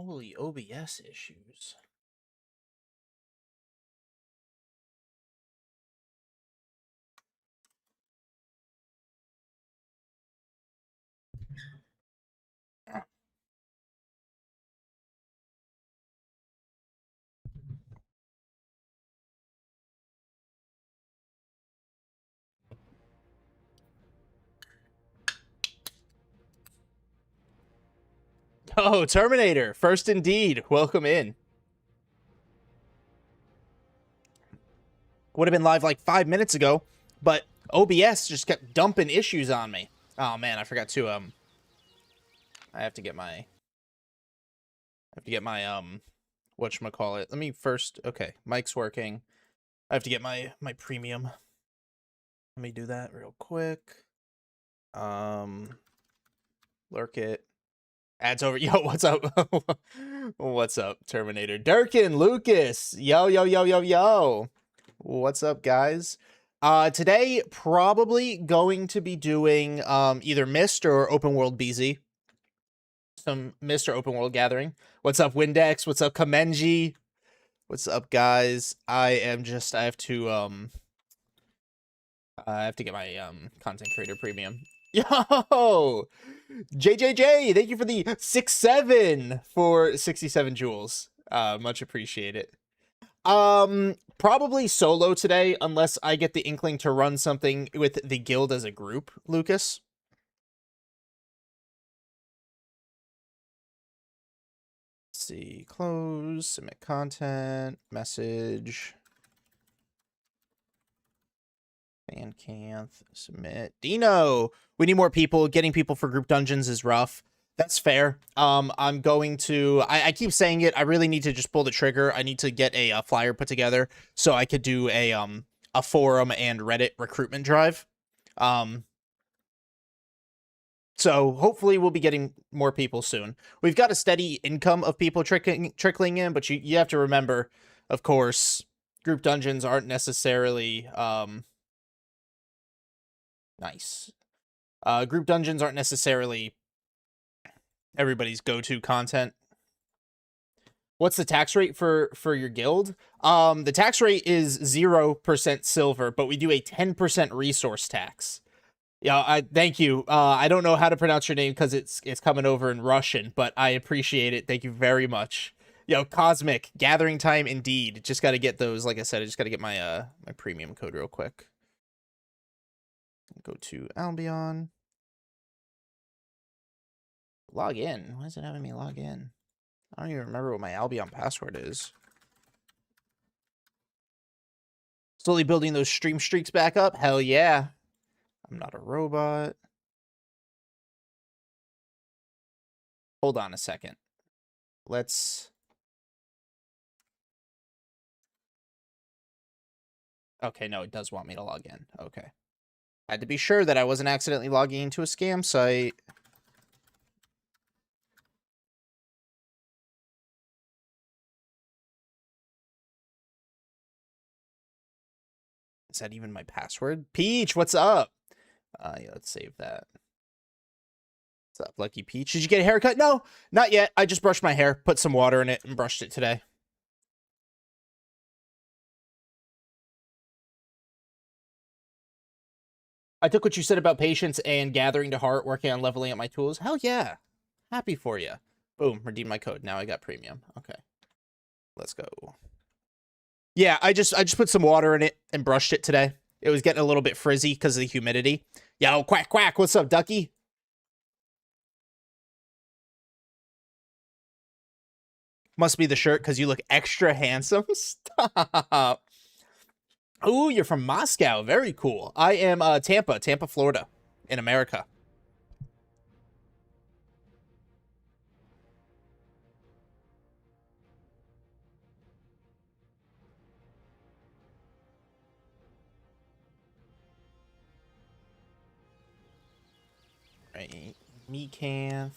Holy OBS issues. Oh, Terminator, first indeed. Welcome in. Would have been live like 5 minutes ago, but OBS just kept dumping issues on me. Oh man, I forgot to I have to get my whatchamacallit. Let me first, okay, mic's working. I have to get my premium. Let me do that real quick. Lurk it. Ads over. Yo, what's up? What's up, Terminator? Durkin, Lucas. Yo, yo, yo, yo, yo. What's up, guys? Today, probably going to be doing either Mist or Open World BZ. Some Mist or Open World Gathering. What's up, Windex? What's up, Kamenji? What's up, guys? I have to get my content creator premium. Yo! JJJ, thank you for the 6-7 for 67 jewels. Much appreciated. Probably solo today, unless I get the inkling to run something with the guild as a group, Lucas. Let's see, close, submit content, message. Fancanth, submit. Dino, we need more people. Getting people for group dungeons is rough. That's fair. I'm going to, I keep saying it, I really need to just pull the trigger. I need to get a flyer put together so I could do a forum and Reddit recruitment drive. So hopefully we'll be getting more people soon. We've got a steady income of people trickling in, but you have to remember, of course, group dungeons aren't necessarily, nice. Group dungeons aren't necessarily everybody's go-to content. What's the tax rate for your guild? The tax rate is 0% silver, but we do a 10% resource tax. Yeah, I thank you. I don't know how to pronounce your name because it's coming over in Russian, but I appreciate it. Thank you very much. Yo, Cosmic, gathering time indeed. Just got to get those, like I said, I just got to get my my premium code real quick. Go to Albion. Log in. Why is it having me log in? I don't even remember what my Albion password is. Slowly building those stream streaks back up. Hell yeah. I'm not a robot. Hold on a second. Let's... Okay, no, it does want me to log in. Okay. I had to be sure that I wasn't accidentally logging into a scam site. Is that even my password? Peach, what's up? Yeah, let's save that. What's up, Lucky Peach? Did you get a haircut? No, not yet. I just brushed my hair, put some water in it, and brushed it today. I took what you said about patience and gathering to heart, working on leveling up my tools. Hell yeah. Happy for you. Boom, redeem my code. Now I got premium. Okay. Let's go. Yeah, I just put some water in it and brushed it today. It was getting a little bit frizzy because of the humidity. Yo, quack, quack. What's up, Ducky? Must be the shirt because you look extra handsome. Stop. Ooh, you're from Moscow. Very cool. I am Tampa, Florida, in America. Right. Fancanth.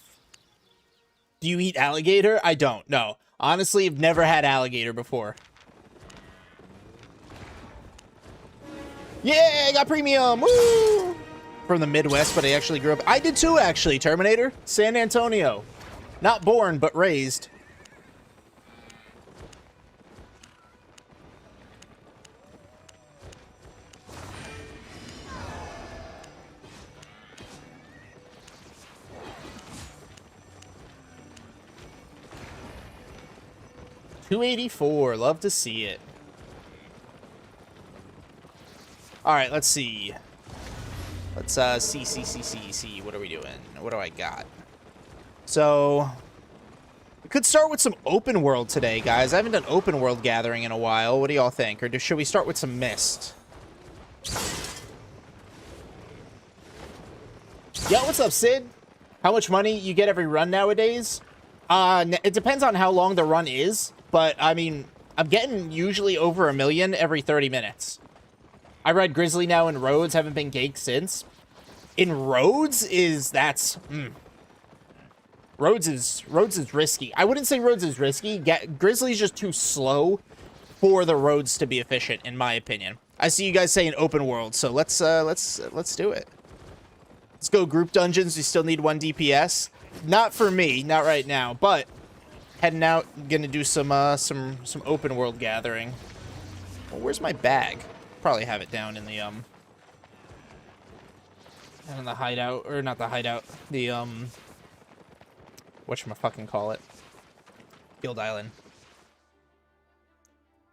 Do you eat alligator? I don't. No. Honestly, I've never had alligator before. Yeah, I got premium. Woo! From the Midwest, but I actually grew up. I did too, actually. Terminator, San Antonio. Not born, but raised. 284. Love to see it. All right, let's see. Let's see. What are we doing? What do I got? So we could start with some open world today, guys. I haven't done open world gathering in a while. What do y'all think? Or should we start with some mist? Yo, what's up, Sid? How much money you get every run nowadays? It depends on how long the run is, but I mean, I'm getting usually over 1 million every 30 minutes. I read Grizzly now in Roads, haven't been ganked since. In Roads Roads is risky. I wouldn't say Roads is risky. Grizzly's just too slow for the Roads to be efficient, in my opinion. I see you guys saying open world, so let's do it. Let's go group dungeons. We still need 1 DPS. Not for me, not right now, but heading out, gonna do some open world gathering. Well, where's my bag? Probably have it down in the in the hideout, or not the hideout, the whatchamafucking-call it, Guild Island.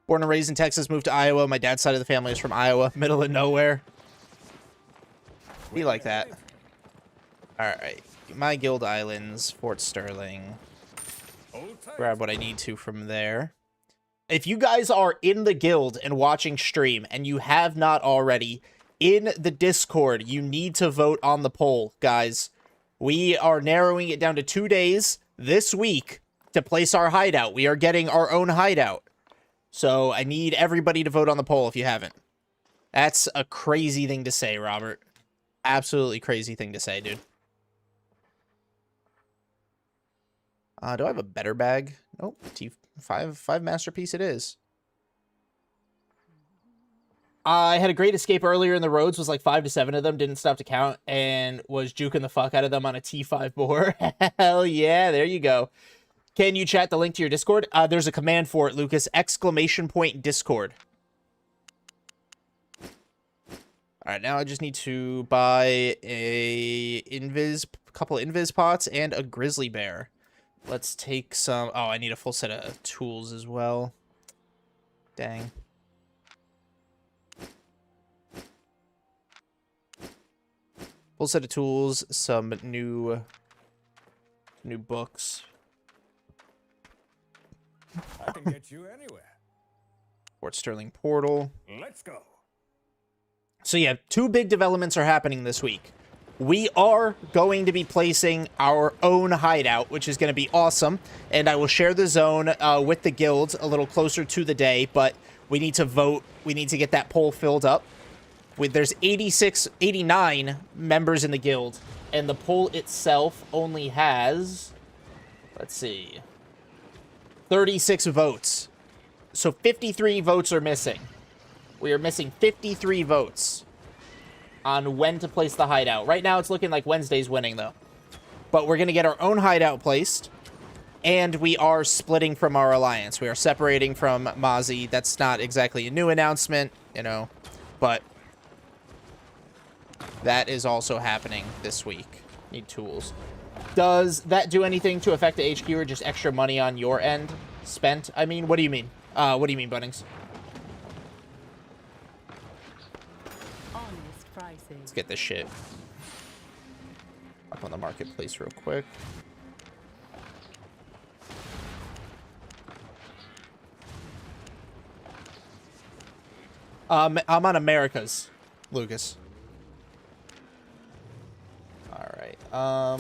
Born and raised in Texas, moved to Iowa. My dad's side of the family is from Iowa, middle of nowhere. Be like that. All right, my Guild Islands, Fort Sterling. Grab what I need to from there. If you guys are in the guild and watching stream and you have not already, in the Discord, you need to vote on the poll, guys. We are narrowing it down to 2 days this week to place our hideout. We are getting our own hideout. So I need everybody to vote on the poll if you haven't. That's a crazy thing to say, Robert. Absolutely crazy thing to say, dude. Do I have a better bag? Nope. Five masterpiece it is. I had a great escape earlier in the Roads, was like 5 to 7 of them, didn't stop to count, and was juking the fuck out of them on a T5 boar. Hell yeah, there you go. Can you chat the link to your Discord? There's a command for it, Lucas. !Discord. Alright, now I just need to buy a couple of invis pots and a grizzly bear. Let's take some... Oh, I need a full set of tools as well. Dang. Full set of tools, some new books. I can get you anywhere. Fort Sterling portal. Let's go. So yeah, 2 big developments are happening this week. We are going to be placing our own hideout, which is going to be awesome. And I will share the zone with the guild a little closer to the day, but we need to vote. We need to get that poll filled up. There's 89 members in the guild, and the poll itself only has, let's see, 36 votes. So 53 votes are missing. We are missing 53 votes on when to place the hideout. Right now, it's looking like Wednesday's winning, though. But we're going to get our own hideout placed, and we are splitting from our alliance. We are separating from Mozzie. That's not exactly a new announcement, you know, but that is also happening this week. Need tools. Does that do anything to affect the HQ or just extra money on your end spent? I mean, what do you mean? What do you mean, Bunnings? Let's get this shit up on the marketplace real quick. I'm on Americas, Lucas. All right. All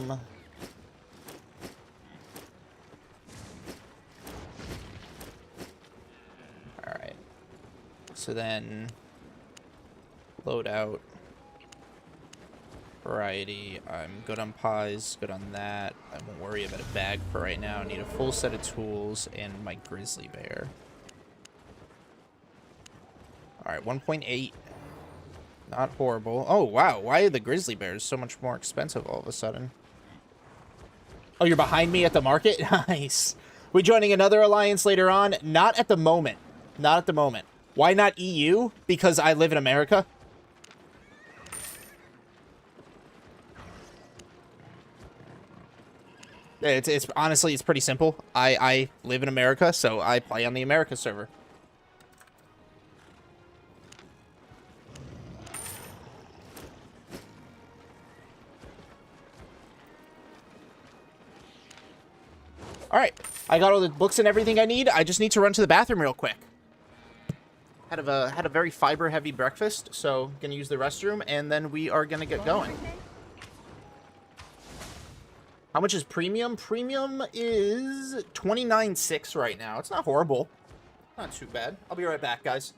right. So then load out. Variety. I'm good on pies, good on that. I won't worry about a bag for right now. I need a full set of tools and my grizzly bear. Alright, 1.8. Not horrible. Oh, wow. Why are the grizzly bears so much more expensive all of a sudden? Oh, you're behind me at the market? Nice. We joining another alliance later on? Not at the moment. Not at the moment. Why not EU? Because I live in America? It's honestly, it's pretty simple. I live in America, so I play on the America server. All right, I got all the books and everything I need. I just need to run to the bathroom real quick. Had a very fiber heavy breakfast, so gonna use the restroom, and then we are gonna get going. How much is premium? Premium is 29.6 right now. It's not horrible. Not too bad. I'll be right back, guys.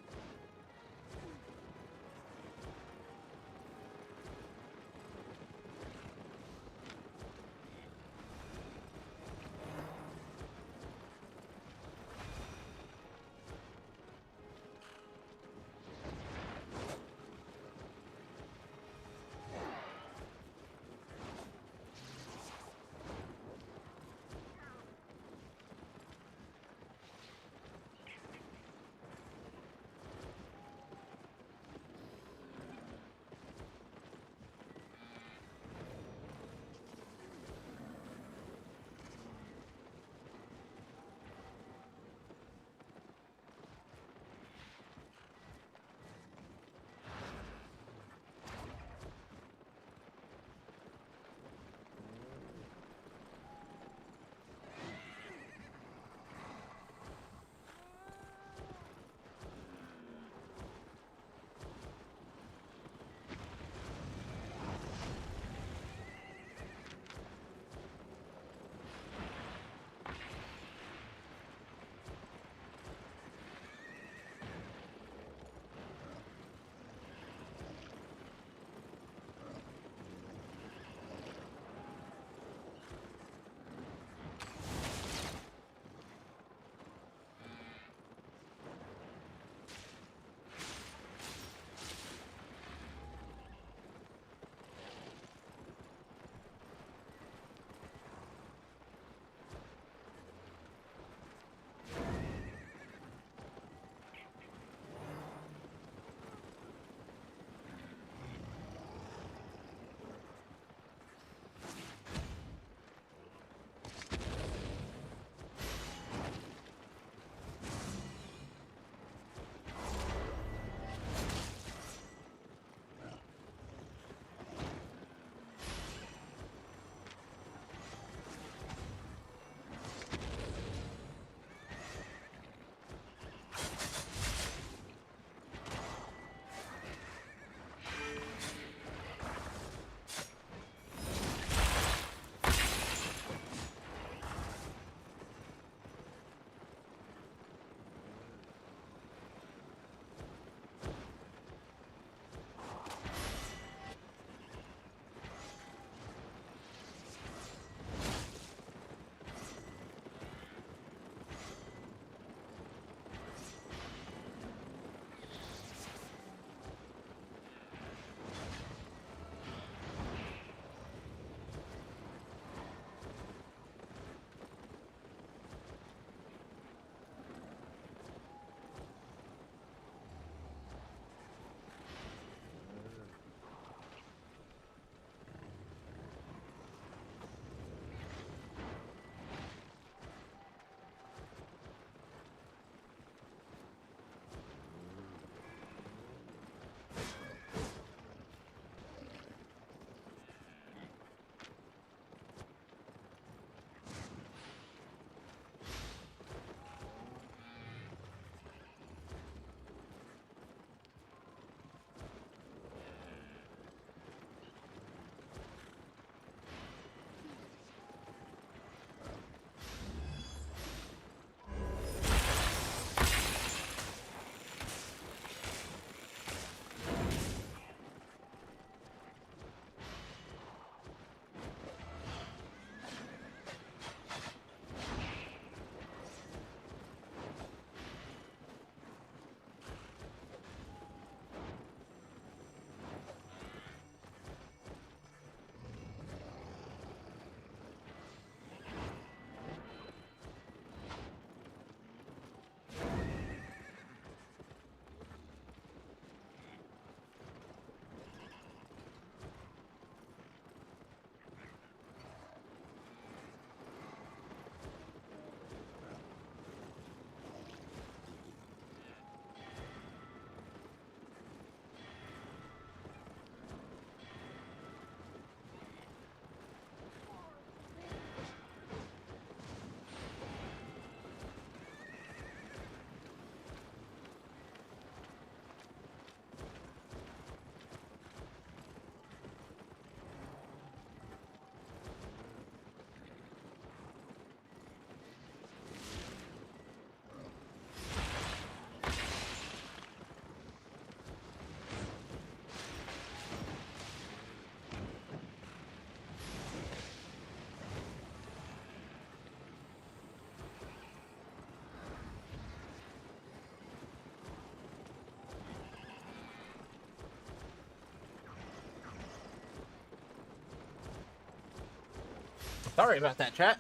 Sorry about that, chat.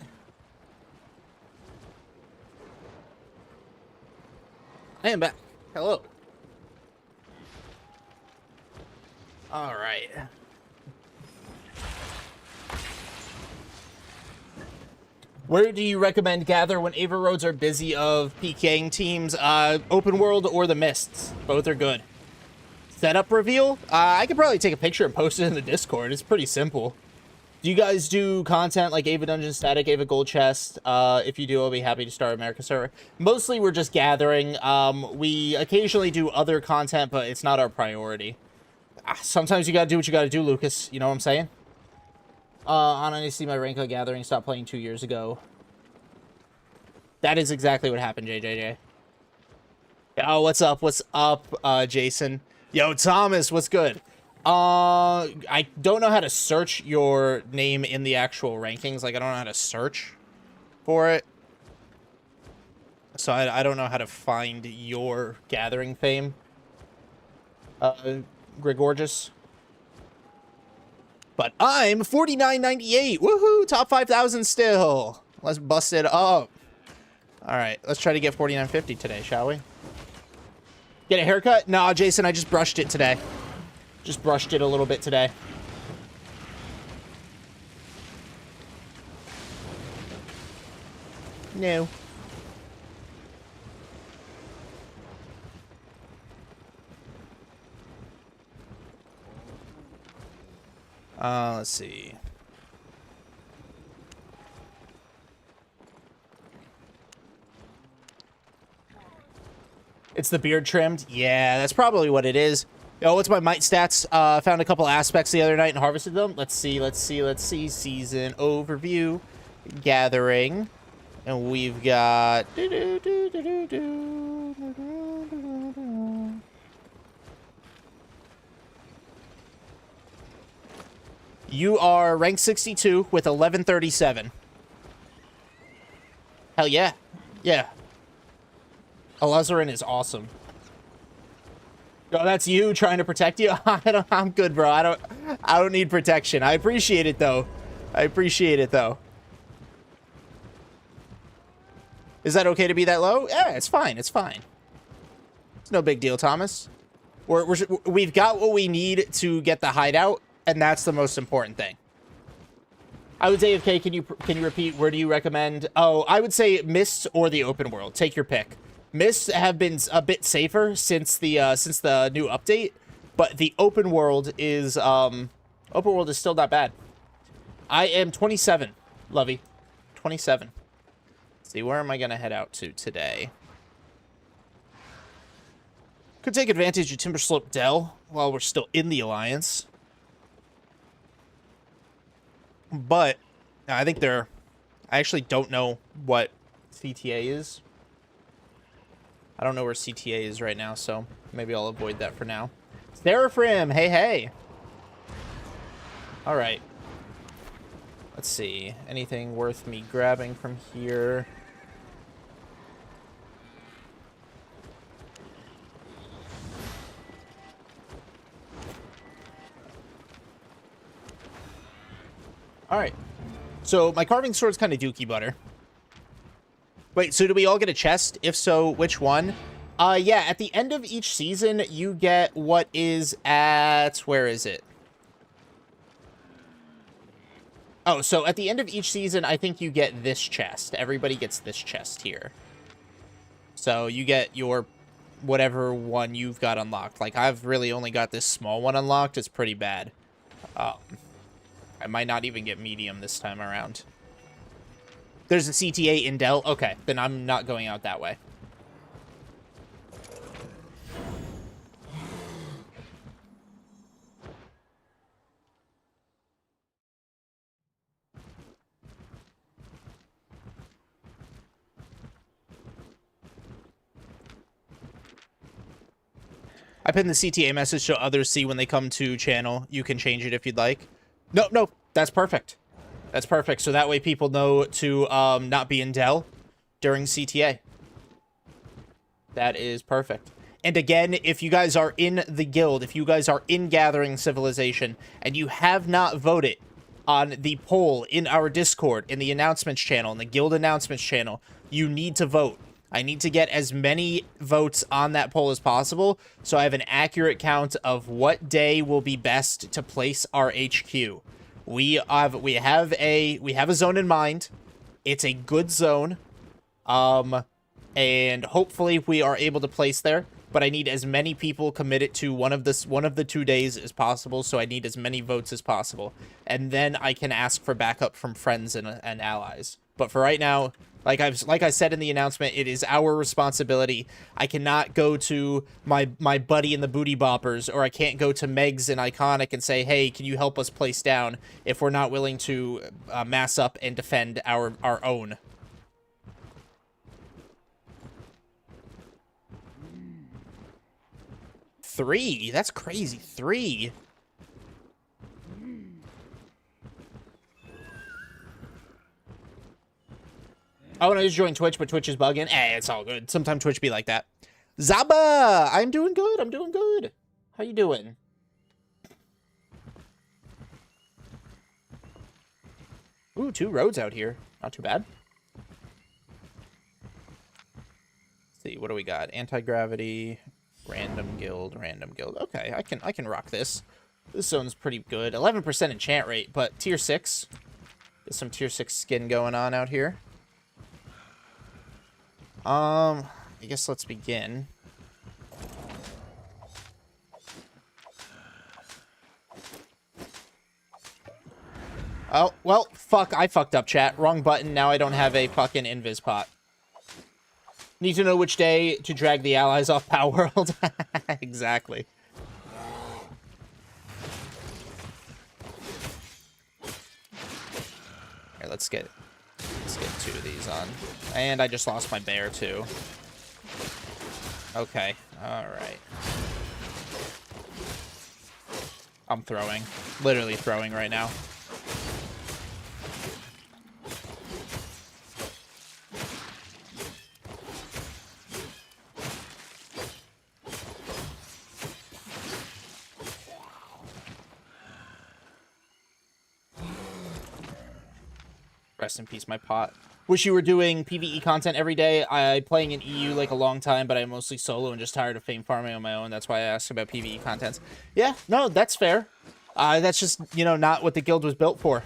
I am back. Hello. All right. Where do you recommend gather when Ava roads are busy of PKing teams? Open world or the mists? Both are good. Setup reveal? I could probably take a picture and post it in the Discord. It's pretty simple. Do you guys do content like Ava Dungeon Static, Ava Gold Chest? If you do, I'll be happy to start America server. Mostly we're just gathering. We occasionally do other content, but it's not our priority. Sometimes you gotta do what you gotta do, Lucas. You know what I'm saying? Honestly, my rank of gathering stopped playing 2 years ago. That is exactly what happened, JJJ. Oh, what's up? What's up, Jason? Yo, Thomas, what's good? I don't know how to search your name in the actual rankings. Like, I don't know how to search for it. So I don't know how to find your gathering fame. Gregorgius. But I'm 49.98. Woohoo! Top 5,000 still. Let's bust it up. All right, let's try to get 49.50 today, shall we? Get a haircut? No, Jason, I just brushed it today. Just brushed it a little bit today. No. Let's see. It's the beard trimmed? Yeah, that's probably what it is. Yo, what's my might stats? Found a couple aspects the other night and harvested them. Let's see. Season overview. Gathering. And we've got... You are rank 62 with 1137. Hell yeah. Yeah. Alizarin is awesome. Oh, that's you trying to protect you? I'm good, bro. I don't need protection. I appreciate it though. Is that okay to be that low? Yeah, it's fine. It's no big deal, Thomas. We've got what we need to get the hideout, and that's the most important thing. I would say, okay, can you repeat? Where do you recommend? Oh, I would say Mists or the open world. Take your pick. Mists have been a bit safer since the new update, but the open world is still not bad. I am 27, Lovey. 27. Let's see, where am I gonna head out to today? Could take advantage of Timberslope Dell while we're still in the Alliance. But I think I actually don't know what CTA is. I don't know where CTA is right now, so maybe I'll avoid that for now. Seraphim, hey. All right. Let's see. Anything worth me grabbing from here? All right. So my carving sword's kind of dookie butter. Wait, so do we all get a chest? If so, which one? Yeah, at the end of each season, you get what is at... Where is it? Oh, so at the end of each season, I think you get this chest. Everybody gets this chest here. So you get your... whatever one you've got unlocked. Like, I've really only got this small one unlocked. It's pretty bad. I might not even get medium this time around. There's a CTA in Dell? Okay, then I'm not going out that way. I pinned the CTA message so others see when they come to channel. You can change it if you'd like. No, that's perfect. That's perfect. So that way people know to not be in Dell during CTA. That is perfect. And again, if you guys are in the guild, if you guys are in Gathering Civilization, and you have not voted, on the poll in our Discord, in the announcements channel, in the guild announcements channel. You need to vote. I need to get as many votes on that poll as possible, so I have an accurate count of what day will be best to place our HQ. We have a zone in mind. It's a good zone. And hopefully we are able to place there, but I need as many people committed to one of the 2 days as possible, so I need as many votes as possible. And then I can ask for backup from friends and allies. But for right now, like I said in the announcement, it is our responsibility. I cannot go to my buddy in the Booty Boppers, or I can't go to Megs and Iconic and say, hey, can you help us place down, if we're not willing to mass up and defend our own. Three? That's crazy. 3. I want to just join Twitch, but Twitch is bugging. It's all good. Sometimes Twitch be like that. Zaba! I'm doing good. I'm doing good. How you doing? Ooh, 2 roads out here. Not too bad. Let's see, what do we got? Anti-gravity, random guild. Okay, I can rock this. This zone's pretty good. 11% enchant rate, but tier 6. There's some tier 6 skin going on out here. I guess let's begin. Oh, well, fuck, I fucked up, chat. Wrong button, now I don't have a fucking invis pot. Need to know which day to drag the allies off Power World. Exactly. Here, let's get 2 of these on. And I just lost my bear, too. Okay, alright. I'm throwing. Literally throwing right now. Rest in peace, my pot. Wish you were doing PvE content every day. I'm playing in EU like a long time, but I'm mostly solo and just tired of fame farming on my own. That's why I asked about PvE content. Yeah, no, that's fair. That's just, you know, not what the guild was built for.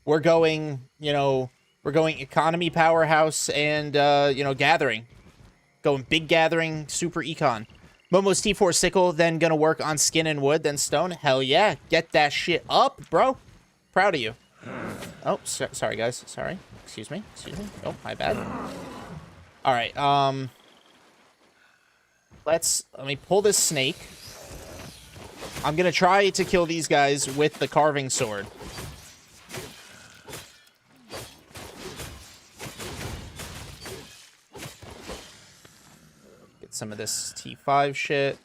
We're going, you know, we're going economy powerhouse and, you know, gathering. Going big gathering, super econ. Momo's T4 sickle, then gonna work on skin and wood, then stone. Hell yeah, get that shit up, bro. Proud of you. Oh, sorry, guys. Sorry. Excuse me. Oh, my bad. All right. Let me pull this snake. I'm gonna try to kill these guys with the carving sword. Get some of this T5 shit.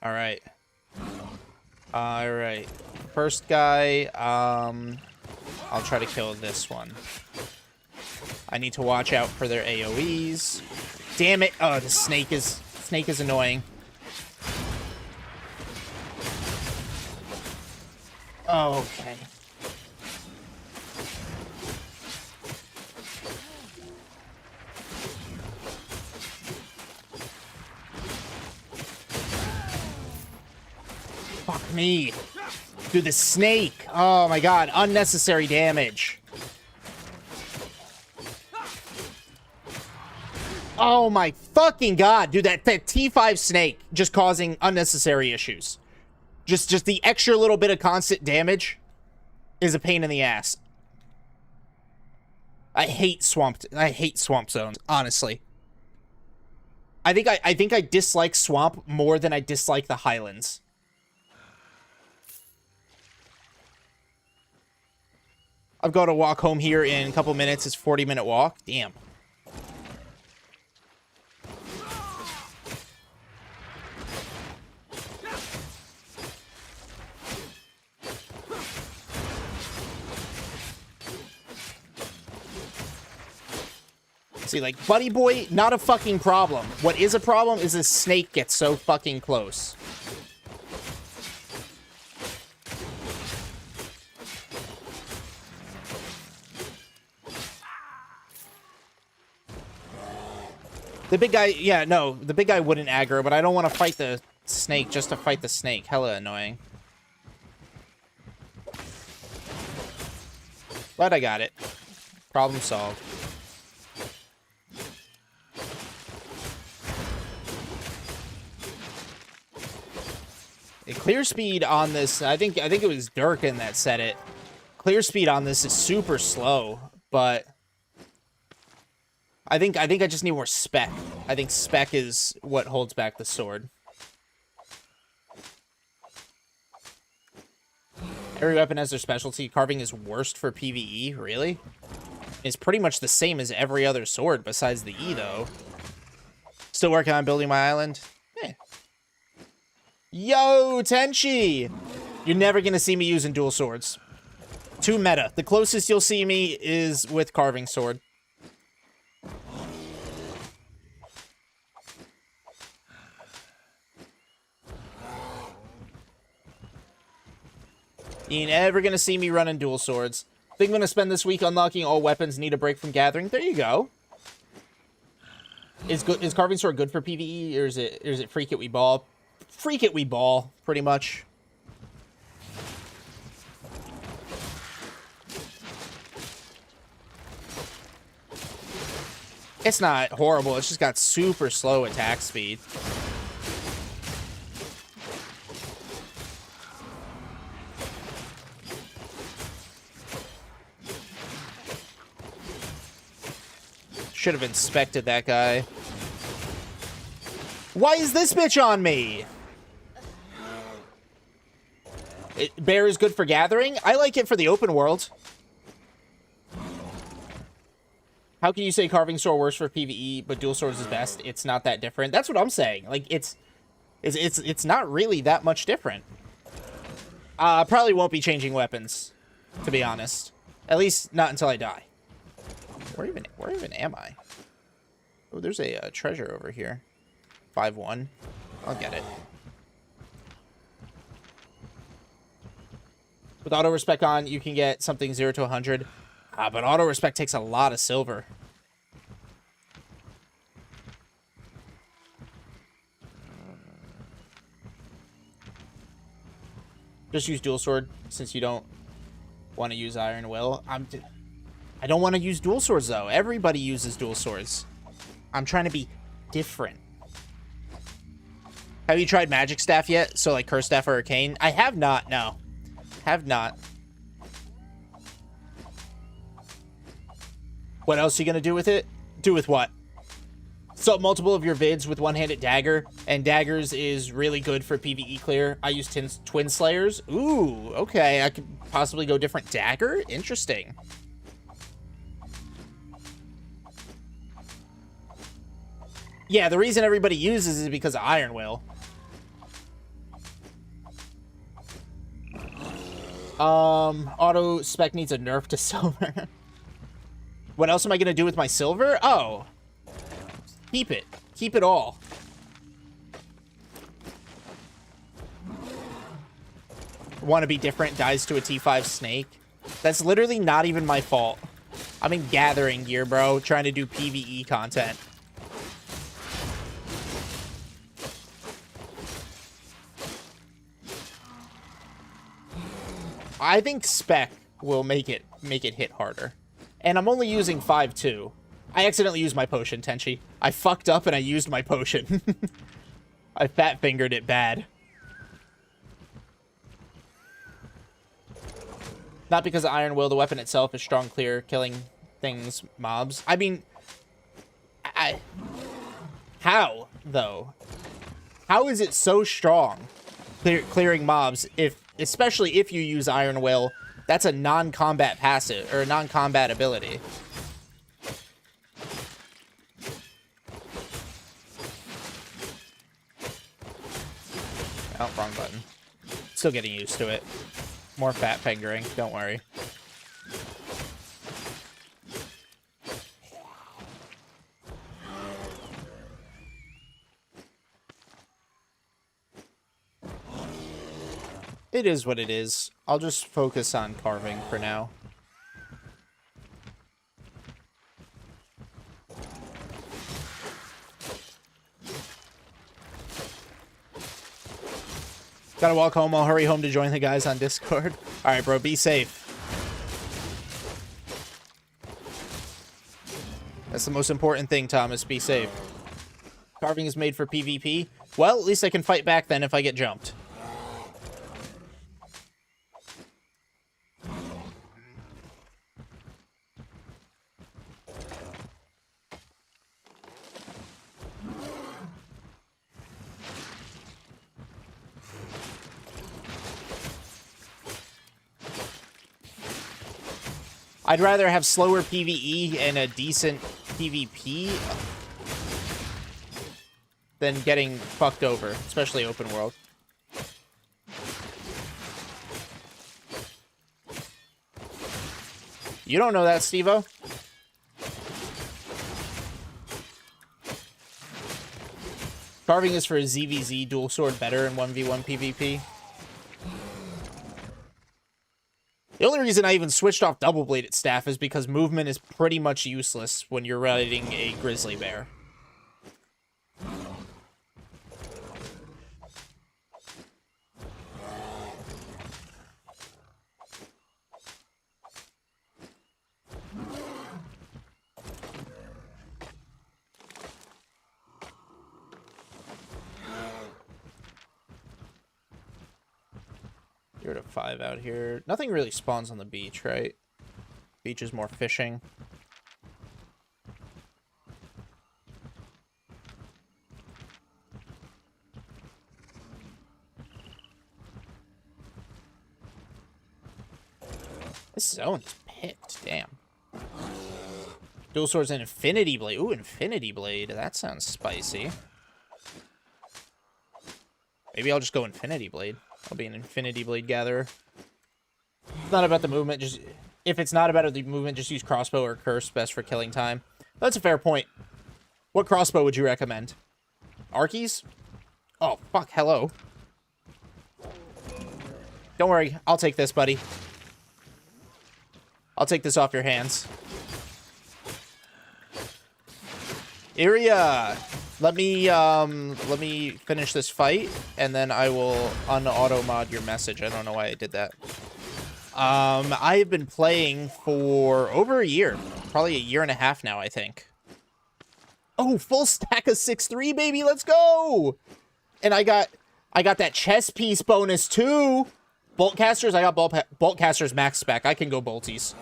Alright. Alright. First guy, I'll try to kill this one. I need to watch out for their AoEs. Damn it! Oh, the snake is annoying. Oh, okay. Fuck me. Dude, the snake. Oh my god, unnecessary damage. Oh my fucking god, dude, that T5 snake just causing unnecessary issues. Just the extra little bit of constant damage is a pain in the ass. I hate swamp zones, honestly. I think I dislike swamp more than I dislike the highlands. I've got to walk home here in a couple minutes. It's a 40-minute walk. Damn. See, like, Buddy Boy, not a fucking problem. What is a problem is this snake gets so fucking close. The big guy, yeah, no, the big guy wouldn't aggro, but I don't want to fight the snake just to fight the snake. Hella annoying. But I got it. Problem solved. Clear speed on this, I think it was Durkin that said it. Clear speed on this is super slow, but I think I just need more spec. I think spec is what holds back the sword. Every weapon has their specialty. Carving is worst for PvE, really? It's pretty much the same as every other sword besides the E, though. Still working on building my island? Eh. Yo, Tenchi! You're never gonna see me using dual swords. Too meta. The closest you'll see me is with carving sword. You ain't ever gonna see me running dual swords. Think I'm gonna spend this week unlocking all weapons, need a break from gathering. There you go. Is carving sword good for PvE, or is it freak it we ball? Freak it we ball, pretty much. It's not horrible, it's just got super slow attack speed. Should have inspected that guy. Why is this bitch on me? Bear is good for gathering? I like it for the open world. How can you say carving sword worse for PvE, but dual swords is best? It's not that different. That's what I'm saying. Like, it's not really that much different. Probably won't be changing weapons, to be honest. At least not until I die. Where even am I? Oh, there's a treasure over here. 5-1. I'll get it. With auto respec on, you can get something 0 to 100. But auto respec takes a lot of silver. Just use dual sword since you don't want to use Iron Will. I don't want to use dual swords, though. Everybody uses dual swords. I'm trying to be different. Have you tried Magic Staff yet? So, like, Curse Staff or Arcane? I have not, no. Have not. What else are you going to do with it? Do with what? So, multiple of your vids with one-handed dagger. And daggers is really good for PvE clear. I use Twin Slayers. Ooh, okay. I could possibly go different dagger? Interesting. Yeah, the reason everybody uses is because of Iron Will. Auto spec needs a nerf to silver. What else am I gonna do with my silver? Oh. Keep it. Keep it all. Want to be different, dies to a T5 snake. That's literally not even my fault. I'm in gathering gear, bro, trying to do PvE content. I think spec will make it hit harder. And I'm only using 5-2. I accidentally used my potion, Tenchi. I fucked up and I used my potion. I fat fingered it bad. Not because of Iron Will, the weapon itself is strong, clear, killing things, mobs. I mean, how, though? How is it so strong, clearing mobs, especially if you use Iron Will? That's a non-combat passive, or a non-combat ability. Oh, wrong button. Still getting used to it. More fat fingering, don't worry. It is what it is. I'll just focus on carving for now. Gotta walk home. I'll hurry home to join the guys on Discord. Alright, bro. Be safe. That's the most important thing, Thomas. Be safe. Carving is made for PvP. Well, at least I can fight back then if I get jumped. I'd rather have slower PvE and a decent PvP than getting fucked over, especially open world. You don't know that, Steve-O? Carving is for a ZVZ dual sword better in 1v1 PvP. The only reason I even switched off double-bladed staff is because movement is pretty much useless when you're riding a grizzly bear. You're at a 5 out here. Nothing really spawns on the beach, right? Beach is more fishing. This zone is picked, damn. Dual swords and infinity blade. Ooh, infinity blade. That sounds spicy. Maybe I'll just go infinity blade. I'll be an infinity blade gatherer. It's not about the movement. Just if it's not about the movement, just use crossbow or curse. Best for killing time. That's a fair point. What crossbow would you recommend? Arkies? Oh, fuck. Hello. Don't worry. I'll take this, buddy. I'll take this off your hands. Iria, let me finish this fight, and then I will un-auto mod your message. I don't know why I did that. I've been playing for over a year, probably a year and a half now, I think. Oh, full stack of 6-3, baby, let's go! And I got that chess piece bonus too. Boltcasters, I got Boltcasters max spec. I can go bolties.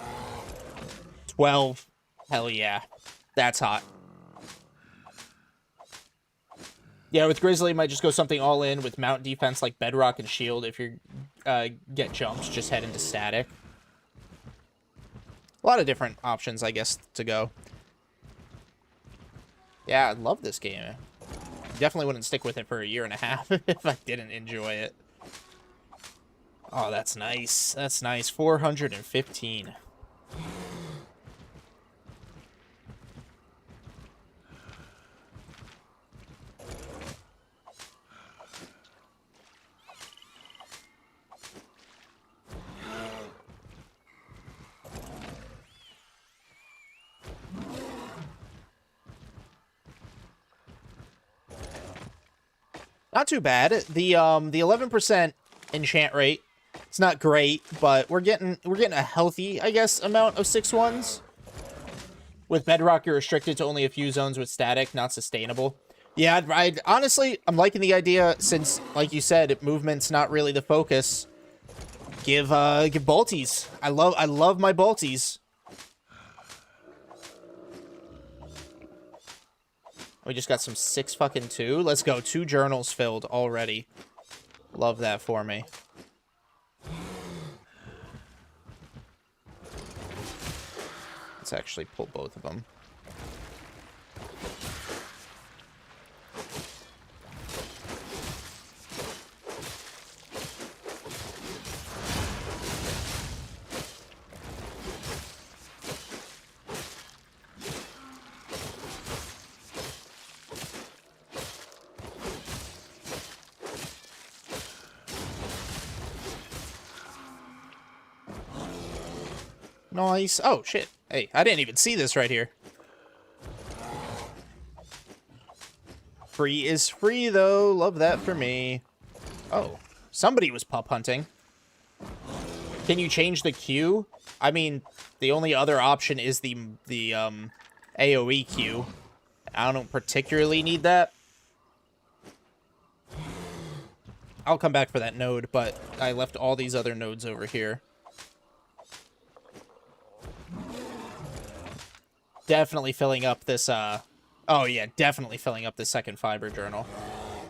12, hell yeah, that's hot. Yeah, with Grizzly, might just go something all in with mount defense like Bedrock and Shield. If you get jumps, just head into Static. A lot of different options, I guess, to go. Yeah, I love this game. Definitely wouldn't stick with it for a year and a half if I didn't enjoy it. Oh, that's nice. That's nice. 415. Not too bad. The 11% enchant rate, it's not great, but we're getting a healthy, I guess, amount of 6-1s. With Bedrock, you're restricted to only a few zones with static, not sustainable. Yeah, I'd honestly, I'm liking the idea since, like you said, movement's not really the focus. Give bolties. I love my bolties. We just got some 6-2. Let's go. 2 journals filled already. Love that for me. Let's actually pull both of them. Nice. Oh, shit. Hey, I didn't even see this right here. Free is free, though. Love that for me. Oh, somebody was pup hunting. Can you change the queue? I mean, the only other option is the AoE queue. I don't particularly need that. I'll come back for that node, but I left all these other nodes over here. Definitely filling up this, oh yeah, definitely filling up the second fiber journal.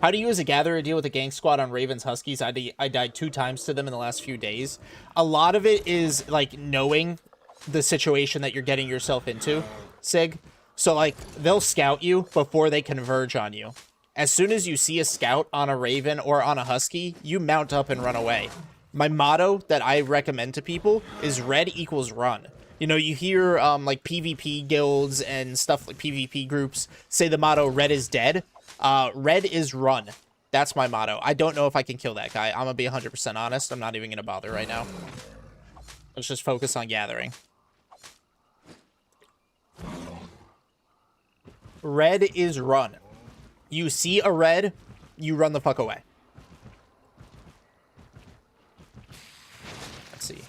How do you as a gatherer deal with a gang squad on Ravens Huskies? I died 2 times to them in the last few days. A lot of it is, like, knowing the situation that you're getting yourself into, Sig. So, like, they'll scout you before they converge on you. As soon as you see a scout on a Raven or on a Husky, you mount up and run away. My motto that I recommend to people is red equals run. You know, you hear, like, PvP guilds and stuff like PvP groups say the motto, red is dead. Red is run. That's my motto. I don't know if I can kill that guy. I'm gonna be 100% honest. I'm not even gonna bother right now. Let's just focus on gathering. Red is run. You see a red, you run the fuck away. Let's see.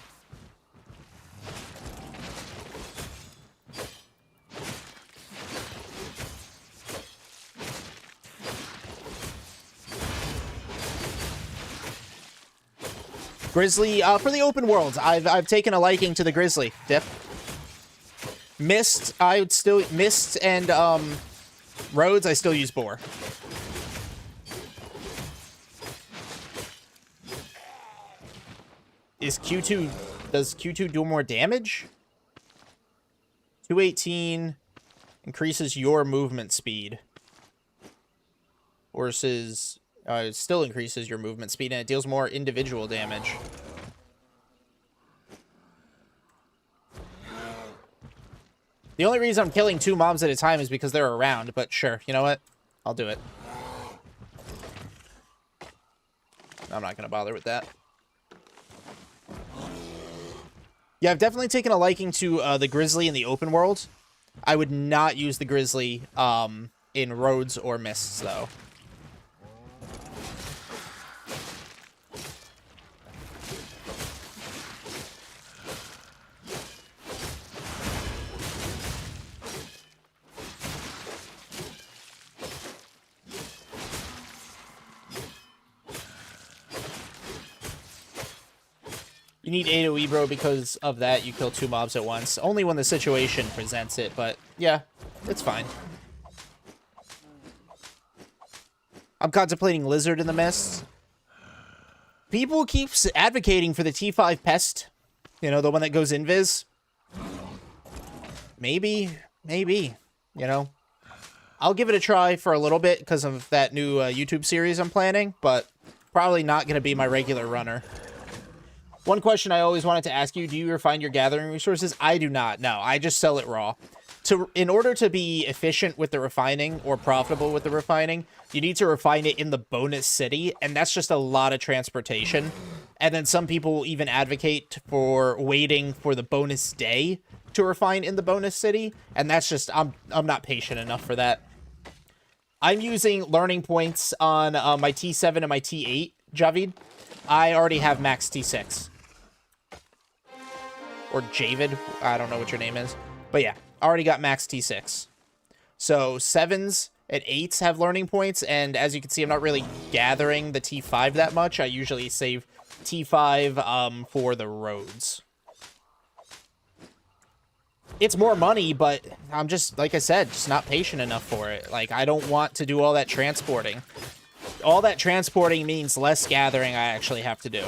Grizzly, for the open worlds, I've taken a liking to the Grizzly dip. Mist, I would still Mist and Roads, I still use Boar. Is Q2, does Q2 do more damage? 218 increases your movement speed. Versus, it still increases your movement speed and it deals more individual damage. The only reason I'm killing 2 mobs at a time is because they're around, but sure, you know what? I'll do it. I'm not going to bother with that. Yeah, I've definitely taken a liking to the Grizzly in the open world. I would not use the Grizzly in Roads or Mists, though. You need AoE, bro, because of that, you kill 2 mobs at once. Only when the situation presents it, but yeah, it's fine. I'm contemplating Lizard in the Mist. People keep advocating for the T5 Pest. You know, the one that goes invis. Maybe, you know. I'll give it a try for a little bit because of that new YouTube series I'm planning, but probably not going to be my regular runner. One question I always wanted to ask you, do you refine your gathering resources? I do not. No, I just sell it raw. In order to be efficient with the refining or profitable with the refining, you need to refine it in the bonus city, and that's just a lot of transportation. And then some people will even advocate for waiting for the bonus day to refine in the bonus city, and that's just, I'm not patient enough for that. I'm using learning points on my T7 and my T8, Javid. I already have max T6. Or Javid, I don't know what your name is. But yeah, already got max T6. So 7s and 8s have learning points, and as you can see, I'm not really gathering the T5 that much. I usually save T5 for the roads. It's more money, but I'm just, like I said, just not patient enough for it. Like, I don't want to do all that transporting. All that transporting means less gathering I actually have to do.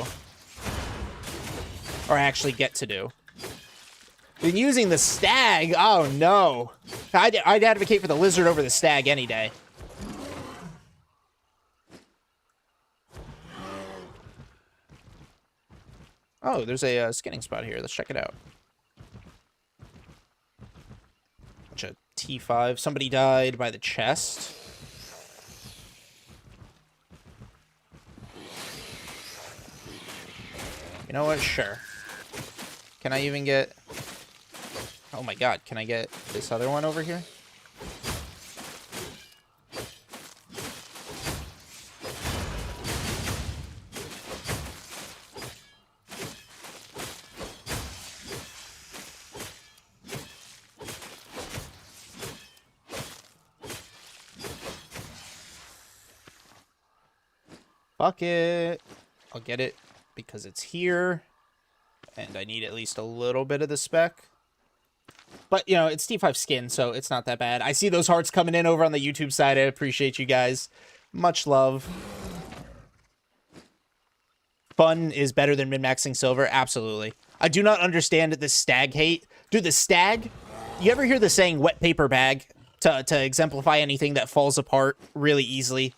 Or actually get to do. Been using the stag. Oh, no. I'd advocate for the lizard over the stag any day. Oh, there's a skinning spot here. Let's check it out. Bunch of T5. Somebody died by the chest. You know what? Sure. Can I even get... Oh my god, can I get this other one over here? Fuck it. I'll get it because it's here. And I need at least a little bit of the spec. But, you know, it's T5 skin, so it's not that bad. I see those hearts coming in over on the YouTube side. I appreciate you guys. Much love. Fun is better than min-maxing silver? Absolutely. I do not understand this stag hate. Dude, the stag... You ever hear the saying wet paper bag to exemplify anything that falls apart really easily?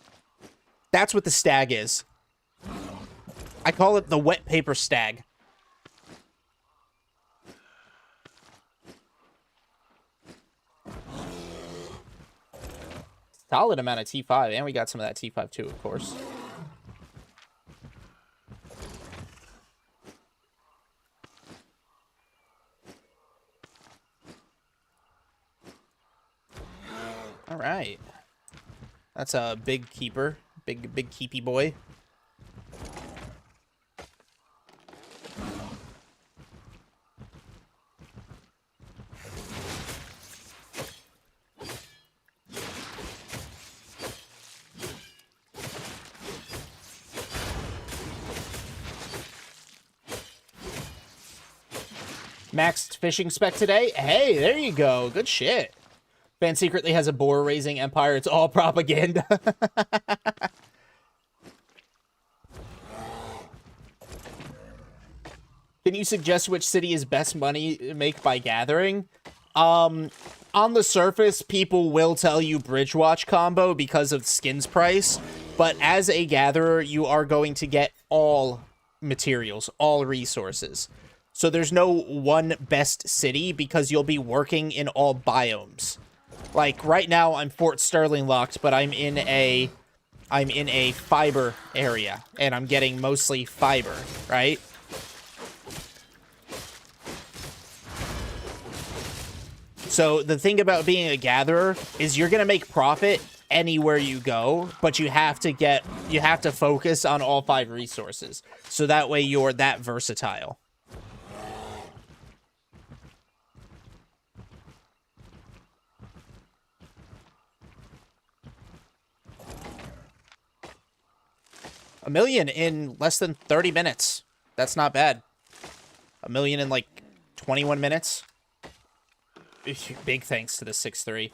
That's what the stag is. I call it the wet paper stag. Solid amount of T5, and we got some of that T5 too, of course. All right. That's a big keeper. Big keepy boy. Maxed fishing spec today? Hey, there you go. Good shit. Fan secretly has a boar-raising empire. It's all propaganda. Can you suggest which city is best money make by gathering? On the surface, people will tell you Bridgewatch combo because of skins price. But as a gatherer, you are going to get all materials, all resources. So there's no one best city because you'll be working in all biomes. Like right now I'm Fort Sterling locked, but I'm in a fiber area and I'm getting mostly fiber, right? So the thing about being a gatherer is you're going to make profit anywhere you go, but you have to focus on all 5 resources. So that way you're that versatile. $1 million in less than 30 minutes. That's not bad. $1 million in like 21 minutes. Big thanks to the 6-3.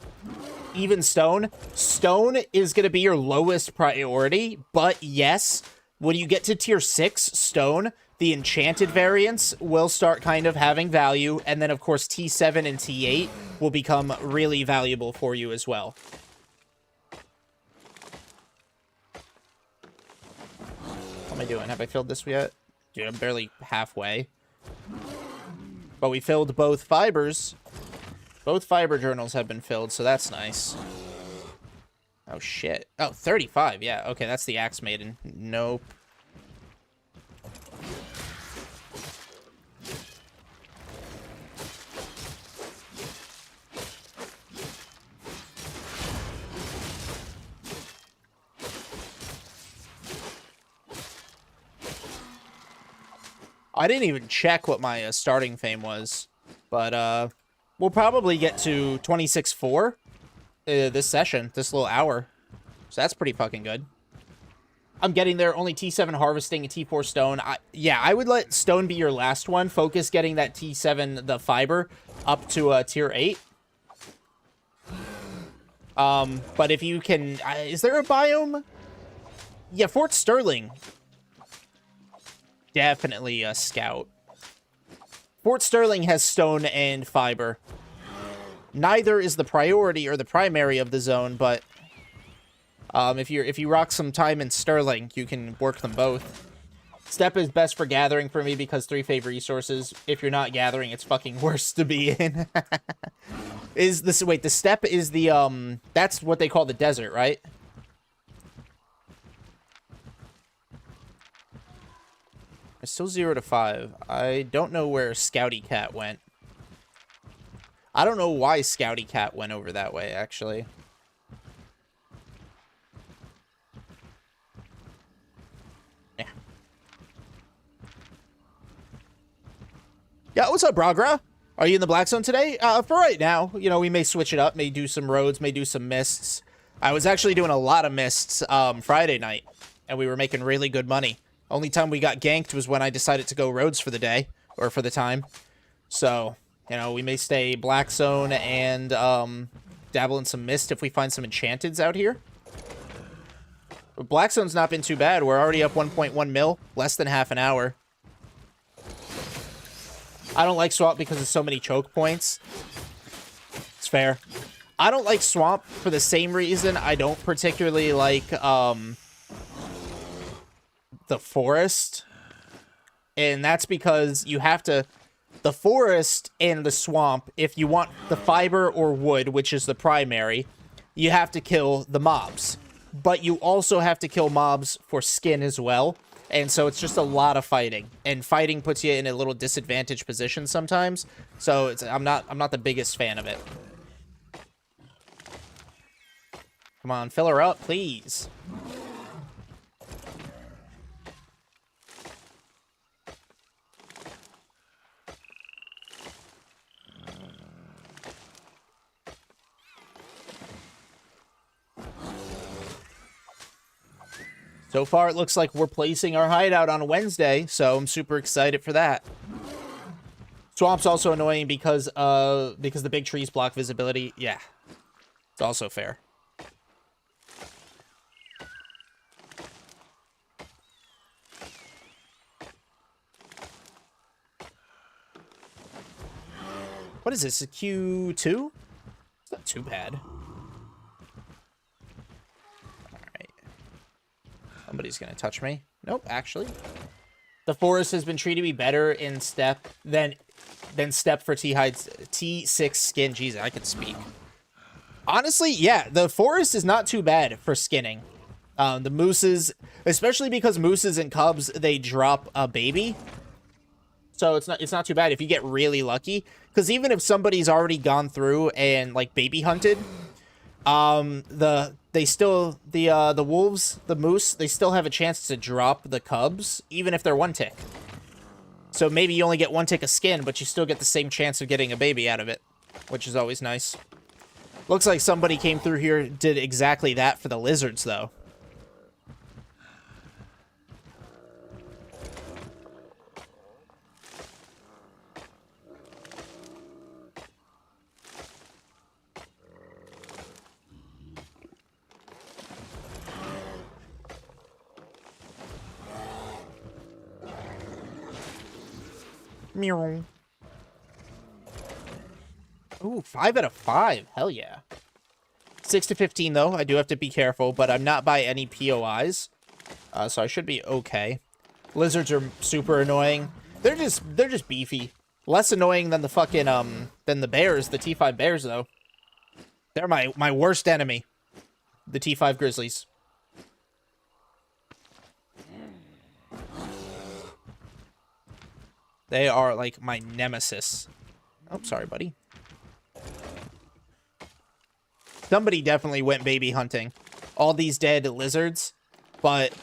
Even stone. Stone is going to be your lowest priority, but yes, when you get to tier 6 stone, the enchanted variants will start kind of having value, and then of course T7 and T8 will become really valuable for you as well. What am I doing? Have I filled this yet? Dude, I'm barely halfway. But we filled both fibers. Both fiber journals have been filled, so that's nice. Oh, shit. Oh, 35. Yeah, okay, that's the Axe Maiden. Nope. I didn't even check what my starting fame was, but we'll probably get to 26-4 this session, this little hour. So that's pretty fucking good. I'm getting there, only T7 harvesting and T4 stone. Yeah, I would let stone be your last one. Focus getting that T7, the fiber, up to tier 8. But if you can... is there a biome? Yeah, Fort Sterling. Definitely a scout. Fort Sterling has stone and fiber. Neither is the priority or the primary of the zone, but if you rock some time in Sterling, you can work them both. Steppe is best for gathering for me because 3 fave resources. If you're not gathering, it's fucking worse to be in. Wait, the steppe is the that's what they call the desert, right? It's still 0 to 5. I don't know where Scouty Cat went. I don't know why Scouty Cat went over that way, actually. Yeah. Yeah, what's up, Bragra? Are you in the Black Zone today? For right now, you know, we may switch it up, may do some roads, may do some mists. I was actually doing a lot of mists Friday night, and we were making really good money. Only time we got ganked was when I decided to go roads for the day, or for the time. So, you know, we may stay Black Zone and dabble in some mist if we find some enchanteds out here. But Black Zone's not been too bad. We're already up 1.1 mil, less than half an hour. I don't like Swamp because of so many choke points. It's fair. I don't like Swamp for the same reason I don't particularly like the Forest. And that's because you have to... The Forest and the Swamp, if you want the fiber or wood, which is the primary, you have to kill the mobs. But you also have to kill mobs for skin as well. And so it's just a lot of fighting, and fighting puts you in a little disadvantaged position sometimes. So I'm not the biggest fan of it. Come on, fill her up, please. So far, it looks like we're placing our hideout on Wednesday, so I'm super excited for that. Swamp's also annoying because the big trees block visibility. Yeah, it's also fair. What is this, a Q2? It's not too bad. Somebody's gonna touch me. Nope, actually. The Forest has been treating me better in step than step for T6 skin. Jesus, I can speak. Honestly, yeah, the Forest is not too bad for skinning. The mooses, especially because mooses and cubs, they drop a baby. So it's not too bad if you get really lucky. Because even if somebody's already gone through and like baby hunted, the wolves, the moose, they still have a chance to drop the cubs, even if they're one tick. So maybe you only get one tick of skin, but you still get the same chance of getting a baby out of it, which is always nice. Looks like somebody came through here, did exactly that for the lizards, though. Meow. Ooh, 5 out of 5. Hell yeah. 6 to 15, though. I do have to be careful, but I'm not by any POIs. So I should be okay. Lizards are super annoying. They're just beefy. Less annoying than the fucking, than the bears, the T5 bears, though. They're my worst enemy. The T5 grizzlies. They are, like, my nemesis. Oh, sorry, buddy. Somebody definitely went baby hunting. All these dead lizards. But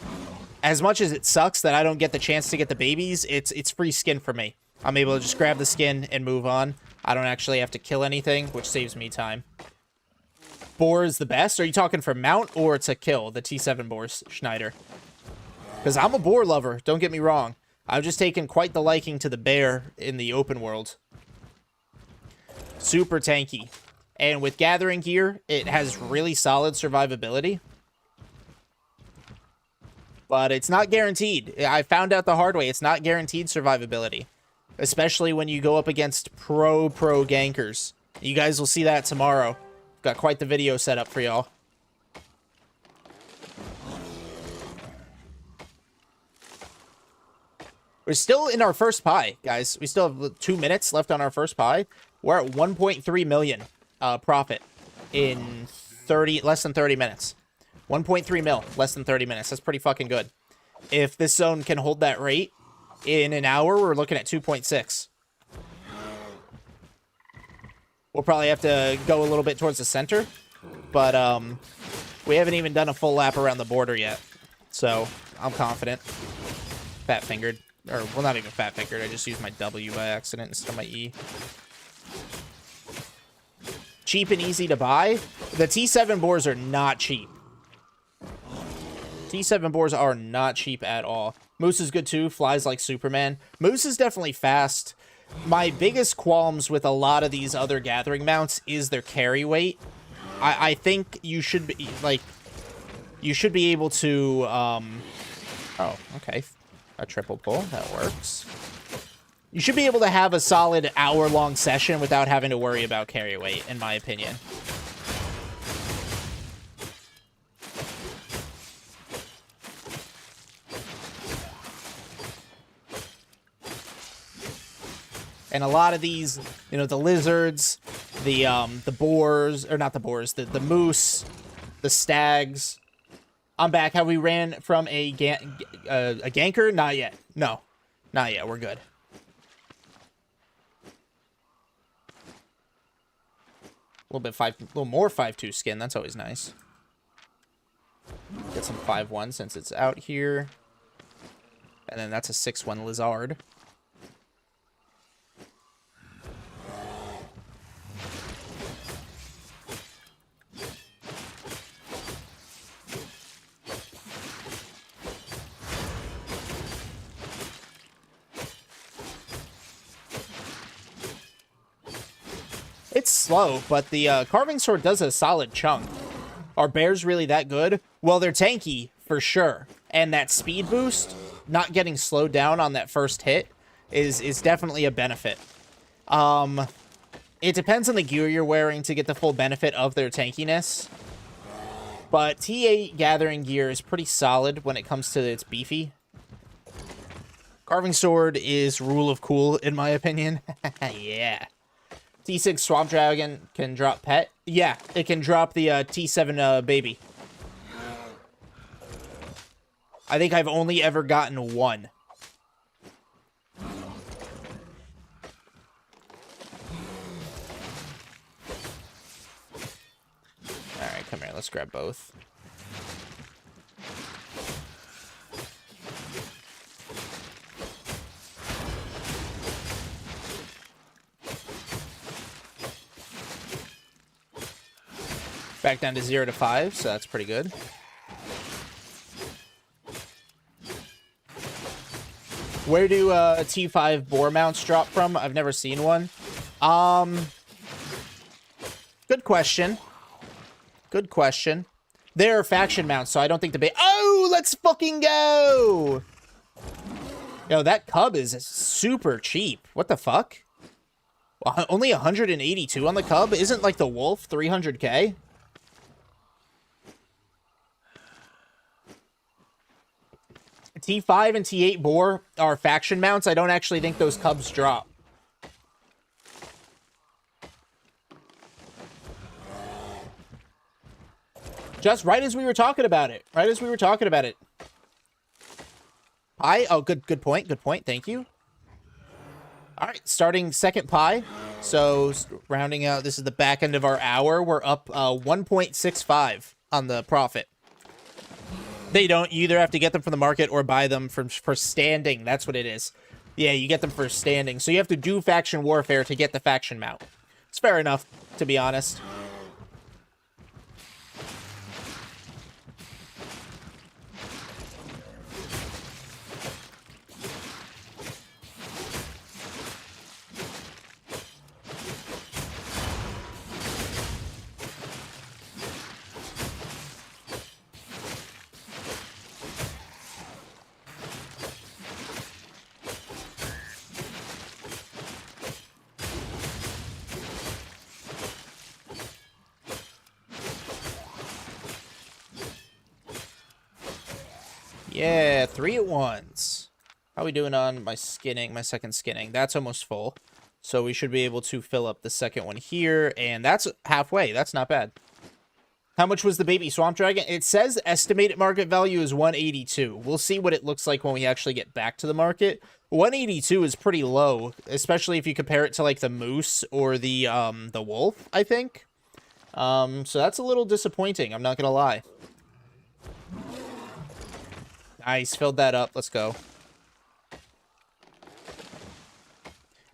as much as it sucks that I don't get the chance to get the babies, it's free skin for me. I'm able to just grab the skin and move on. I don't actually have to kill anything, which saves me time. Boar is the best? Are you talking for mount or to kill the T7 boars, Schneider? Because I'm a boar lover, don't get me wrong. I've just taken quite the liking to the bear in the open world. Super tanky. And with gathering gear, it has really solid survivability. But it's not guaranteed. I found out the hard way. It's not guaranteed survivability. Especially when you go up against pro gankers. You guys will see that tomorrow. Got quite the video set up for y'all. We're still in our first pie, guys. We still have 2 minutes left on our first pie. We're at 1.3 million profit in less than 30 minutes. 1.3 mil, less than 30 minutes. That's pretty fucking good. If this zone can hold that rate in an hour, we're looking at 2.6. We'll probably have to go a little bit towards the center. But we haven't even done a full lap around the border yet. So I'm confident. Fat-fingered. Or, well, not even fat-fingered. I just used my W by accident instead of my E. Cheap and easy to buy. The T7 bores are not cheap. T7 bores are not cheap at all. Moose is good too. Flies like Superman. Moose is definitely fast. My biggest qualms with a lot of these other gathering mounts is their carry weight. I think you should be, like, you should be able to, oh, okay. A triple pull. That works. You should be able to have a solid hour-long session without having to worry about carry weight, in my opinion. And a lot of these, you know, the lizards, the boars, or not the boars, the moose, the stags. I'm back. Have we ran from a ganker? Not yet. No, not yet. We're good. A little more 5-2 skin. That's always nice. Get some 5-1 since it's out here. And then that's a 6-1 lizard. It's slow, but the carving sword does a solid chunk. Are bears really that good? Well, they're tanky, for sure. And that speed boost, not getting slowed down on that first hit, is definitely a benefit. It depends on the gear you're wearing to get the full benefit of their tankiness. But T8 gathering gear is pretty solid when it comes to its beefy. Carving sword is rule of cool, in my opinion. Yeah. T6 Swamp Dragon can drop pet. Yeah, it can drop the T7 baby. I think I've only ever gotten one. Alright, come here. Let's grab both. Back down to 0 to 5, so that's pretty good. Where do T5 boar mounts drop from? I've never seen one. Good question. Good question. They're faction mounts, so I don't think the oh, let's fucking go! Yo, that cub is super cheap. What the fuck? Only 182 on the cub? Isn't like the wolf 300k? T5 and T8 boar are faction mounts. I don't actually think those cubs drop. Just right as we were talking about it. Right as we were talking about it. Pie? Oh, good point. Good point. Thank you. All right, starting second pie. So rounding out, this is the back end of our hour. We're up 1.65 on the profit. They don't. You either have to get them from the market or buy them for standing. That's what it is. Yeah, you get them for standing. So you have to do faction warfare to get the faction mount. It's fair enough, to be honest. Yeah, 3 at once. How are we doing on my skinning, my second skinning? That's almost full. So we should be able to fill up the second one here. And that's halfway. That's not bad. How much was the baby swamp dragon? It says estimated market value is 182. We'll see what it looks like when we actually get back to the market. 182 is pretty low, especially if you compare it to like the moose or the wolf, I think. So that's a little disappointing, I'm not gonna lie. Nice, filled that up. Let's go.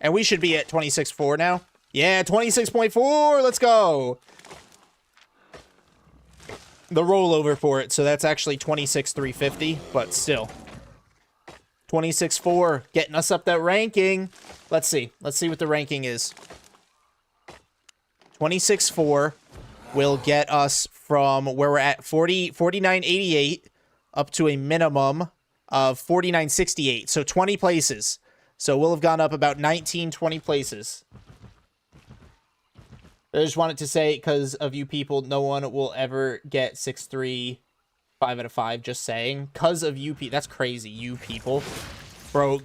And we should be at 26.4 now. Yeah, 26.4. Let's go. The rollover for it, so that's actually 26,350, but still. 26.4, getting us up that ranking. Let's see. Let's see what the ranking is. 26.4 will get us from where we're at 49.88 up to a minimum of 49.68. So 20 places. So we'll have gone up about 19, 20 places. I just wanted to say, because of you people, no one will ever get 6.3, 5 out of 5, just saying. Because of you people. That's crazy, you people. Bro,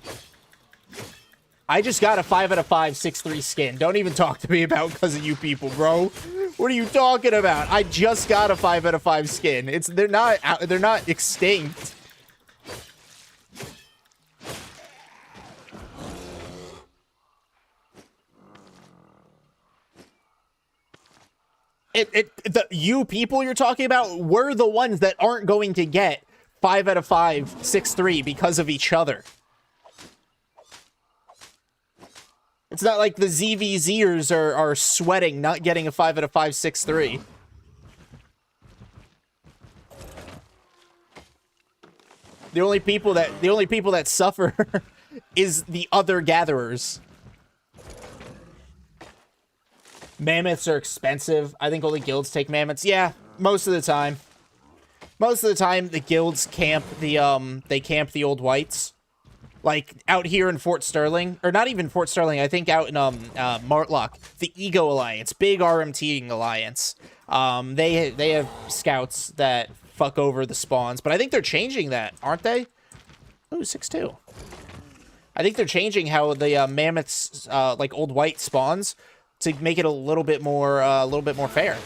I just got a 5 out of 5, 6.3 skin. Don't even talk to me about because of you people, bro. What are you talking about? I just got a 5 out of 5 skin. They're not extinct. You people you're talking about were the ones that aren't going to get 5 out of 5, 6.3 because of each other. It's not like the ZVZers are sweating not getting a 5 out of 5, 6.3. The only people that suffer is the other gatherers. Mammoths are expensive. I think only guilds take mammoths. Yeah, most of the time. Most of the time, the guilds camp they camp the old whites. Like, out here in Fort Sterling, or not even Fort Sterling, I think out in Martlock, the Ego Alliance, big RMTing alliance. They have scouts that fuck over the spawns, but I think they're changing that, aren't they? Ooh, 6-2. I think they're changing how the mammoths, like old white spawns, to make it a little bit more fair.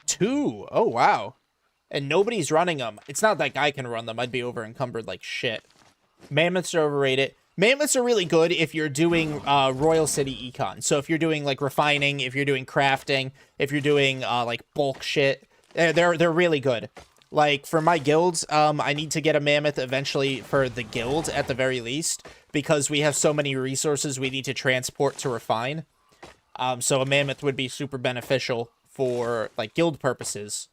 Two. Oh, wow. And nobody's running them. It's not like I can run them. I'd be over encumbered like shit. Mammoths are overrated. Mammoths are really good if you're doing Royal City Econ. So if you're doing like refining, if you're doing crafting, if you're doing like bulk shit, they're really good. Like for my guilds, I need to get a mammoth eventually for the guild at the very least, because we have so many resources we need to transport to refine. So a mammoth would be super beneficial for like guild purposes.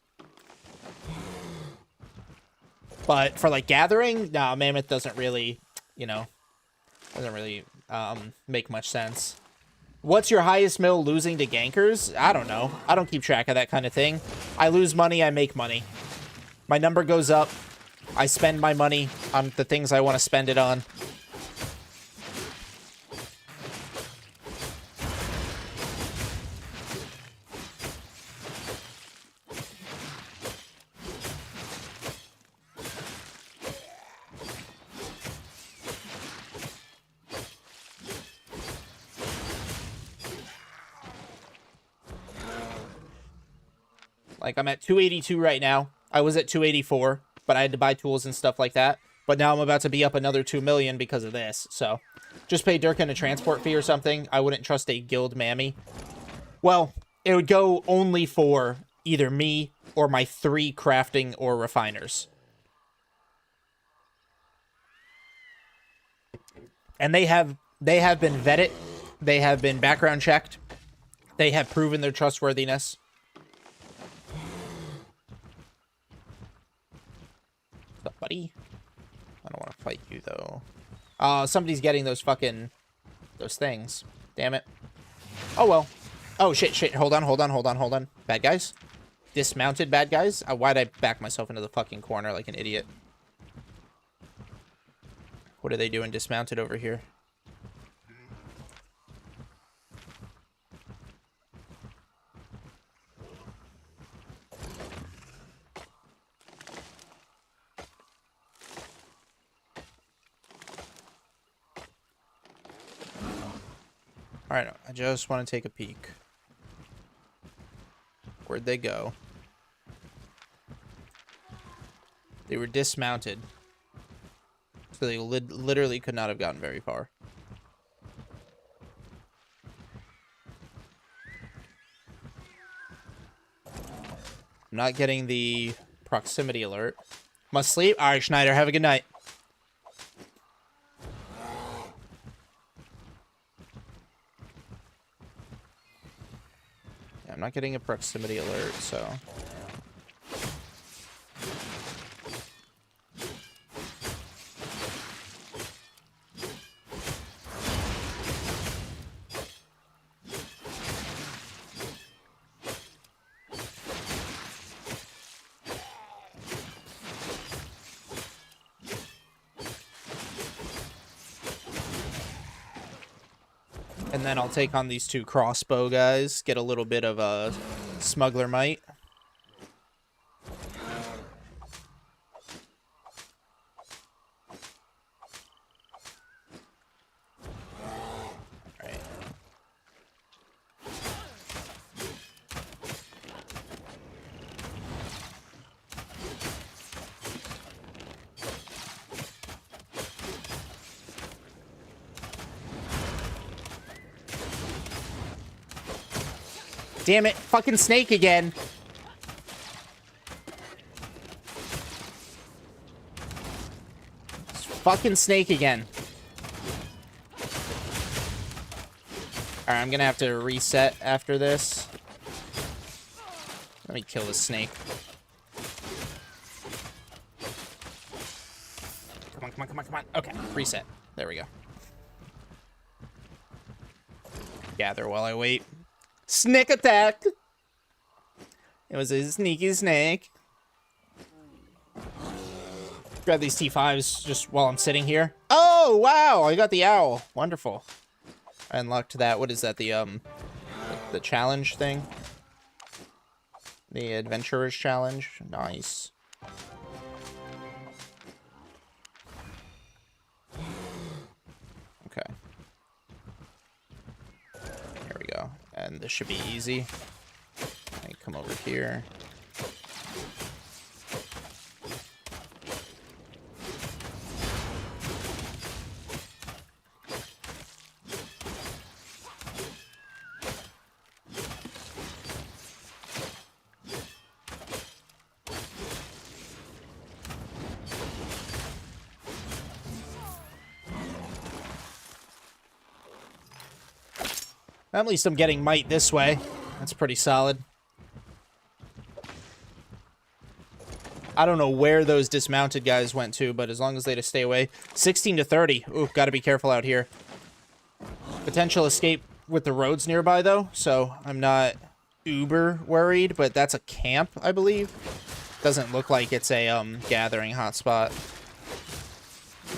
But for like gathering, nah, mammoth doesn't really, doesn't really make much sense. What's your highest mill losing to gankers? I don't know. I don't keep track of that kind of thing. I lose money, I make money. My number goes up. I spend my money on the things I want to spend it on. Like, I'm at 282 right now. I was at 284, but I had to buy tools and stuff like that. But now I'm about to be up another 2 million because of this. So, just pay Durkin a transport fee or something. I wouldn't trust a guild mammy. Well, it would go only for either me or my 3 crafting or refiners. And they have been vetted. They have been background checked. They have proven their trustworthiness. What's up, buddy? I don't want to fight you, though. Somebody's getting those fucking... those things. Damn it. Oh, well. Oh, shit. Hold on. Bad guys? Dismounted bad guys? Why'd I back myself into the fucking corner like an idiot? What are they doing dismounted over here? Alright, I just want to take a peek. Where'd they go? They were dismounted. So they literally could not have gotten very far. I'm not getting the proximity alert. Must sleep? Alright, Schneider, have a good night. Yeah, I'm not getting a proximity alert, so... And then I'll take on these two crossbow guys, get a little bit of a smuggler might. Alright. Damn it, fucking snake again. It's fucking snake again. Alright, I'm gonna have to reset after this. Let me kill this snake. Come on, come on, come on, come on. Okay, reset. There we go. Gather while I wait. Snake attack! It was a sneaky snake. Grab these T5s just while I'm sitting here. Oh, wow! I got the owl. Wonderful. I unlocked that. What is that? The challenge thing? The adventurer's challenge? Nice. Okay. Here we go. And this should be easy. I come over here. At least I'm getting might this way. That's pretty solid. I don't know where those dismounted guys went to, but as long as they just stay away. 16 to 30. Ooh, gotta be careful out here. Potential escape with the roads nearby, though, so I'm not uber worried, but that's a camp, I believe. Doesn't look like it's a gathering hotspot.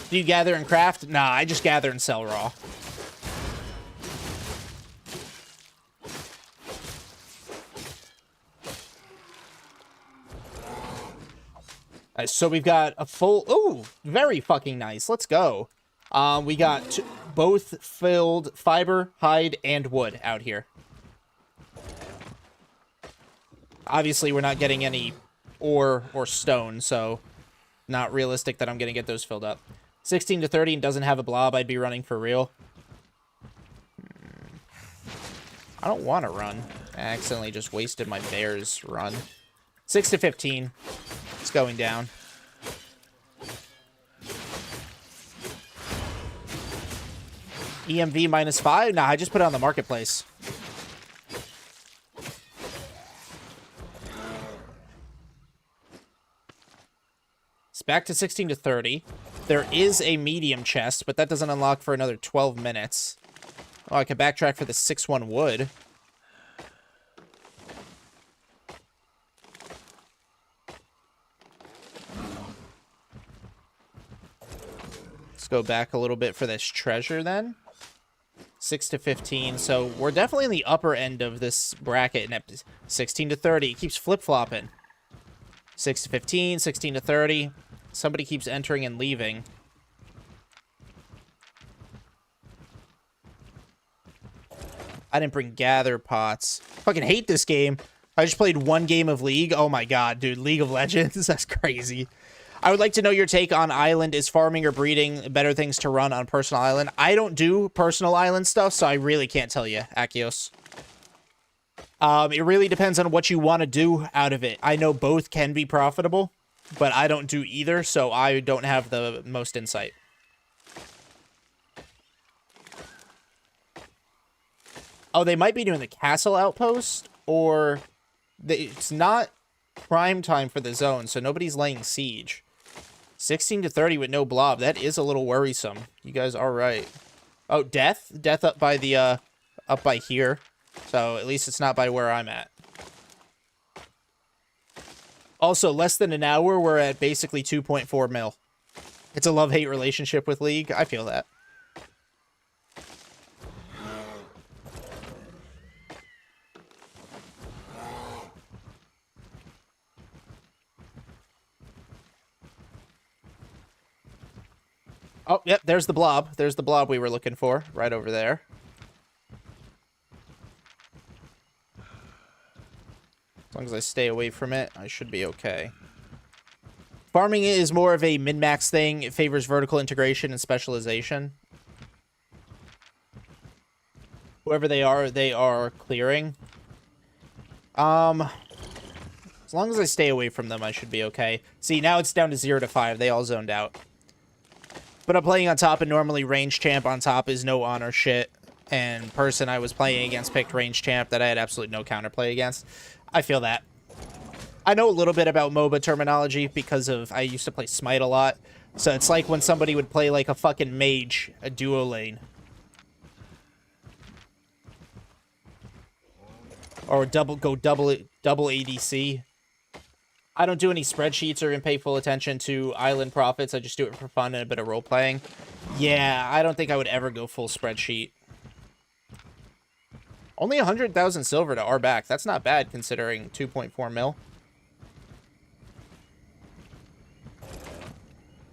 Do you gather and craft? Nah, I just gather and sell raw. So we've got a full... Ooh, very fucking nice. Let's go. We got both filled fiber, hide, and wood out here. Obviously, we're not getting any ore or stone, so not realistic that I'm going to get those filled up. 16 to 30 and doesn't have a blob. I'd be running for real. I don't want to run. I accidentally just wasted my bear's run. 6 to 15. It's going down. EMV -5? Nah, I just put it on the marketplace. It's back to 16 to 30. There is a medium chest, but that doesn't unlock for another 12 minutes. Oh, I can backtrack for the 6-1 wood. Let's go back a little bit for this treasure then. 6 to 15. So we're definitely in the upper end of this bracket. And 16 to 30. It keeps flip-flopping. 6 to 15, 16 to 30. Somebody keeps entering and leaving. I didn't bring gather pots. Fucking hate this game. I just played one game of League. Oh my god, dude. League of Legends. That's crazy. I would like to know your take on island. Is farming or breeding better things to run on personal island? I don't do personal island stuff, so I really can't tell you, Akios. It really depends on what you want to do out of it. I know both can be profitable, but I don't do either, so I don't have the most insight. Oh, they might be doing the castle outpost, or it's not prime time for the zone, so nobody's laying siege. 16 to 30 with no blob. That is a little worrisome. You guys are right. Oh, death? Death up by the, up by here. So at least it's not by where I'm at. Also, less than an hour, we're at basically 2.4 mil. It's a love-hate relationship with League. I feel that. Oh, yep, there's the blob. There's the blob we were looking for, right over there. As long as I stay away from it, I should be okay. Farming is more of a min-max thing. It favors vertical integration and specialization. Whoever they are clearing. As long as I stay away from them, I should be okay. See, now it's down to 0 to 5. They all zoned out. But I'm playing on top, and normally range champ on top is no honor shit. And person I was playing against picked range champ that I had absolutely no counterplay against. I feel that. I know a little bit about MOBA terminology because I used to play Smite a lot. So it's like when somebody would play like a fucking mage, a duo lane. Or double ADC. I don't do any spreadsheets or even pay full attention to island profits. I just do it for fun and a bit of role-playing. Yeah, I don't think I would ever go full spreadsheet. Only 100,000 silver to our back. That's not bad considering 2.4 mil.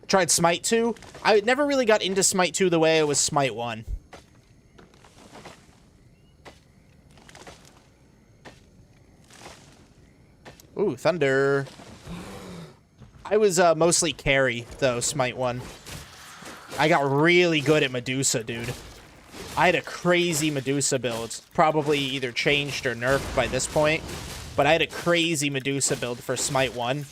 Tried Smite 2. I never really got into Smite 2 the way I was Smite 1. Ooh, Thunder. I was mostly carry, though, Smite 1. I got really good at Medusa, dude. I had a crazy Medusa build. Probably either changed or nerfed by this point. But I had a crazy Medusa build for Smite 1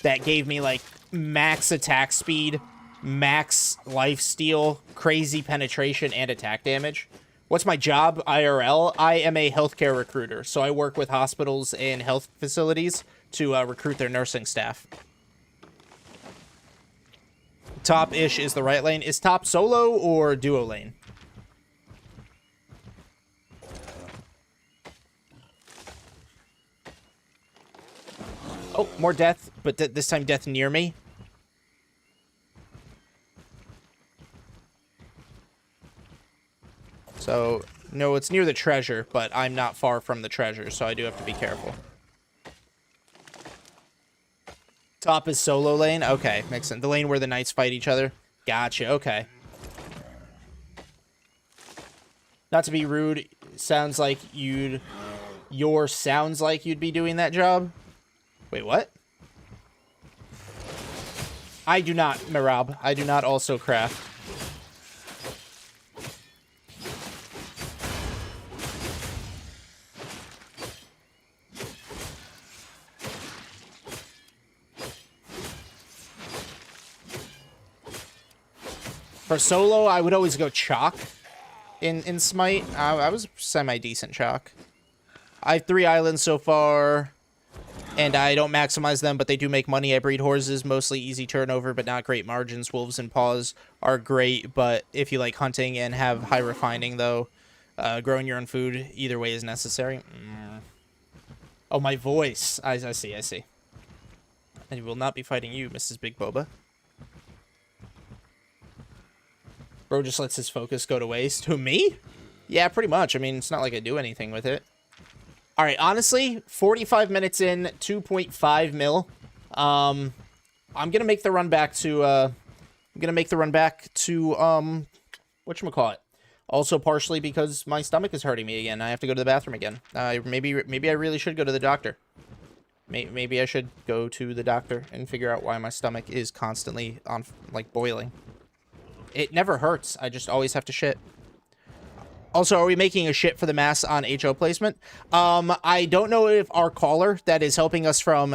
that gave me, like, max attack speed, max lifesteal, crazy penetration, and attack damage. What's my job, IRL? I am a healthcare recruiter, so I work with hospitals and health facilities to recruit their nursing staff. Top-ish is the right lane. Is top solo or duo lane? Oh, more death, but this time death near me. So, no, it's near the treasure, but I'm not far from the treasure, so I do have to be careful. Top is solo lane? Okay, makes sense. The lane where the knights fight each other? Gotcha, okay. Not to be rude, sounds like you'd be doing that job. Wait, what? I do not, Mirab. I do not also craft. For solo, I would always go chalk in Smite. I was semi-decent chalk. I have 3 islands so far, and I don't maximize them, but they do make money. I breed horses, mostly easy turnover, but not great margins. Wolves and paws are great, but if you like hunting and have high refining, though, growing your own food, either way is necessary. Oh, my voice. I see. And he will not be fighting you, Mrs. Big Boba. Bro just lets his focus go to waste. Who, me? Yeah, pretty much. I mean, it's not like I do anything with it. All right, honestly, 45 minutes in, 2.5 mil. I'm gonna make the run back to whatchamacallit? Also partially because my stomach is hurting me again. I have to go to the bathroom again. Maybe I really should go to the doctor. Maybe I should go to the doctor and figure out why my stomach is constantly on, like, boiling. It never hurts. I just always have to shit. Also, are we making a shit for the mass on HO placement? I don't know if our caller that is helping us from,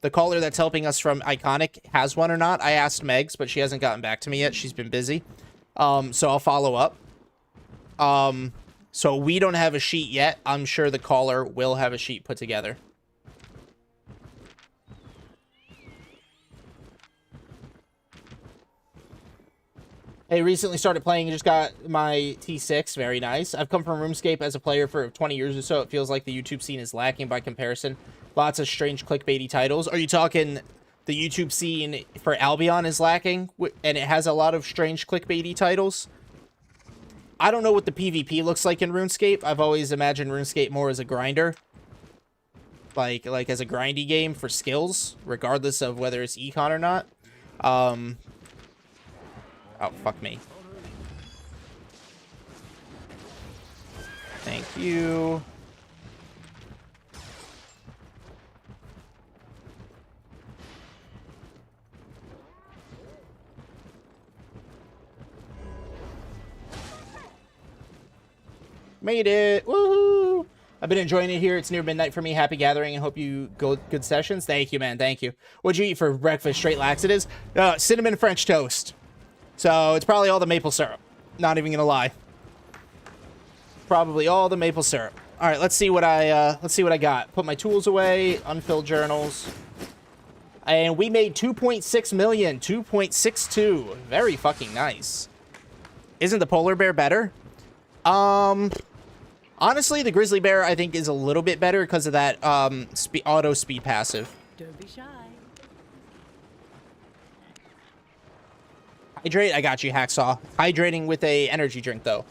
the caller that's helping us from Iconic has one or not. I asked Megs, but she hasn't gotten back to me yet. She's been busy. So I'll follow up. So we don't have a sheet yet. I'm sure the caller will have a sheet put together. Hey, recently started playing and just got my T6. Very nice. I've come from RuneScape as a player for 20 years or so. It feels like the YouTube scene is lacking by comparison. Lots of strange clickbaity titles. Are you talking the YouTube scene for Albion is lacking and it has a lot of strange clickbaity titles? I don't know what the PvP looks like in RuneScape. I've always imagined RuneScape more as a grinder. Like as a grindy game for skills, regardless of whether it's econ or not. Oh, fuck me. Thank you. Made it. Woohoo! I've been enjoying it here. It's near midnight for me. Happy gathering and hope you go good sessions. Thank you, man. Thank you. What'd you eat for breakfast? Straight laxatives? Cinnamon French toast. So it's probably all the maple syrup. Not even gonna lie. Probably all the maple syrup. All right, let's see what I got. Put my tools away. Unfilled journals. And we made 2.6 million. 2.62. Very fucking nice. Isn't the polar bear better? Honestly, the grizzly bear I think is a little bit better because of that auto speed passive. Don't be shy. Hydrate, I got you, Hacksaw. Hydrating with a energy drink, though.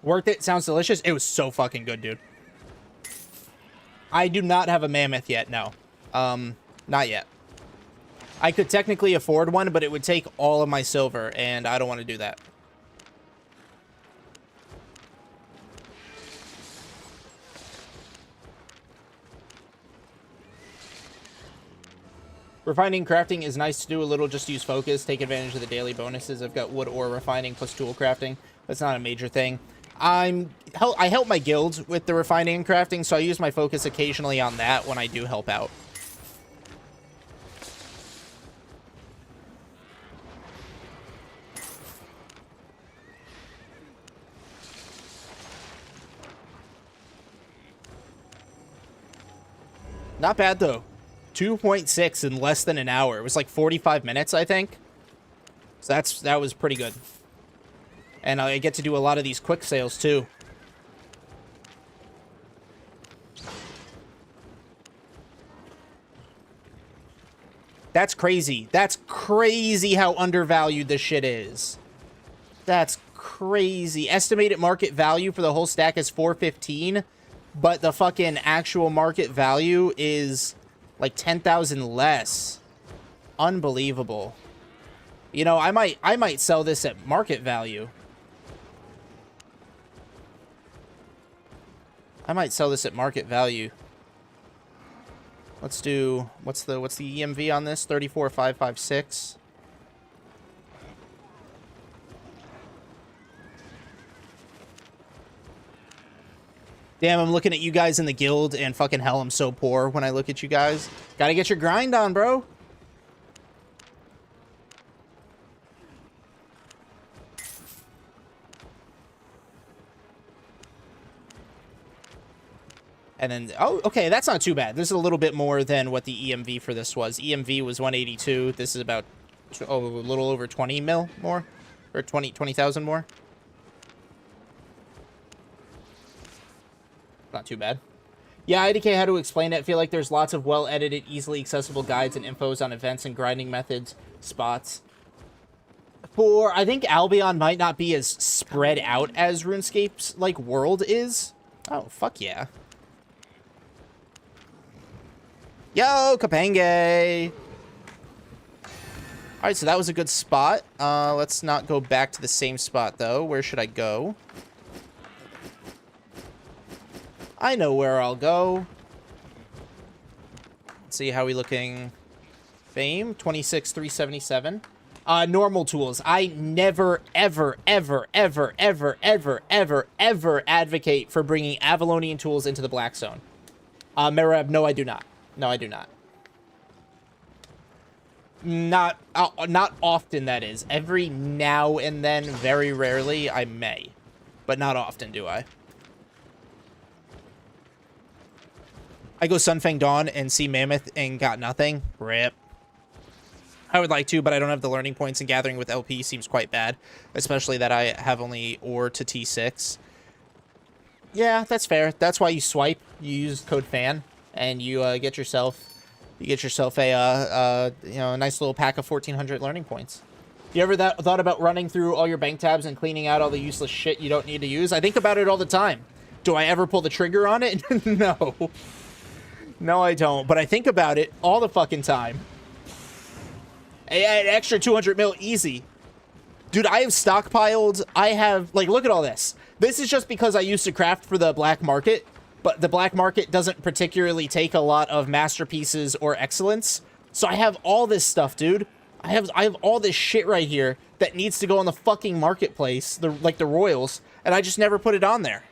Worth it. Sounds delicious. It was so fucking good, dude. I do not have a mammoth yet, no. Not yet. I could technically afford one, but it would take all of my silver, and I don't want to do that. Refining crafting is nice to do a little, just use focus, take advantage of the daily bonuses. I've got wood ore refining plus tool crafting. That's not a major thing. I help my guild with the refining and crafting, so I use my focus occasionally on that when I do help out. Not bad, though. 2.6 in less than an hour. It was like 45 minutes, I think. So that was pretty good. And I get to do a lot of these quick sales, too. That's crazy. That's crazy how undervalued this shit is. That's crazy. Estimated market value for the whole stack is 415, but the fucking actual market value is like 10,000 less. Unbelievable. You know, I might sell this at market value. I might sell this at market value. Let's do, what's the EMV on this? 34,556. Damn, I'm looking at you guys in the guild, and fucking hell, I'm so poor when I look at you guys. Gotta get your grind on, bro. And then, oh, okay, that's not too bad. This is a little bit more than what the EMV for this was. EMV was 182. This is about, a little over 20 mil more. Or 20,000 more. Not too bad. Yeah, IDK, how to explain it. I feel like there's lots of well-edited, easily accessible guides and infos on events and grinding methods, spots. I think Albion might not be as spread out as RuneScape's, like, world is. Oh, fuck yeah. Yo, Kapenge! All right, so that was a good spot. Let's not go back to the same spot, though. Where should I go? I know where I'll go. Let's see, how we looking? Fame, 26,377. Normal tools. I never, ever, ever, ever, ever, ever, ever, ever advocate for bringing Avalonian tools into the Black Zone. Merab, no, I do not. No, I do not. Not often, that is. Every now and then, very rarely, I may. But not often, do I? I go Sunfang Dawn and see Mammoth and got nothing. Rip. I would like to, but I don't have the learning points, and gathering with LP seems quite bad. Especially that I have only ore to T6. Yeah, that's fair. That's why you swipe. You use code FAN, and you get yourself... You get yourself a, you know, a nice little pack of 1,400 learning points. You ever thought about running through all your bank tabs and cleaning out all the useless shit you don't need to use? I think about it all the time. Do I ever pull the trigger on it? No. No, I don't. But I think about it all the fucking time. An extra 200 mil, easy. Dude, I have stockpiled. I have, like, look at all this. This is just because I used to craft for the black market. But the black market doesn't particularly take a lot of masterpieces or excellence. So I have all this stuff, dude. I have all this shit right here that needs to go on the fucking marketplace, like the royals, and I just never put it on there.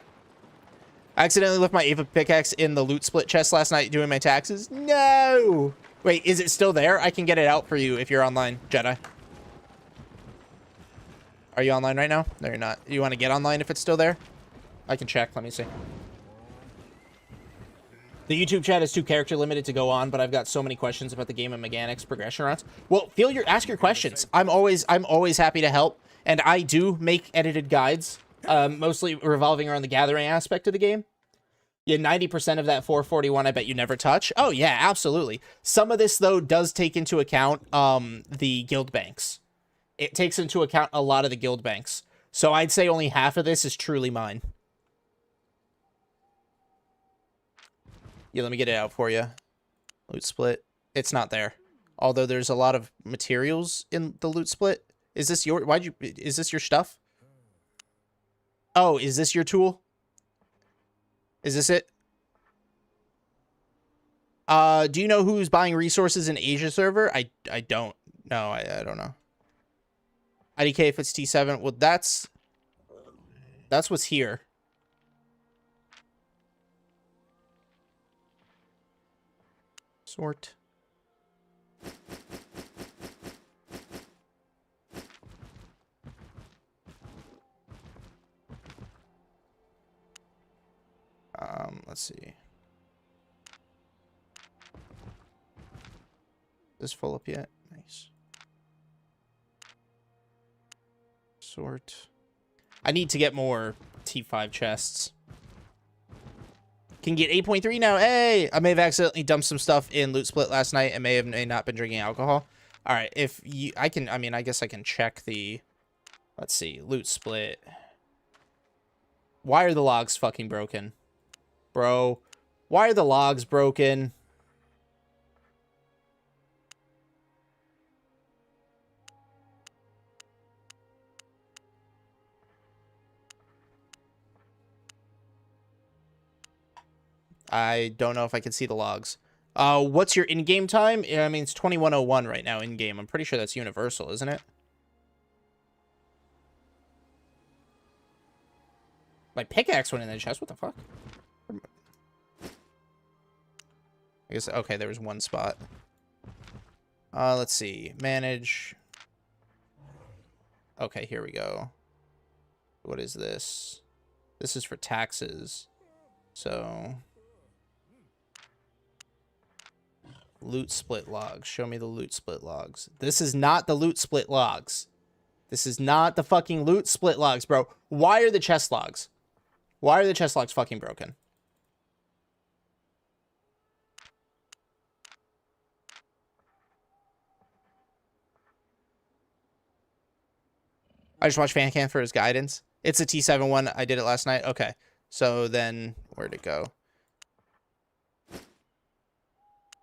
I accidentally left my Ava pickaxe in the loot split chest last night doing my taxes. No! Wait, is it still there? I can get it out for you if you're online, Jedi. Are you online right now? No, you're not. You want to get online if it's still there? I can check. Let me see. The YouTube chat is too character limited to go on, but I've got so many questions about the game and mechanics, progression routes. Well, ask your questions. I'm always happy to help, and I do make edited guides, mostly revolving around the gathering aspect of the game. Yeah, 90% of that 441 I bet you never touch. Oh yeah, absolutely. Some of this though does take into account the guild banks. It takes into account a lot of the guild banks. So I'd say only half of this is truly mine. Yeah, let me get it out for you. Loot split. It's not there. Although there's a lot of materials in the loot split. Is this your... Is this your stuff? Oh, is this your tool? Is this it? Do you know who's buying resources in Asia server? I don't. No, I don't know. IDK if it's T7. Well, that's what's here. Sort. Let's see. Is this full up yet? Nice. Sort. I need to get more T5 chests. Can get 8.3 now. Hey, I may have accidentally dumped some stuff in loot split last night and may not been drinking alcohol. All right, if you, I mean, I guess I can check the, let's see, loot split. Why are the logs fucking broken? Bro, why are the logs broken? I don't know if I can see the logs. What's your in-game time? I mean, it's 21:01 right now in-game. I'm pretty sure that's universal, isn't it? My pickaxe went in the chest. What the fuck? I guess, okay, there was one spot. Let's see. Manage. Okay, here we go. What is this? This is for taxes. So... Loot split logs. Show me the loot split logs. This is not the loot split logs. This is not the fucking loot split logs, bro. Why are the chest logs? Why are the chest logs fucking broken? I just watched Fancanth for his guidance. It's a T7 one. I did it last night. Okay. So then, where'd it go?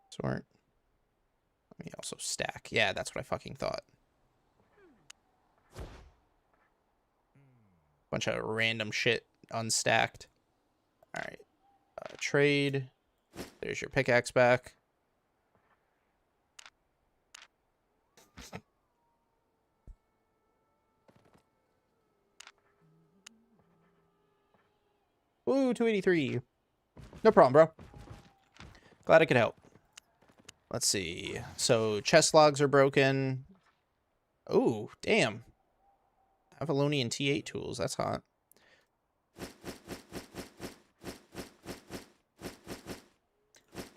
Sort. Let me also stack. Yeah, that's what I fucking thought. Bunch of random shit unstacked. All right. Trade. There's your pickaxe back. Ooh, 283. No problem, bro. Glad I could help. Let's see. So, chest logs are broken. Ooh, damn. Avalonian T8 tools. That's hot.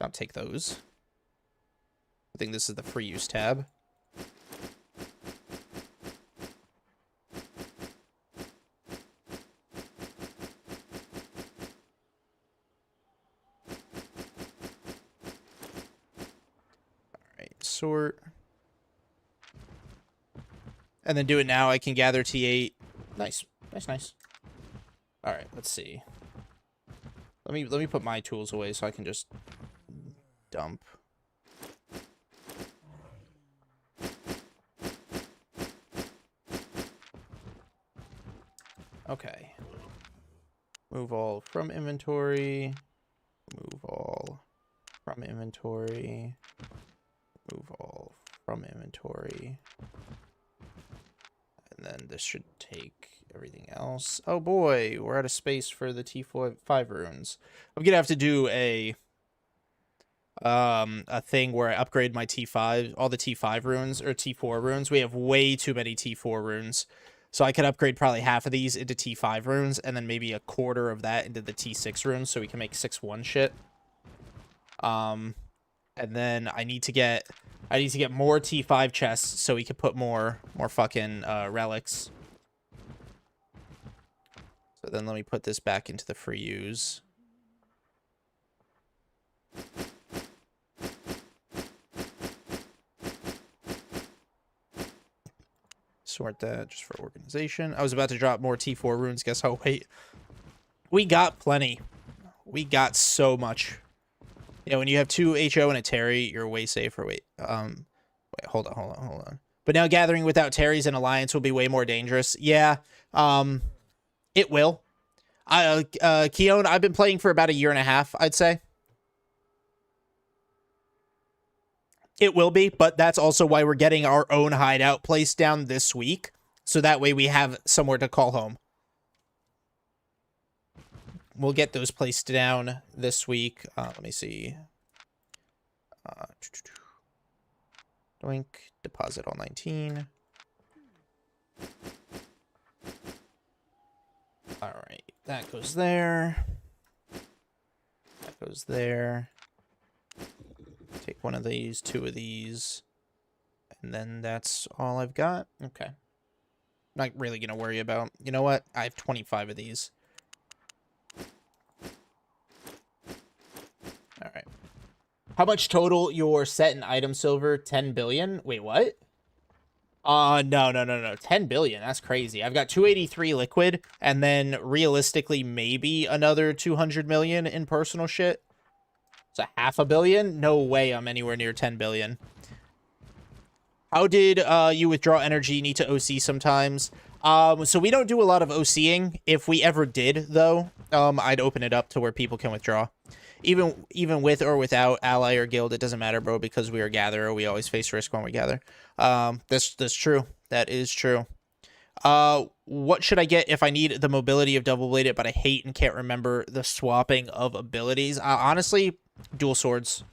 I'll take those. I think this is the free use tab. Alright, sort. And then do it now. I can gather T8. Nice. Nice. Alright, let's see. Let me put my tools away so I can just dump. Okay. Move all from inventory. Move all from inventory. Move all from inventory. And then this should take everything else. Oh boy, we're out of space for the T5 runes. I'm gonna have to do a thing where I upgrade my T5, all the T5 runes, or T4 runes. We have way too many T4 runes. So I could upgrade probably half of these into T5 runes, and then maybe a quarter of that into the T6 runes, so we can make 6-1 shit. And then I need to get more T5 chests so we can put more fucking relics. So then let me put this back into the free use. Sort that just for organization. I was about to drop more T4 runes. Guess I'll wait. We got plenty. We got so much. You know, when you have 2 HO and a Terry, you're way safer. Wait, hold on. But now gathering without Terry's and Alliance will be way more dangerous. Yeah, it will. Keone, I've been playing for about a year and a half, I'd say. It will be, but that's also why we're getting our own hideout placed down this week. So that way we have somewhere to call home. We'll get those placed down this week. Let me see. Doink. Deposit all 19. Alright. That goes there. That goes there. Take one of these, 2 of these. And then that's all I've got. Okay. Not really going to worry about. You know what? I have 25 of these. Alright. How much total your set in item silver? 10 billion? Wait, what? No. 10 billion. That's crazy. I've got 283 liquid, and then realistically, maybe another 200 million in personal shit. It's a $500 million? No way I'm anywhere near 10 billion. How did you withdraw energy? Need to OC sometimes? So we don't do a lot of OCing. If we ever did, though, I'd open it up to where people can withdraw. Even with or without ally or guild, it doesn't matter, bro, because we are gatherer. We always face risk when we gather. That's true. That is true. What should I get if I need the mobility of double bladed, but I hate and can't remember the swapping of abilities? Honestly, dual swords.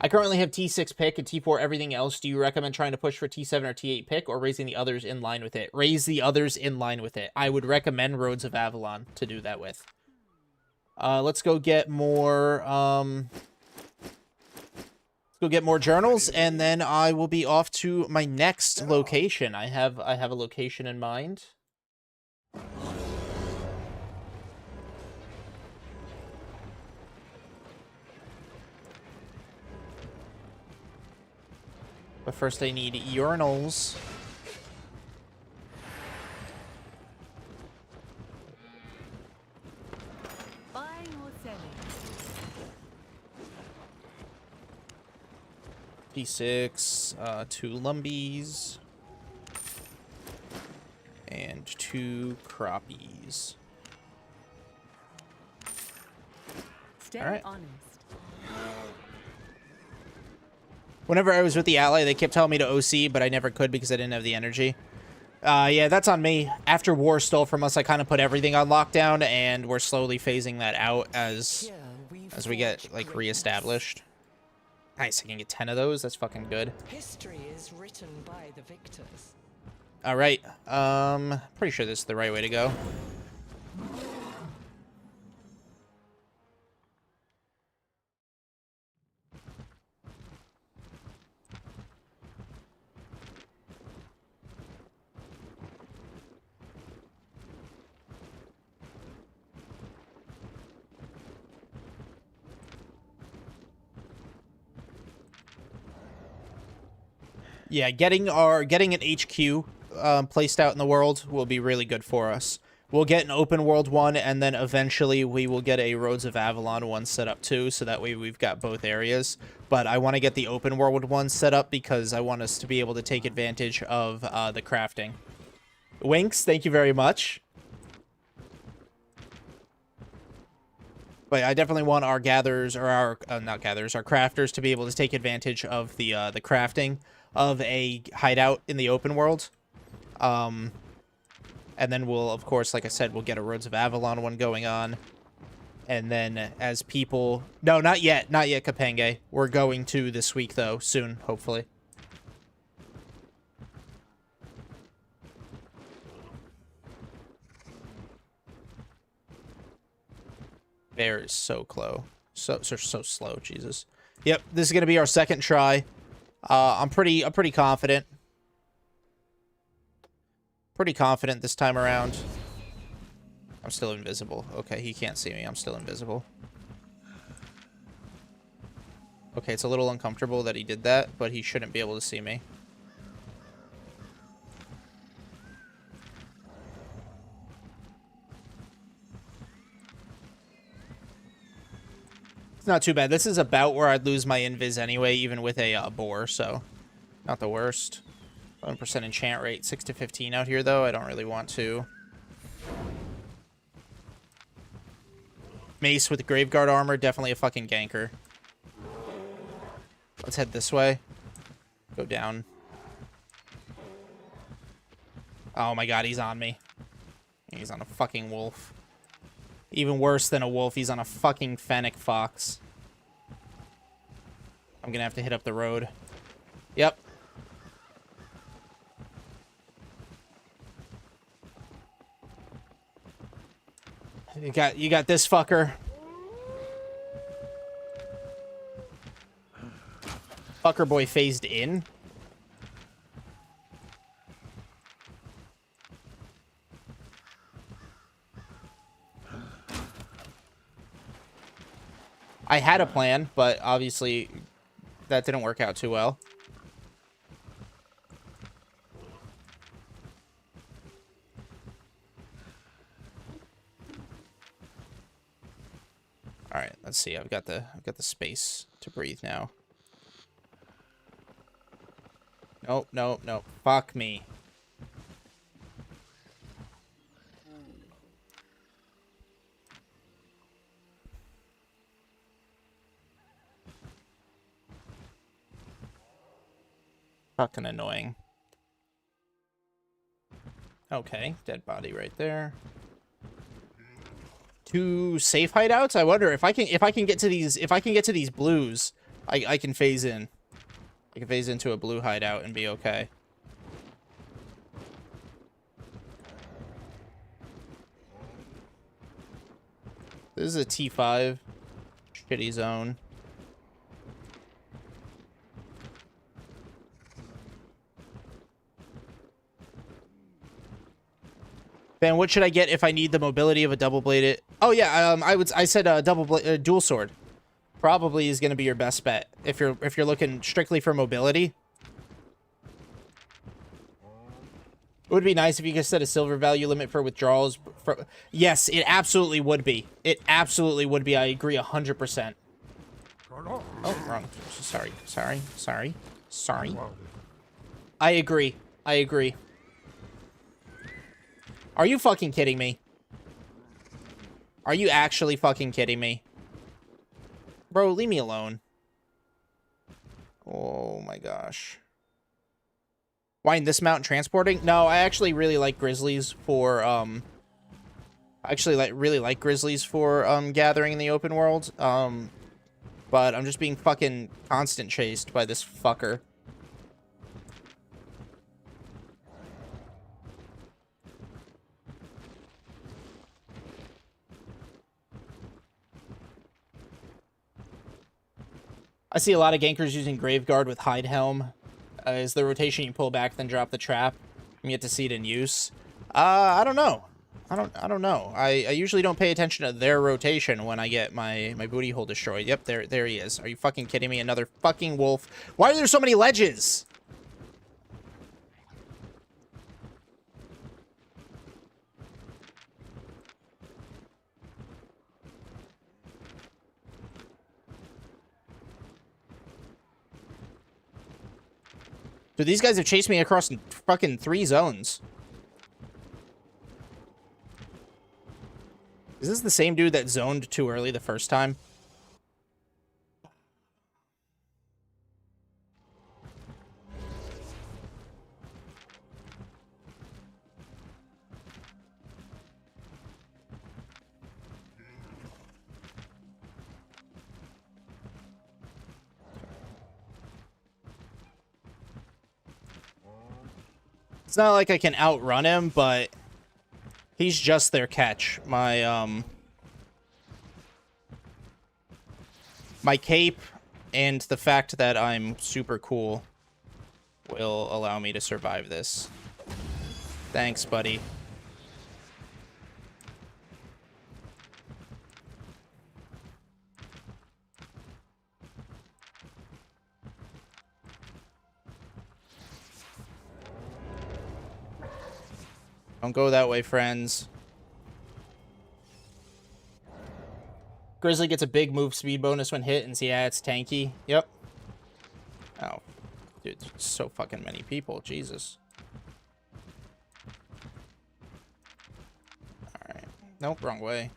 I currently have T6 pick and T4 everything else. Do you recommend trying to push for T7 or T8 pick, or raising the others in line with it? Raise the others in line with it. I would recommend Roads of Avalon to do that with. Let's go get more, journals, and then I will be off to my next location. I have a location in mind. But first I need urinals. P6, 2 lumbies, and 2 crappies. Stay All right. honest. Whenever I was with the ally, they kept telling me to OC, but I never could because I didn't have the energy. Yeah, that's on me. After war stole from us, I kind of put everything on lockdown, and we're slowly phasing that out as we get, like, reestablished. Nice, I can get 10 of those. That's fucking good. History is written by the victors. All right. Pretty sure this is the right way to go. Yeah, getting an HQ placed out in the world will be really good for us. We'll get an open world one, and then eventually we will get a Roads of Avalon one set up too, so that way we've got both areas. But I want to get the open world one set up because I want us to be able to take advantage of the crafting. Winks, thank you very much. But I definitely want our gatherers, or our not gatherers, our crafters to be able to take advantage of the crafting of a hideout in the open world. And then we'll, of course, like I said, we'll get a Roads of Avalon one going on. And then as people... No, not yet. Not yet, Kapenge. We're going to this week, though. Soon, hopefully. Bear is so slow. So slow, Jesus. Yep, this is going to be our second try. I'm pretty confident. Pretty confident this time around. I'm still invisible. Okay, he can't see me. I'm still invisible. Okay, it's a little uncomfortable that he did that, but he shouldn't be able to see me. It's not too bad. This is about where I'd lose my invis anyway, even with a boar, so not the worst. 1% enchant rate, 6 to 15 out here, though. I don't really want to. Mace with Graveguard armor, definitely a fucking ganker. Let's head this way. Go down. Oh my god, he's on me. He's on a fucking wolf. Even worse than a wolf, he's on a fucking fennec fox. I'm gonna have to hit up the road. Yep. You got this fucker. Fucker boy phased in. I had a plan, but obviously that didn't work out too well. All right, let's see. I've got the space to breathe now. Nope, nope, nope. Fuck me. Fucking annoying. Okay, dead body right there. 2 safe hideouts. I wonder if I can get to these blues, I can phase in. I can phase into a blue hideout and be okay. This is a T5 shitty zone. Ben, what should I get if I need the mobility of a double-bladed? Oh yeah, I said dual sword. Probably is going to be your best bet if you're looking strictly for mobility. It would be nice if you could set a silver value limit for withdrawals. Yes, it absolutely would be. It absolutely would be. I agree 100%. Oh, wrong. Sorry. I agree. Are you fucking kidding me? Are you actually fucking kidding me? Bro, leave me alone. Oh my gosh. Why in this mountain transporting? No, I actually really like grizzlies for, I actually really like grizzlies for, gathering in the open world. But I'm just being fucking constant chased by this fucker. I see a lot of gankers using Graveguard with Hide Helm. Is the rotation you pull back, then drop the trap? You get to see it in use. I don't know. I don't know. I usually don't pay attention to their rotation when I get my booty hole destroyed. Yep, there he is. Are you fucking kidding me? Another fucking wolf. Why are there so many ledges? Dude, these guys have chased me across fucking 3 zones. Is this the same dude that zoned too early the first time? It's not like I can outrun him, but he's just their catch. My cape and the fact that I'm super cool will allow me to survive this. Thanks, buddy. Don't go that way, friends. Grizzly gets a big move speed bonus when hit, and see, yeah, it's tanky. Yep. Oh, dude, so fucking many people. Jesus. Alright. Nope, wrong way.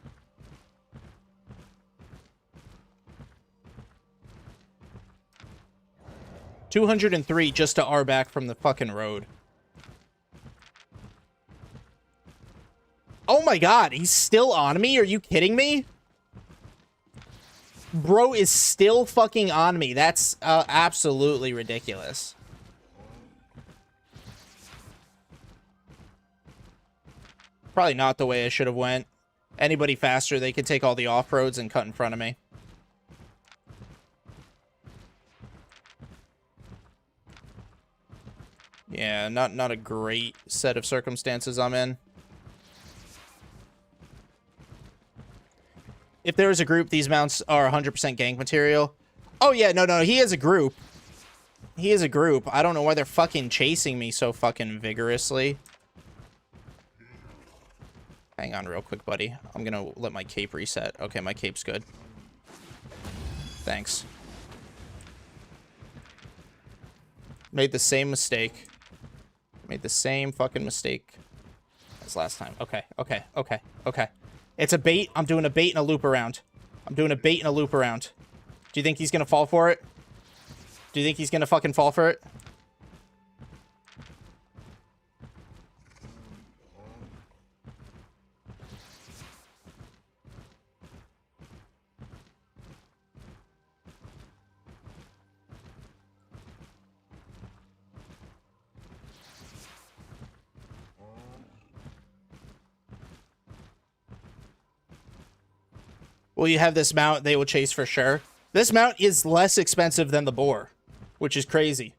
$203 just to R back from the fucking road. Oh my god, he's still on me? Are you kidding me? Bro is still fucking on me. That's absolutely ridiculous. Probably not the way I should have went. Anybody faster, they could take all the off-roads and cut in front of me. Yeah, not a great set of circumstances I'm in. If there is a group, these mounts are 100% gank material. Oh, yeah, no, he is a group. He is a group. I don't know why they're fucking chasing me so fucking vigorously. Hang on real quick, buddy. I'm gonna let my cape reset. Okay, my cape's good. Thanks. Made the same mistake. Made the same fucking mistake as last time. Okay. It's a bait. I'm doing a bait and a loop around. Do you think he's gonna fall for it? Do you think he's gonna fucking fall for it? Will you have this mount? They will chase for sure. This mount is less expensive than the boar, which is crazy.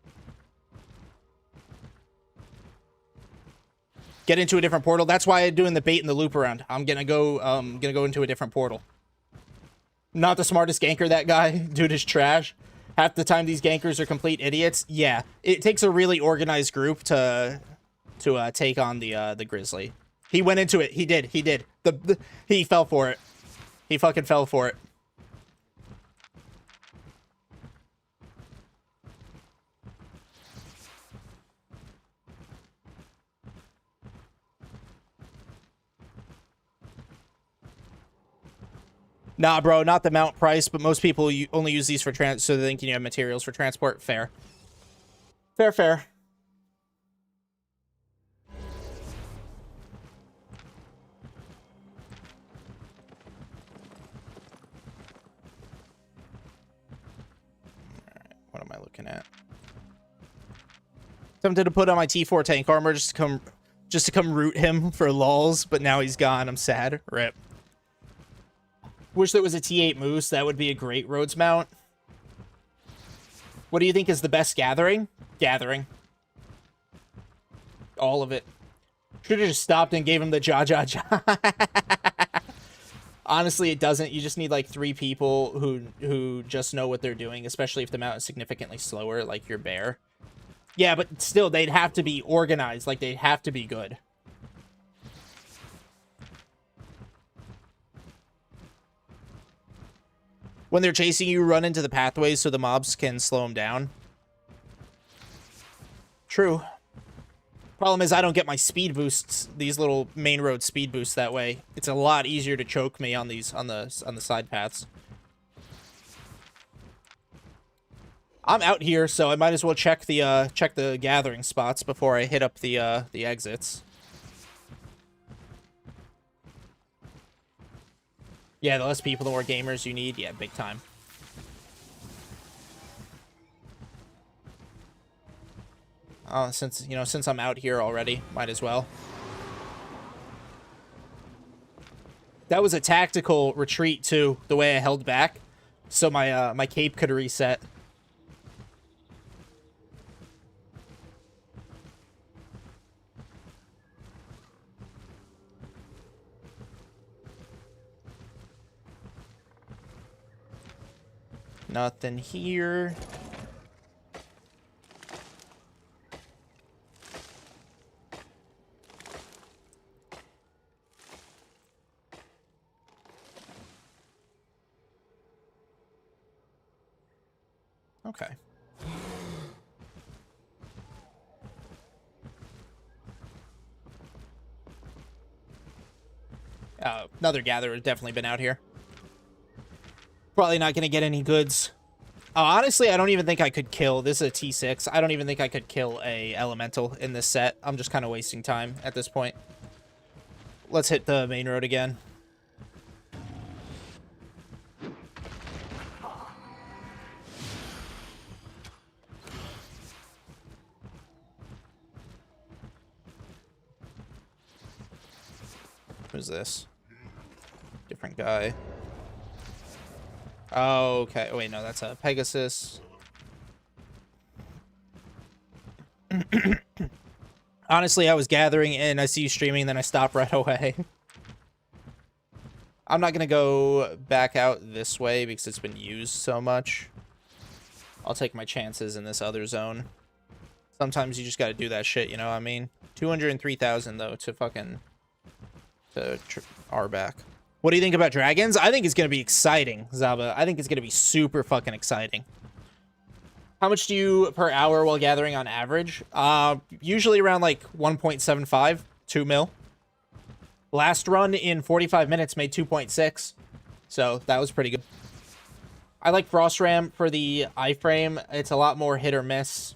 Get into a different portal. That's why I'm doing the bait and the loop around. I'm gonna go into a different portal. Not the smartest ganker, that guy. Dude is trash. Half the time these gankers are complete idiots. Yeah, it takes a really organized group to take on the grizzly. He went into it. He did. He fell for it. He fucking fell for it. Nah, bro, not the mount price, but most people only use these for so they think you have materials for transport. Fair. Fair, fair. Alright, what am I looking at? Tempted to put on my T4 tank armor just to come root him for lulz, but now he's gone. I'm sad. Rip. Wish there was a T8 Moose. That would be a great Roads mount. What do you think is the best gathering? Gathering. All of it. Should have just stopped and gave him the ja. Honestly, it doesn't. You just need like 3 people who just know what they're doing, especially if the mount is significantly slower, like your bear. Yeah, but still, they'd have to be organized. Like, they'd have to be good. When they're chasing you, run into the pathways so the mobs can slow them down. True. Problem is, I don't get my speed boosts, these little main road speed boosts that way. It's a lot easier to choke me on these on the side paths. I'm out here, so I might as well check the gathering spots before I hit up the exits. Yeah, the less people, the more gamers you need. Yeah, big time. Since I'm out here already, might as well. That was a tactical retreat too, the way I held back, so my my cape could reset. Nothing here. Okay. Another gatherer has definitely been out here. Probably not going to get any goods. Honestly, I don't even think I could kill. This is a T6. I don't even think I could kill a elemental in this set. I'm just kind of wasting time at this point. Let's hit the main road again. Who's this? Different guy. Oh, okay. Oh, wait, no, that's a Pegasus. Honestly, I was gathering and I see you streaming, then I stop right away. I'm not going to go back out this way because it's been used so much. I'll take my chances in this other zone. Sometimes you just got to do that shit, you know what I mean? 203,000, though, to fucking... to R back. What do you think about dragons? I think it's going to be exciting, Zaba. I think it's going to be super fucking exciting. How much do you per hour while gathering on average? Usually around like 1.75, 2 mil. Last run in 45 minutes made 2.6. So that was pretty good. I like Frost Ram for the iframe. It's a lot more hit or miss.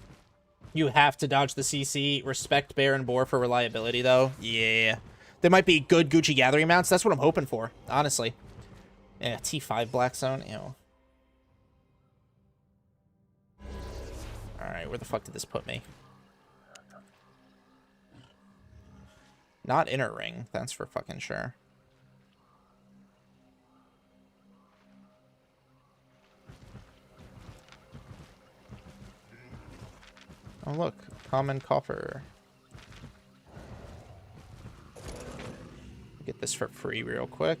You have to dodge the CC. Respect Bear and Boar for reliability, though. Yeah. There might be good Gucci gathering mounts. That's what I'm hoping for, honestly. Yeah, T5 Black Zone. Ew. Alright, where the fuck did this put me? Not inner ring. That's for fucking sure. Oh, look. Common coffer. Get this for free real quick.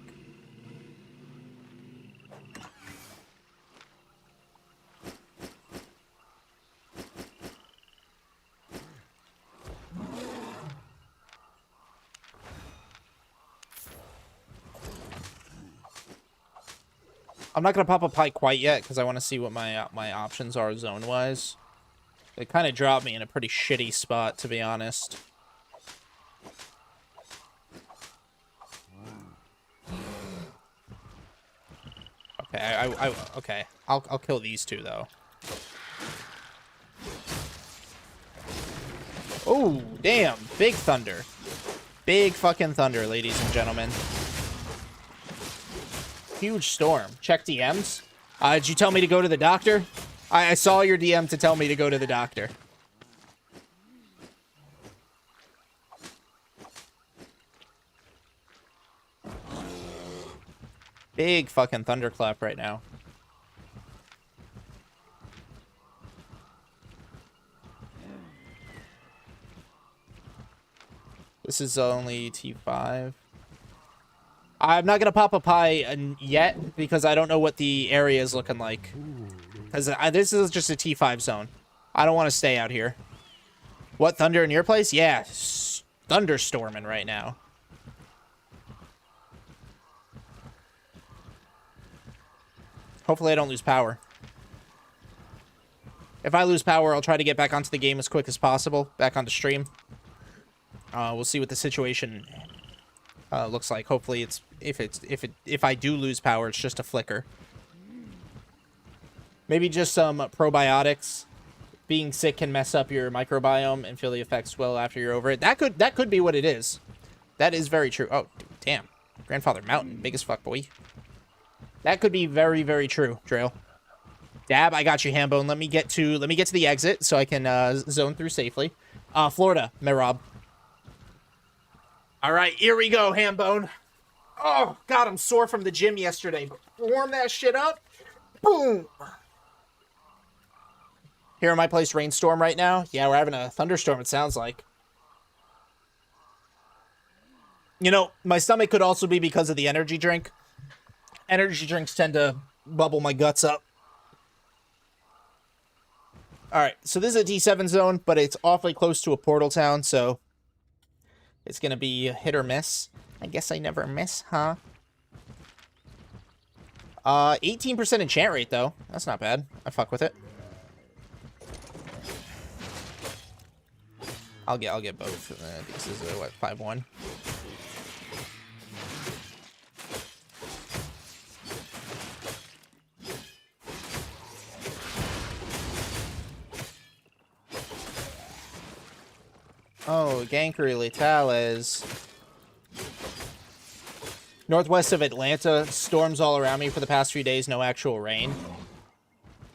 I'm not gonna pop a pike quite yet because I want to see what my options are zone wise. They kind of dropped me in a pretty shitty spot, to be honest. Okay, okay. I'll kill these two though. Oh, damn. Big thunder. Big fucking thunder, ladies and gentlemen. Huge storm. Check DMs. Did you tell me to go to the doctor? I saw your DM to tell me to go to the doctor. Big fucking thunderclap right now. This is only T5. I'm not going to pop a pie yet because I don't know what the area is looking like. Because this is just a T5 zone. I don't want to stay out here. What, thunder in your place? Yeah, thunderstorming right now. Hopefully I don't lose power. If I lose power, I'll try to get back onto the game as quick as possible. Back onto stream. We'll see what the situation looks like. Hopefully it's if I do lose power, it's just a flicker. Maybe just some probiotics. Being sick can mess up your microbiome and feel the effects well after you're over it. That could be what it is. That is very true. Oh, damn. Grandfather Mountain, big as fuck, boy. That could be very, very true, Trail. Dab, I got you, Hambone. Let me get to the exit so I can zone through safely. Florida, Merob. All right, here we go, Hambone. Oh, God, I'm sore from the gym yesterday. But warm that shit up. Boom. Here in my place, rainstorm right now. Yeah, we're having a thunderstorm, it sounds like. You know, my stomach could also be because of the energy drink. Energy drinks tend to bubble my guts up. Alright, so this is a D7 zone, but it's awfully close to a portal town, so it's going to be hit or miss. I guess I never miss, huh? 18% enchant rate, though. That's not bad. I fuck with it. I'll get both. This is a, what, 5-1? Oh, Gankery Letales. Northwest of Atlanta, storms all around me for the past few days, no actual rain.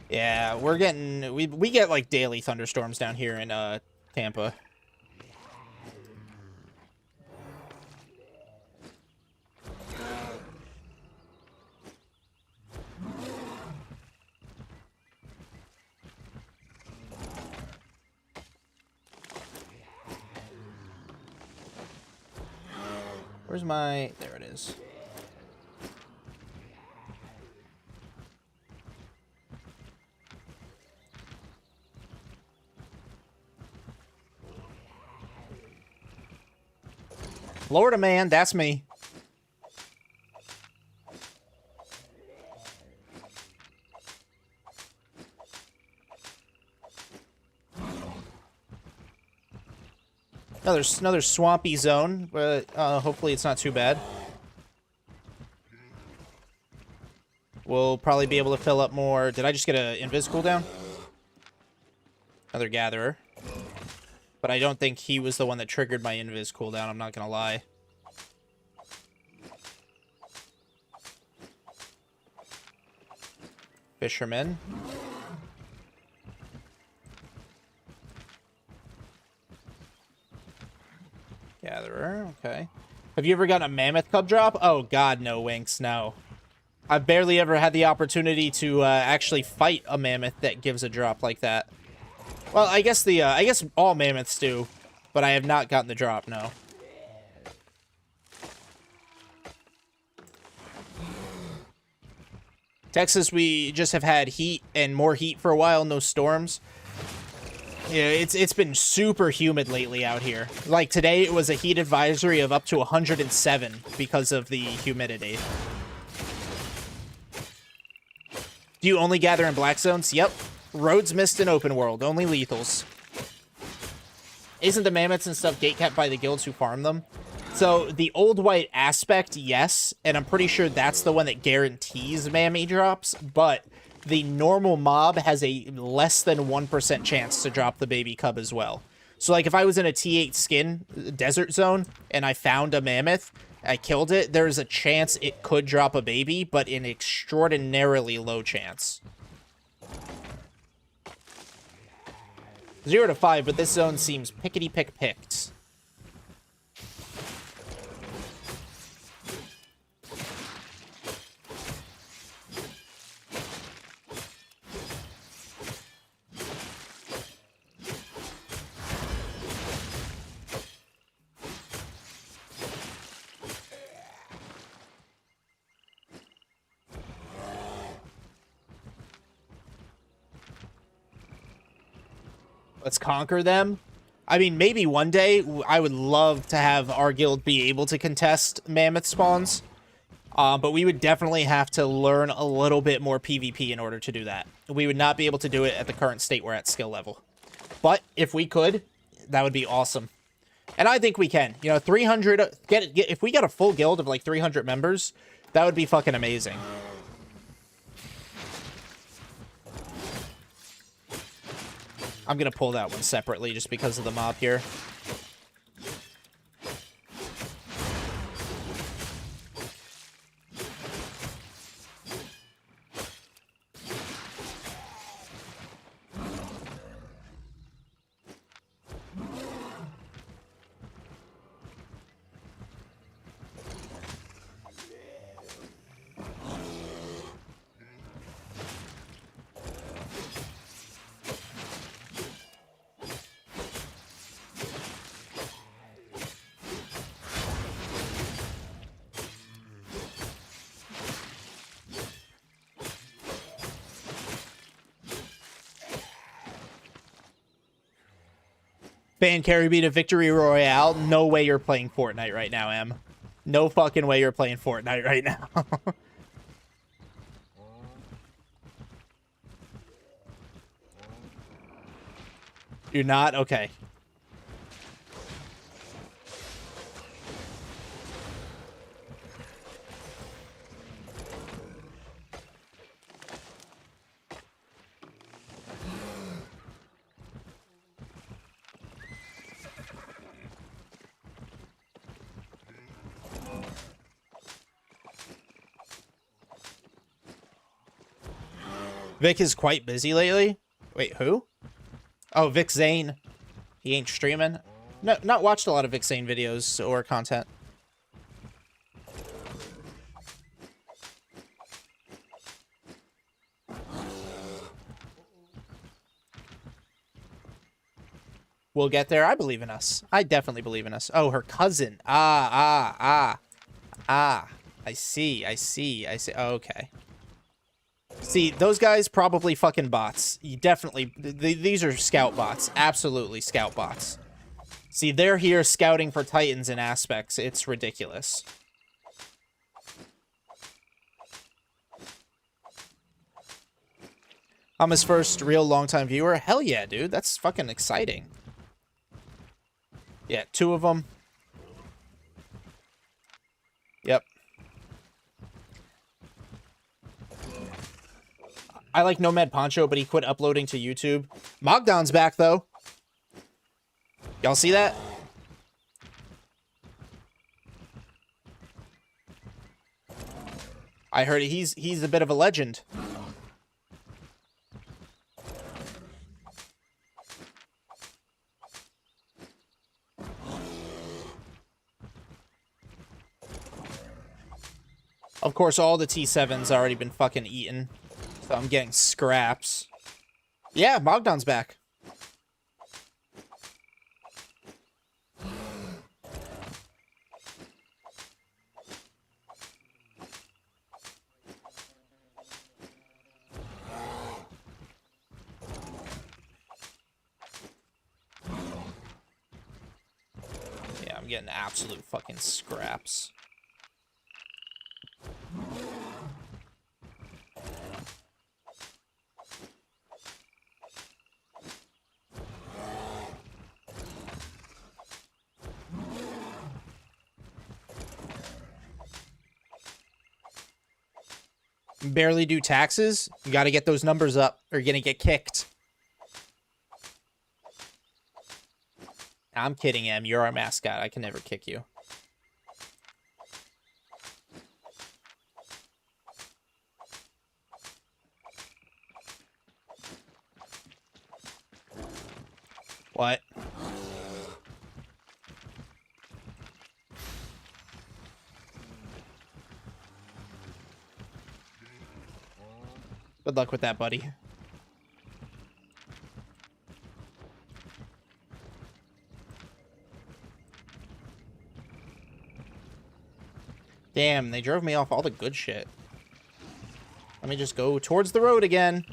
Yeah, we're getting... We get, like, daily thunderstorms down here in, Tampa. Where's my... There it is. Florida man, that's me. Another swampy zone, but hopefully it's not too bad. We'll probably be able to fill up more. Did I just get an invis cooldown? Another gatherer. But I don't think he was the one that triggered my invis cooldown, I'm not gonna lie. Fisherman. Gatherer, okay. Have you ever gotten a mammoth cub drop? Oh god, no, Winks, no. I've barely ever had the opportunity to actually fight a mammoth that gives a drop like that. Well, I guess all mammoths do, but I have not gotten the drop, no. Texas, we just have had heat and more heat for a while, no storms. Yeah, it's been super humid lately out here. Like today, it was a heat advisory of up to 107 because of the humidity. Do you only gather in black zones? Yep. Roads, mist, and open world. Only lethals. Isn't the mammoths and stuff gatekept by the guilds who farm them? So the old white aspect, yes, and I'm pretty sure that's the one that guarantees mammy drops, but the normal mob has a less than 1% chance to drop the baby cub as well. So like if I was in a T8 skin desert zone and I found a mammoth, I killed it, there's a chance it could drop a baby, but an extraordinarily low chance. 0 to 5, but this zone seems pickety-pick-picked. Let's conquer them. I mean, maybe one day I would love to have our guild be able to contest mammoth spawns. But we would definitely have to learn a little bit more PvP in order to do that. We would not be able to do it at the current state we're at skill level. But if we could, that would be awesome. And I think we can. You know, 300... if we got a full guild of like 300 members, that would be fucking amazing. I'm going to pull that one separately just because of the mob here. Fan carry beat a victory royale. No way you're playing Fortnite right now, Em. No fucking way you're playing Fortnite right now. You're not? Okay. Vic is quite busy lately. Wait, who? Oh, Vic Zane. He ain't streaming. No, not watched a lot of Vic Zane videos or content. We'll get there. I believe in us. I definitely believe in us. Oh, her cousin. Ah. I see. Oh, okay. See, those guys probably fucking bots. You definitely... these are scout bots. Absolutely scout bots. See, they're here scouting for titans and aspects. It's ridiculous. I'm his first real long-time viewer. Hell yeah, dude. That's fucking exciting. Yeah, 2 of them. Yep. I like Nomad Poncho, but he quit uploading to YouTube. Mogdon's back, though. Y'all see that? I heard he's a bit of a legend. Of course, all the T7's already been fucking eaten. So I'm getting scraps. Yeah, Mogdon's back. Yeah, I'm getting absolute fucking scraps. barely do taxes, you gotta get those numbers up or you're gonna get kicked. I'm kidding, Em. You're our mascot. I can never kick you. What? Good luck with that, buddy. Damn, they drove me off all the good shit. Let me just go towards the road again.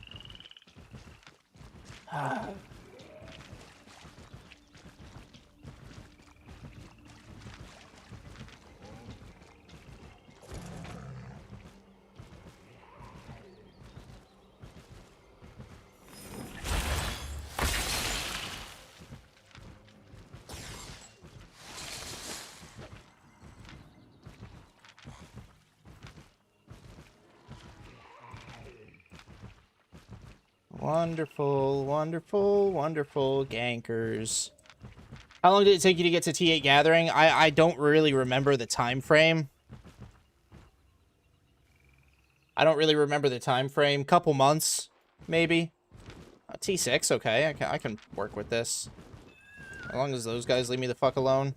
Wonderful, wonderful, wonderful gankers. How long did it take you to get to T8 Gathering? I don't really remember the time frame. I don't really remember the time frame. Couple months, maybe. T6, okay. I can work with this. As long as those guys leave me the fuck alone.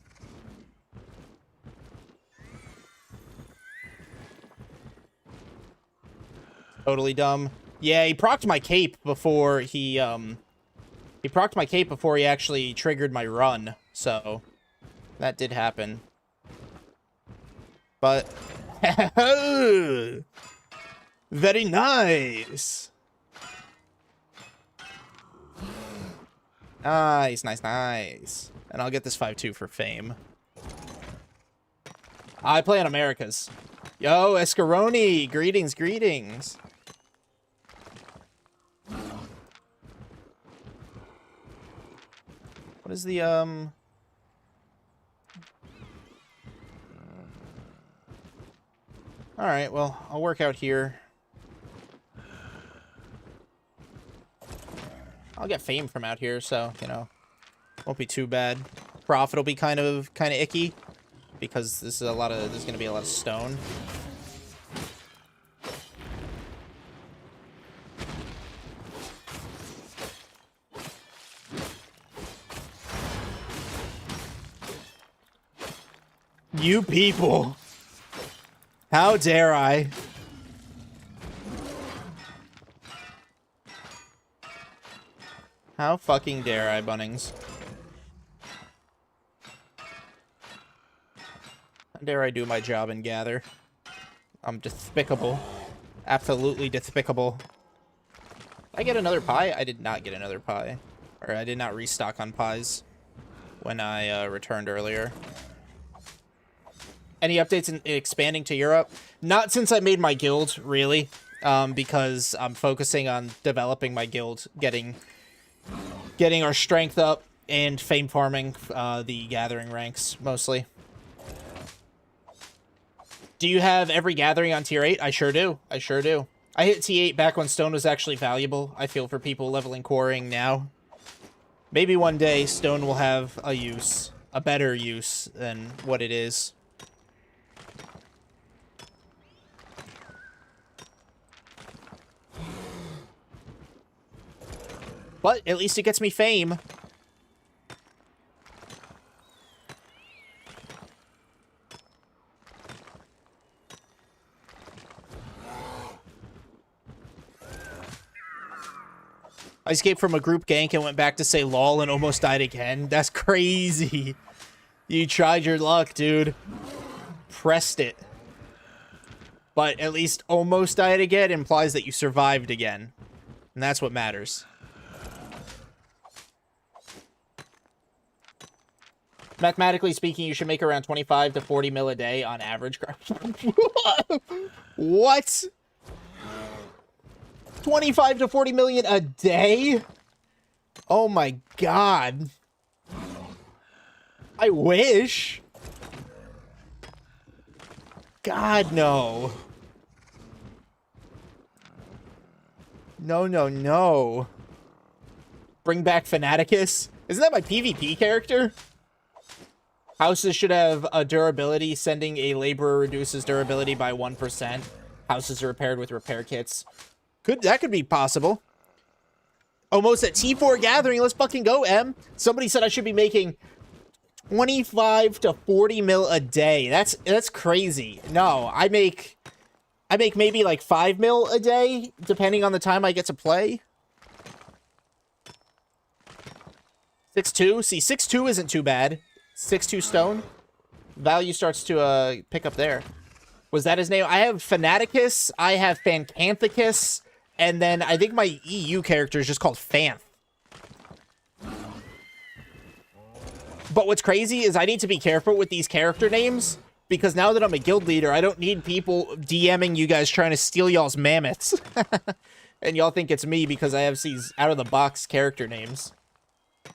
Totally dumb. Yeah, he procced my cape before he procced my cape before he actually triggered my run, so that did happen. But very nice. Nice, nice, nice. And I'll get this 5-2 for fame. I play on Americas. Yo, Escaroni, greetings, greetings. What is the, Alright, well, I'll work out here. I'll get fame from out here, so, you know, won't be too bad. Profit will be kind of icky, because there's gonna be a lot of stone. You people! How dare I? How fucking dare I, Bunnings? How dare I do my job and gather? I'm despicable. Absolutely despicable. Did I get another pie? I did not get another pie. Or I did not restock on pies when I returned earlier. Any updates in expanding to Europe? Not since I made my guild, really. Because I'm focusing on developing my guild, getting our strength up, and fame farming the gathering ranks, mostly. Do you have every gathering on tier 8? I sure do. I sure do. I hit T8 back when stone was actually valuable. I feel for people leveling quarrying now. Maybe one day stone will have a use. A better use than what it is. But at least it gets me fame. I escaped from a group gank and went back to say lol and almost died again. That's crazy. You tried your luck, dude. Pressed it. But at least almost died again implies that you survived again. And that's what matters. Mathematically speaking, you should make around 25 to 40 mil a day on average. What? 25 to 40 million a day? Oh my god. I wish. God, no. No, no, no. Bring back Fanaticus. Isn't that my PvP character? Houses should have a durability. Sending a laborer reduces durability by 1%. Houses are repaired with repair kits. That could be possible. Almost at T4 Gathering. Let's fucking go, M. Somebody said I should be making 25 to 40 mil a day. That's crazy. No, I make maybe like 5 mil a day, depending on the time I get to play. 6'2". See, 6'2" isn't too bad. 6'2" stone. Value starts to pick up there. Was that his name? I have Fanaticus, I have Fancanthicus, and then I think my EU character is just called Fanth. But what's crazy is I need to be careful with these character names, because now that I'm a guild leader, I don't need people DMing you guys trying to steal y'all's mammoths. And y'all think it's me because I have these out-of-the-box character names.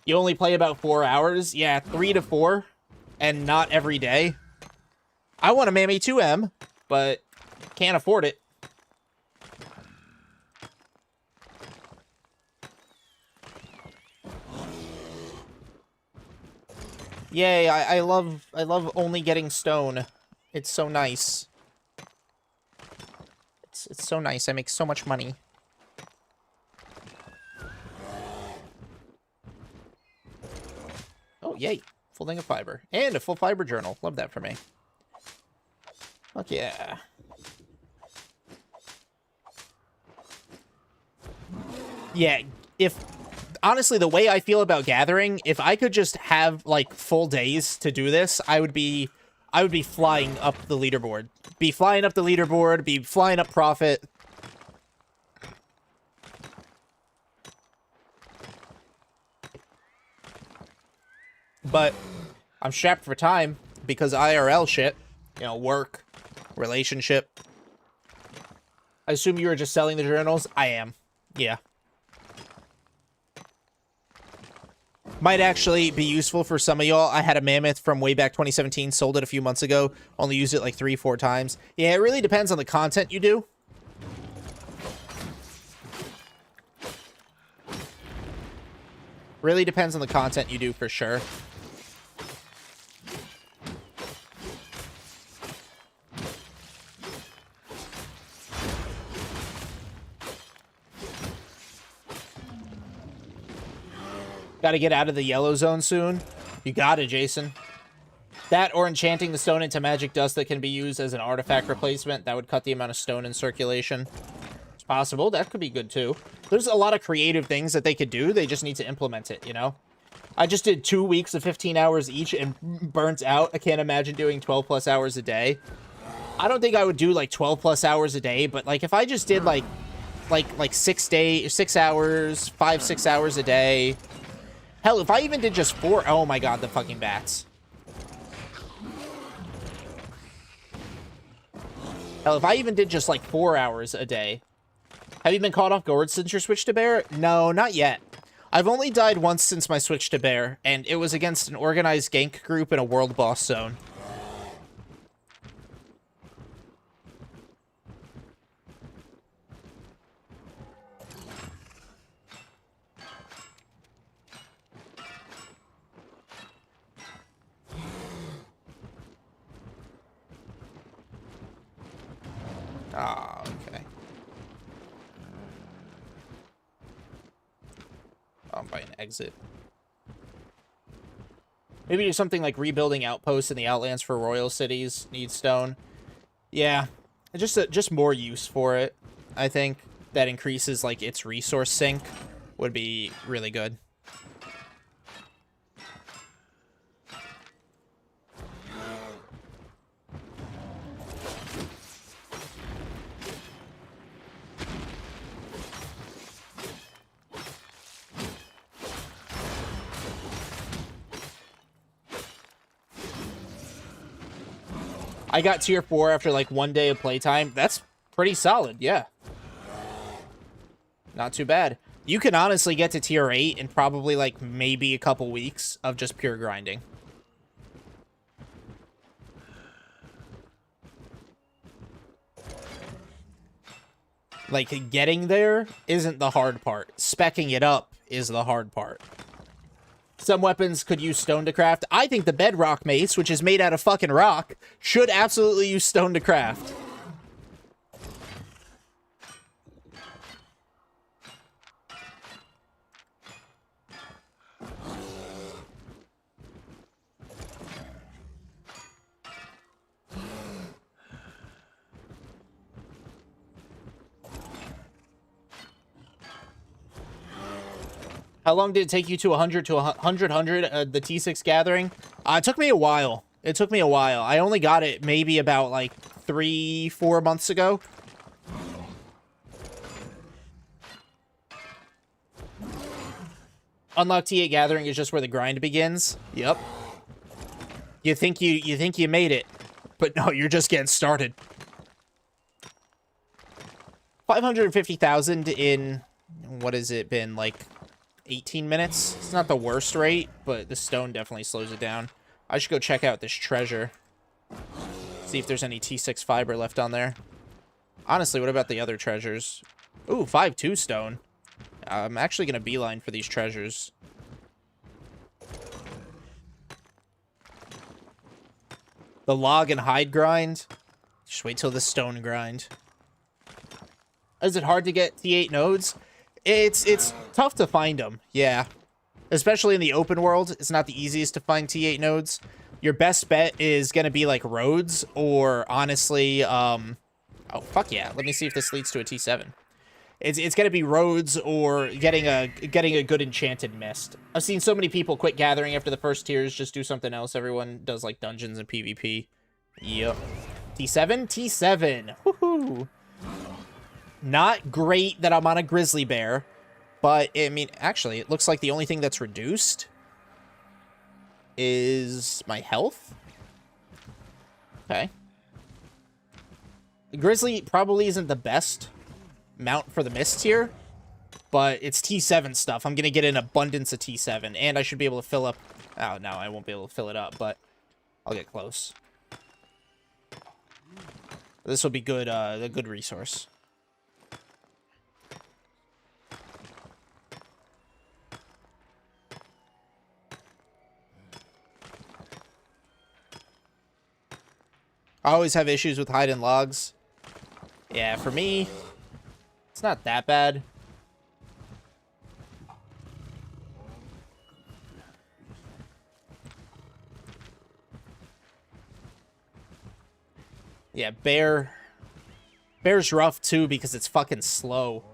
You only play about 4 hours? Yeah, 3 to 4, and not every day. I want a Mammy 2M, but can't afford it. Yay, I love only getting stone. It's so nice. It's so nice. I make so much money. Oh, yay. Full thing of fiber. And a full fiber journal. Love that for me. Fuck yeah. Yeah, honestly, the way I feel about gathering, if I could just have like full days to do this, I would be flying up the leaderboard. Be flying up profit. But I'm strapped for time because IRL shit, you know, work, relationship. I assume you were just selling the journals? I am. Yeah. Might actually be useful for some of y'all. I had a mammoth from way back 2017, sold it a few months ago, only used it like 3-4 times. Yeah, it really depends on the content you do. Really depends on the content you do for sure. Gotta get out of the yellow zone soon. You got it, Jason. That or enchanting the stone into magic dust that can be used as an artifact replacement. That would cut the amount of stone in circulation. It's possible. That could be good, too. There's a lot of creative things that they could do. They just need to implement it, you know? I just did 2 weeks of 15 hours each and burnt out. I can't imagine doing 12+ hours a day. I don't think I would do, like, 12+ hours a day, but, like, if I just did, like 6 hours, 5-6 hours a day... Hell, if I even did just 4... Oh my god, the fucking bats. Hell, if I even did just like 4 hours a day. Have you been caught off guard since your switch to bear? No, not yet. I've only died once since my switch to bear, and it was against an organized gank group in a world boss zone. Ah, okay. I'm buying an exit. Maybe do something like rebuilding outposts in the Outlands for royal cities. Need stone. Yeah, just more use for it. I think that increases like its resource sink would be really good. I got tier 4 after like 1 day of playtime. That's pretty solid, yeah. Not too bad. You can honestly get to tier 8 in probably like maybe a couple weeks of just pure grinding. Like, getting there isn't the hard part. Speccing it up is the hard part. Some weapons could use stone to craft. I think the bedrock mace, which is made out of fucking rock, should absolutely use stone to craft. How long did it take you to 100 to 100, the T6 gathering? It took me a while. It took me a while. I only got it maybe about, like, 3-4 months ago. Unlock T8 gathering is just where the grind begins. Yep. You think you made it, but no, you're just getting started. 550,000 in, what has it been, like 18 minutes? It's not the worst rate, but the stone definitely slows it down. I should go check out this treasure. See if there's any T6 fiber left on there. Honestly, what about the other treasures? Ooh, 5-2 stone. I'm actually going to beeline for these treasures. The log and hide grind. Just wait till the stone grind. Is it hard to get T8 nodes? It's tough to find them, yeah. Especially in the open world, it's not the easiest to find T8 nodes. Your best bet is going to be like Roads, or honestly, oh, fuck yeah. Let me see if this leads to a T7. It's going to be Roads or getting a good enchanted mist. I've seen so many people quit gathering after the first tiers, just do something else. Everyone does like dungeons and PvP. Yep. T7? T7. Woohoo. Not great that I'm on a grizzly bear, but I mean, actually, it looks like the only thing that's reduced is my health. Okay. The grizzly probably isn't the best mount for the mist here, but it's T7 stuff. I'm gonna get an abundance of T7, and I should be able to fill up. Oh no, I won't be able to fill it up, but I'll get close. This will be good, a good resource. I always have issues with hide and logs. Yeah, for me, it's not that bad. Yeah, bear's rough too because it's fucking slow.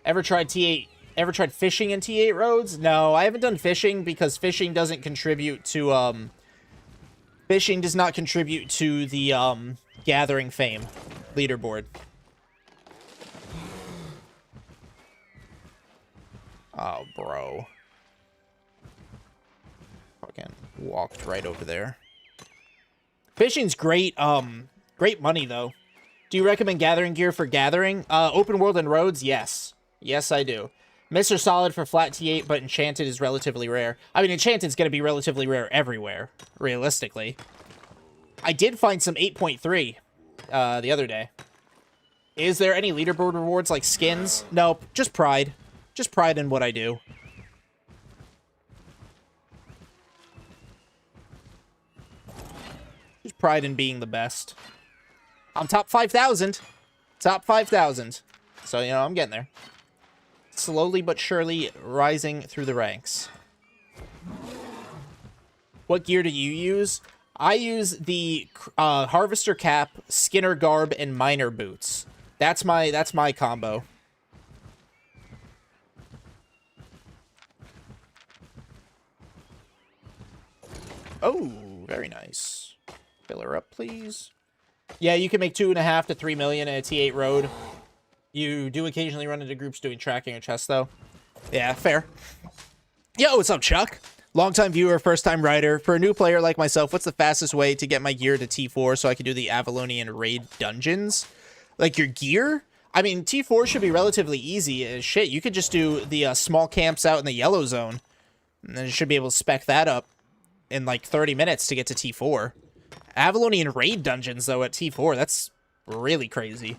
Ever tried T8? Ever tried fishing in T8 roads? No, I haven't done fishing because fishing doesn't contribute to fishing does not contribute to the gathering fame leaderboard. Oh, bro. Fucking walked right over there. Fishing's great, great money, though. Do you recommend gathering gear for gathering? Open world and roads? Yes. Yes, I do. Mists are solid for flat T8, but enchanted is relatively rare. I mean, enchanted's going to be relatively rare everywhere, realistically. I did find some 8.3 the other day. Is there any leaderboard rewards like skins? Nope, just pride. Just pride in what I do. Just pride in being the best. I'm top 5,000. Top 5,000. So, you know, I'm getting there. Slowly but surely rising through the ranks. What gear do you use? I use the Harvester Cap, Skinner Garb, and Miner Boots. That's my combo. Oh, very nice. Fill her up, please. Yeah, you can make 2.5 to 3 million in a T8 road. You do occasionally run into groups doing tracking or chests, though. Yeah, fair. Yo, what's up, Chuck? Longtime viewer, first-time writer. For a new player like myself, what's the fastest way to get my gear to T4 so I can do the Avalonian raid dungeons? Like, your gear? I mean, T4 should be relatively easy as shit. You could just do the small camps out in the yellow zone. And then you should be able to spec that up in, like, 30 minutes to get to T4. Avalonian raid dungeons, though, at T4, that's really crazy.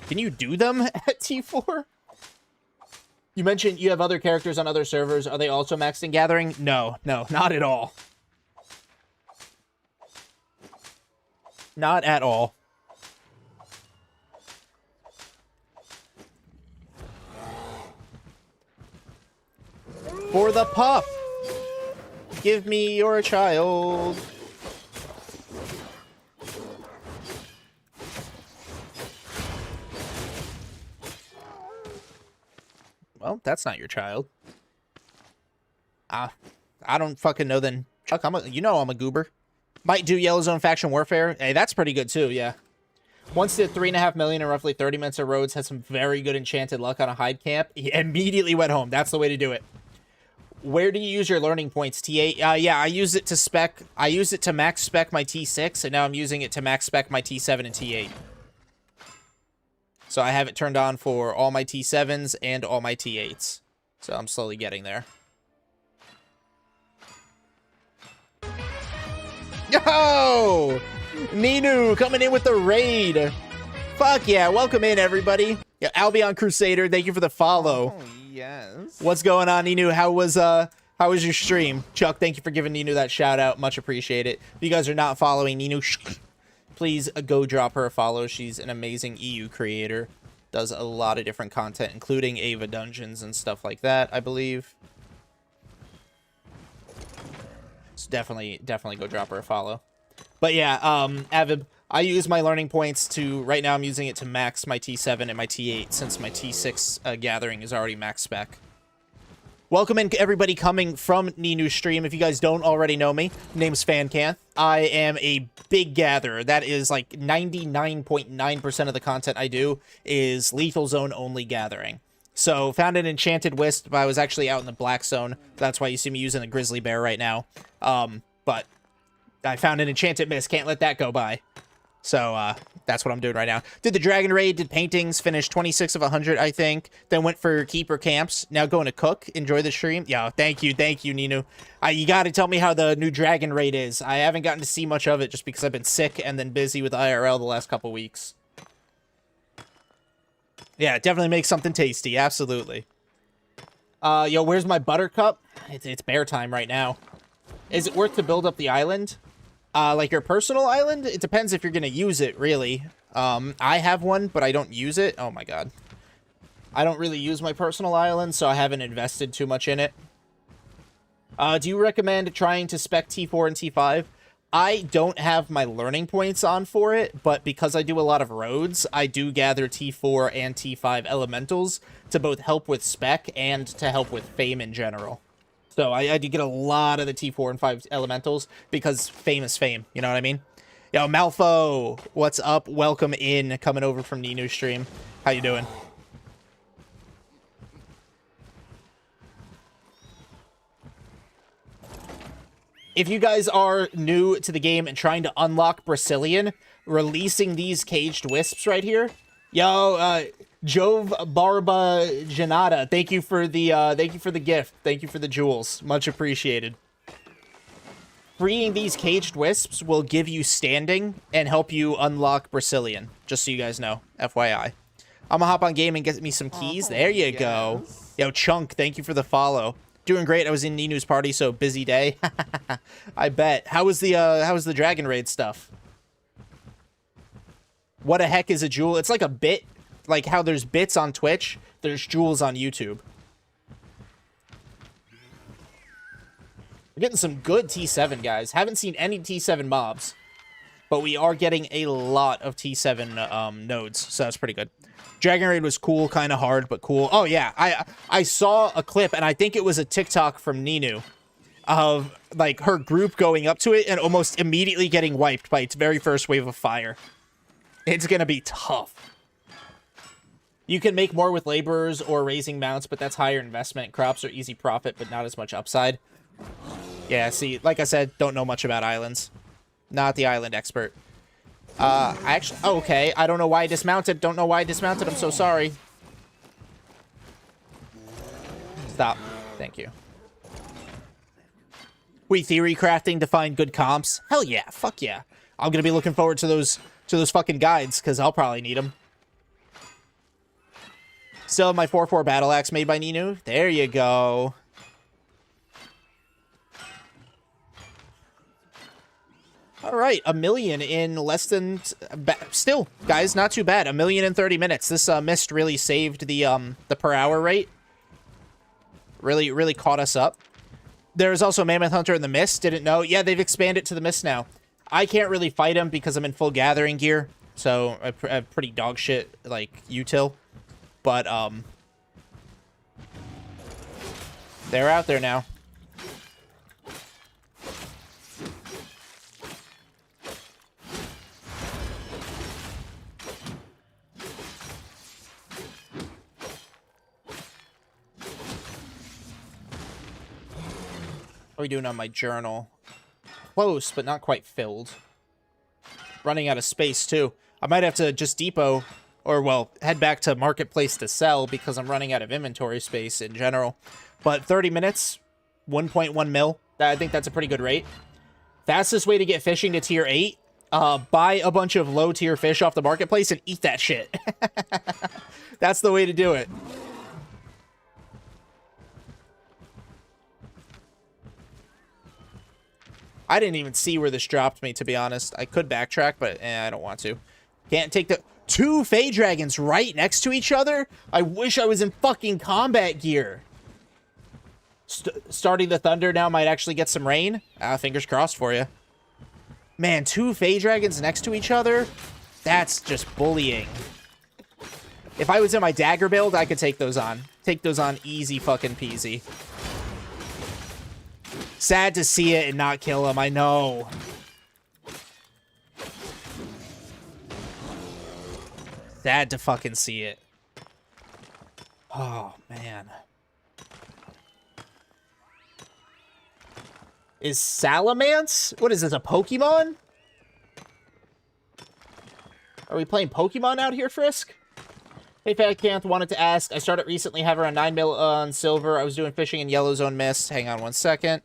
Can you do them at T4? You mentioned you have other characters on other servers. Are they also maxed in Gathering? No, not at all. Not at all. For the pup! Give me your child. Well, that's not your child. I don't fucking know then. Chuck, I'm a goober. Might do Yellow Zone Faction Warfare. Hey, that's pretty good too, yeah. Once did 3.5 million in roughly 30 minutes of Roads. Had some very good enchanted luck on a hide camp. He immediately went home. That's the way to do it. Where do you use your learning points, T8? Yeah, I use it to spec. I use it to max spec my T6, and now I'm using it to max spec my T7 and T8. So I have it turned on for all my T7s and all my T8s. So I'm slowly getting there. Yo! Ninu coming in with the raid. Fuck yeah, welcome in everybody. Yeah, Albion Crusader, thank you for the follow. Oh, yes. What's going on, Ninu? How was your stream? Chuck, thank you for giving Ninu that shout out. Much appreciate it. If you guys are not following Ninu, please go drop her a follow. She's an amazing EU creator. Does a lot of different content, including Ava dungeons and stuff like that, I believe. So definitely go drop her a follow. But yeah, Avid, I use my learning points to, right now I'm using it to max my T7 and my T8 since my T6 gathering is already max spec. Welcome in everybody coming from Ninu's stream. If you guys don't already know me, name's Fancanth. I am a big gatherer. That is like 99.9% of the content I do is lethal zone only gathering. So found an enchanted wisp, but I was actually out in the black zone. That's why you see me using the grizzly bear right now. But I found an enchanted mist. Can't let that go by. So that's what I'm doing right now. Did the dragon raid, did paintings, finished 26 of 100, I think. Then went for keeper camps. Now going to cook. Enjoy the stream. Yeah, thank you, Ninu. You got to tell me how the new dragon raid is. I haven't gotten to see much of it just because I've been sick and then busy with IRL the last couple weeks. Yeah, definitely make something tasty. Absolutely. Yo, where's my buttercup? It's bear time right now. Is it worth to build up the island? Like your personal island? It depends if you're going to use it, really. I have one, but I don't use it. Oh my god. I don't really use my personal island, so I haven't invested too much in it. Do you recommend trying to spec T4 and T5? I don't have my learning points on for it, but because I do a lot of roads, I do gather T4 and T5 elementals to both help with spec and to help with fame in general. So I do get a lot of the T4 and 5 elementals because fame is fame. You know what I mean? Yo, Malfo, what's up? Welcome in, coming over from Ninu's stream. How you doing? If you guys are new to the game and trying to unlock Brazilian, releasing these caged wisps right here. Yo, Jove Barba Janata, thank you for the gift. Thank you for the jewels. Much appreciated. Freeing these caged wisps will give you standing and help you unlock Brazilian. Just so you guys know, FYI. I'm gonna hop on game and get me some keys. There you go. Yo, Chunk, thank you for the follow. Doing great. I was in Ninu's party, so busy day. I bet. How was the Dragon Raid stuff? What the heck is a jewel? It's like a bit. Like how there's bits on Twitch, there's jewels on YouTube. We're getting some good T7, guys. Haven't seen any T7 mobs, but we are getting a lot of T7 nodes, so that's pretty good. Dragon Raid was cool, kind of hard, but cool. Oh, yeah, I saw a clip, and I think it was a TikTok from Ninu of, like, her group going up to it and almost immediately getting wiped by its very first wave of fire. It's gonna be tough. You can make more with laborers or raising mounts, but that's higher investment. Crops are easy profit, but not as much upside. Yeah, see, like I said, don't know much about islands. Not the island expert. Actually, oh, okay. I don't know why I dismounted. Don't know why I dismounted. I'm so sorry. Stop. Thank you. We theory crafting to find good comps. Hell yeah. Fuck yeah. I'm gonna be looking forward to those fucking guides, because I'll probably need them. Still have my 4/4 battle axe made by Ninu. There you go. All right, 1 million in less than... Still, guys, not too bad. 1 million in 30 minutes. This mist really saved the per hour rate. Really caught us up. There's also Mammoth Hunter in the mist. Didn't know. Yeah, they've expanded to the mist now. I can't really fight him because I'm in full gathering gear. So I have pretty dog shit, like, util. But, they're out there now. What are we doing on my journal? Close, but not quite filled. Running out of space, too. I might have to just depot, or, well, head back to Marketplace to sell because I'm running out of inventory space in general. But 30 minutes, 1.1 mil. I think that's a pretty good rate. Fastest way to get fishing to tier 8, buy a bunch of low-tier fish off the Marketplace and eat that shit. That's the way to do it. I didn't even see where this dropped me, to be honest. I could backtrack, but I don't want to. Can't take the... 2 Fey Dragons right next to each other? I wish I was in fucking combat gear. Starting the thunder now might actually get some rain. Fingers crossed for you. Man, 2 Fey Dragons next to each other? That's just bullying. If I was in my dagger build, I could take those on. Take those on easy fucking peasy. Sad to see it and not kill him, I know. Sad to fucking see it. Oh, man. Is Salamence? What is this, a Pokemon? Are we playing Pokemon out here, Frisk? Hey, Fancanth, wanted to ask. I started recently, have around 9 mil on silver. I was doing fishing in Yellow Zone Mist. Hang on one second.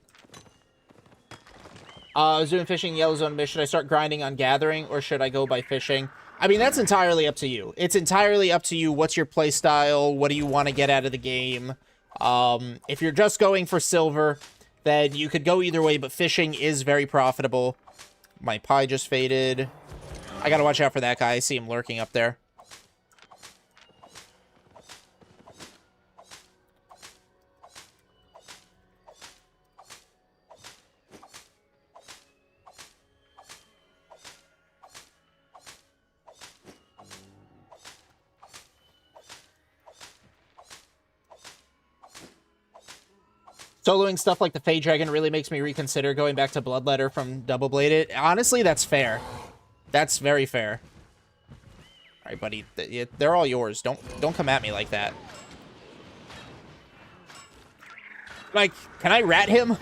I was doing fishing in Yellow Zone Mist. Should I start grinding on gathering, or should I go by fishing? I mean, that's entirely up to you. It's entirely up to you. What's your play style? What do you want to get out of the game? If you're just going for silver, then you could go either way, but fishing is very profitable. My pie just faded. I gotta watch out for that guy. I see him lurking up there. Soloing stuff like the Fey Dragon really makes me reconsider going back to Bloodletter from Double Bladed. Honestly, that's fair. That's very fair. All right, buddy. They're all yours. Don't come at me like that. Like, can I rat him?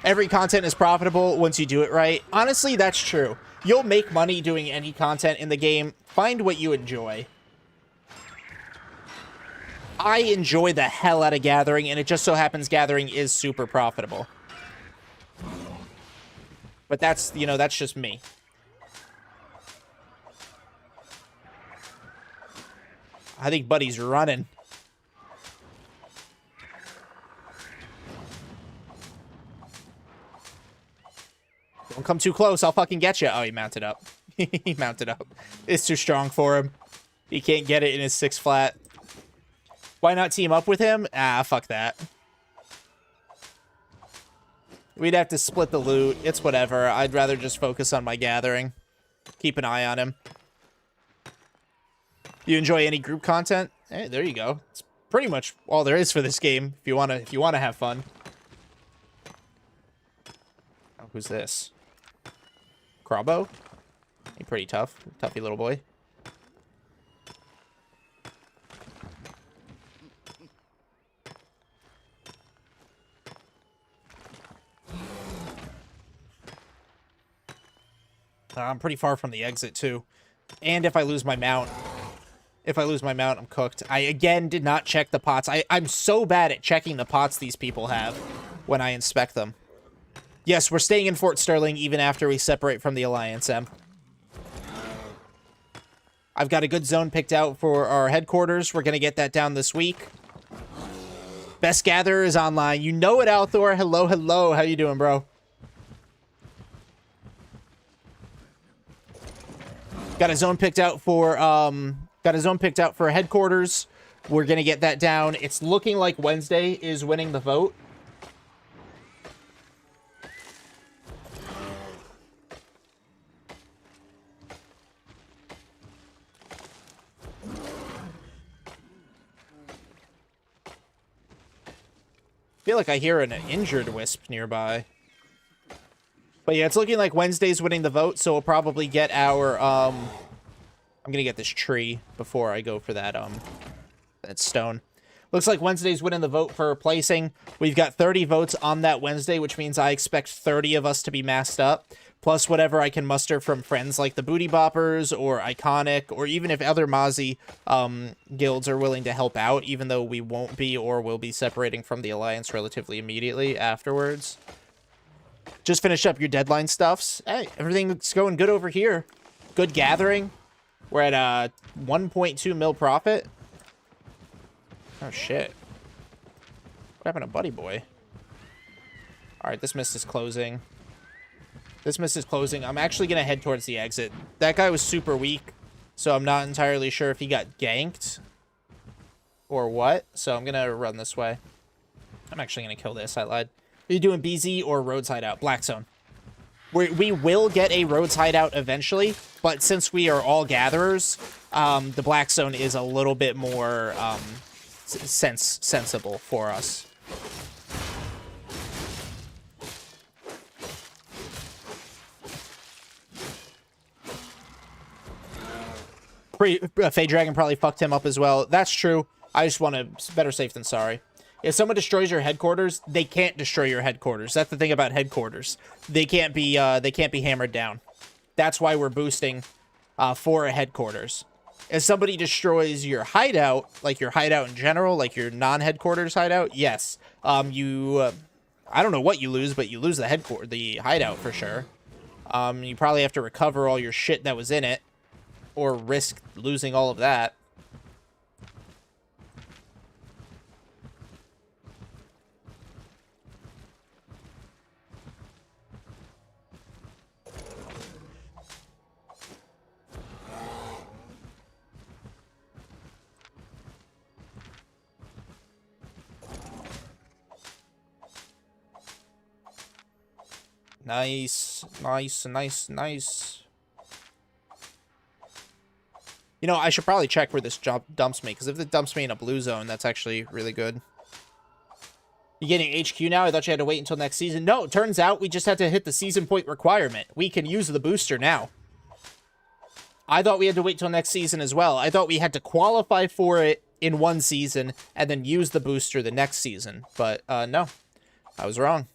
Every content is profitable once you do it right. Honestly, that's true. You'll make money doing any content in the game. Find what you enjoy. I enjoy the hell out of gathering, and it just so happens gathering is super profitable. But that's, you know, that's just me. I think Buddy's running. Don't come too close, I'll fucking get you. Oh, he mounted up. He mounted up. It's too strong for him. He can't get it in his 6 flat. Why not team up with him? Ah, fuck that. We'd have to split the loot. It's whatever. I'd rather just focus on my gathering. Keep an eye on him. You enjoy any group content? Hey, there you go. It's pretty much all there is for this game. If you wanna have fun. Oh, who's this? Crabbo? He's pretty tough. Toughy little boy. I'm pretty far from the exit, too. And if I lose my mount... I'm cooked. I, again, did not check the pots. I'm so bad at checking the pots these people have when I inspect them. Yes, we're staying in Fort Sterling even after we separate from the Alliance, Em. I've got a good zone picked out for our headquarters. We're going to get that down this week. Best Gatherer is online. You know it, Althor. Hello, hello. How you doing, bro? Got a zone picked out for headquarters. We're going to get that down. It's looking like Wednesday is winning the vote. I feel like I hear an injured wisp nearby. But yeah, it's looking like Wednesday's winning the vote, so we'll probably get our, I'm gonna get this tree before I go for that, that stone. Looks like Wednesday's winning the vote for placing. We've got 30 votes on that Wednesday, which means I expect 30 of us to be masked up, plus whatever I can muster from friends like the Booty Boppers or Iconic, or even if other Mozzie guilds are willing to help out, even though we won't be or will be separating from the Alliance relatively immediately afterwards. Just finished up your deadline stuffs. Hey, everything's going good over here. Good gathering. We're at 1.2 mil profit. Oh, shit. What happened to Buddy Boy? Alright, this mist is closing. This mist is closing. I'm actually going to head towards the exit. That guy was super weak, so I'm not entirely sure if he got ganked or what. So I'm going to run this way. I'm actually going to kill this. I lied. Are you doing BZ or Roads Hideout? Black Zone. We will get a Roads Hideout eventually, but since we are all gatherers, the Black Zone is a little bit more sensible for us. Fey Dragon probably fucked him up as well. That's true. I just want to better safe than sorry. If someone destroys your headquarters, they can't destroy your headquarters. That's the thing about headquarters. They can't be hammered down. That's why we're boosting for a headquarters. If somebody destroys your hideout, like your hideout in general, like your non-headquarters hideout, yes. I don't know what you lose, but you lose the hideout for sure. You probably have to recover all your shit that was in it, or risk losing all of that. Nice, nice, nice, nice. You know, I should probably check where this dumps me, because if it dumps me in a blue zone, that's actually really good. You getting HQ now? I thought you had to wait until next season. No, it turns out we just had to hit the season point requirement. We can use the booster now. I thought we had to wait till next season as well. I thought we had to qualify for it in one season and then use the booster the next season. But, no. I was wrong.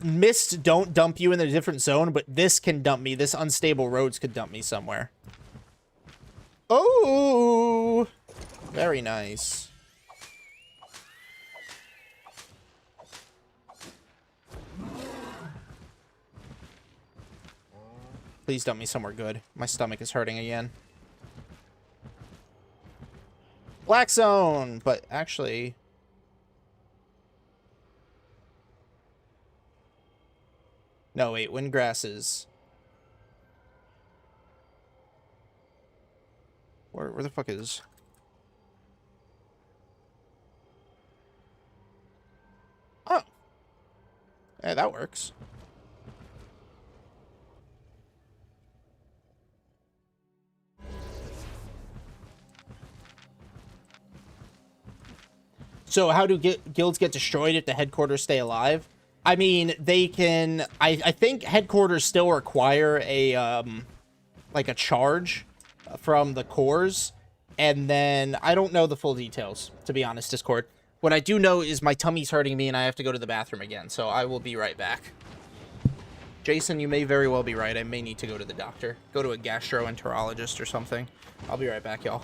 Mist don't dump you in a different zone, but this can dump me. This unstable roads could dump me somewhere. Oh, very nice. Please dump me somewhere good. My stomach is hurting again. Black zone, but actually... No, wait, wind grasses. Where the fuck is... Oh. Yeah, that works. So how do guilds get destroyed if the headquarters stay alive? I mean, they can... I think headquarters still require a, like a charge from the cores. And then, I don't know the full details, to be honest, Discord. What I do know is my tummy's hurting me and I have to go to the bathroom again. So I will be right back. Jason, you may very well be right. I may need to go to the doctor. Go to a gastroenterologist or something. I'll be right back, y'all.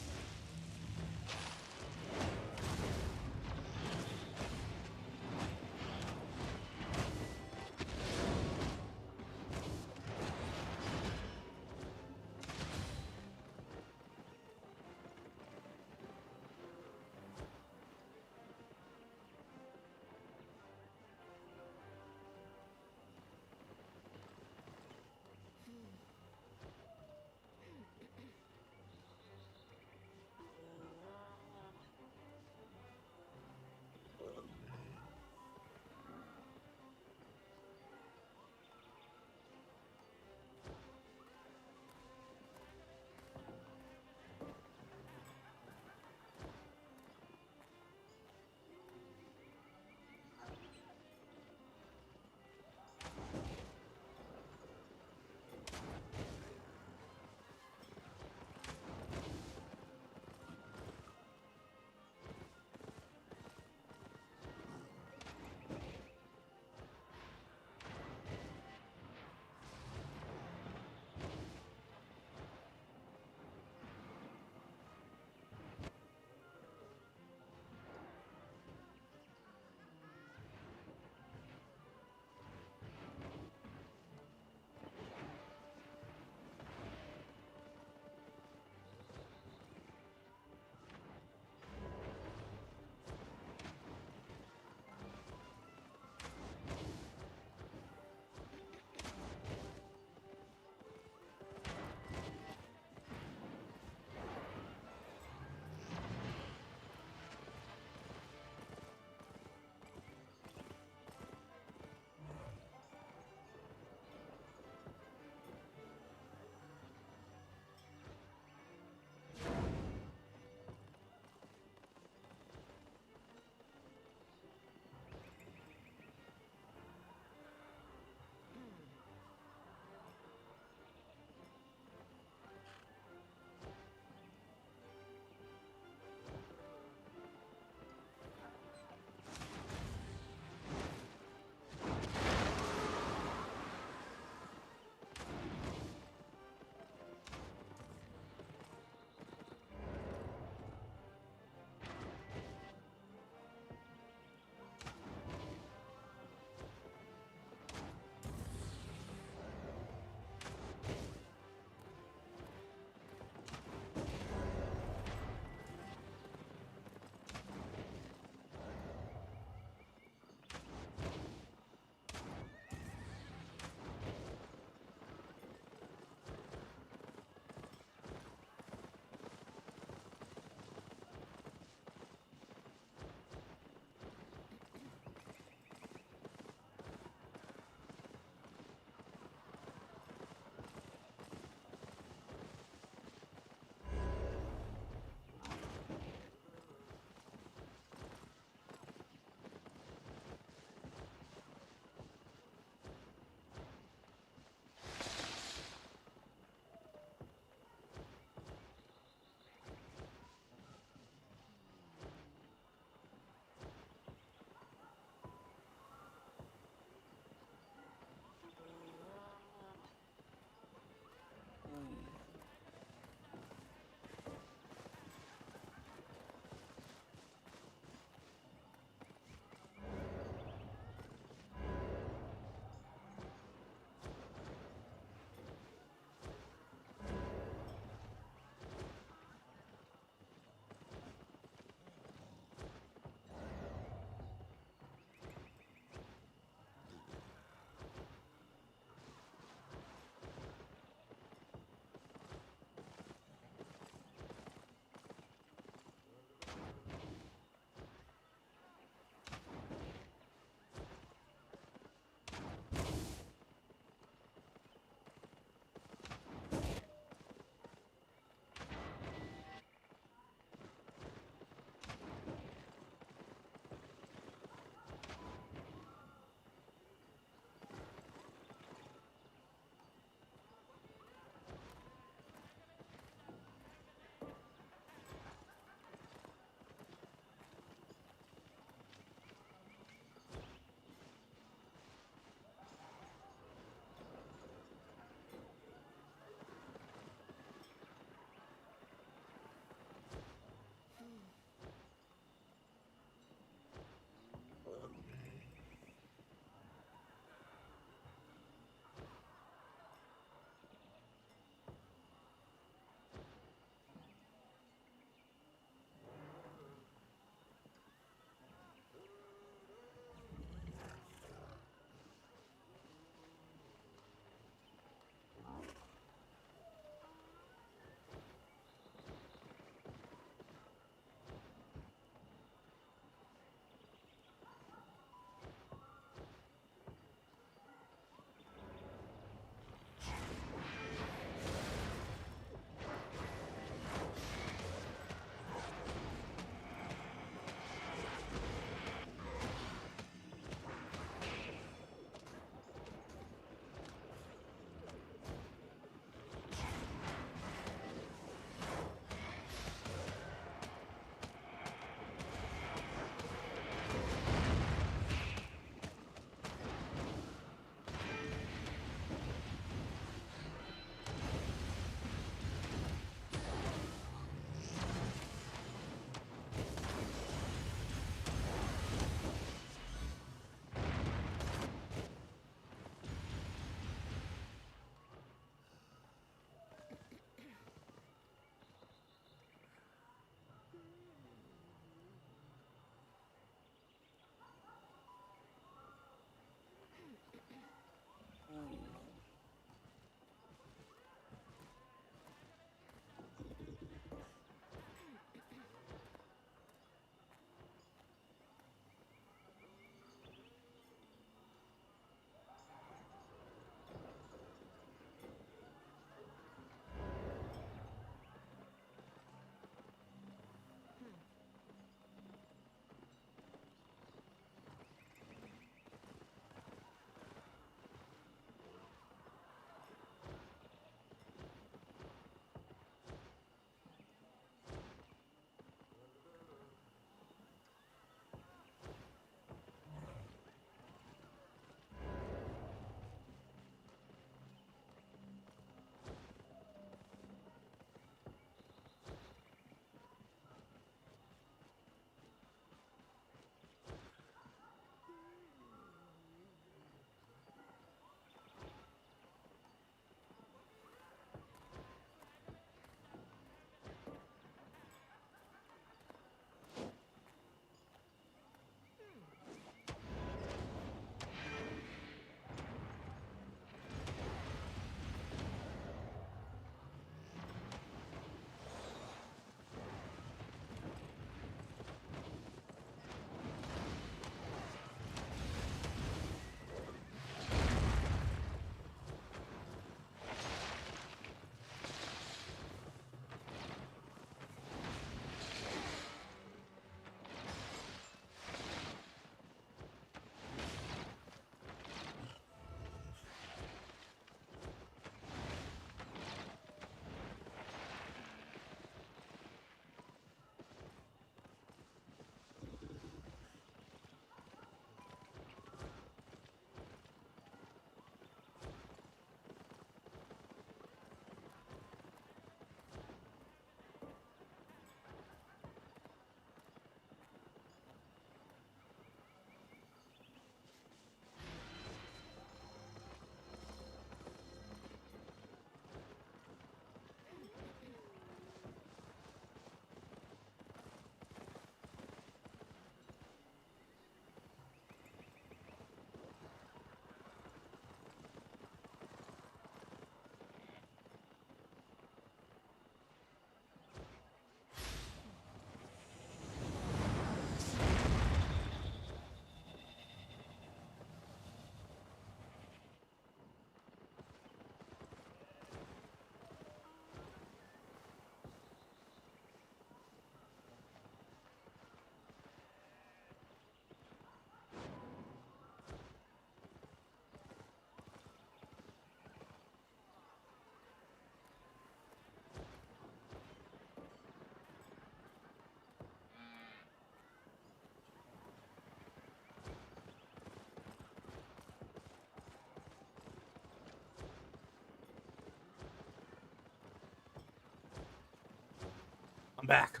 I'm back.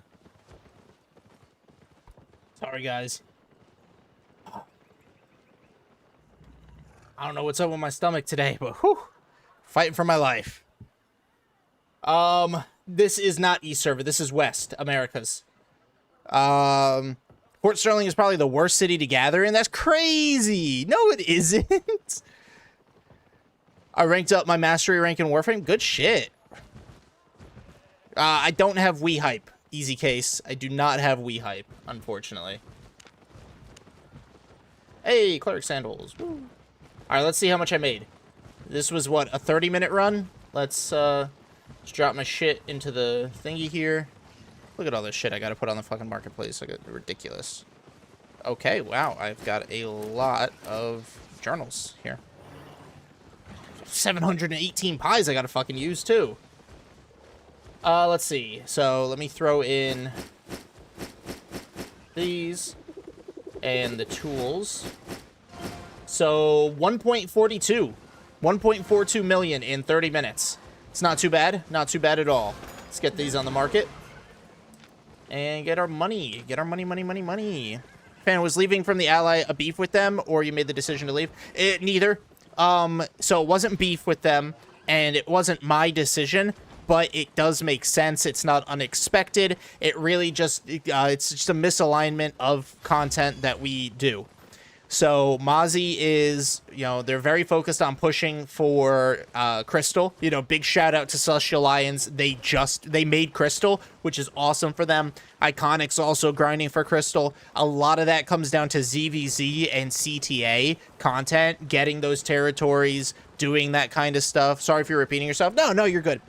Sorry, guys. I don't know what's up with my stomach today, but whew, fighting for my life. This is not East Server. This is West Americas. Port Sterling is probably the worst city to gather in. That's crazy. No, it isn't. I ranked up my mastery rank in Warframe. Good shit. I don't have Wii hype. Easy case. I do not have Wii hype, unfortunately. Hey, cleric sandals. Woo. All right, let's see how much I made. This was what, a 30-minute run? Let's drop my shit into the thingy here. Look at all this shit I gotta put on the fucking marketplace. I got ridiculous. Okay, wow, I've got a lot of journals here. 718 pies I gotta fucking use too. Let's see. So let me throw in these and the tools. So 1.42. 1.42 million in 30 minutes. It's not too bad. Not too bad at all. Let's get these on the market. And get our money. Get our money, money, money, money. Fan, was leaving from the ally a beef with them, or you made the decision to leave? Neither. So it wasn't beef with them, and it wasn't my decision, but it does make sense. It's not unexpected. It really just, it's just a misalignment of content that we do. So Mozzie is, you know, they're very focused on pushing for Crystal. You know, big shout out to Celestial Lions. They made Crystal, which is awesome for them. Iconic's also grinding for Crystal. A lot of that comes down to ZVZ and CTA content, getting those territories, doing that kind of stuff. Sorry if you're repeating yourself. No, you're good.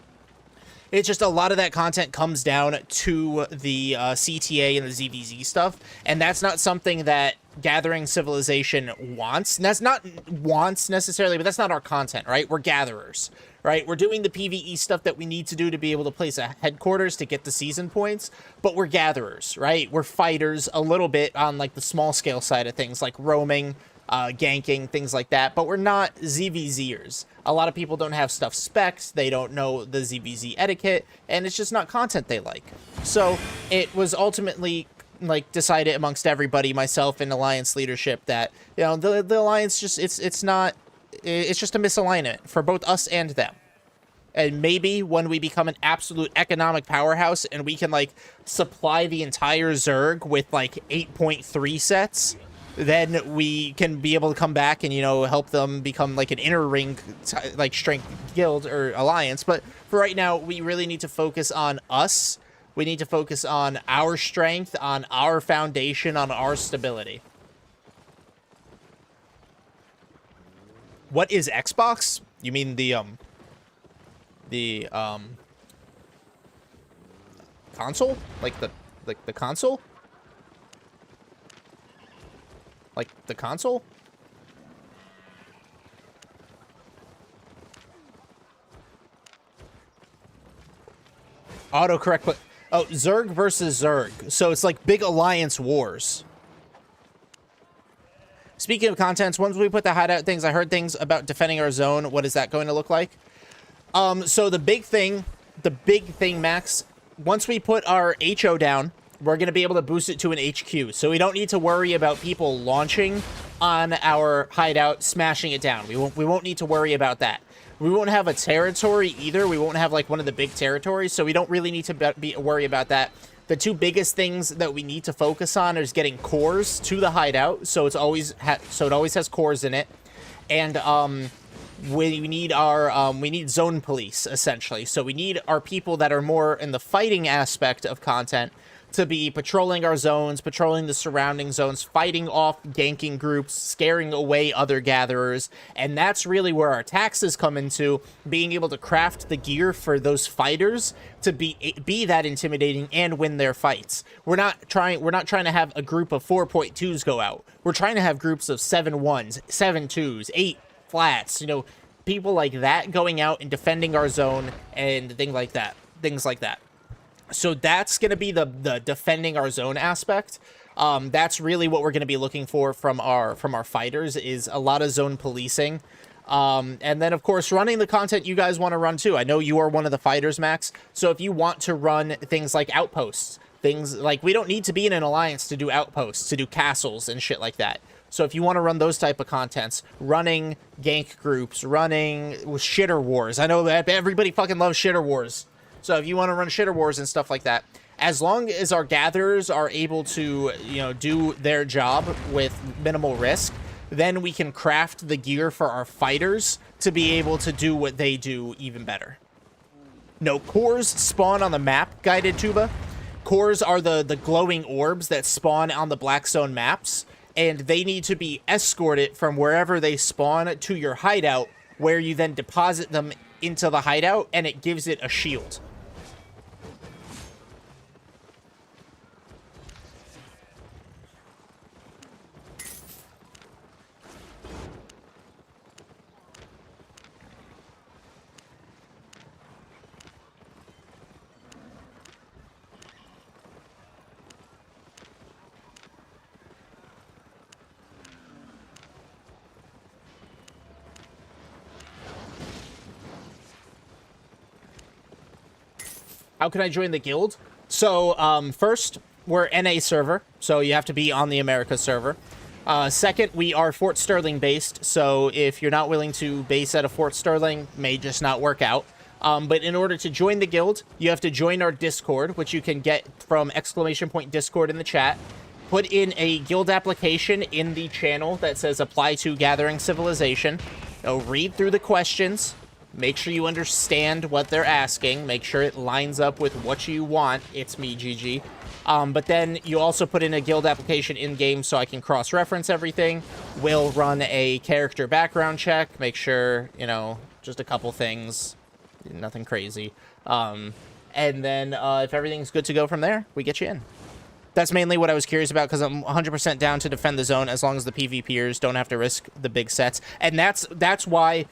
It's just a lot of that content comes down to the CTA and the ZVZ stuff, and that's not something that Gathering Civilization wants. And that's not wants necessarily, but that's not our content, right? We're gatherers, right? We're doing the PvE stuff that we need to do to be able to place a headquarters to get the season points, but we're gatherers, right? We're fighters a little bit on like the small scale side of things, like roaming, ganking, things like that, but we're not ZVZers. A lot of people don't have stuff specs, they don't know the ZVZ etiquette, and it's just not content they like. So it was ultimately like decided amongst everybody, myself and Alliance leadership, that, you know, the Alliance just, it's just a misalignment for both us and them. And maybe when we become an absolute economic powerhouse and we can like supply the entire Zerg with like 8.3 sets, then we can be able to come back and, you know, help them become like an inner ring like strength guild or alliance. But for right now, we really need to focus on us. We need to focus on our strength, on our foundation, on our stability. What is Xbox? You mean the console? Like the console? Like the console? Autocorrect, but oh, Zerg versus Zerg. So it's like big alliance wars. Speaking of contents, once we put the hideout things, I heard things about defending our zone. What is that going to look like? So the big thing, Max, once we put our HO down, we're going to be able to boost it to an HQ. So we don't need to worry about people launching on our hideout, smashing it down. We won't need to worry about that. We won't have a territory either. We won't have like one of the big territories. So we don't really need to worry about that. The two biggest things that we need to focus on is getting cores to the hideout. So it always has cores in it. And we need our we need zone police essentially. So we need our people that are more in the fighting aspect of content to be patrolling our zones, patrolling the surrounding zones, fighting off ganking groups, scaring away other gatherers. And that's really where our taxes come into, being able to craft the gear for those fighters to be that intimidating and win their fights. We're not trying to have a group of 4.2s go out. We're trying to have groups of 7-1s, 7-2s, 8 flats, you know, people like that going out and defending our zone and things like that. So that's going to be the defending our zone aspect. That's really what we're going to be looking for from our fighters, is a lot of zone policing. And then, of course, running the content you guys want to run too. I know you are one of the fighters, Max. So if you want to run things like outposts, things like, we don't need to be in an alliance to do outposts, to do castles and shit like that. So if you want to run those type of contents, running gank groups, running shitter wars. I know that everybody fucking loves shitter wars. So if you want to run shitter wars and stuff like that, as long as our gatherers are able to, you know, do their job with minimal risk, then we can craft the gear for our fighters to be able to do what they do even better. No, cores spawn on the map, Guided Tuba. Cores are the glowing orbs that spawn on the Blackstone maps, and they need to be escorted from wherever they spawn to your hideout, where you then deposit them into the hideout, and it gives it a shield. How can I join the guild? So, first, we're NA server, so you have to be on the America server. Second, we are Fort Sterling based, so if you're not willing to base at a Fort Sterling, may just not work out. But in order to join the guild, you have to join our Discord, which you can get from !Discord in the chat. Put in a guild application in the channel that says apply to Gathering Civilization. Read through the questions. Make sure you understand what they're asking. Make sure it lines up with what you want. It's me, GG. But then you also put in a guild application in-game so I can cross-reference everything. We'll run a character background check. Make sure, you know, just a couple things. Nothing crazy. And then if everything's good to go from there, we get you in. That's mainly what I was curious about, because I'm 100% down to defend the zone as long as the PvPers don't have to risk the big sets. And that's why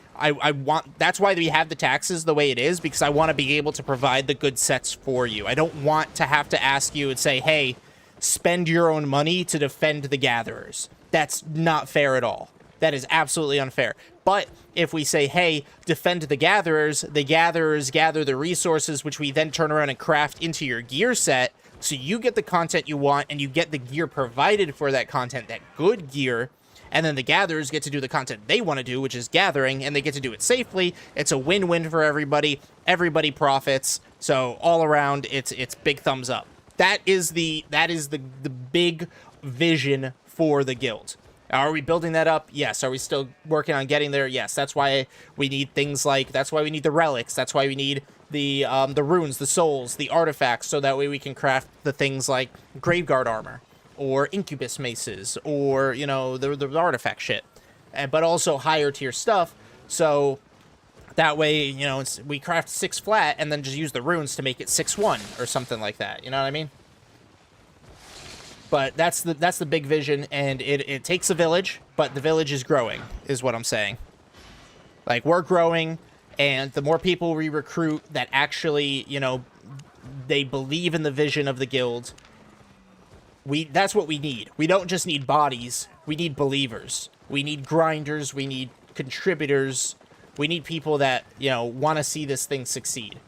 that's why we have the taxes the way it is, because I want to be able to provide the good sets for you. I don't want to have to ask you and say, hey, spend your own money to defend the gatherers. That's not fair at all. That is absolutely unfair. But if we say, hey, defend the gatherers gather the resources, which we then turn around and craft into your gear set, so you get the content you want, and you get the gear provided for that content, that good gear, and then the gatherers get to do the content they want to do, which is gathering, and they get to do it safely. It's a win-win for everybody. Everybody profits. So all around, it's big thumbs up. That is the big vision for the guild. Are we building that up? Yes. Are we still working on getting there? Yes. That's why we need things like, that's why we need the relics. That's why we need the runes, the souls, the artifacts, so that way we can craft the things like Graveguard armor or Incubus maces or, you know, the artifact shit. But also higher tier stuff, so that way, you know, we craft 6 flat and then just use the runes to make it 6-1 or something like that. You know what I mean? But that's the big vision, and it takes a village, but the village is growing, is what I'm saying. Like, we're growing, and the more people we recruit that actually, you know, they believe in the vision of the guild, that's what we need. We don't just need bodies, we need believers. We need grinders, we need contributors, we need people that, you know, want to see this thing succeed.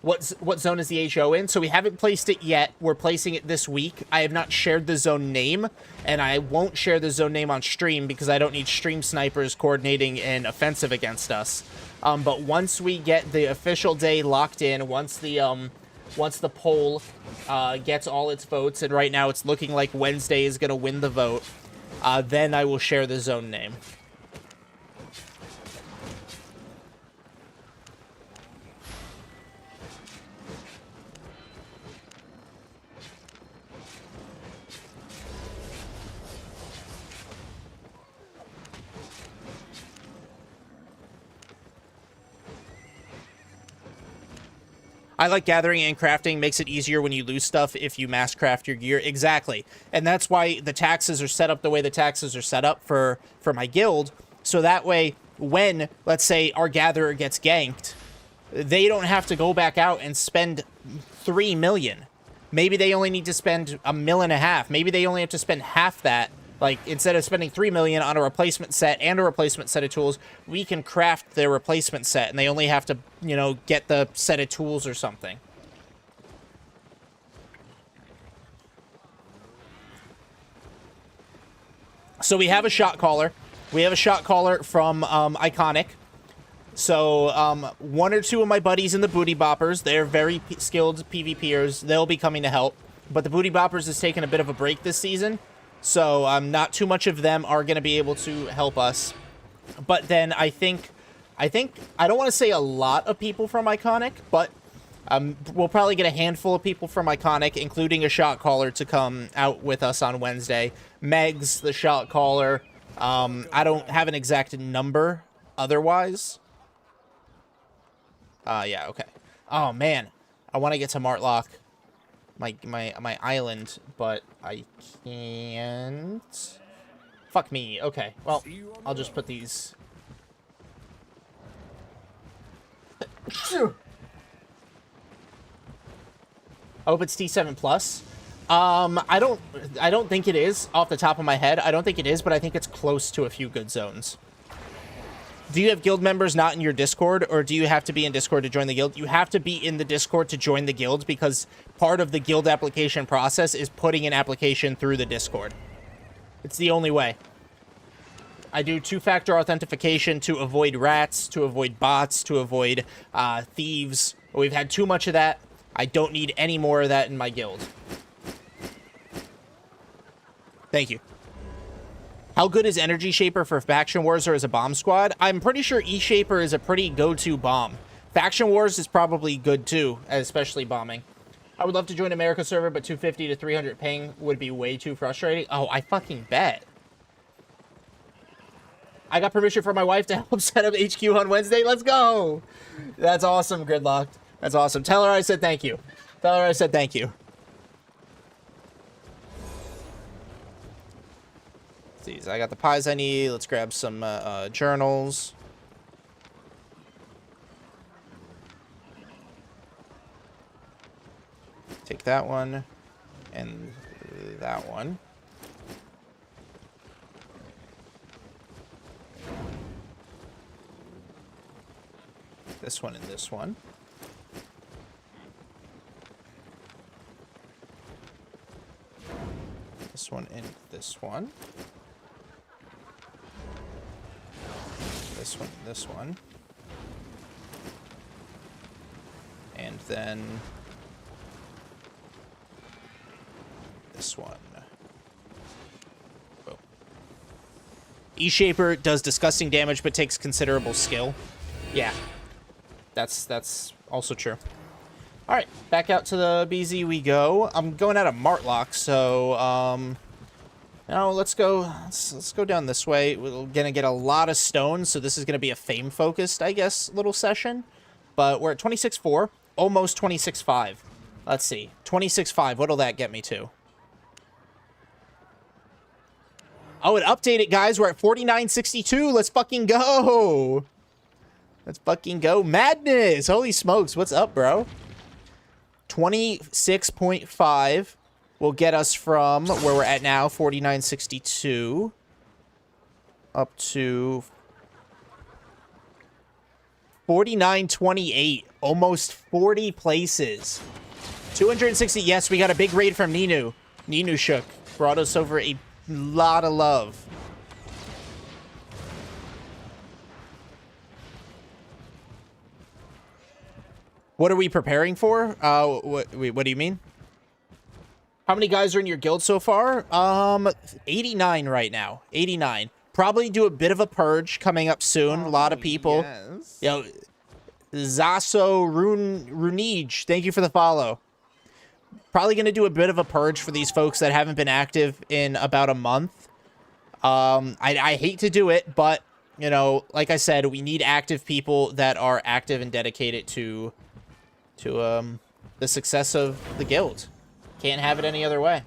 What zone is the HO in? So we haven't placed it yet. We're placing it this week. I have not shared the zone name, and I won't share the zone name on stream because I don't need stream snipers coordinating an offensive against us. But once we get the official day locked in, once the poll gets all its votes, and right now it's looking like Wednesday is going to win the vote, then I will share the zone name. I like gathering and crafting. Makes it easier when you lose stuff if you mass craft your gear. Exactly. And that's why the taxes are set up the way the taxes are set up for my guild. So that way, when, let's say, our gatherer gets ganked, they don't have to go back out and spend 3 million. Maybe they only need to spend $1.5 million. Maybe they only have to spend half that Like, instead of spending 3 million on a replacement set and a replacement set of tools, we can craft their replacement set, and they only have to, you know, get the set of tools or something. So we have a shot caller. We have a shot caller from Iconic. So one or two of my buddies in the Booty Boppers, they're very skilled PvPers. They'll be coming to help. But the Booty Boppers has taken a bit of a break this season. So not too much of them are going to be able to help us. But then I think, I don't want to say a lot of people from Iconic, but we'll probably get a handful of people from Iconic, including a shot caller, to come out with us on Wednesday. Megs, the shot caller. I don't have an exact number otherwise. Yeah, okay. Oh, man. I want to get to Martlock, my island, but I can't. Fuck me. Okay, well, I'll just put these. I hope it's T7 Plus. I don't think it is off the top of my head. I don't think it is, but I think it's close to a few good zones. Do you have guild members not in your Discord, or do you have to be in Discord to join the guild? You have to be in the Discord to join the guild, because part of the guild application process is putting an application through the Discord. It's the only way. I do two-factor authentication to avoid rats, to avoid bots, to avoid thieves. We've had too much of that. I don't need any more of that in my guild. Thank you. How good is Energy Shaper for Faction Wars or as a bomb squad? I'm pretty sure E-Shaper is a pretty go-to bomb. Faction Wars is probably good too, especially bombing. I would love to join America server, but 250 to 300 ping would be way too frustrating. Oh, I fucking bet. I got permission from my wife to help set up HQ on Wednesday. Let's go. That's awesome, Gridlocked. That's awesome. Tell her I said thank you. Tell her I said thank you. These. I got the pies I need. Let's grab some journals. Take that one and that one. This one and this one. This one and this one. This one, this one. And then this one. Boom. E-Shaper does disgusting damage but takes considerable skill. Yeah. That's also true. Alright, back out to the BZ we go. I'm going out of Martlock, so now let's go down this way. We're gonna get a lot of stones, so this is gonna be a fame focused, I guess, little session. But we're at 26.4, almost 26.5. Let's see. 26.5, what'll that get me to? Oh, it updated, guys. We're at 49.62. Let's fucking go. Let's fucking go. Madness. Holy smokes. What's up, bro? 26.5 will get us from where we're at now, 49.62, up to 49.28. Almost 40 places. 260. Yes, we got a big raid from Ninu. Ninu Shook brought us over a lot of love. What are we preparing for? What do you mean? How many guys are in your guild so far? 89 right now. 89. Probably do a bit of a purge coming up soon. A lot of people. Yes. Yo, Zaso Runij, thank you for the follow. Probably going to do a bit of a purge for these folks that haven't been active in about a month. I hate to do it, but, you know, like I said, we need active people that are active and dedicated to the success of the guild. Can't have it any other way.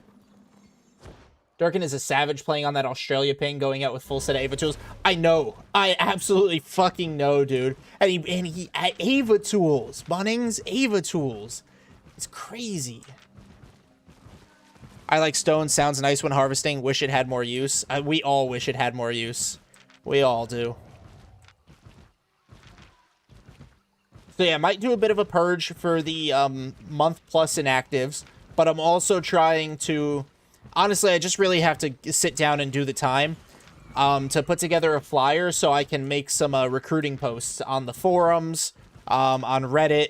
Durkin is a savage playing on that Australia ping, going out with full set of Ava tools. I know. I absolutely fucking know, dude. And he Ava tools. Bunnings, Ava tools. It's crazy. I like stone. Sounds nice when harvesting. Wish it had more use. We all wish it had more use. We all do. So yeah, might do a bit of a purge for the month plus inactives, but I'm also trying to... Honestly, I just really have to sit down and do the time to put together a flyer so I can make some recruiting posts on the forums, on Reddit,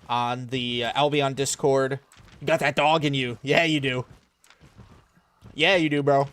on the Albion Discord. You got that dog in you. Yeah, you do. Yeah, you do, bro.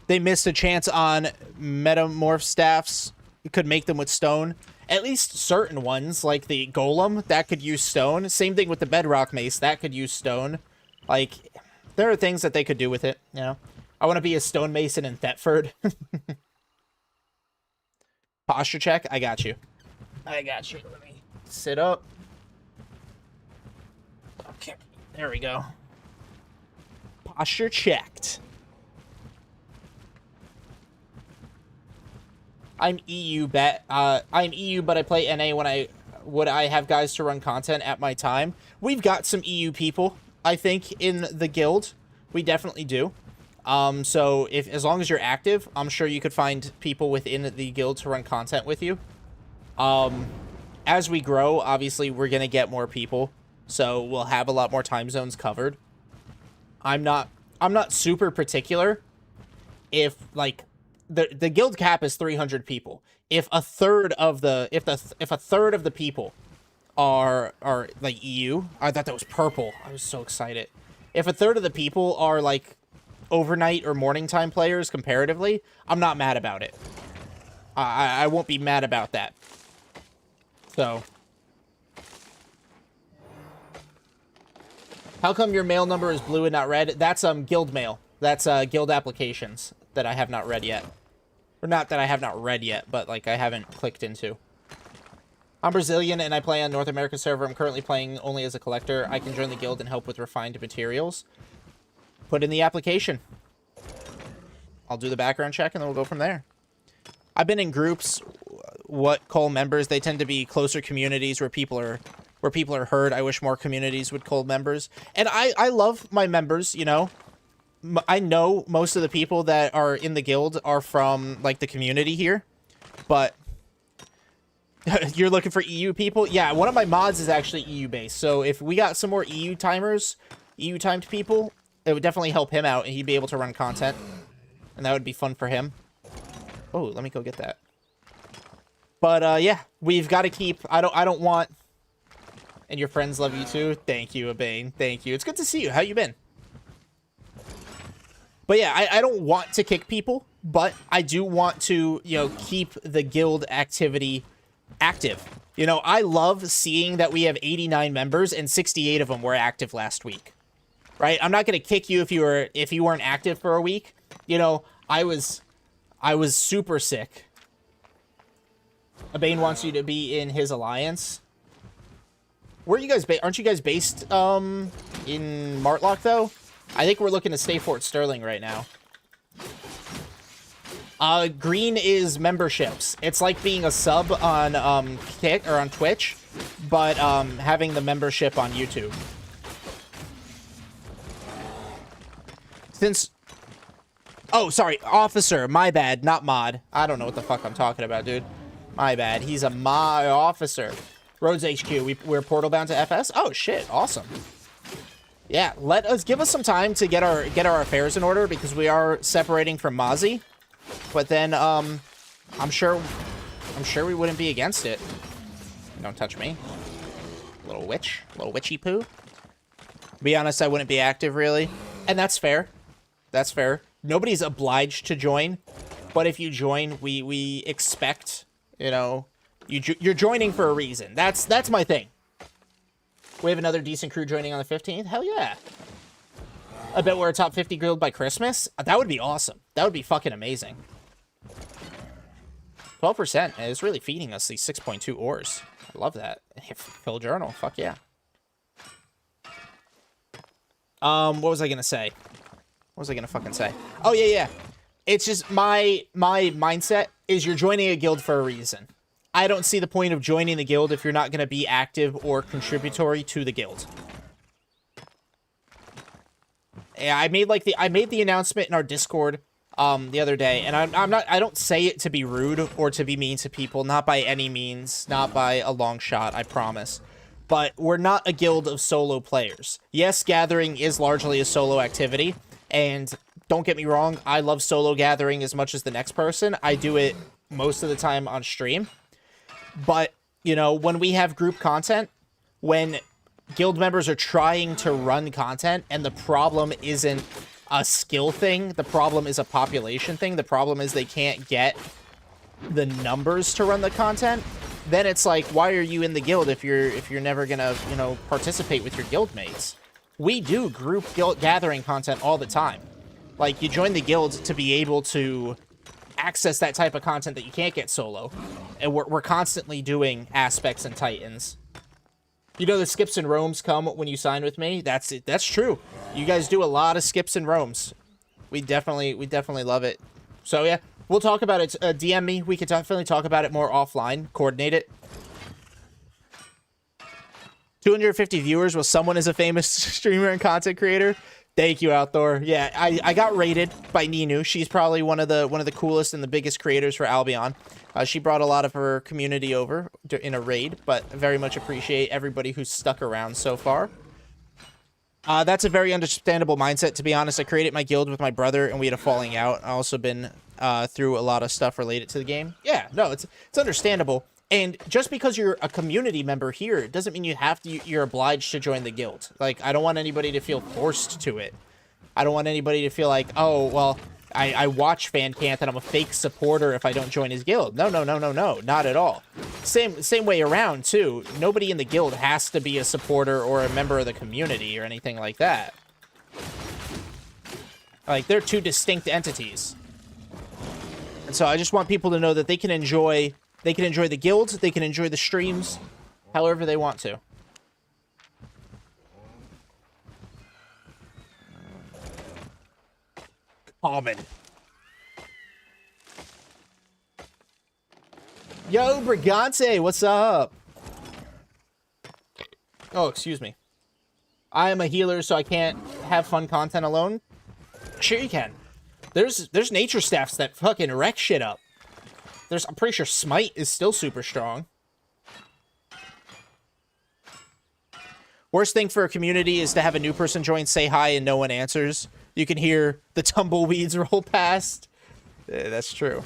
They missed a chance on metamorph staffs. You could make them with stone. At least certain ones, like the golem, that could use stone. Same thing with the bedrock mace, that could use stone. Like, there are things that they could do with it, you know? I want to be a stonemason in Thetford. Posture check? I got you. I got you. Let me sit up. Okay, there we go. Posture checked. I'm EU, but I play NA when I have guys to run content at my time. We've got some EU people, I think, in the guild. We definitely do. So as long as you're active, I'm sure you could find people within the guild to run content with you. As we grow, obviously we're gonna get more people, so we'll have a lot more time zones covered. I'm not super particular if like the guild cap is 300 people. If a third of the people are like EU, I thought that was purple. I was so excited. If a third of the people are like overnight or morning time players comparatively, I'm not mad about it. I won't be mad about that. So, how come your mail number is blue and not red? That's guild mail. That's guild applications that I have not read yet. Or not that I have not read yet, but like I haven't clicked into. I'm Brazilian and I play on North America server. I'm currently playing only as a collector. I can join the guild and help with refined materials. Put in the application. I'll do the background check and then we'll go from there. I've been in groups, what call members. They tend to be closer communities where people are heard. I wish more communities would call members. And I love my members, you know. I know most of the people that are in the guild are from, like, the community here. But you're looking for EU people? Yeah, one of my mods is actually EU-based. So if we got some more EU-timed people, it would definitely help him out, and he'd be able to run content. And that would be fun for him. Oh, let me go get that. But, yeah, we've got to keep... I don't want... And your friends love you too? Thank you, Abane. Thank you. It's good to see you. How you been? But yeah, I don't want to kick people, but I do want to, you know, keep the guild activity active. You know, I love seeing that we have 89 members and 68 of them were active last week. Right? I'm not going to kick you if you weren't active for a week. You know, I was super sick. Abane wants you to be in his alliance. Where are you guys aren't you guys based in Martlock though? I think we're looking to stay Fort Sterling right now. Green is memberships. It's like being a sub on Kick or on Twitch, but having the membership on YouTube. Since oh, sorry, officer, my bad, not mod. I don't know what the fuck I'm talking about, dude. My bad. He's a my officer. Roads HQ. We're portal bound to FS. Oh shit, awesome. Yeah, give us some time to get our affairs in order because we are separating from Mozzie. But then I'm sure we wouldn't be against it. Don't touch me. Little witch, little witchy poo. To be honest, I wouldn't be active really. And that's fair. That's fair. Nobody's obliged to join, but if you join, we expect, you know, you're joining for a reason. That's my thing. We have another decent crew joining on the 15th. Hell yeah. I bet we're a top 50 guild by Christmas. That would be awesome. That would be fucking amazing. 12%. It's really feeding us these 6.2 ores. I love that. Fill journal. Fuck yeah. What was I gonna say? What was I gonna fucking say? Oh yeah. It's just my mindset is you're joining a guild for a reason. I don't see the point of joining the guild if you're not gonna be active or contributory to the guild. Yeah, I made the announcement in our Discord the other day, and I don't say it to be rude or to be mean to people, not by any means, not by a long shot, I promise. But we're not a guild of solo players. Yes, gathering is largely a solo activity, and don't get me wrong, I love solo gathering as much as the next person. I do it most of the time on stream. But, you know, when we have group content, when guild members are trying to run content, and the problem isn't a skill thing, the problem is a population thing, the problem is they can't get the numbers to run the content, then it's like, why are you in the guild if you're never gonna, you know, participate with your guild mates? We do group guild gathering content all the time. Like, you join the guild to be able to access that type of content that you can't get solo. And we're constantly doing aspects and titans. You know the skips and roams come when you sign with me? That's it. That's true. You guys do a lot of skips and roams. We definitely love it. So yeah, we'll talk about it. DM me. We could definitely talk about it more offline. Coordinate it. 250 viewers. Well, someone is a famous streamer and content creator. Thank you, Outdoor. Yeah, I got raided by Ninu. She's probably one of the coolest and the biggest creators for Albion. She brought a lot of her community over in a raid, but very much appreciate everybody who's stuck around so far. That's a very understandable mindset, to be honest. I created my guild with my brother, and we had a falling out. I also been through a lot of stuff related to the game. Yeah, no, it's understandable. And just because you're a community member here, it doesn't mean you're obliged to join the guild. Like, I don't want anybody to feel forced to it. I don't want anybody to feel like, oh, well, I watch Fancanth and I'm a fake supporter if I don't join his guild. No, not at all. Same way around, too. Nobody in the guild has to be a supporter or a member of the community or anything like that. Like, they're two distinct entities. And so I just want people to know that they can enjoy the guild, they can enjoy the streams, however they want to. Common. Yo, Brigante, what's up? Oh, excuse me. I am a healer, so I can't have fun content alone. Sure you can. There's nature staffs that fucking wreck shit up. I'm pretty sure Smite is still super strong. Worst thing for a community is to have a new person join, say hi, and no one answers. You can hear the tumbleweeds roll past. That's true.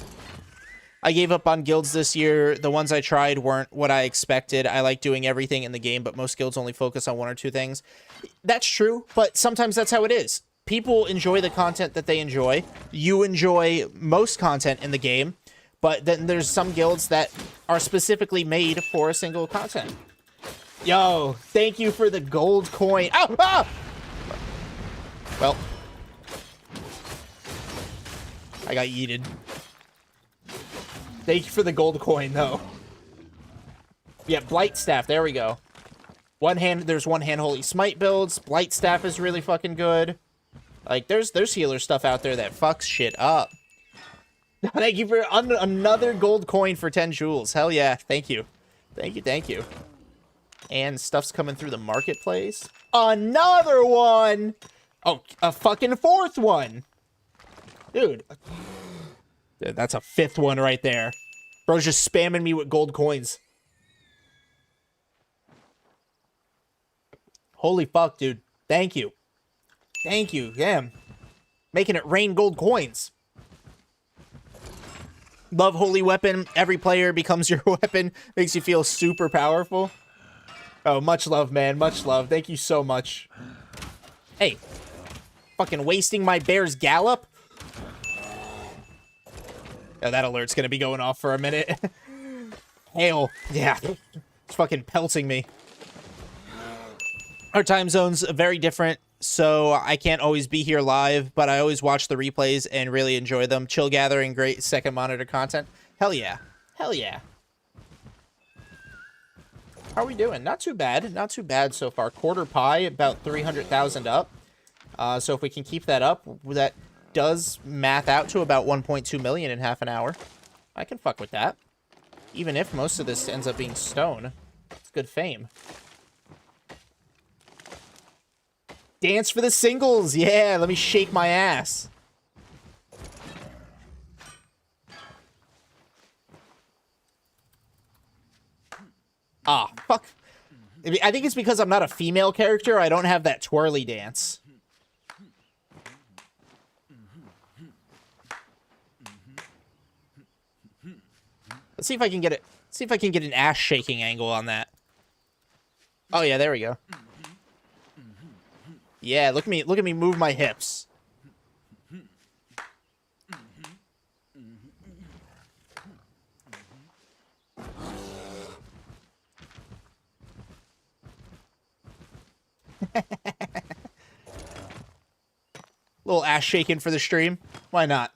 I gave up on guilds this year. The ones I tried weren't what I expected. I like doing everything in the game, but most guilds only focus on one or two things. That's true, but sometimes that's how it is. People enjoy the content that they enjoy. You enjoy most content in the game, but then there's some guilds that are specifically made for a single content. Yo, thank you for the gold coin. Oh, ah! Well, I got yeeted. Thank you for the gold coin, though. Yeah, Blight Staff. There we go. There's one hand holy smite builds. Blight Staff is really fucking good. Like, there's healer stuff out there that fucks shit up. Thank you for another gold coin for 10 jewels. Hell yeah. Thank you. Thank you. And stuff's coming through the marketplace. Another one! Oh, a fucking fourth one! Dude, that's a fifth one right there. Bro's just spamming me with gold coins. Holy fuck, dude. Thank you. Thank you. Damn. Making it rain gold coins. Love holy weapon. Every player becomes your weapon. Makes you feel super powerful. Oh, much love, man. Much love. Thank you so much. Hey. Fucking wasting my bear's gallop? Oh, that alert's gonna be going off for a minute. Hail. Yeah. It's fucking pelting me. Our time zone's very different, so I can't always be here live, but I always watch the replays and really enjoy them. Chill gathering, great second monitor content. Hell yeah. Hell yeah. How are we doing? Not too bad. Not too bad so far. Quarter pie, about 300,000 up. So if we can keep that up, that does math out to about 1.2 million in half an hour. I can fuck with that. Even if most of this ends up being stone. It's good fame. Dance for the singles! Yeah, let me shake my ass. Ah, fuck. I think it's because I'm not a female character, I don't have that twirly dance. Let's see if I can get it. See if I can get an ass shaking angle on that. Oh yeah, there we go. Yeah, look at me move my hips. Little ass shaking for the stream. Why not?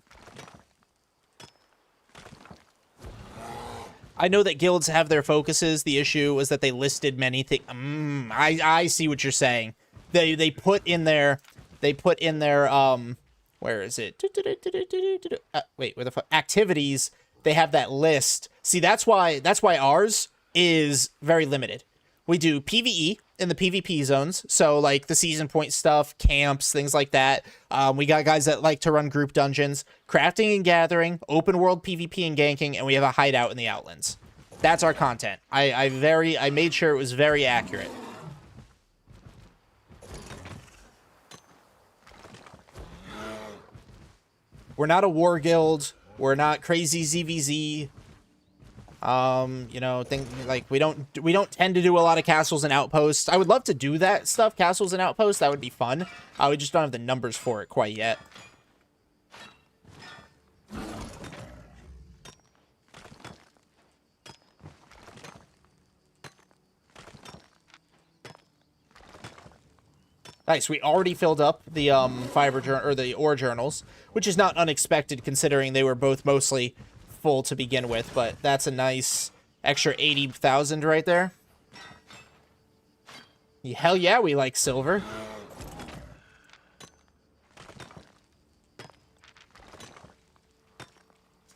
I know that guilds have their focuses. The issue was that they listed many things. I see what you're saying. They put in their where is it? Wait, where the fuck? Activities. They have that list. See, that's why ours is very limited. We do PvE in the PvP zones, so like the season point stuff, camps, things like that. We got guys that like to run group dungeons, crafting and gathering, open world PvP and ganking, and we have a hideout in the Outlands. That's our content. I made sure it was very accurate. We're not a war guild. We're not crazy ZVZ. You know, like we don't tend to do a lot of castles and outposts. I would love to do that stuff, castles and outposts. That would be fun. We just don't have the numbers for it quite yet. Nice. We already filled up the the ore journals, which is not unexpected considering they were both mostly full to begin with, but that's a nice extra 80,000 right there. Hell yeah, we like silver.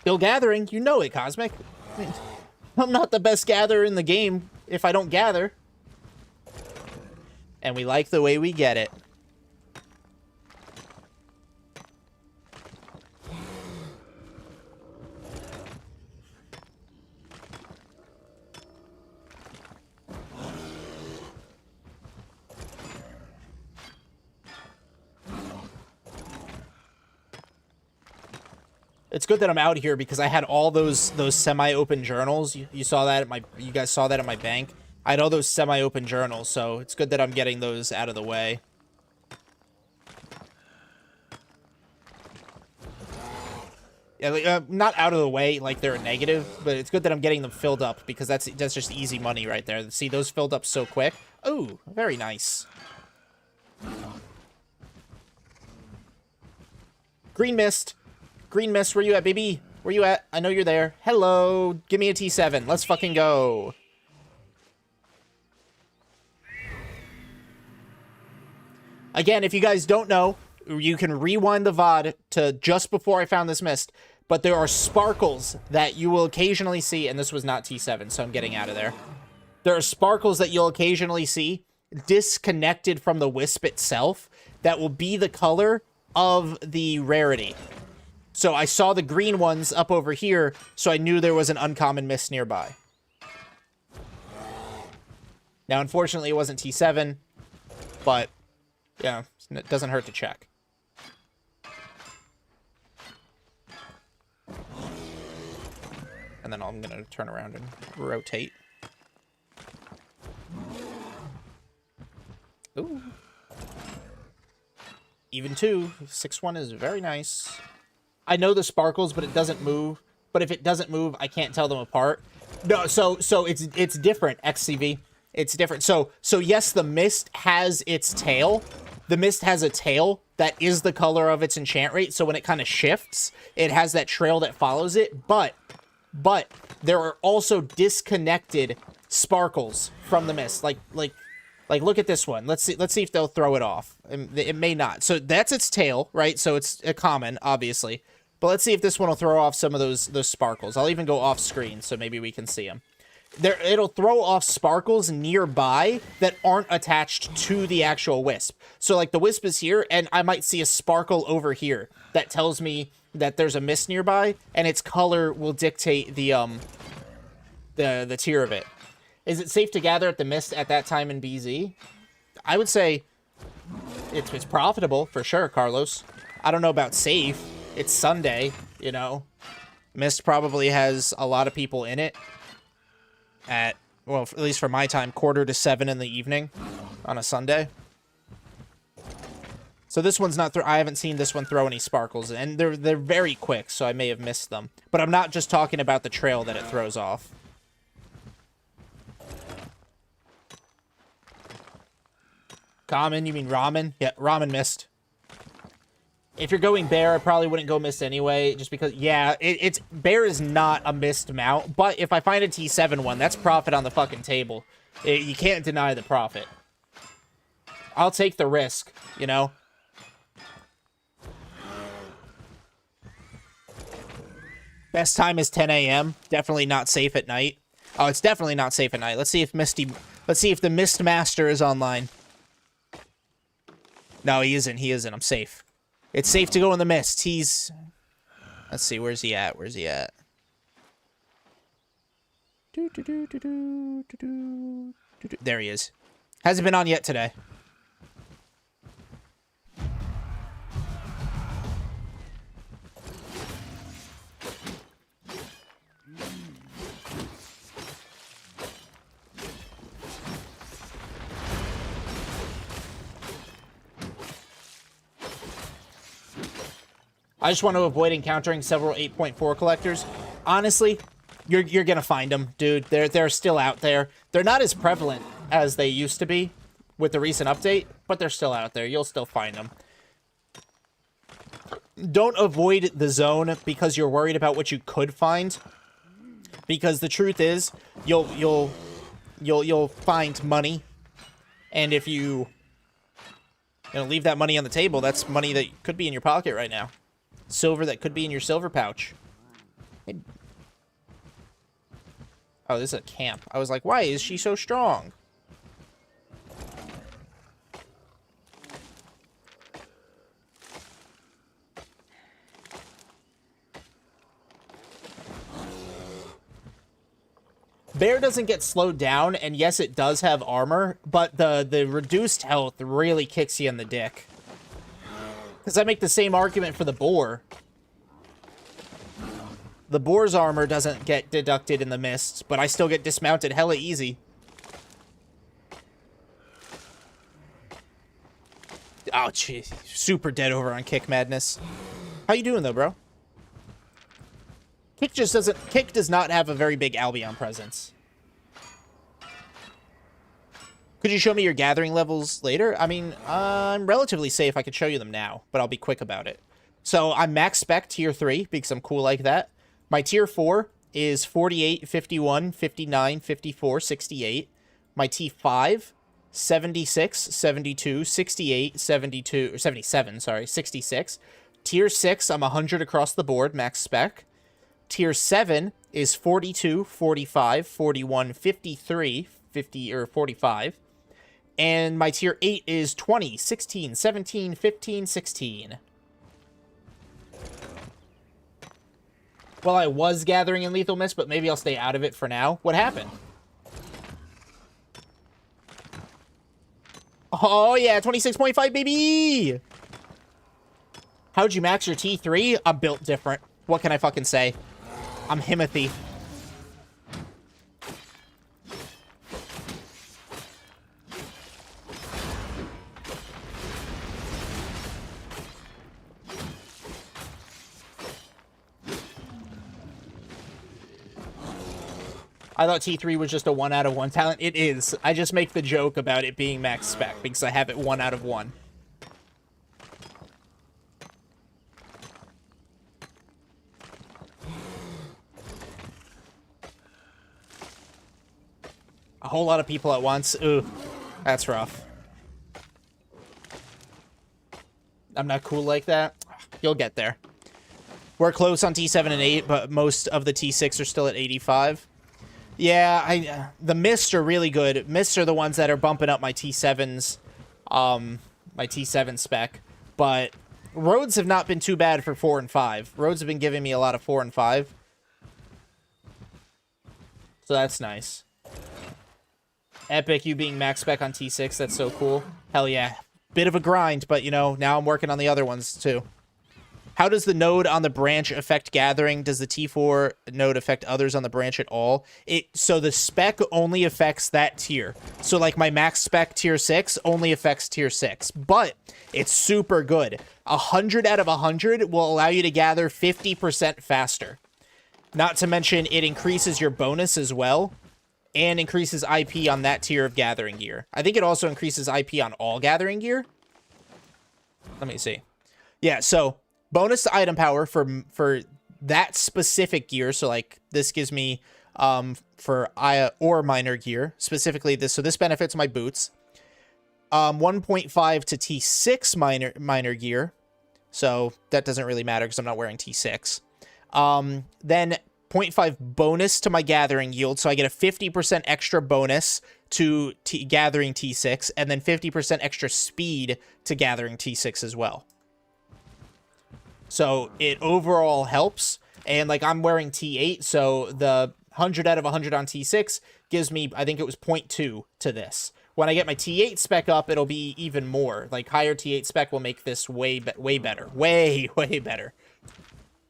Still gathering, you know it, Cosmic. I mean, I'm not the best gatherer in the game if I don't gather. And we like the way we get it. It's good that I'm out here because I had all those semi-open journals. You saw that at you guys saw that at my bank. I had all those semi-open journals, so it's good that I'm getting those out of the way. Yeah, like, not out of the way like they're a negative, but it's good that I'm getting them filled up because that's just easy money right there. See, those filled up so quick. Ooh, very nice. Green Mist. Green Mist, where you at, baby? Where you at? I know you're there. Hello. Give me a T7. Let's fucking go. Again, if you guys don't know, you can rewind the VOD to just before I found this mist, but there are sparkles that you will occasionally see, and this was not T7, so I'm getting out of there. There are sparkles that you'll occasionally see disconnected from the wisp itself that will be the color of the rarity. So I saw the green ones up over here, so I knew there was an uncommon mist nearby. Now, unfortunately, it wasn't T7, but yeah, it doesn't hurt to check. And then I'm going to turn around and rotate. Ooh. Even 2. 6-1 is very nice. I know the sparkles, but it doesn't move. But if it doesn't move, I can't tell them apart. No, so it's different, XCV. It's different. So yes, the mist has its tail. The mist has a tail that is the color of its enchant rate. So when it kind of shifts, it has that trail that follows it. But there are also disconnected sparkles from the mist. Like look at this one. Let's see if they'll throw it off. It may not. So that's its tail, right? So it's a common, obviously. But let's see if this one will throw off some of those sparkles. I'll even go off screen so maybe we can see them. It'll throw off sparkles nearby that aren't attached to the actual wisp. So like the wisp is here, and I might see a sparkle over here that tells me that there's a mist nearby, and its color will dictate the tier of it. Is it safe to gather at the mist at that time in BZ? I would say it's profitable for sure, Carlos. I don't know about safe. It's Sunday, you know. Mist probably has a lot of people in it. At, well, at least for my time, 6:45 in the evening on a Sunday. So this one's not, I haven't seen this one throw any sparkles, and they're very quick, so I may have missed them. But I'm not just talking about the trail that it throws off. Common, you mean ramen? Yeah, ramen mist. If you're going bear, I probably wouldn't go mist anyway, just because, yeah, it's bear is not a mist mount, but if I find a T7 one, that's profit on the fucking table. You can't deny the profit. I'll take the risk, you know? Best time is 10 a.m. Definitely not safe at night. Oh, it's definitely not safe at night. Let's see if the Mist Master is online. No, he isn't. He isn't. I'm safe. It's safe to go in the mist. He's... Let's see. Where's he at? Where's he at? There he is. Hasn't been on yet today. I just want to avoid encountering several 8.4 collectors. Honestly, you're gonna find them, dude. They're still out there. They're not as prevalent as they used to be with the recent update, but they're still out there. You'll still find them. Don't avoid the zone because you're worried about what you could find. Because the truth is, you'll find money, and if you leave that money on the table, that's money that could be in your pocket right now. Silver that could be in your silver pouch. Oh, this is a camp. I was like, why is she so strong? Bear doesn't get slowed down, and yes, it does have armor, but the reduced health really kicks you in the dick. Because I make the same argument for the boar. The boar's armor doesn't get deducted in the mist, but I still get dismounted hella easy. Oh, jeez. Super dead over on Kick Madness. How you doing, though, bro? Kick does not have a very big Albion presence. Could you show me your gathering levels later? I mean, I'm relatively safe. I could show you them now, but I'll be quick about it. So I'm max spec tier 3 because I'm cool like that. My tier 4 is 48, 51, 59, 54, 68. My T5, 76, 72, 68, 72, or 77, sorry, 66. Tier 6, I'm 100 across the board, max spec. Tier 7 is 42, 45, 41, 53, 50, or 45. And my tier 8 is 20, 16, 17, 15, 16. Well, I was gathering in Lethal Mist, but maybe I'll stay out of it for now. What happened? Oh, yeah, 26.5, baby! How'd you max your T3? I'm built different. What can I fucking say? I'm Himothy. I thought T3 was just a 1 out of 1 talent. It is. I just make the joke about it being max spec because I have it 1 out of 1. A whole lot of people at once. Ooh, that's rough. I'm not cool like that. You'll get there. We're close on T7 and 8, but most of the T6 are still at 85. Yeah, the Mist are really good. Mists are the ones that are bumping up my T7's, my T7 spec. But Roads have not been too bad for 4 and 5. Roads have been giving me a lot of 4 and 5. So that's nice. Epic, you being max spec on T6, that's so cool. Hell yeah. Bit of a grind, but, you know, now I'm working on the other ones, too. How does the node on the branch affect gathering? Does the T4 node affect others on the branch at all? So the spec only affects that tier. So, like, my max spec tier 6 only affects tier 6. But it's super good. 100 out of 100 will allow you to gather 50% faster. Not to mention, it increases your bonus as well. And increases IP on that tier of gathering gear. I think it also increases IP on all gathering gear. Let me see. Yeah, so bonus to item power for that specific gear. So like this gives me for ore miner gear, specifically this. So this benefits my boots. 1.5 to T6 miner gear. So that doesn't really matter because I'm not wearing T6. Then 0.5 bonus to my gathering yield, so I get a 50% extra bonus to gathering T6, and then 50% extra speed to gathering T6 as well. So it overall helps, and like I'm wearing T8, so the 100 out of 100 on T6 gives me, I think it was 0.2 to this. When I get my T8 spec up, it'll be even more. Like higher T8 spec will make this way better. Way better.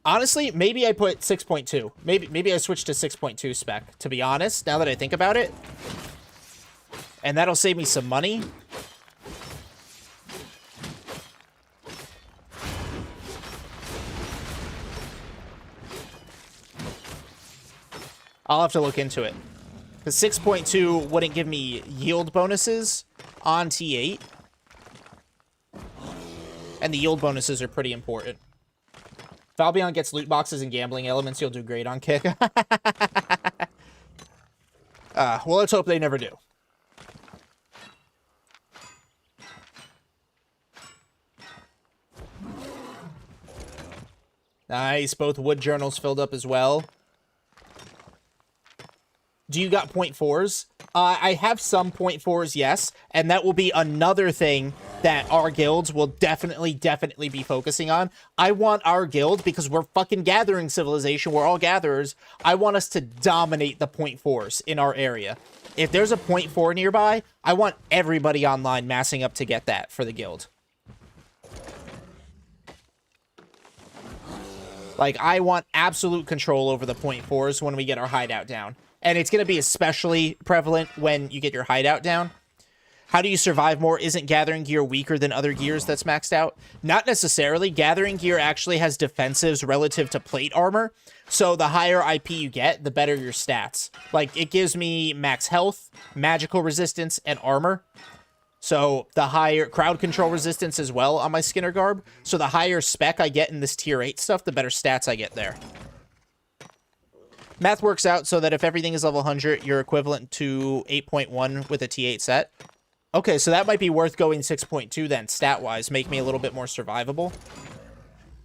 Honestly, maybe I put 6.2. Maybe I switched to 6.2 spec, to be honest, now that I think about it. And that'll save me some money. I'll have to look into it. Because 6.2 wouldn't give me yield bonuses on T8. And the yield bonuses are pretty important. If Albion gets loot boxes and gambling elements, you'll do great on Kick. Well, let's hope they never do. Nice. Both wood journals filled up as well. Do you got 0.4s? I have some 0.4s, yes. And that will be another thing that our guilds will definitely be focusing on. I want our guild, because we're fucking gathering civilization, we're all gatherers, I want us to dominate the 0.4s in our area. If there's a 0.4 nearby, I want everybody online massing up to get that for the guild. Like, I want absolute control over the 0.4s when we get our hideout down. And it's going to be especially prevalent when you get your hideout down. How do you survive more? Isn't gathering gear weaker than other gears that's maxed out? Not necessarily. Gathering gear actually has defensives relative to plate armor. So the higher IP you get, the better your stats. Like, it gives me max health, magical resistance, and armor. So the higher crowd control resistance as well on my Skinner garb. So the higher spec I get in this tier 8 stuff, the better stats I get there. Math works out so that if everything is level 100, you're equivalent to 8.1 with a T8 set. Okay, so that might be worth going 6.2 then, stat-wise. Make me a little bit more survivable.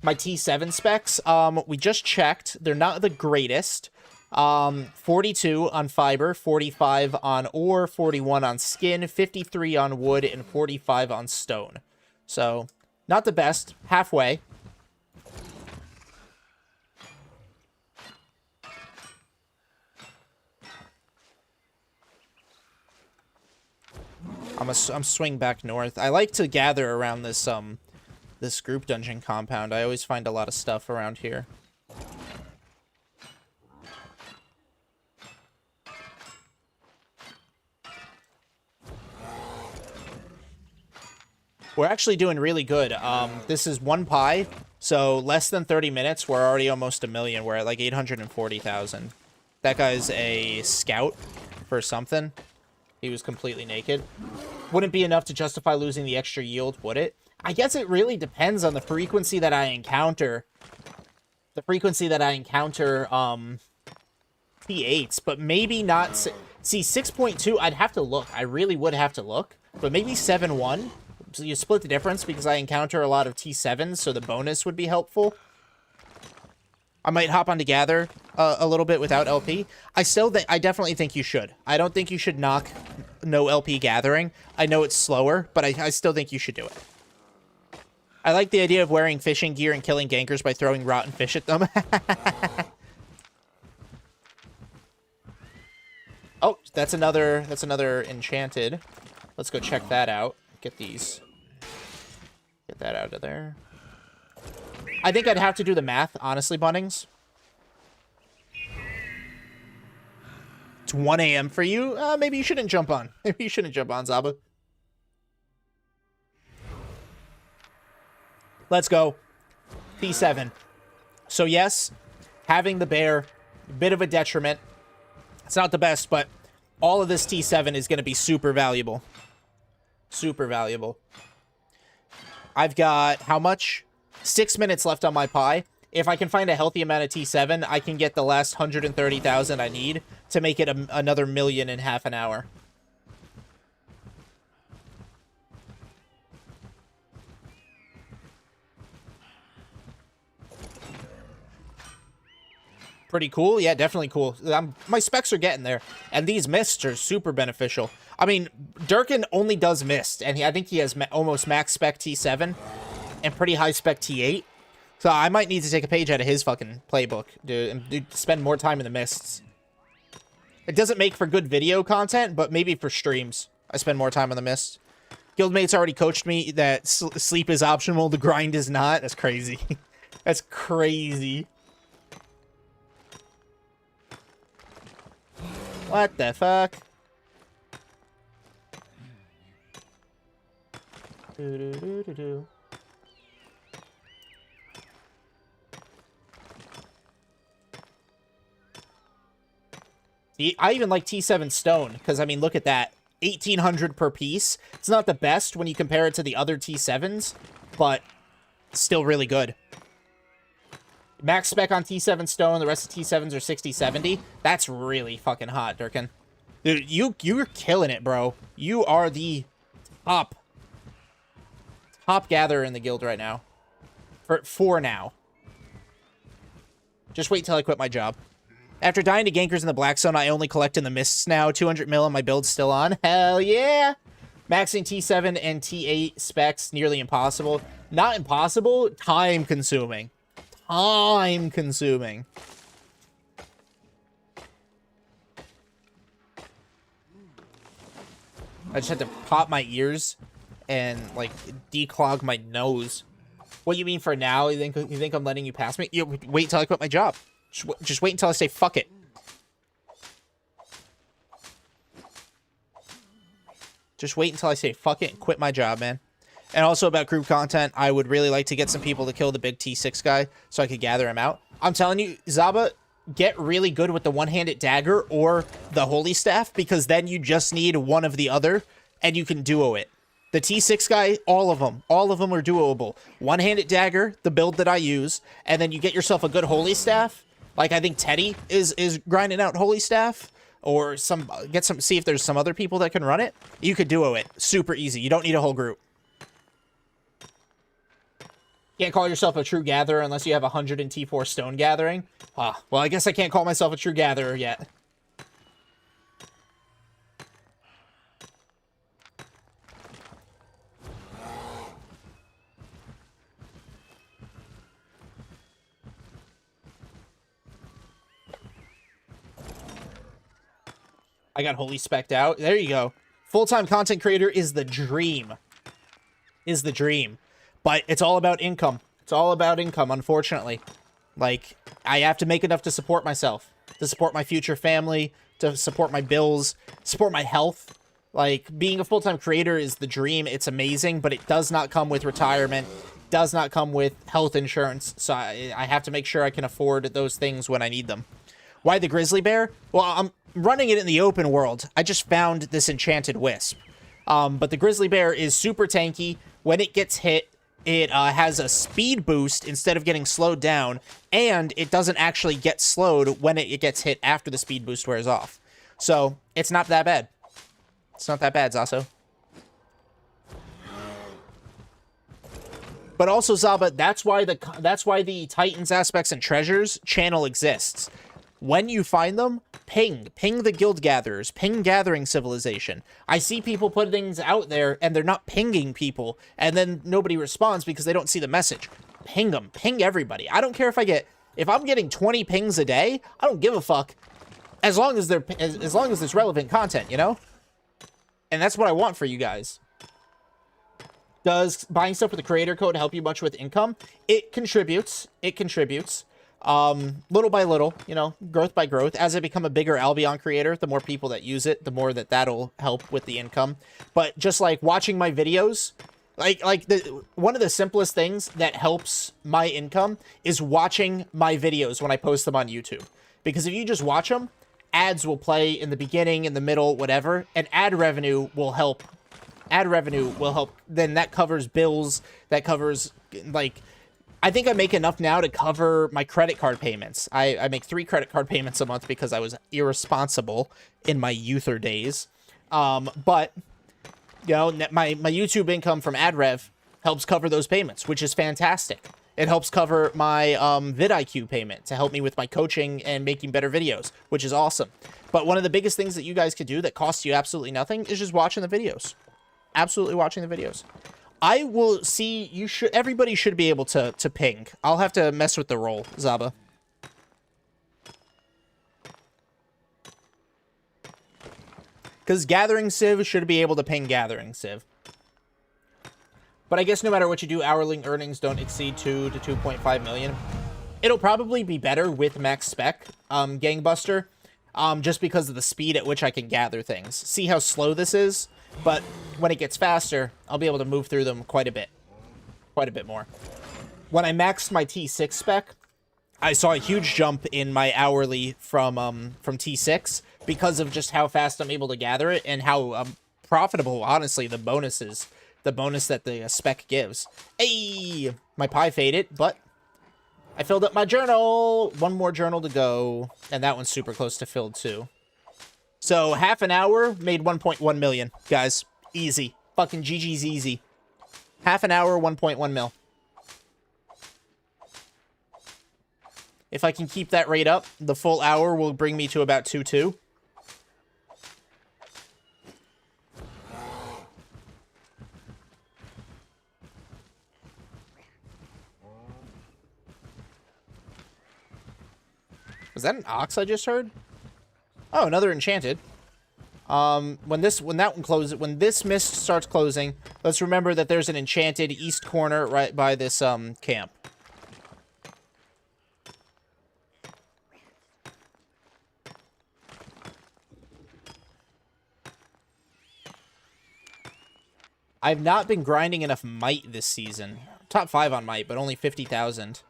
My T7 specs, we just checked. They're not the greatest. 42 on fiber, 45 on ore, 41 on skin, 53 on wood, and 45 on stone. So, not the best. Halfway. I'm swing back north. I like to gather around this this group dungeon compound. I always find a lot of stuff around here. We're actually doing really good. This is 1 pie, so less than 30 minutes. We're already almost a million. We're at like 840,000. That guy's a scout for something. He was completely naked. Wouldn't be enough to justify losing the extra yield, would it? I guess it really depends on the frequency that I encounter. The frequency that I encounter, T8s, but maybe not... See, 6.2, I'd have to look. I really would have to look. But maybe 7.1. So you split the difference because I encounter a lot of T7s, so the bonus would be helpful. I might hop on to Gather a little bit without LP. I definitely think you should. I don't think you should knock no LP Gathering. I know it's slower, but I still think you should do it. I like the idea of wearing fishing gear and killing gankers by throwing rotten fish at them. Oh, that's another enchanted. Let's go check that out. Get these. Get that out of there. I think I'd have to do the math, honestly, Bunnings. It's 1 a.m. for you. Maybe you shouldn't jump on. Maybe you shouldn't jump on, Zaba. Let's go. T7. So yes, having the bear, a bit of a detriment. It's not the best, but all of this T7 is going to be super valuable. Super valuable. I've got, how much? 6 minutes left on my pie. If I can find a healthy amount of T7, I can get the last 130,000 I need to make it another million in half an hour. Pretty cool. Yeah, definitely cool. My specs are getting there. And these mists are super beneficial. I mean, Durkin only does mist. And I think he has almost max spec T7 and pretty high spec T8. So I might need to take a page out of his fucking playbook, dude, and spend more time in the mists. It doesn't make for good video content, but maybe for streams, I spend more time in the mist. Guildmates already coached me that sleep is optional, the grind is not. That's crazy. That's crazy. What the fuck? Do-do-do-do-do. I even like T7 stone, because, I mean, look at that. 1,800 per piece. It's not the best when you compare it to the other T7s, but still really good. Max spec on T7 stone, the rest of T7s are 60, 70. That's really fucking hot, Durkin. Dude, you're killing it, bro. You are the top gatherer in the guild right now. For now. Just wait till I quit my job. After dying to gankers in the black zone, I only collect in the mists now. 200 mil and my build's still on. Hell yeah! Maxing T7 and T8 specs, nearly impossible. Not impossible, time consuming. Time consuming. I just had to pop my ears and, like, declog my nose. What do you mean for now? You think I'm letting you pass me? You wait till I quit my job. Just wait until I say fuck it. Just wait until I say fuck it and quit my job, man. And also about group content, I would really like to get some people to kill the big T6 guy so I could gather him out. I'm telling you, Zaba, get really good with the one-handed dagger or the holy staff, because then you just need one of the other and you can duo it. The T6 guy, all of them are duoable. One-handed dagger, the build that I use, and then you get yourself a good holy staff. Like, I think Teddy is grinding out holy staff, or see if there's some other people that can run it. You could duo it. Super easy. You don't need a whole group. Can't call yourself a true gatherer unless you have 100 in T4 stone gathering. Ah, well, I guess I can't call myself a true gatherer yet. I got holy specced out. There you go. Full-time content creator is the dream. Is the dream. But it's all about income. It's all about income, unfortunately. Like, I have to make enough to support myself. To support my future family. To support my bills. Support my health. Like, being a full-time creator is the dream. It's amazing, but it does not come with retirement. Does not come with health insurance. So I have to make sure I can afford those things when I need them. Why the grizzly bear? Well, I'm running it in the open world. I just found this enchanted wisp. But the grizzly bear is super tanky. When it gets hit, it has a speed boost instead of getting slowed down, and it doesn't actually get slowed when it gets hit after the speed boost wears off. So, it's not that bad. It's not that bad, Zaso. But also, Zaba, that's why the Titans Aspects and Treasures channel exists. When you find them, ping the Guild Gatherers, ping Gathering Civilization. I see people put things out there, and they're not pinging people, and then nobody responds because they don't see the message. Ping them, ping everybody. I don't care if I'm getting 20 pings a day, I don't give a fuck, as long as it's relevant content, you know? And that's what I want for you guys. Does buying stuff with the creator code help you much with income? It contributes. It contributes. Little by little, you know, growth by growth. As I become a bigger Albion creator, the more people that use it, the more that'll help with the income. But just like watching my videos, one of the simplest things that helps my income is watching my videos when I post them on YouTube. Because if you just watch them, ads will play in the beginning, in the middle, whatever, and ad revenue will help. Ad revenue will help. Then that covers bills. That covers, like, I think I make enough now to cover my credit card payments. I make 3 credit card payments a month because I was irresponsible in my youther days. But, you know, my YouTube income from ad rev helps cover those payments, which is fantastic. It helps cover my vidIQ payment to help me with my coaching and making better videos, which is awesome. But one of the biggest things that you guys could do that costs you absolutely nothing is just watching the videos. Absolutely watching the videos. I will see, everybody should be able to ping. I'll have to mess with the role, Zaba. Because Gathering Civ should be able to ping Gathering Civ. But I guess no matter what you do, hourly earnings don't exceed 2 to 2.5 million. It'll probably be better with max spec, Gangbuster, just because of the speed at which I can gather things. See how slow this is? But when it gets faster, I'll be able to move through them quite a bit. Quite a bit more. When I maxed my T6 spec, I saw a huge jump in my hourly from T6 because of just how fast I'm able to gather it and how profitable, honestly, the bonus is. The bonus that the spec gives. Hey! My pie faded, but I filled up my journal. One more journal to go. And that one's super close to filled, too. So, half an hour made 1.1 million, guys. Easy. Fucking GG's easy. Half an hour, 1.1 mil. If I can keep that rate up, the full hour will bring me to about 2.2. Was that an ox I just heard? Oh, another enchanted. When this mist starts closing, let's remember that there's an enchanted east corner right by this camp. I've not been grinding enough might this season. Top 5 on might, but only 50,000.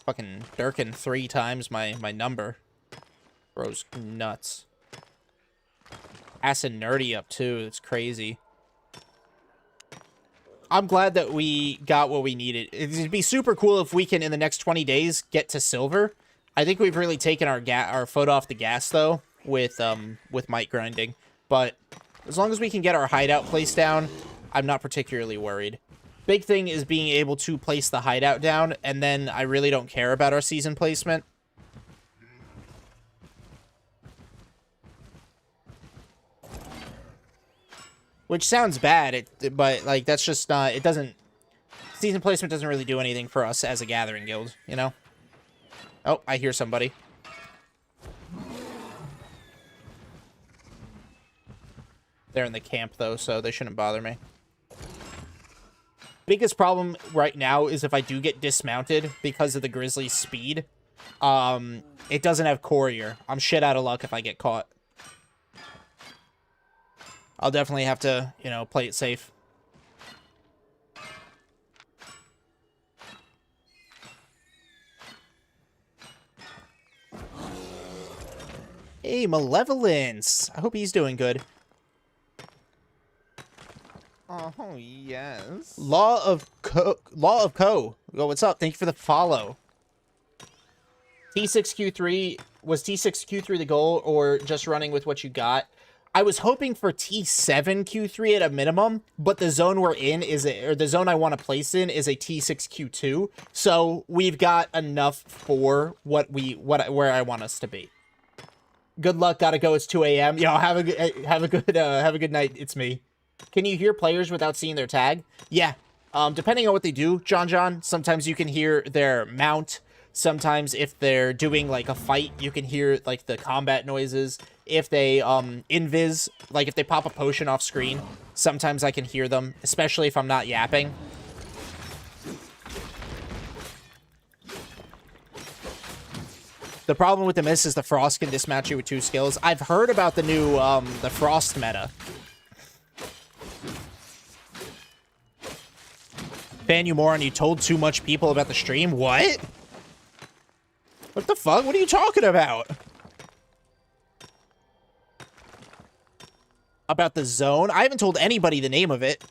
Fucking Durkin 3 times my number. Bro's nuts. Acid Nerdy up too. It's crazy. I'm glad that we got what we needed. It'd be super cool if we can, in the next 20 days, get to silver. I think we've really taken our foot off the gas, though, with might grinding. But as long as we can get our hideout placed down, I'm not particularly worried. Big thing is being able to place the hideout down, and then I really don't care about our season placement. Which sounds bad, but, like, that's just not... It doesn't... Season placement doesn't really do anything for us as a gathering guild, you know? Oh, I hear somebody. They're in the camp, though, so they shouldn't bother me. Biggest problem right now is if I do get dismounted because of the Grizzly's speed, it doesn't have courier. I'm shit out of luck if I get caught. I'll definitely have to, you know, play it safe. Hey, Malevolence! I hope he's doing good. Oh, yes. Law of Co. Yo, what's up? Thank you for the follow. T6Q3, was T6Q3 the goal or just running with what you got? I was hoping for T7Q3 at a minimum, but the zone we're in is or the zone I want to place in is a T6Q2. So we've got enough for where I want us to be. Good luck, gotta go. It's 2 a.m. Yo, have a good night. It's me. Can you hear players without seeing their tag? Yeah. Depending on what they do, John, sometimes you can hear their mount. Sometimes if they're doing like a fight, you can hear like the combat noises. If they invis, like if they pop a potion off screen, sometimes I can hear them, especially if I'm not yapping. The problem with the miss is the Frost can dismatch you with 2 skills. I've heard about the new the Frost meta. Fan, you moron, you told too much people about the stream? What? What the fuck? What are you talking about? About the zone? I haven't told anybody the name of it.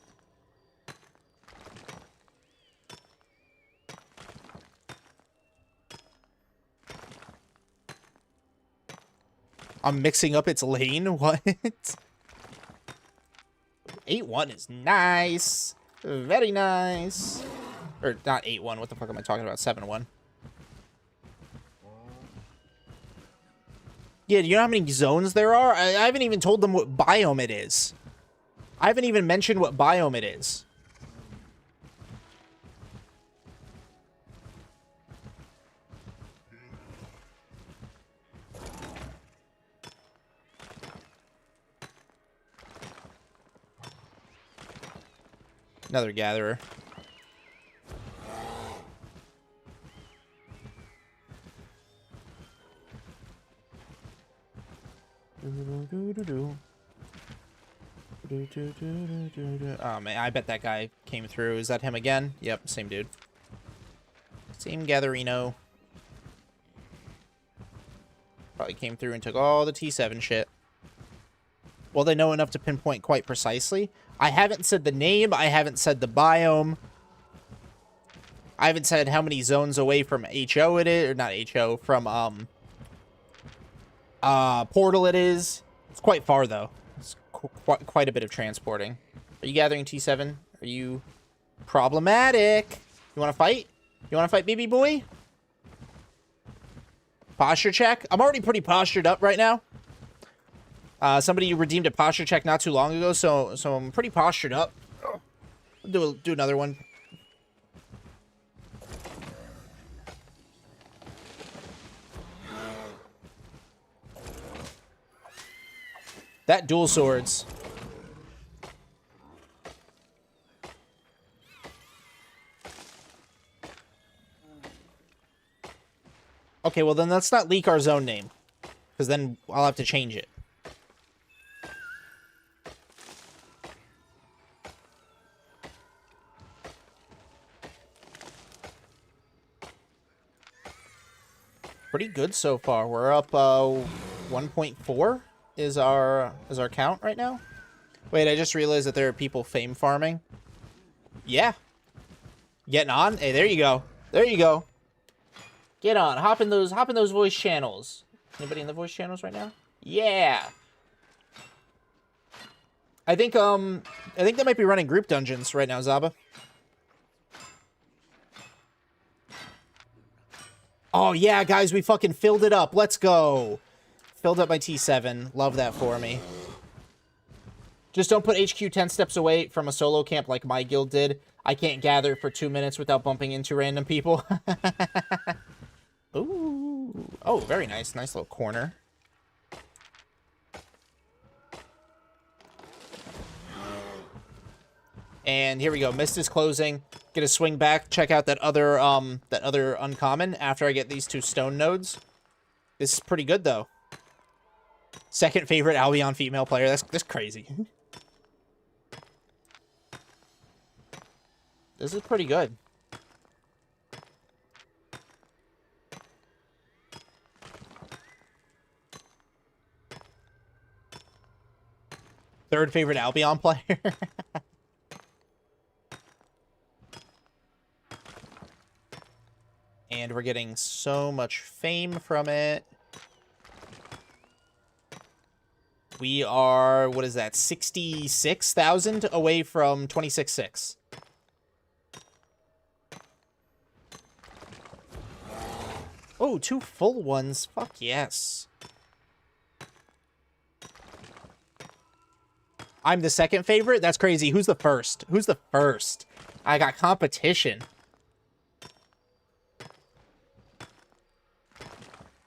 I'm mixing up its lane? What? 8-1 is nice. Very nice. Or not 8-1. What the fuck am I talking about? 7-1. Yeah, do you know how many zones there are? I haven't even told them what biome it is. I haven't even mentioned what biome it is. Another gatherer. Oh man, I bet that guy came through. Is that him again? Yep, same dude. Same gatherino. Probably came through and took all the T7 shit. Well, they know enough to pinpoint quite precisely. I haven't said the name. I haven't said the biome. I haven't said how many zones away from HO it is. Or not HO, from Portal it is. It's quite far, though. It's quite a bit of transporting. Are you gathering T7? Are you problematic? You want to fight? You want to fight, BB boy? Posture check? I'm already pretty postured up right now. Somebody redeemed a posture check not too long ago, so I'm pretty postured up. Do another one. That dual swords. Okay, well then let's not leak our zone name, because then I'll have to change it. Pretty good so far. We're up 1.4 is our count right now. Wait, I just realized that there are people fame farming. Yeah. Getting on? Hey, there you go. There you go. Get on. Hop in those voice channels. Anybody in the voice channels right now? Yeah. I think they might be running group dungeons right now, Zaba. Oh, yeah, guys, we fucking filled it up. Let's go. Filled up my T7. Love that for me. Just don't put HQ 10 steps away from a solo camp like my guild did. I can't gather for 2 minutes without bumping into random people. Ooh. Oh, very nice. Nice little corner. And here we go. Mist is closing. Get a swing back. Check out that other uncommon after I get these 2 stone nodes. This is pretty good though. Second favorite Albion female player. That's crazy. This is pretty good. Third favorite Albion player. and we're getting so much fame from it. We are, what is that, 66,000 away from 26.6. Oh, 2 full ones. Fuck yes. I'm the second favorite? That's crazy. Who's the first? Who's the first? I got competition.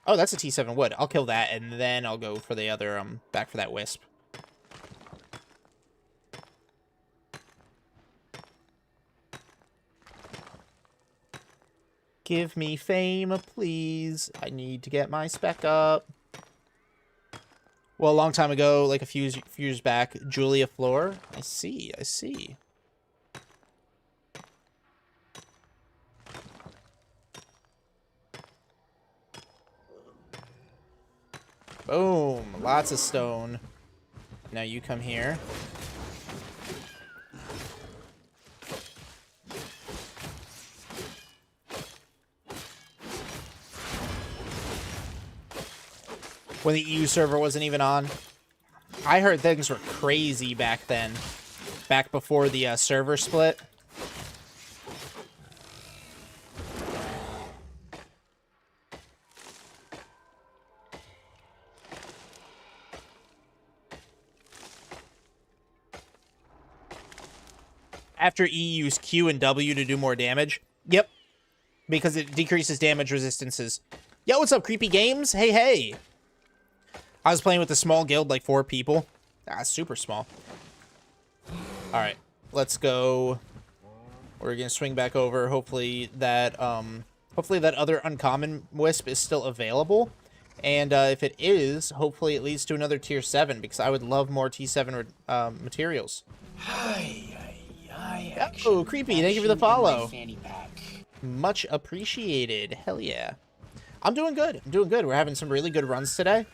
Oh, that's a T7 wood. I'll kill that, and then I'll go for the other, back for that wisp. Give me fame, please. I need to get my spec up. Well, a long time ago, like a few years back, Julia Floor. I see, I see. Boom. Lots of stone. Now you come here. When the EU server wasn't even on. I heard things were crazy back then. Back before the server split. After E used Q and W to do more damage. Yep. Because it decreases damage resistances. Yo, what's up, Creepy Games? Hey, hey. I was playing with a small guild, like 4 people. Ah, super small. Alright. Let's go. We're gonna swing back over. Hopefully that other uncommon wisp is still available. And if it is, hopefully it leads to another tier 7, because I would love more T7 materials. Oh, Creepy, thank you for the follow. Much appreciated. Hell yeah. I'm doing good. I'm doing good. We're having some really good runs today.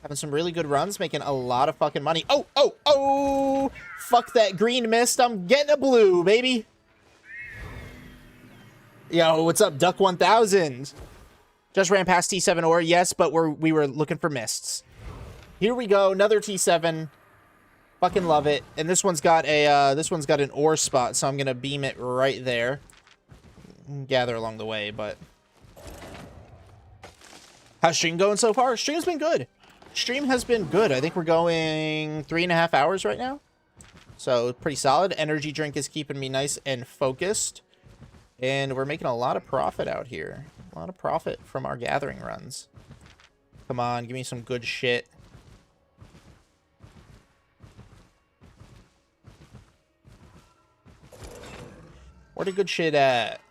Having some really good runs, making a lot of fucking money. Oh, oh, oh! Fuck that green mist. I'm getting a blue, baby. Yo, what's up, Duck 1000? Just ran past T7 ore, yes, but we were looking for mists. Here we go, another T7. Fucking love it. And this one's got an ore spot, so I'm gonna beam it right there. Gather along the way, but how's stream going so far? Stream's been good. Stream has been good. I think we're going 3.5 hours right now. So pretty solid. Energy drink is keeping me nice and focused. And we're making a lot of profit out here. A lot of profit from our gathering runs. Come on, give me some good shit. Where the good shit at?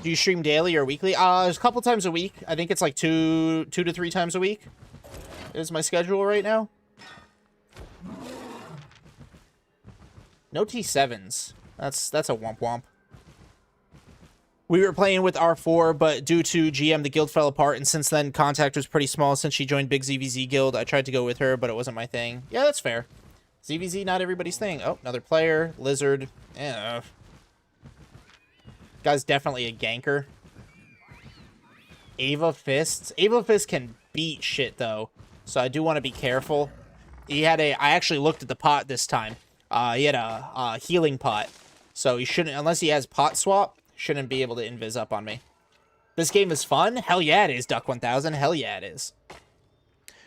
Do you stream daily or weekly? There's a couple times a week. I think it's like two to 3 times a week is my schedule right now. No T7s. That's a womp womp. We were playing with R4, but due to GM, the guild fell apart, and since then, contact was pretty small since she joined Big ZVZ Guild. I tried to go with her, but it wasn't my thing. Yeah, that's fair. ZVZ, not everybody's thing. Oh, another player. Lizard. Yeah. Guy's definitely a ganker. Ava Fists. Ava Fist can beat shit, though. So I do want to be careful. I actually looked at the pot this time. He had a healing pot. So he shouldn't, unless he has pot swap, shouldn't be able to invis up on me. This game is fun? Hell yeah it is, Duck 1000. Hell yeah it is.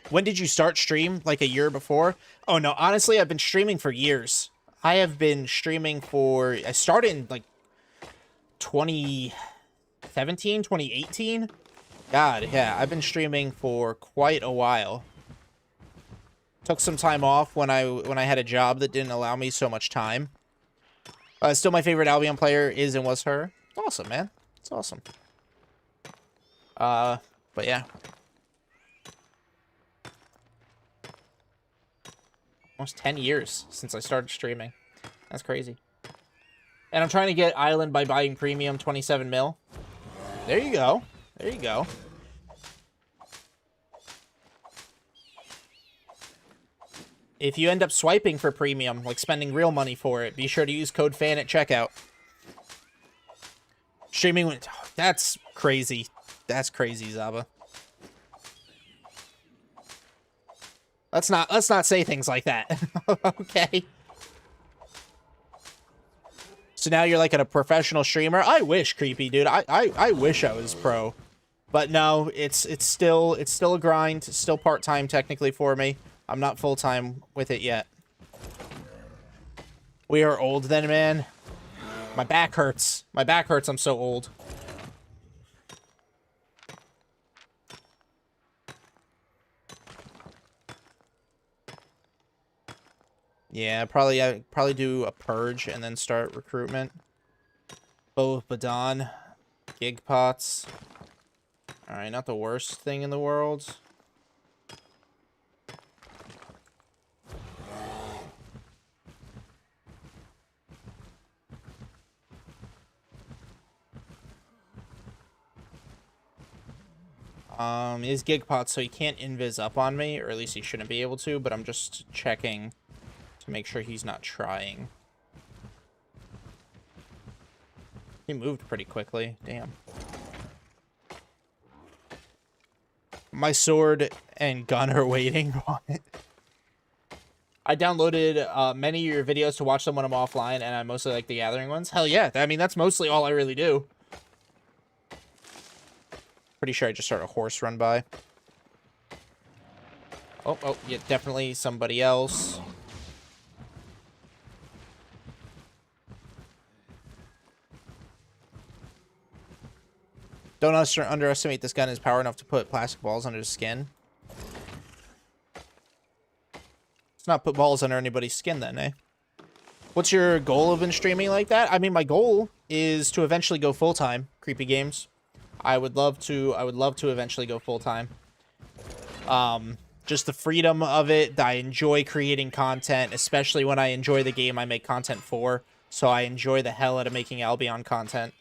When did you start stream? Like a year before? Oh no, honestly, I've been streaming for years. I have been streaming for... I started in like 2017, 2018. God, yeah, I've been streaming for quite a while. Took some time off when I had a job that didn't allow me so much time. Still my favorite Albion player is and was her. Awesome, man. It's awesome. But yeah. Almost 10 years since I started streaming. That's crazy. And I'm trying to get Island by buying premium 27 mil. There you go. There you go. if you end up swiping for premium, like spending real money for it, be sure to use code FAN at checkout. Streaming went... That's crazy. That's crazy, Zaba. Let's not say things like that. Okay. So now you're like a professional streamer. I wish, Creepy, dude. I wish I was pro. But no, it's still a grind. It's still part-time technically for me. I'm not full-time with it yet. We are old then, man. My back hurts. My back hurts. I'm so old. Yeah, I'd probably do a purge and then start recruitment. Both Badon, gig pots. All right, not the worst thing in the world. Is gig pot, so he can't invis up on me, or at least he shouldn't be able to, but I'm just checking to make sure he's not trying. He moved pretty quickly. Damn. My sword and gun are waiting on it. I downloaded many of your videos to watch them when I'm offline, and I mostly like the Gathering ones. Hell yeah. I mean, that's mostly all I really do. Pretty sure I just started a horse run by. Oh, yeah, definitely somebody else. Don't underestimate this gun. Is power enough to put plastic balls under his skin. Let's not put balls under anybody's skin then, eh? What's your goal of in streaming like that? I mean, my goal is to eventually go full-time. Creepy Games. I would love to eventually go full-time. Just the freedom of it. I enjoy creating content, especially when I enjoy the game I make content for. So I enjoy the hell out of making Albion content.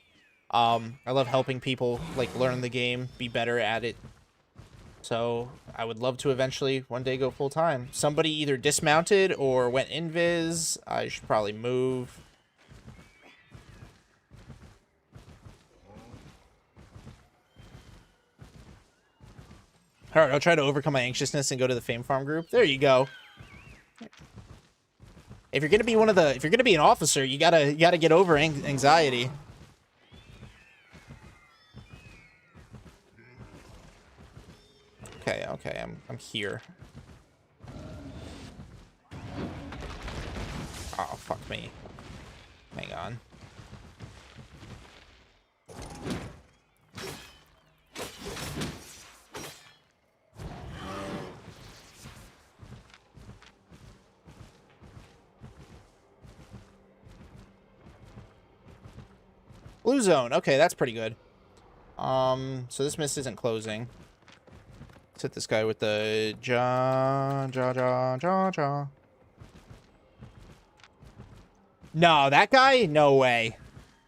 I love helping people, like, learn the game, be better at it. So I would love to eventually one day go full-time. Somebody either dismounted or went invis. I should probably move. All right, I'll try to overcome my anxiousness and go to the Fame Farm group. There you go. If you're gonna be if you're gonna be an officer, you gotta get over anxiety. Okay, I'm here. Oh, fuck me. Hang on. Blue zone. Okay, that's pretty good. So this mist isn't closing. Let's hit this guy with the jaw. No, that guy? No way.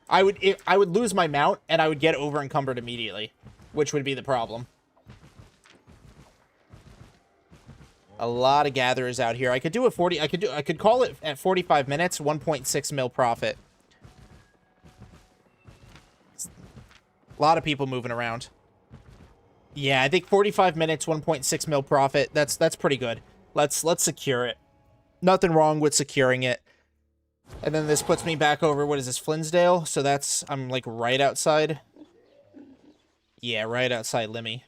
I would lose my mount and I would get over encumbered immediately, which would be the problem. A lot of gatherers out here. I could do a 40. I could call it at 45 minutes, 1.6 mil profit. A lot of people moving around. Yeah, I think 45 minutes, 1.6 mil profit. That's pretty good. Let's secure it. Nothing wrong with securing it. And then this puts me back over, what is this, Flinsdale? So that's, I'm like right outside. Yeah, right outside Limmy.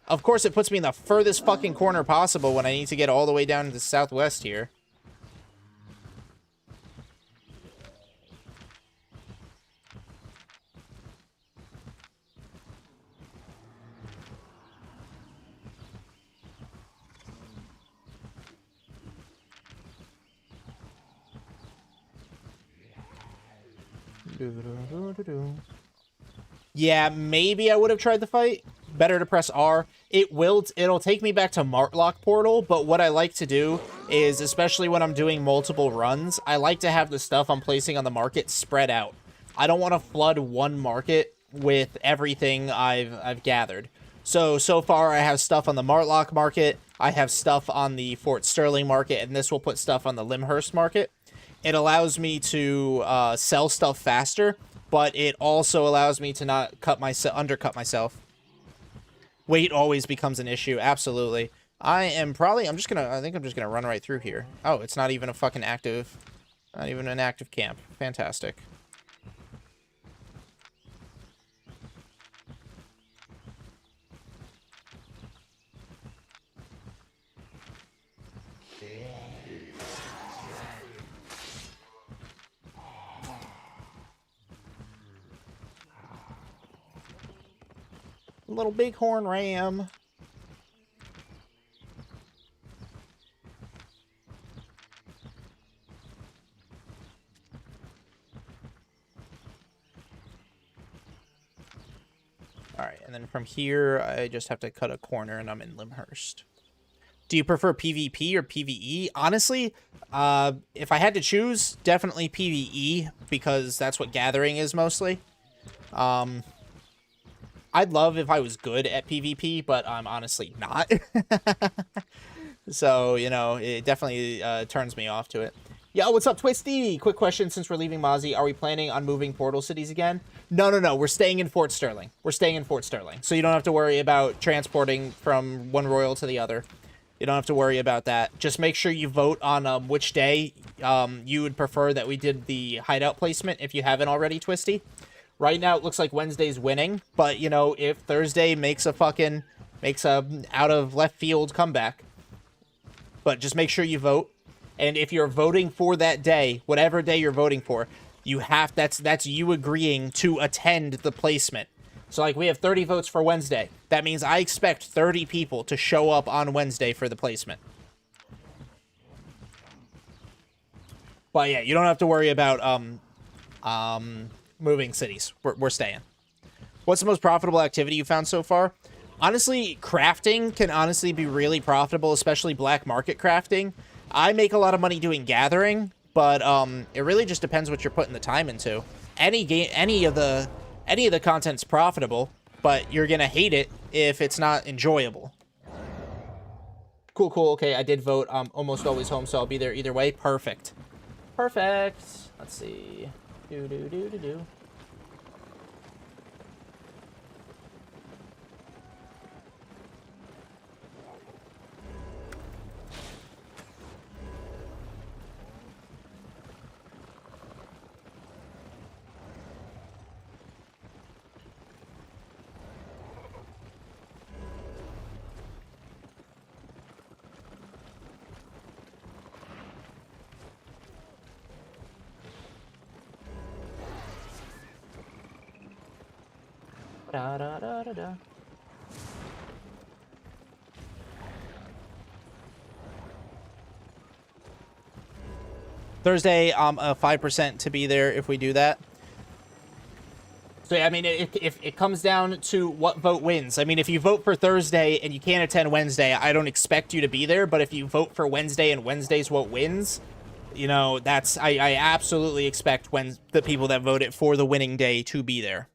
Of course, it puts me in the furthest fucking corner possible when I need to get all the way down to the southwest here. Yeah, maybe I would have tried the fight. Better to press R. It'll take me back to Martlock Portal, but what I like to do is, especially when I'm doing multiple runs, I like to have the stuff I'm placing on the market spread out. I don't want to flood one market with everything I've gathered. So far I have stuff on the Martlock market, I have stuff on the Fort Sterling market, and this will put stuff on the Limhurst market. It allows me to sell stuff faster, but it also allows me to not undercut myself. Weight always becomes an issue. Absolutely. I think I'm just gonna run right through here. Oh, it's not even a fucking active, not even an active camp. Fantastic. Little bighorn ram. Alright, and then from here, I just have to cut a corner and I'm in Limhurst. Do you prefer PvP or PvE? Honestly, if I had to choose, definitely PvE, because that's what gathering is mostly. I'd love if I was good at PvP, but I'm honestly not. So, you know, it definitely turns me off to it. Yo, what's up, Twisty? Quick question, since we're leaving Mozzie, are we planning on moving portal cities again? No, we're staying in Fort Sterling. We're staying in Fort Sterling. So you don't have to worry about transporting from one royal to the other. You don't have to worry about that. Just make sure you vote on which day you would prefer that we did the hideout placement, if you haven't already, Twisty. Right now, it looks like Wednesday's winning, but, you know, if Thursday makes a out of left field comeback, but just make sure you vote. And if you're voting for that day, whatever day you're voting for, that's you agreeing to attend the placement. So, like, we have 30 votes for Wednesday. That means I expect 30 people to show up on Wednesday for the placement. But yeah, you don't have to worry about moving cities. We're staying. What's the most profitable activity you found so far? Honestly, crafting can honestly be really profitable, especially black market crafting. I make a lot of money doing gathering, but it really just depends what you're putting the time into. Any of the content's profitable, but you're gonna hate it if it's not enjoyable. Cool. Okay, I did vote. Almost always home, so I'll be there either way. Perfect. Let's see. Do. Da. Thursday, 5% to be there if we do that. So, I mean, if it comes down to what vote wins. I mean, if you vote for Thursday and you can't attend Wednesday, I don't expect you to be there. But if you vote for Wednesday and Wednesday's what wins, you know, I absolutely expect the people that voted for the winning day to be there.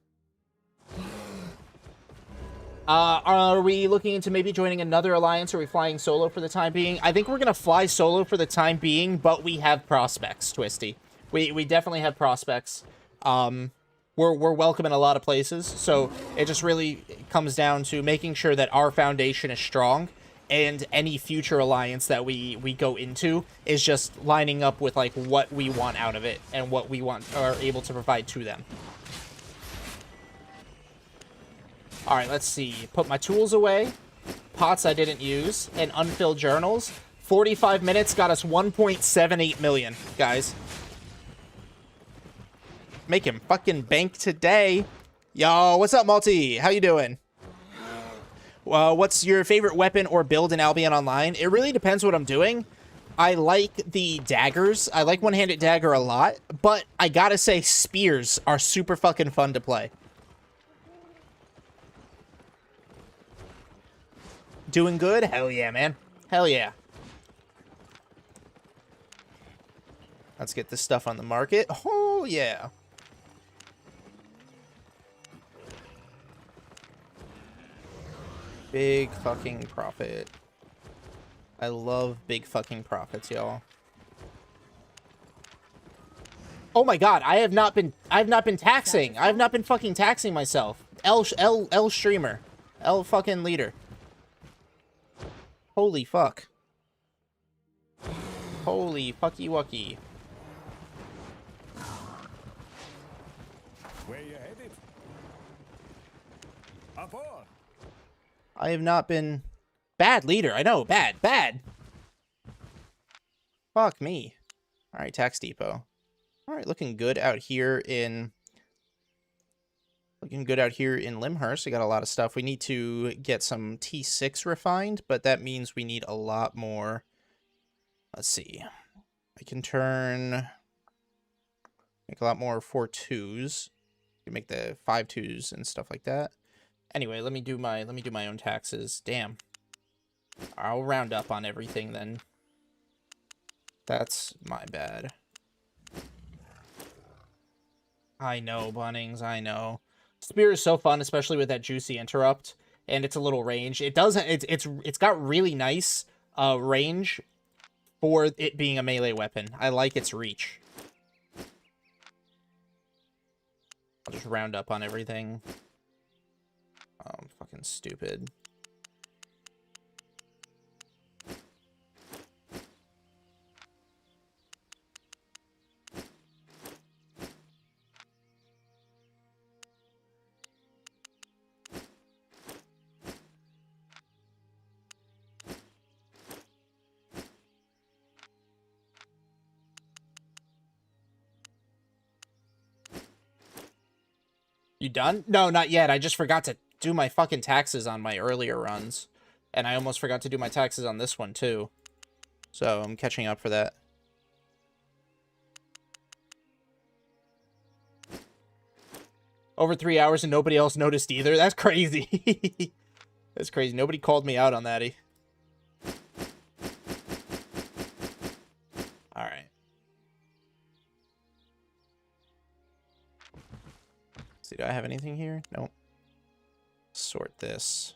Are we looking into maybe joining another alliance, or are we flying solo for the time being? I think we're going to fly solo for the time being, but we have prospects, Twisty. We definitely have prospects. We're welcome in a lot of places, so it just really comes down to making sure that our foundation is strong, and any future alliance that we go into is just lining up with, like, what we want out of it and what we are able to provide to them. All right, let's see. Put my tools away. Pots I didn't use. And unfilled journals. 45 minutes got us 1.78 million, guys. Make him fucking bank today. Yo, what's up, Multi? How you doing? What's your favorite weapon or build in Albion Online? It really depends what I'm doing. I like the daggers. I like one-handed dagger a lot. But I gotta say, spears are super fucking fun to play. Doing good? Hell yeah, man. Hell yeah. Let's get this stuff on the market. Oh, yeah. Big fucking profit. I love big fucking profits, y'all. Oh my god, I've not been taxing. I've not been fucking taxing myself. L streamer. L fucking leader. Holy fuck. Holy fucky wucky. Where you headed? Up on. I have not been... Bad leader, I know, bad. Fuck me. Alright, tax depot. Alright, looking good out here in... Limhurst. We got a lot of stuff. We need to get some T6 refined, but that means we need a lot more... Let's see. I can make a lot more 4-2s. You can make the 5-2s and stuff like that. Anyway, let me do my own taxes. Damn. I'll round up on everything then. That's my bad. I know, Bunnings, I know. Spear is so fun, especially with that juicy interrupt, and it's a little range. It doesn't. It's got really nice range for it being a melee weapon. I like its reach. I'll just round up on everything. Oh, I'm fucking stupid. You done? No, not yet. I just forgot to do my fucking taxes on my earlier runs. And I almost forgot to do my taxes on this one, too. So, I'm catching up for that. Over 3 hours and nobody else noticed either? That's crazy. That's crazy. Nobody called me out on that. Alright. See, do I have anything here? Nope. Sort this.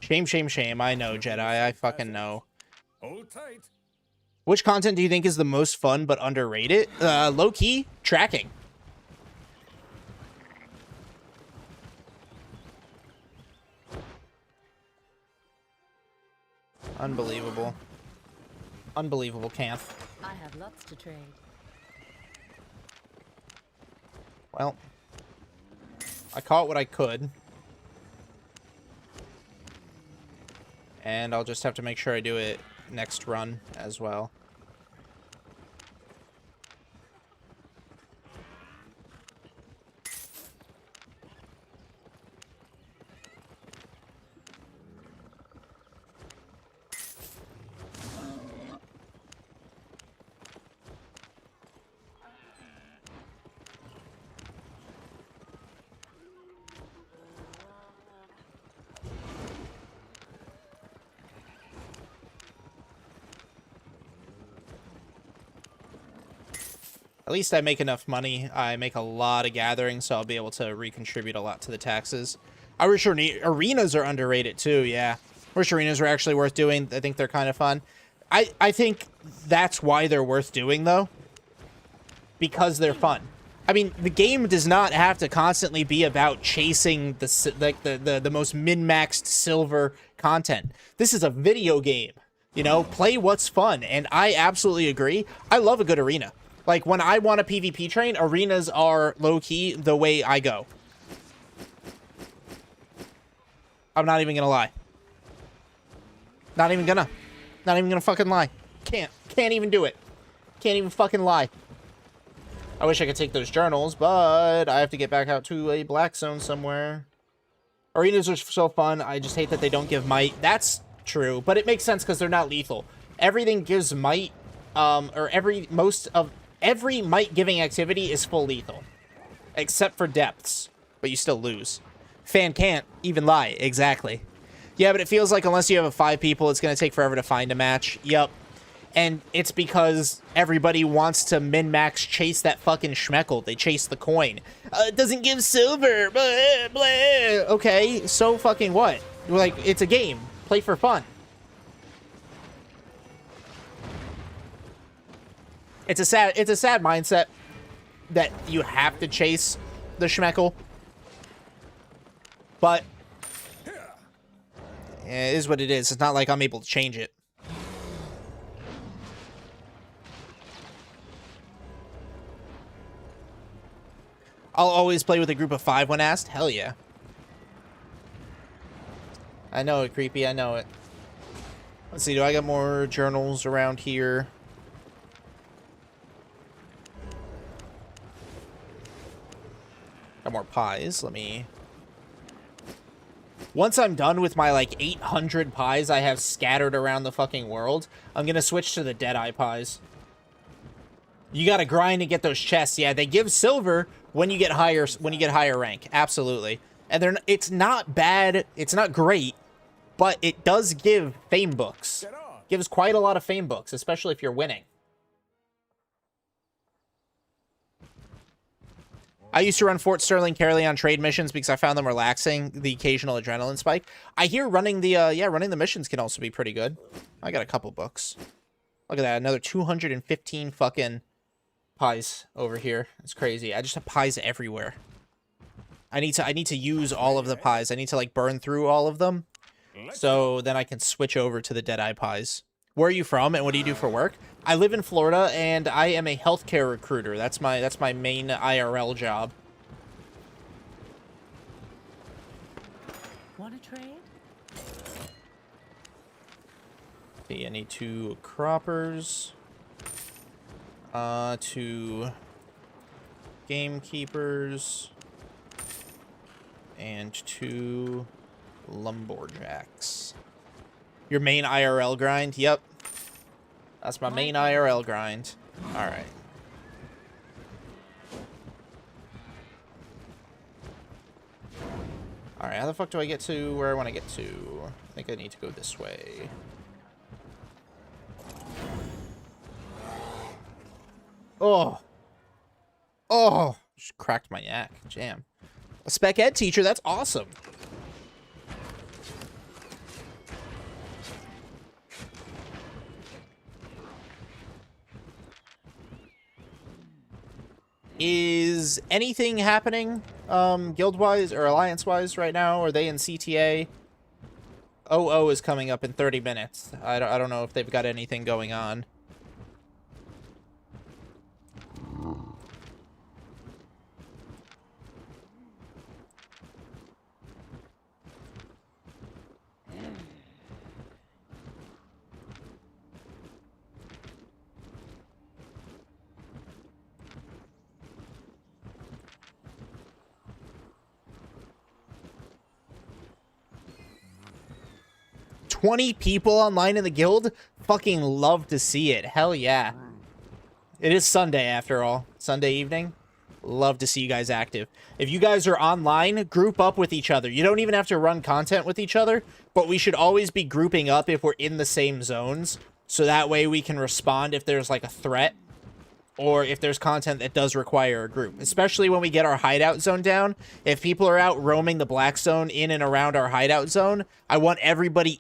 Shame, shame, shame. I know, Jedi. I fucking know. Hold tight. Which content do you think is the most fun but underrated? Low-key, tracking. Unbelievable. Unbelievable, Canth. I have lots to trade. Well, I caught what I could. And I'll just have to make sure I do it next run as well. At least I make enough money. I make a lot of gatherings, so I'll be able to recontribute a lot to the taxes. I wish arenas are underrated too, yeah. I wish arenas are actually worth doing. I think they're kind of fun. I think that's why they're worth doing, though. Because they're fun. I mean, the game does not have to constantly be about chasing the most min-maxed silver content. This is a video game. You know, play what's fun. And I absolutely agree. I love a good arena. Like, when I want a PvP train, arenas are low-key the way I go. I'm not even gonna lie. Not even gonna fucking lie. Can't even do it. Can't even fucking lie. I wish I could take those journals, but I have to get back out to a black zone somewhere. Arenas are so fun. I just hate that they don't give might. That's true, but it makes sense because they're not lethal. Everything gives might, or every might-giving activity is full lethal. Except for depths. But you still lose. Fan can't even lie. Exactly. Yeah, but it feels like unless you have 5 people, it's going to take forever to find a match. Yup. And it's because everybody wants to min-max chase that fucking schmeckle. They chase the coin. It doesn't give silver. Blah, blah. Okay, so fucking what? Like, it's a game. Play for fun. It's a sad mindset that you have to chase the schmeckle. But it is what it is. It's not like I'm able to change it. I'll always play with a group of 5 when asked. Hell yeah. I know it, Creepy. I know it. Let's see. Do I got more journals around here? Got more pies. Let me... Once I'm done with my, like, 800 pies I have scattered around the fucking world, I'm gonna switch to the Deadeye pies. You gotta grind to get those chests. Yeah, they give silver when you get higher rank. Absolutely. And it's not bad. It's not great, but it does give fame books. Gives quite a lot of fame books, especially if you're winning. I used to run Fort Sterling Caerleon on trade missions because I found them relaxing, the occasional adrenaline spike. I hear running the running the missions can also be pretty good. I got a couple books. Look at that, another 215 fucking pies over here. It's crazy. I just have pies everywhere. I need to use all of the pies. I need to like burn through all of them, so then I can switch over to the Deadeye pies. Where are you from and what do you do for work? I live in Florida and I am a healthcare recruiter. That's my main IRL job. Want to trade? Okay, I need 2 croppers. 2 gamekeepers. And 2 lumberjacks. Your main IRL grind? Yep. That's my main IRL grind. Alright. Alright, how the fuck do I get to where I want to get to? I think I need to go this way. Oh. Oh. Just cracked my yak. Jam. A spec ed teacher? That's awesome. Is anything happening, guild-wise or alliance-wise right now? Are they in CTA? OO is coming up in 30 minutes. I don't know if they've got anything going on. $20 people online in the guild? Fucking love to see it. Hell yeah. It is Sunday after all. Sunday evening. Love to see you guys active. If you guys are online, group up with each other. You don't even have to run content with each other, but we should always be grouping up if we're in the same zones. So that way we can respond if there's like a threat or if there's content that does require a group. Especially when we get our hideout zone down. If people are out roaming the black zone in and around our hideout zone, I want everybody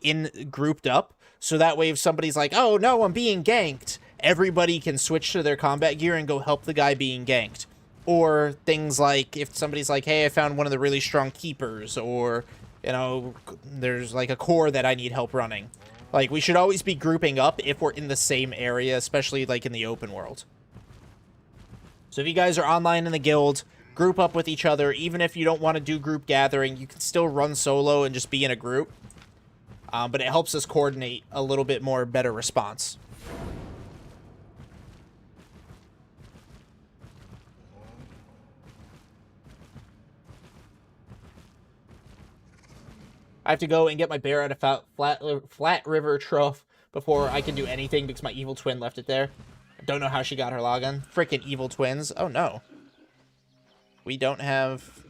grouped up. So that way if somebody's like, oh no, I'm being ganked, everybody can switch to their combat gear and go help the guy being ganked. Or things like if somebody's like, hey, I found one of the really strong keepers, or, you know, there's like a core that I need help running. Like, we should always be grouping up if we're in the same area, especially like in the open world. So if you guys are online in the guild, group up with each other. Even if you don't want to do group gathering, you can still run solo and just be in a group. But it helps us coordinate a little bit more better response. I have to go and get my bear out of Flat River Trough before I can do anything because my evil twin left it there. Don't know how she got her login. Freaking evil twins. Oh, no. We don't have...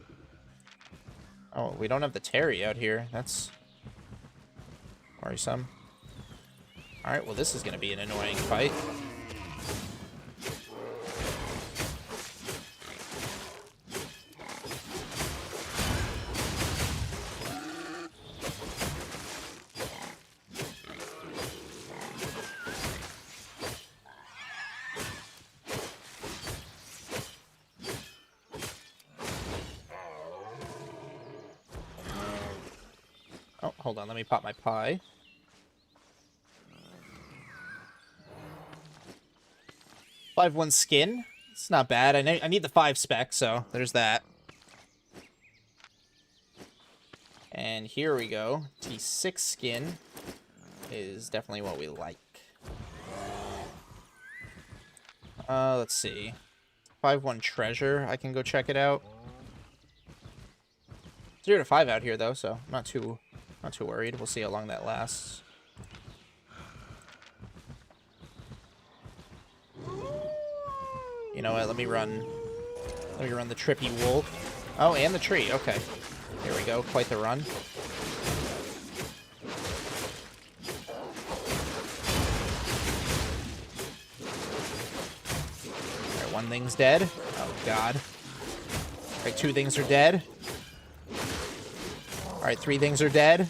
Oh, we don't have the Terry out here. That's worrisome. Alright, well this is going to be an annoying fight. Oh, hold on, let me pop my pie. One skin. It's not bad. I need the 5 spec, so there's that. And here we go. T6 skin is definitely what we like. Let's see. 5-1 treasure. I can go check it out. 0 to 5 out here though, so I'm not too worried. We'll see how long that lasts. You know what? Let me run the trippy wolf. Oh, and the tree. Okay. Here we go. Quite the run. Alright, 1 thing's dead. Oh, God. Alright, 2 things are dead. Alright, 3 things are dead.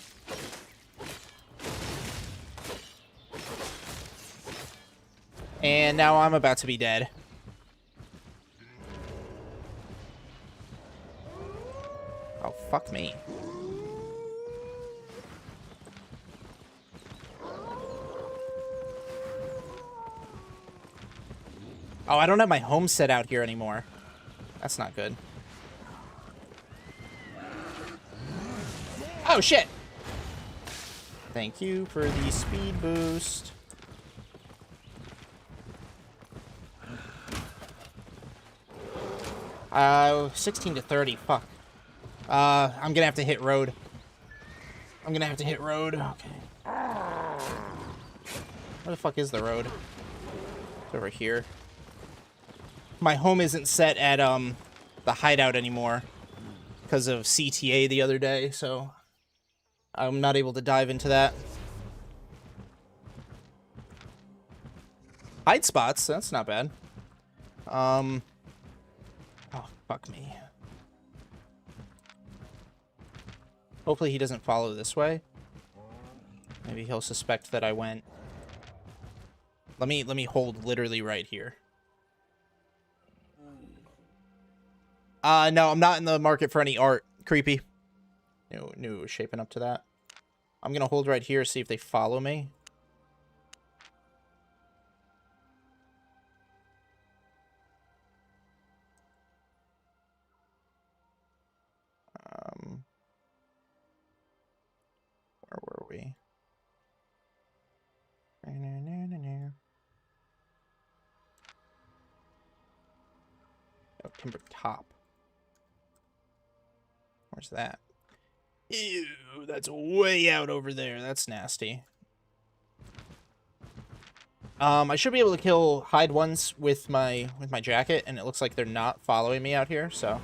And now I'm about to be dead. Oh, fuck me. Oh, I don't have my home set out here anymore. That's not good. Oh, shit! Thank you for the speed boost. Uh, 16 to 30, fuck. I'm gonna have to hit road. Okay. Where the fuck is the road? It's over here. My home isn't set at, the hideout anymore because of CTA the other day, so I'm not able to dive into that. Hide spots, that's not bad. Oh, fuck me. Hopefully he doesn't follow this way. Maybe he'll suspect that I went. Let me hold literally right here. No, I'm not in the market for any art. Creepy. Knew it was shaping up to that. I'm gonna hold right here, see if they follow me. Where were we? Oh, Timber Top. Where's that? Ew, that's way out over there. That's nasty. I should be able to kill hide ones with my jacket, and it looks like they're not following me out here, so.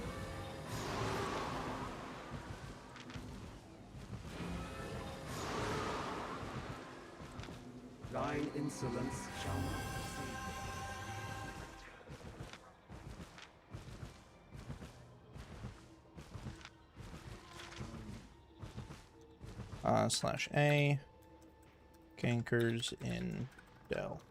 Thine insolence shall not /A. Gankers in Dell.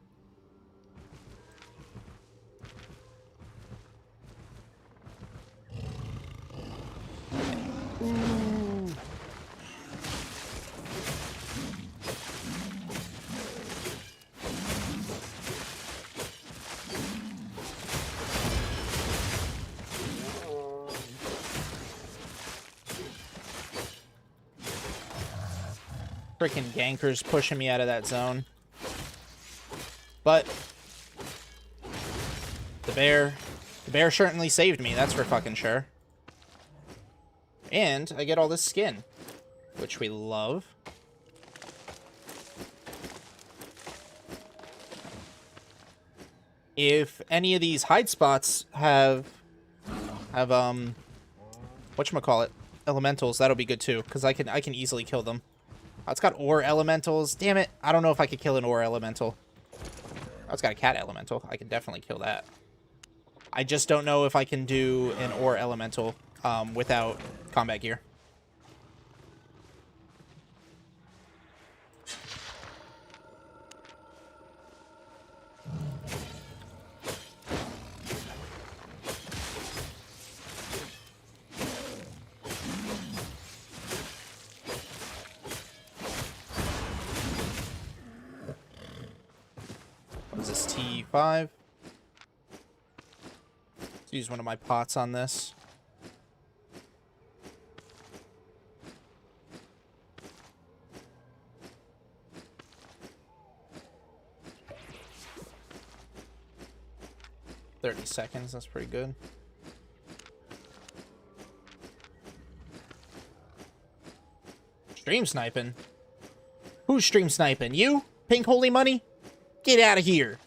Freaking gankers pushing me out of that zone. But the bear certainly saved me, that's for fucking sure. And I get all this skin, which we love. If any of these hide spots have whatchamacallit, elementals, that'll be good too, because I can easily kill them. It's got ore elementals. Damn it. I don't know if I could kill an ore elemental. Oh, it's got a cat elemental. I can definitely kill that. I just don't know if I can do an ore elemental without combat gear. What is this, T5? Let's use one of my pots on this. $30, that's pretty good. Stream sniping? Who's stream sniping? You? Pink Holy Money? Get out of here.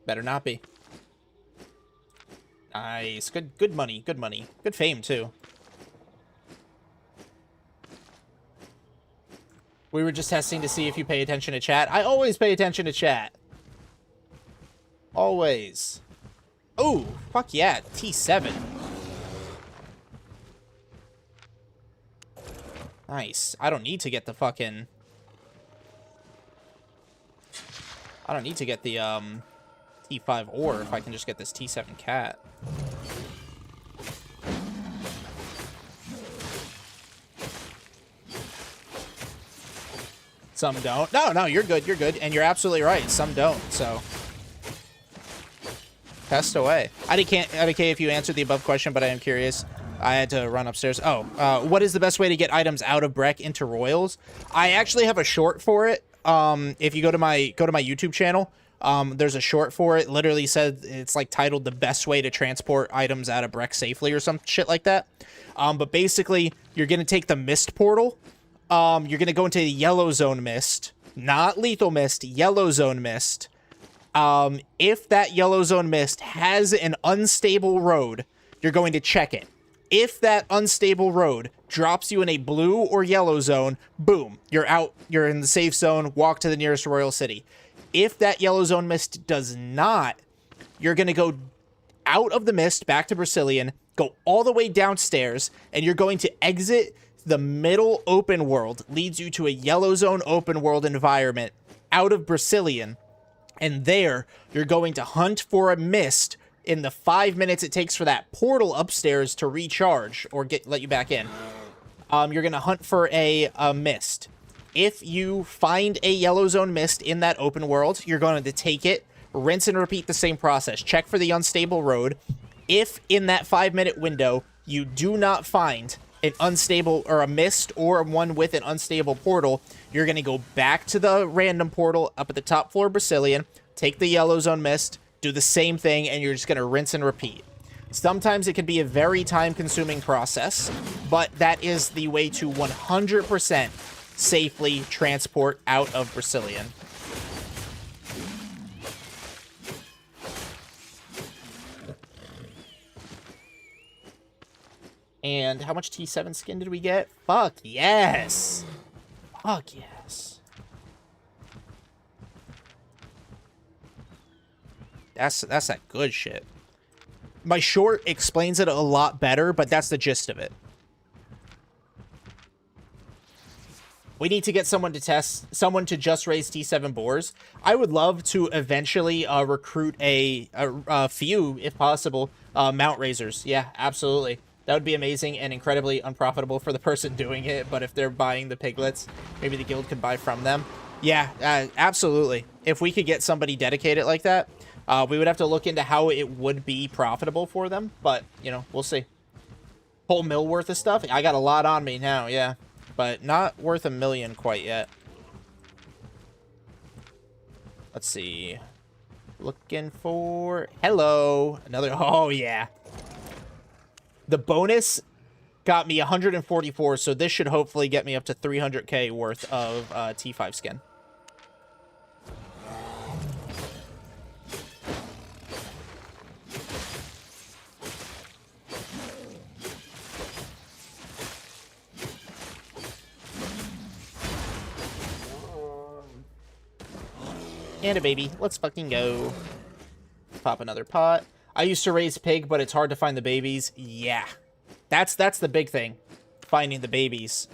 Better not be. Nice. Good money. Good money. Good fame, too. We were just testing to see if you pay attention to chat. I always pay attention to chat. Always. Oh, fuck yeah. T7. Nice. I don't need to get the fucking... I don't need to get the, T5 ore if I can just get this T7 cat. Some don't. No, you're good, you're good. And you're absolutely right. Some don't, so... Test away. IDK, if you answered the above question, but I am curious. I had to run upstairs. Oh, what is the best way to get items out of Breck into Royals? I actually have a short for it. If you go to my YouTube channel, there's a short for it. Literally said it's like titled "The Best Way to Transport Items Out of Breck Safely" or some shit like that. But basically, you're gonna take the mist portal. You're gonna go into the yellow zone mist, not lethal mist, yellow zone mist. If that yellow zone mist has an unstable road, you're going to check it. If that unstable road drops you in a blue or yellow zone, boom, you're out. You're in the safe zone. Walk to the nearest Royal City. If that yellow zone mist does not, you're going to go out of the mist back to Brazilian, go all the way downstairs, and you're going to exit the middle open world, leads you to a yellow zone open world environment out of Brazilian. And there, you're going to hunt for a mist in the 5 minutes it takes for that portal upstairs to recharge or let you back in. You're going to hunt for a mist. If you find a yellow zone mist in that open world, you're going to take it, rinse and repeat the same process. Check for the unstable road. If in that 5 minute window you do not find an unstable or a mist or one with an unstable portal, you're going to go back to the random portal up at the top floor Brazilian, take the yellow zone mist, do the same thing, and you're just going to rinse and repeat. Sometimes it can be a very time-consuming process, but that is the way to 100% safely transport out of Brazilian. And how much T7 skin did we get? Fuck yes! Fuck yes. That's that good shit. My short explains it a lot better, but that's the gist of it. We need to get someone to just raise T7 boars. I would love to eventually recruit a few, if possible, mount raisers. Yeah, absolutely. That would be amazing and incredibly unprofitable for the person doing it, but if they're buying the piglets, maybe the guild could buy from them. Yeah, absolutely. If we could get somebody dedicated like that, we would have to look into how it would be profitable for them, but, you know, we'll see. Whole mill worth of stuff? I got a lot on me now, yeah. But not worth $1 million quite yet. Let's see. Looking for... Hello! Another... Oh, yeah. The bonus got me 144, so this should hopefully get me up to 300k worth of T5 skin. And a baby. Let's fucking go. Pop another pot. I used to raise pig, but it's hard to find the babies. Yeah. That's the big thing. Finding the babies.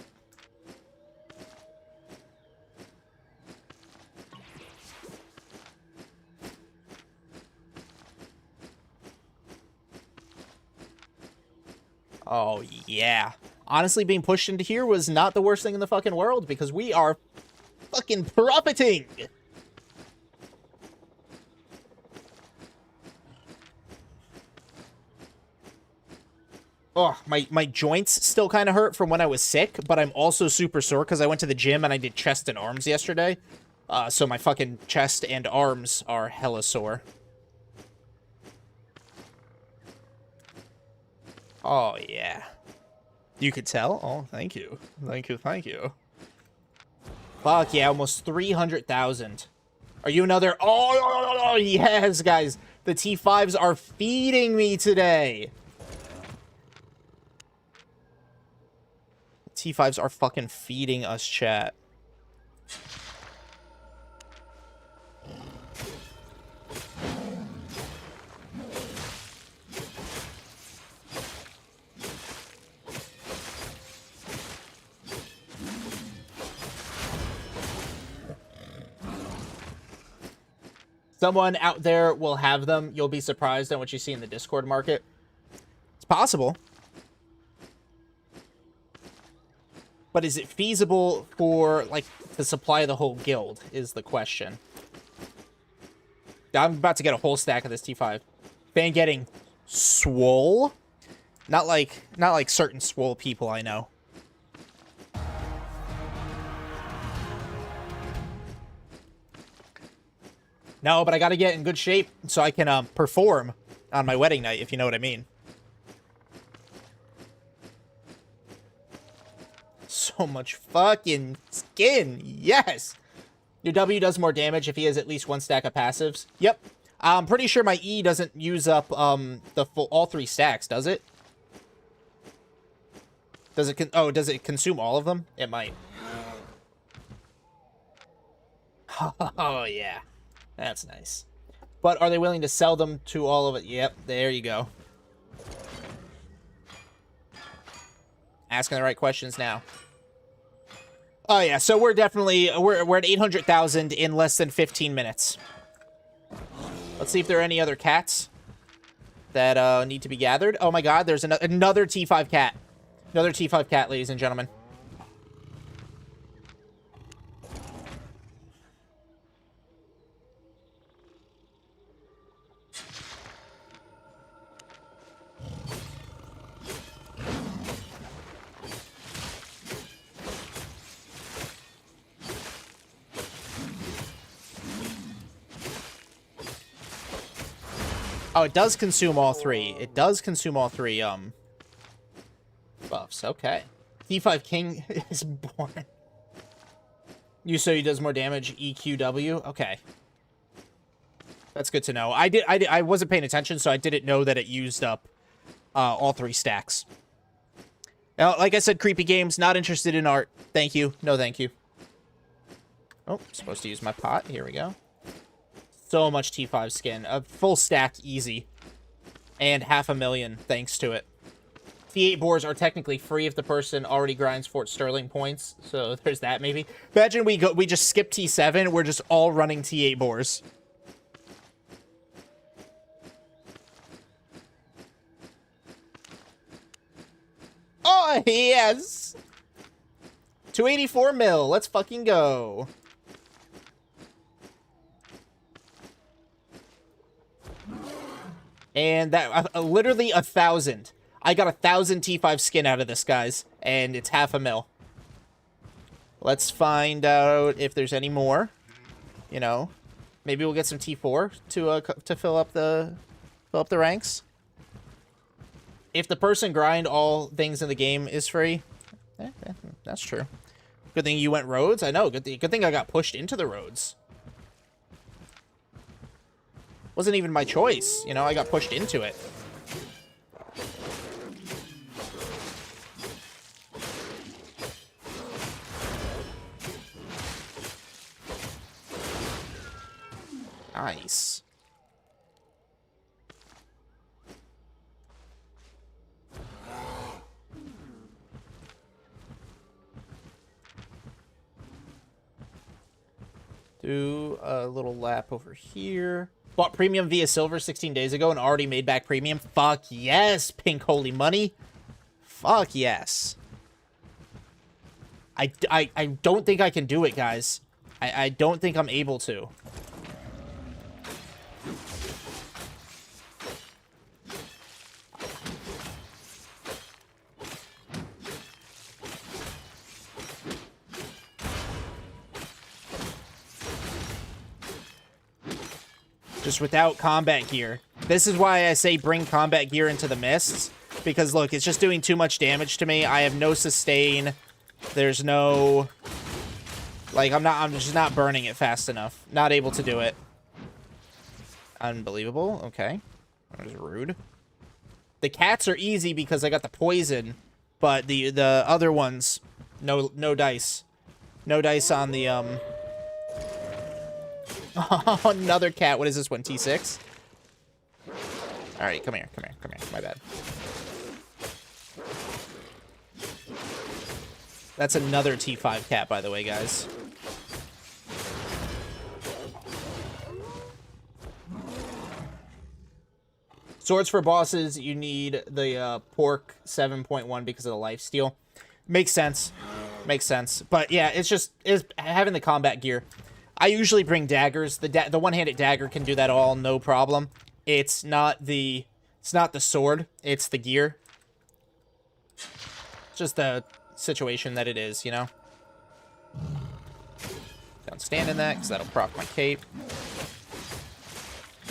Oh, yeah. Honestly, being pushed into here was not the worst thing in the fucking world because we are fucking profiting. Oh, my joints still kind of hurt from when I was sick, but I'm also super sore because I went to the gym and I did chest and arms yesterday. So my fucking chest and arms are hella sore. Oh, yeah. You could tell? Oh, thank you. Thank you, thank you. Fuck yeah, almost 300,000. Are you another? Oh, yes, guys. The T5s are feeding me today. T5s are fucking feeding us, chat. Someone out there will have them. You'll be surprised at what you see in the Discord market. It's possible. But is it feasible for, like, the supply of the whole guild is the question. I'm about to get a whole stack of this T5. Fan getting swole? Not like certain swole people I know. No, but I gotta get in good shape so I can perform on my wedding night, if you know what I mean. So much fucking skin. Yes. Your W does more damage if he has at least one stack of passives. Yep. I'm pretty sure my E doesn't use up the full all 3 stacks, does it? Does it does it consume all of them? It might. Oh yeah. That's nice. But are they willing to sell them to all of it? Yep, there you go. Asking the right questions now. Oh yeah, so we're definitely we're at 800,000 in less than 15 minutes. Let's see if there are any other cats that need to be gathered. Oh my god, there's another T5 cat. Another T5 cat, ladies and gentlemen. Oh, it does consume all 3. It does consume all 3, buffs. Okay. T5 King is born. You say he does more damage, EQW? Okay. That's good to know. I wasn't paying attention, so I didn't know that it used up all 3 stacks. Now, like I said, creepy games, not interested in art. Thank you. No, thank you. Oh, supposed to use my pot. Here we go. So much T5 skin. A full stack easy. And 500,000 thanks to it. T8 boars are technically free if the person already grinds Fort Sterling points. So there's that maybe. Imagine we just skip T7. We're just all running T8 boars. Oh, yes. 284 mil. Let's fucking go. And that, literally 1,000. I got 1,000 T5 skin out of this, guys. And it's 500,000. Let's find out if there's any more. You know, maybe we'll get some T4 to fill up the ranks. if the person grind all things in the game is free, that's true. Good thing you went roads. I know. Good thing I got pushed into the roads. Wasn't even my choice. You know, I got pushed into it. Nice. Do a little lap over here. Bought premium via silver 16 days ago and already made back premium. Fuck yes, pink holy money. Fuck yes. I don't think I can do it, guys. I don't think I'm able to. Just without combat gear. This is why I say bring combat gear into the mists. Because, look, it's just doing too much damage to me. I have no sustain. There's no... Like, I'm just not burning it fast enough. Not able to do it. Unbelievable. Okay. That was rude. The cats are easy because I got the poison. But the other ones, no dice. No dice on the, Another cat. What is this one? T6? Alright, come here. My bad. That's another T5 cat, by the way, guys. Swords for bosses, you need the pork 7.1 because of the lifesteal. Makes sense. Makes sense. But yeah, it's having the combat gear. I usually bring daggers. The one-handed dagger can do that all, no problem. It's not the sword, it's the gear. It's just the situation that it is, you know? Don't stand in that, because that'll proc my cape.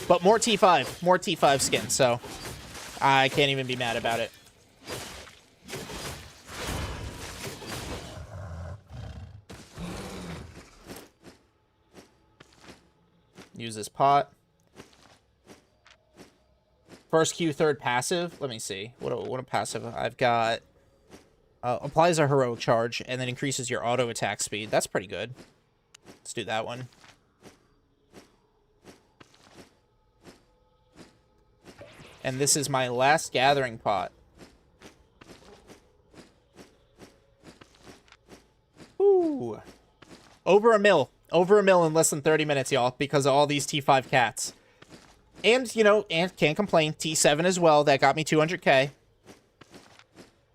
But more T5 skin, so I can't even be mad about it. Use this pot. First Q, third passive. Let me see. What a passive I've got. Applies a heroic charge and then increases your auto attack speed. That's pretty good. Let's do that one. And this is my last gathering pot. Ooh. Over a mil. Over a mil in less than 30 minutes, y'all, because of all these T5 cats. And, you know, and can't complain. T7 as well. That got me 200k.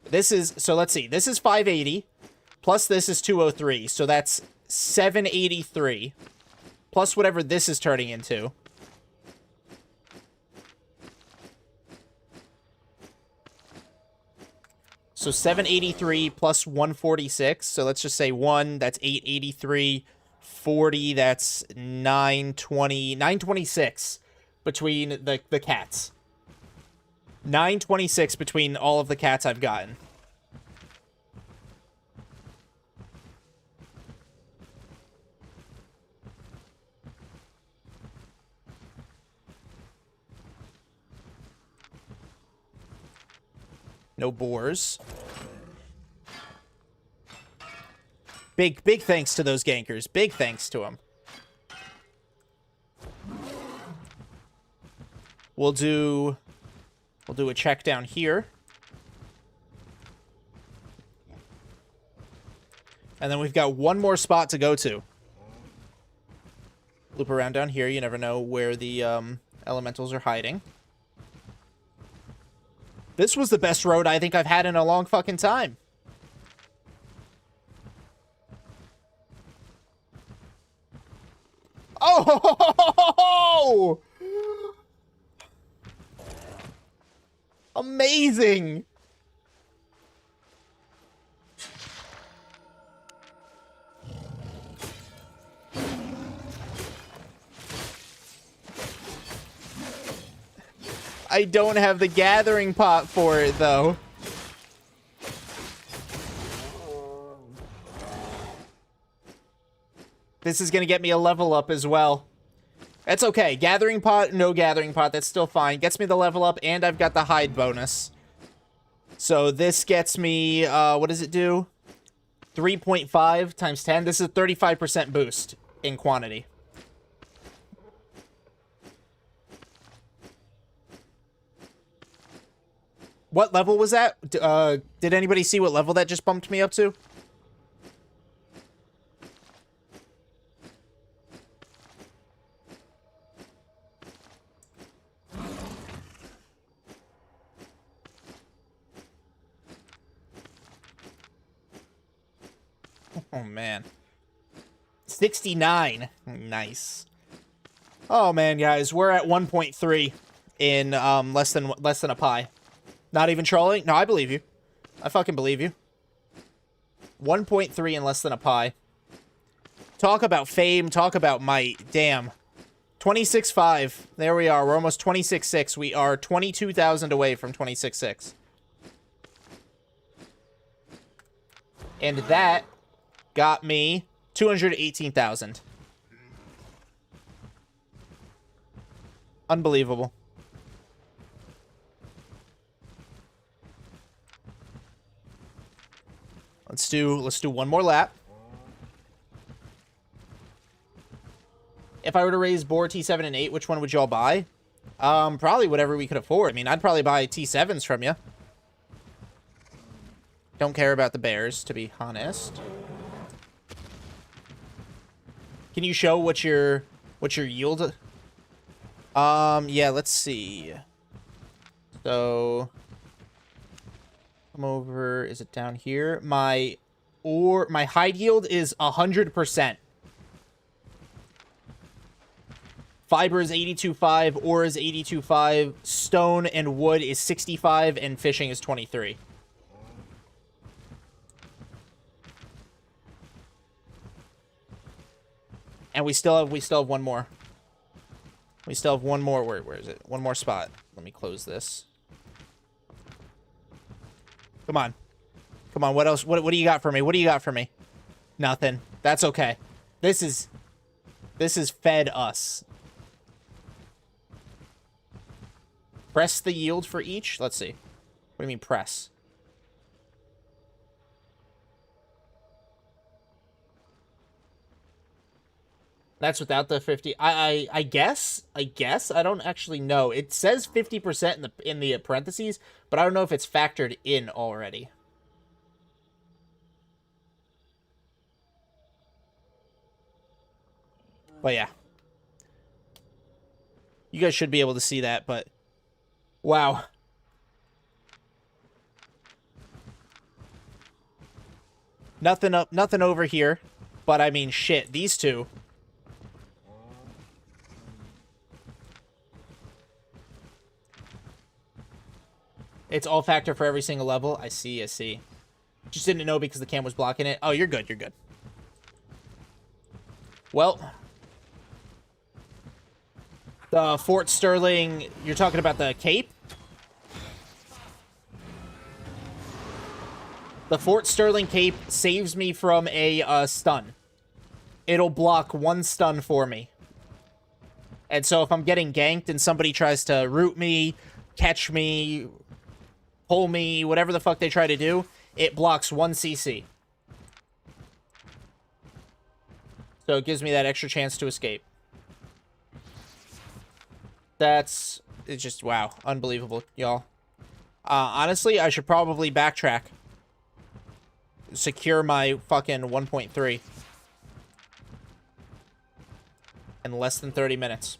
This is, so let's see. This is 580. Plus this is 203. So that's 783. Plus whatever this is turning into. So 783 plus 146. So let's just say 1, that's 883. 40, that's 920, 926 between the cats. 926 between all of the cats I've gotten. No boars. Big thanks to those gankers. Big thanks to them. We'll do a check down here. And then we've got one more spot to go to. Loop around down here. You never know where the elementals are hiding. This was the best road I think I've had in a long fucking time. Oh! Amazing! I don't have the gathering pot for it, though. This is going to get me a level up as well. That's okay. Gathering pot, no gathering pot. That's still fine. Gets me the level up, and I've got the hide bonus. So this gets me, what does it do? 3.5 times 10. This is a 35% boost in quantity. What level was that? Did anybody see what level that just bumped me up to? Oh, man. 69. Nice. Oh, man, guys. We're at 1.3 in less than a pie. Not even trolling? No, I believe you. I fucking believe you. 1.3 in less than a pie. Talk about fame. Talk about might. Damn. 26.5. There we are. We're almost 26.6. We are 22,000 away from 26.6. And that got me 218,000. Unbelievable. Let's do one more lap. If I were to raise board T7 and 8, which one would y'all buy? Probably whatever we could afford. I mean, I'd probably buy T7s from you. Don't care about the bears, to be honest. Can you show what your yield? Yeah, let's see. So come over, is it down here? My hide yield is 100%. Fiber is 82.5, ore is 82.5, stone and wood is 65, and fishing is 23. And we still have one more. We still have one more. Where is it? One more spot. Let me close this. Come on. Come on. What else? What do you got for me? What do you got for me? Nothing. That's okay. This is fed us. Press the yield for each. Let's see. What do you mean press? That's without the 50. I guess. I don't actually know. It says 50% in the parentheses, but I don't know if it's factored in already. But yeah. You guys should be able to see that, but wow. Nothing up, nothing over here. But I mean shit, these two. It's all factor for every single level. I see, I see. Just didn't know because the cam was blocking it. Oh, you're good, you're good. Well, the Fort Sterling, you're talking about the cape? The Fort Sterling cape saves me from a stun. It'll block one stun for me. And so if I'm getting ganked and somebody tries to root me, catch me, pull me, whatever the fuck they try to do, it blocks 1 CC. So it gives me that extra chance to escape. It's just, wow, unbelievable, y'all. Honestly, I should probably backtrack. Secure my fucking 1.3. In less than 30 minutes.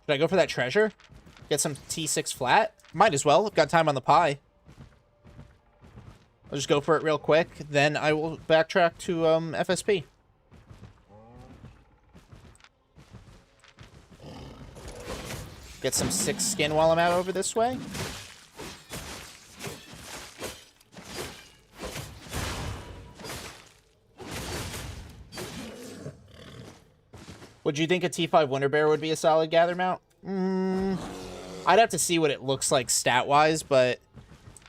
Should I go for that treasure? Get some T6 flat? Might as well. I've got time on the pie. I'll just go for it real quick. Then I will backtrack to FSP. Get some 6 skin while I'm out over this way. Would you think a T5 Winter Bear would be a solid gather mount? I'd have to see what it looks like stat-wise, but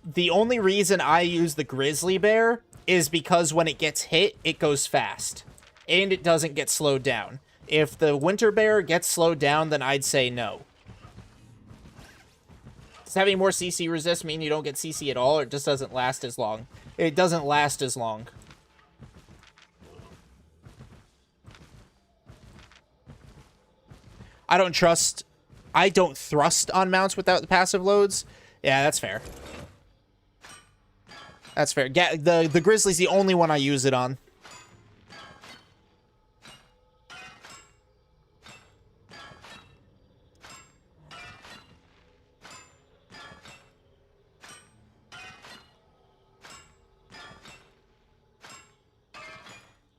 the only reason I use the Grizzly Bear is because when it gets hit, it goes fast, and it doesn't get slowed down. If the Winter Bear gets slowed down, then I'd say no. Does having more CC resist mean you don't get CC at all, or it just doesn't last as long? It doesn't last as long. I don't thrust on mounts without the passive loads. Yeah, that's fair. That's fair. The Grizzly's the only one I use it on.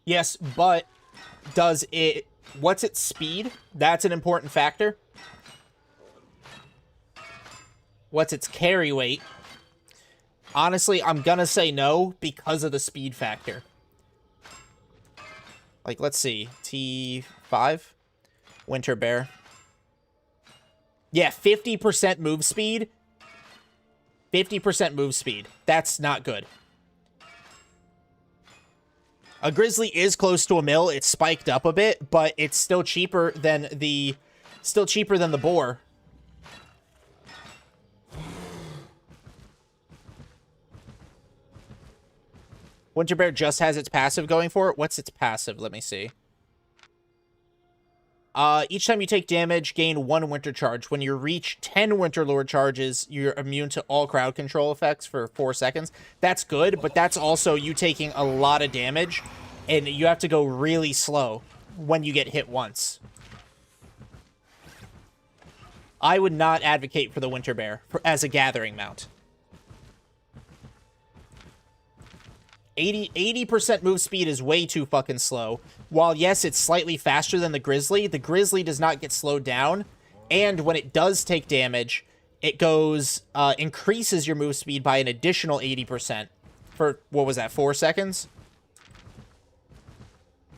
Yes, but what's its speed? That's an important factor. What's its carry weight? Honestly, I'm gonna say no because of the speed factor. Like, let's see. T5? Winter Bear. Yeah, 50% move speed. 50% move speed. That's not good. A Grizzly is close to a mil. It's spiked up a bit, but it's still cheaper than the boar. Winter Bear just has its passive going for it. What's its passive? Let me see. Each time you take damage, gain 1 Winter Charge. When you reach 10 Winter Lord charges, you're immune to all crowd control effects for 4 seconds. That's good, but that's also you taking a lot of damage, and you have to go really slow when you get hit once. I would not advocate for the Winter Bear as a gathering mount. 80% move speed is way too fucking slow. While, yes, it's slightly faster than the Grizzly does not get slowed down. And when it does take damage, it goes, increases your move speed by an additional 80% for, what was that, 4 seconds?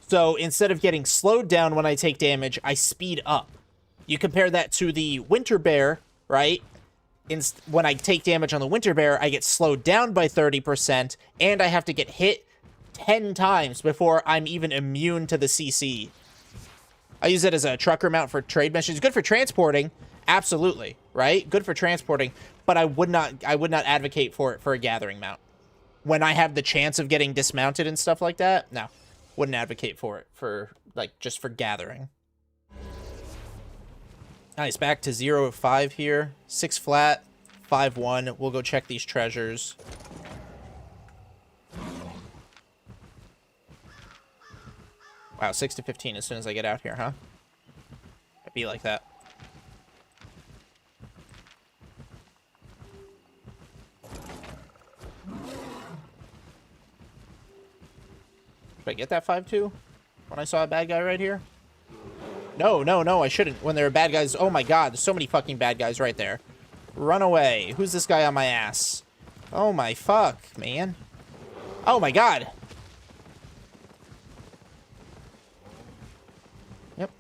So instead of getting slowed down when I take damage, I speed up. You compare that to the Winter Bear, right? When I take damage on the Winter Bear, I get slowed down by 30%, and I have to get hit 10 times before I'm even immune to the CC. I use it as a trucker mount for trade missions. Good for transporting, absolutely, right? Good for transporting, but I would not advocate for it for a gathering mount. When I have the chance of getting dismounted and stuff like that, no, wouldn't advocate for it for, like, just for gathering. Nice, back to 0-5 here. 6 flat, 5-1. We'll go check these treasures. Wow, 6-15 as soon as I get out here, huh? It'd be like that. Did I get that 5-2 when I saw a bad guy right here? No, I shouldn't. When there are bad guys... Oh my god, there's so many fucking bad guys right there. Run away. Who's this guy on my ass? Oh my fuck, man. Oh my god. Yep.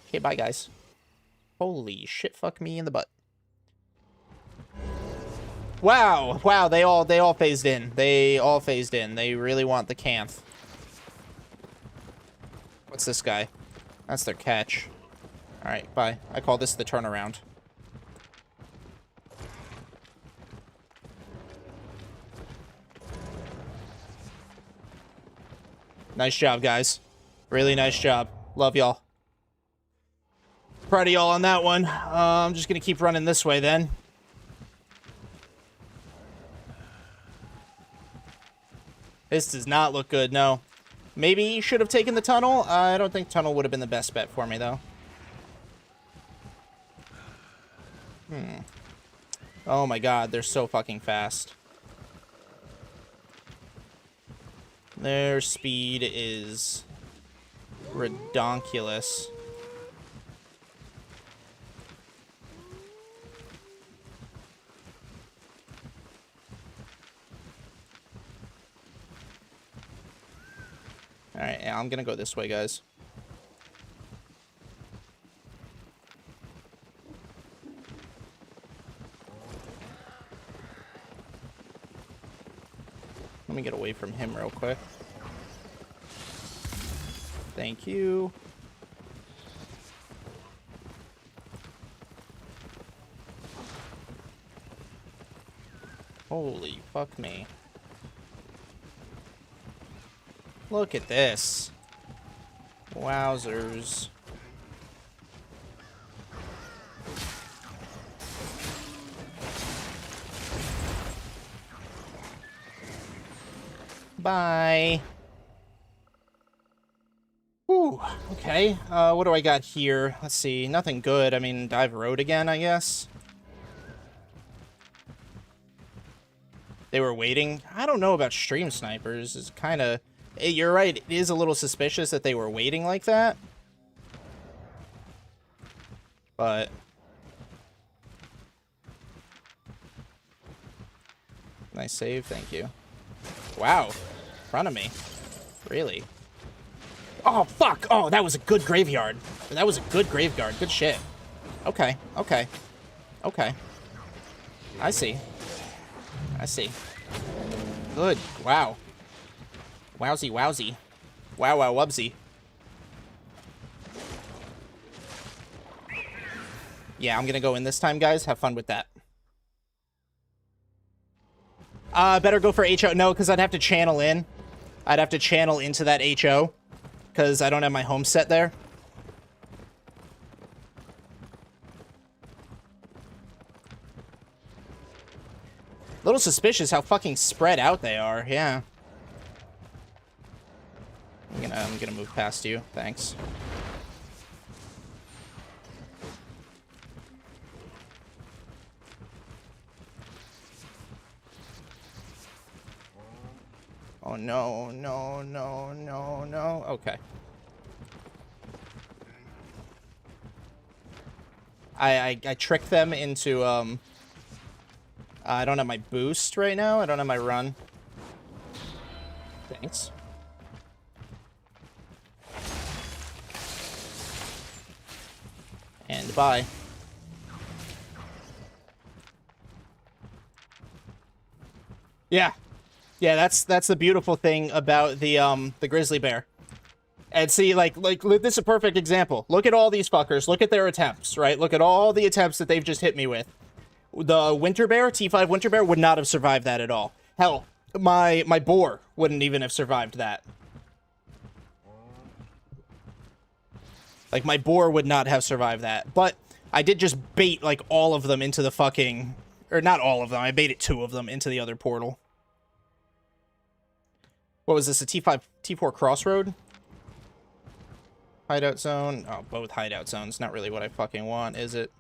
Okay, bye guys. Holy shit, fuck me in the butt. Wow, they all phased in. They all phased in. They really want the Canth. What's this guy? That's their catch. Alright, bye. I call this the turnaround. Nice job, guys. Really nice job. Love y'all. Proud of y'all on that one. I'm just gonna keep running this way then. This does not look good, no. Maybe you should have taken the tunnel. I don't think tunnel would have been the best bet for me, though. Oh my god, they're so fucking fast. Their speed is redonkulous. Alright, yeah, I'm gonna go this way, guys. Let me get away from him real quick. Thank you. Holy fuck me. Look at this. Wowzers. Bye. Whew, okay. What do I got here? Let's see. Nothing good. I mean, dive road again, I guess. They were waiting. I don't know about stream snipers. It's kind of... You're right. It is a little suspicious that they were waiting like that. But... Nice save. Thank you. Wow. In front of me. Really? Oh, fuck! Oh, that was a good graveyard. That was a good graveyard. Good shit. Okay. Okay. Okay. I see. I see. Good. Wow. Wowsy, wowsy. Wow, wow, wubsy. Yeah, I'm gonna go in this time, guys. Have fun with that. Better go for HO. No, because I'd have to channel in. I'd have to channel into that HO. Because I don't have my home set there. Little suspicious how fucking spread out they are, yeah. I'm gonna move past you, thanks. Oh no, no, no, no, no. Okay. I tricked them into, I don't have my boost right now. I don't have my run. Thanks. And bye. Yeah. Yeah, that's the beautiful thing about the grizzly bear. And see, like this is a perfect example. Look at all these fuckers. Look at their attempts, right? Look at all the attempts that they've just hit me with. The winter bear, T5 winter bear, would not have survived that at all. Hell, my boar wouldn't even have survived that. Like, my boar would not have survived that. But I did just bait, like, all of them into the fucking... Or not all of them. I baited 2 of them into the other portal. What was this, a T5, T4 crossroad? Hideout zone? Oh, both hideout zones. Not really what I fucking want, is it?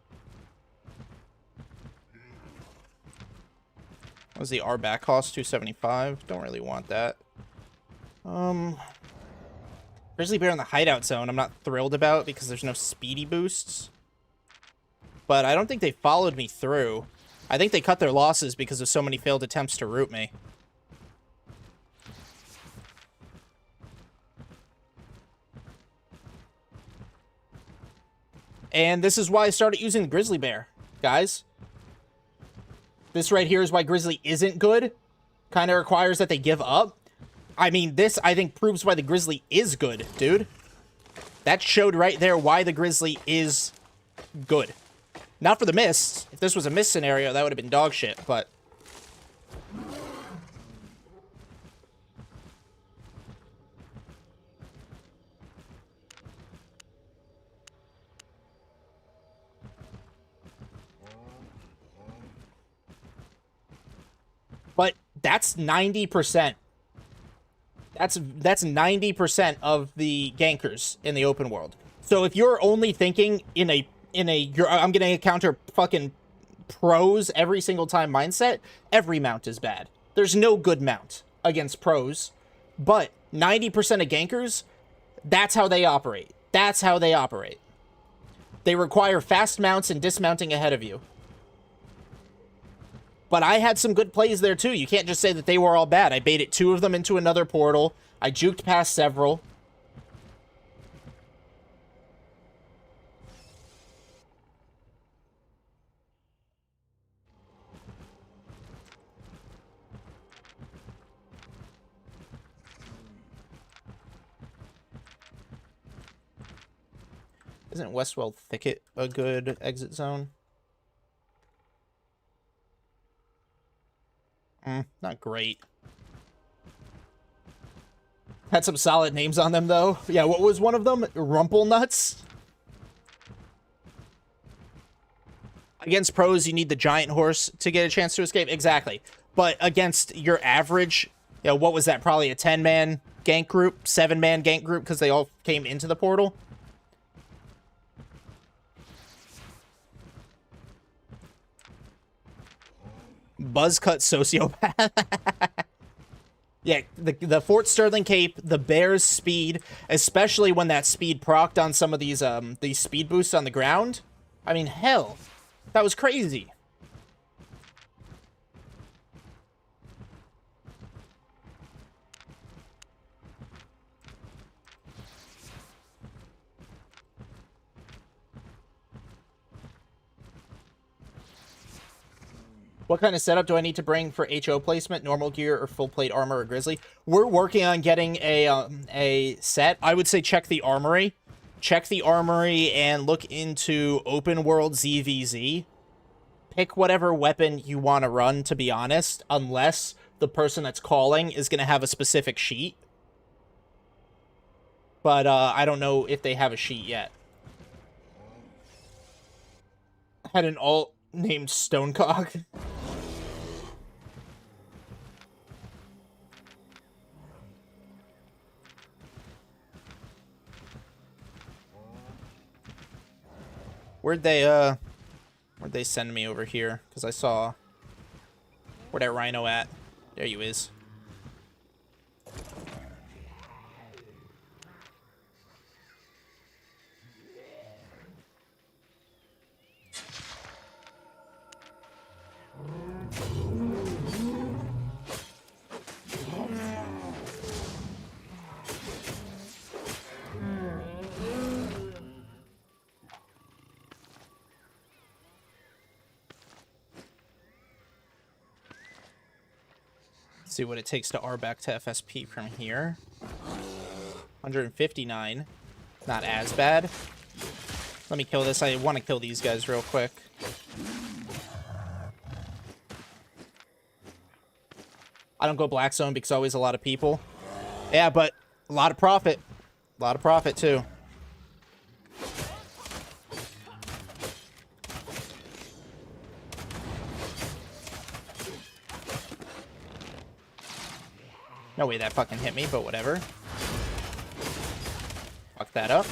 What was the R back cost? 275. Don't really want that. Grizzly bear in the hideout zone I'm not thrilled about because there's no speedy boosts. But I don't think they followed me through. I think they cut their losses because of so many failed attempts to root me. And this is why I started using the grizzly bear, guys. This right here is why grizzly isn't good. Kind of requires that they give up. I mean, this, I think, proves why the grizzly is good, dude. That showed right there why the grizzly is good. Not for the miss. If this was a miss scenario, that would have been dog shit, but... But that's 90%. That's 90% of the gankers in the open world. So if you're only thinking in a I'm gonna encounter fucking pros every single time mindset, every mount is bad. There's no good mount against pros. But 90% of gankers, that's how they operate. That's how they operate. They require fast mounts and dismounting ahead of you. But I had some good plays there, too. You can't just say that they were all bad. I baited 2 of them into another portal. I juked past several. Isn't Westwell Thicket a good exit zone? Not great. Had some solid names on them, though. Yeah, what was one of them? Rumpelnuts? Against pros, you need the giant horse to get a chance to escape. Exactly. But against your average, you know, what was that? Probably a 10-man gank group, 7-man gank group, because they all came into the portal. Buzzcut sociopath. Yeah, the Fort Sterling Cape, the Bears speed, especially when that speed procced on some of these speed boosts on the ground. I mean, hell, that was crazy. What kind of setup do I need to bring for HO placement? Normal gear or full plate armor or grizzly? We're working on getting a set. I would say check the armory. Check the armory and look into open world ZVZ. Pick whatever weapon you want to run, to be honest, unless the person that's calling is going to have a specific sheet. But I don't know if they have a sheet yet. Had an alt named Stonecock. Where'd they send me over here? Because I saw... Where that rhino at? There you is. See what it takes to R back to FSP from here. 159. Not as bad. Let me kill this. I want to kill these guys real quick. I don't go black zone because always a lot of people. Yeah, but a lot of profit. A lot of profit, too. No way that fucking hit me, but whatever. Fuck that up.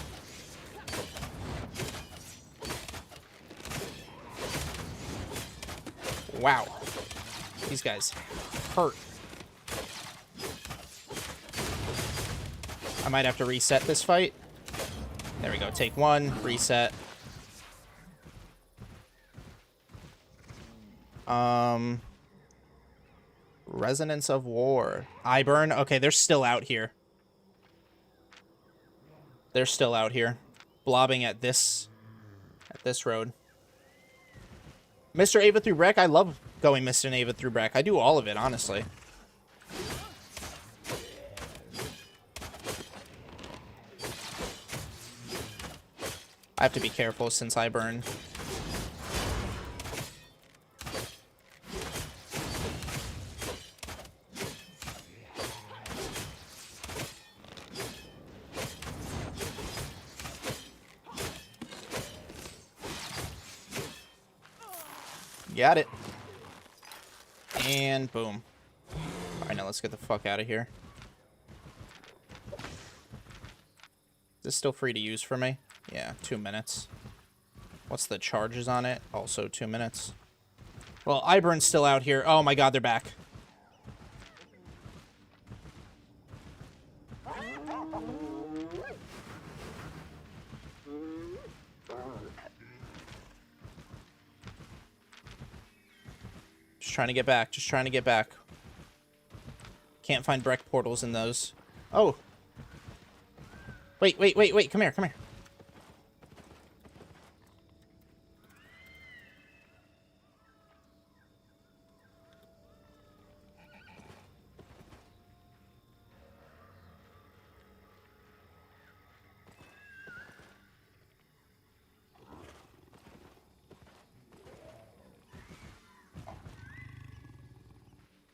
Wow. These guys hurt. I might have to reset this fight. There we go. Take one. Reset. Resonance of War. Iburn. Okay, they're still out here. They're still out here. Blobbing at this road. Mr. Ava through Breck. I love going Mr. Ava through Breck. I do all of it, honestly. I have to be careful since I burn. Got it. And boom. Alright, now let's get the fuck out of here. Is this still free to use for me? Yeah, 2 minutes. What's the charges on it? Also 2 minutes. Well, Iburn's still out here. Oh my god, they're back. Just trying to get back. Just trying to get back. Can't find Breck portals in those. Oh. Wait, wait, wait, wait. Come here, come here.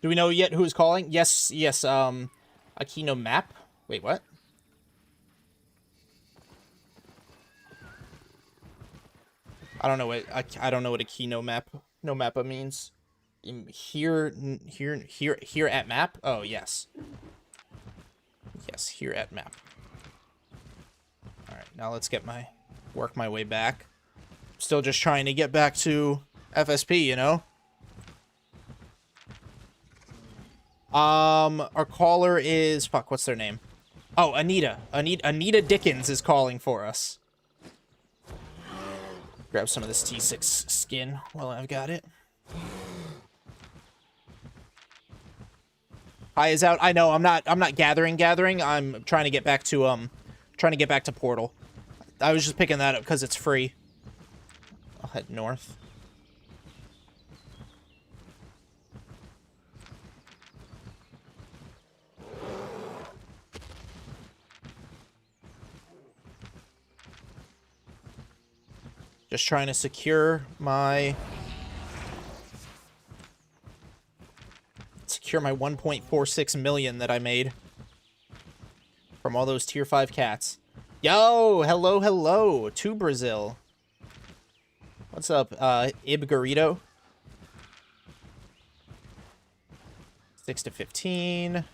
Do we know yet who is calling? Yes, yes, Aquino map? Wait, what? I don't know what Aquino map no mappa means. Here at map? Oh, yes. Yes, here at map. Alright, now let's work my way back. Still just trying to get back to FSP, you know? Our caller is... Fuck, what's their name? Oh, Anita. Anita Dickens is calling for us. Grab some of this T6 skin while I've got it. Hi is out. I know, I'm not gathering. I'm trying to get back to, Portal. I was just picking that up because it's free. I'll head north. Just trying to secure my 1.46 million that I made from all those tier 5 cats. Yo, hello to Brazil. What's up, Ibgarito? 6 to 15.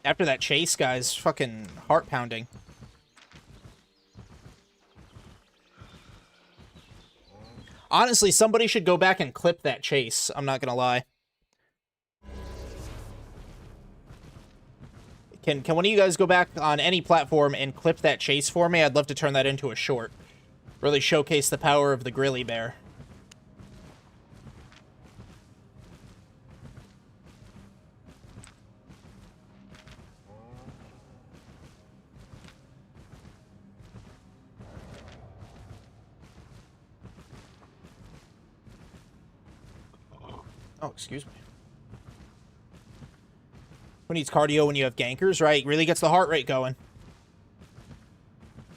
After that chase, guys, fucking heart pounding. Honestly, somebody should go back and clip that chase. I'm not gonna lie. Can one of you guys go back on any platform and clip that chase for me? I'd love to turn that into a short. Really showcase the power of the grizzly bear. Oh, excuse me. Who needs cardio when you have gankers, right? Really gets the heart rate going.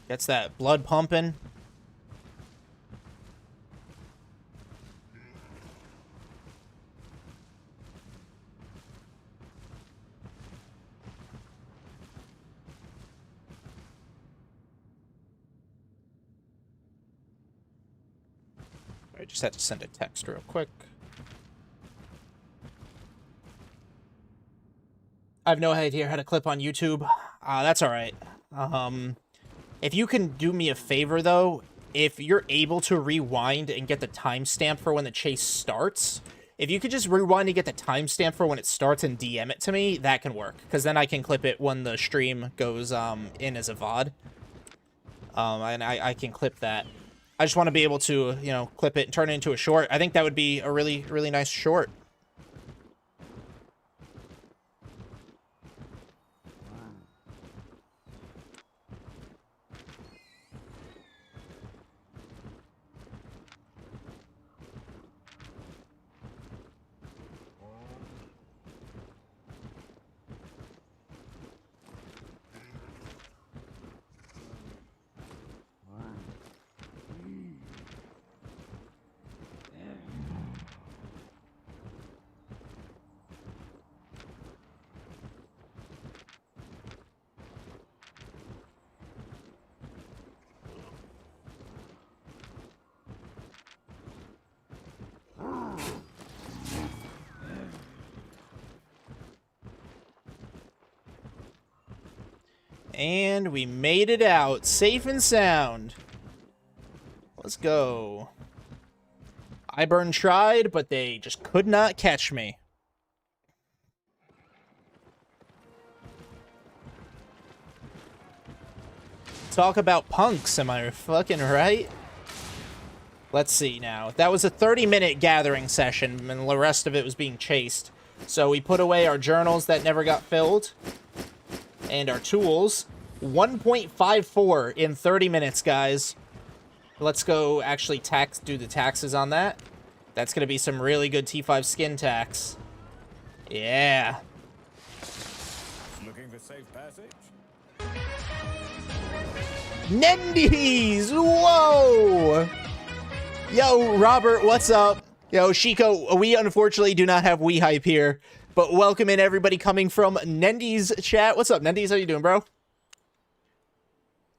Gets that blood pumping. I just had to send a text real quick. I have no idea how to clip on YouTube. That's all right. If you can do me a favor, though, if you're able to rewind and get the timestamp for when the chase starts, if you could just rewind and get the timestamp for when it starts and DM it to me, that can work. Because then I can clip it when the stream goes in as a VOD. And I can clip that. I just want to be able to, you know, clip it and turn it into a short. I think that would be a really, really nice short. And we made it out, safe and sound. Let's go. Iburn tried, but they just could not catch me. Talk about punks, am I fucking right? Let's see now. That was a 30-minute gathering session, and the rest of it was being chased. So we put away our journals that never got filled. And our tools. 1.54 in 30 minutes, guys. Let's go actually do the taxes on that. That's going to be some really good T5 skin tax. Yeah. Looking for safe passage? Nendies! Whoa! Yo, Robert, what's up? Yo, Shiko, we unfortunately do not have Wii Hype here, but welcome in everybody coming from Nendies chat. What's up, Nendies? How you doing, bro?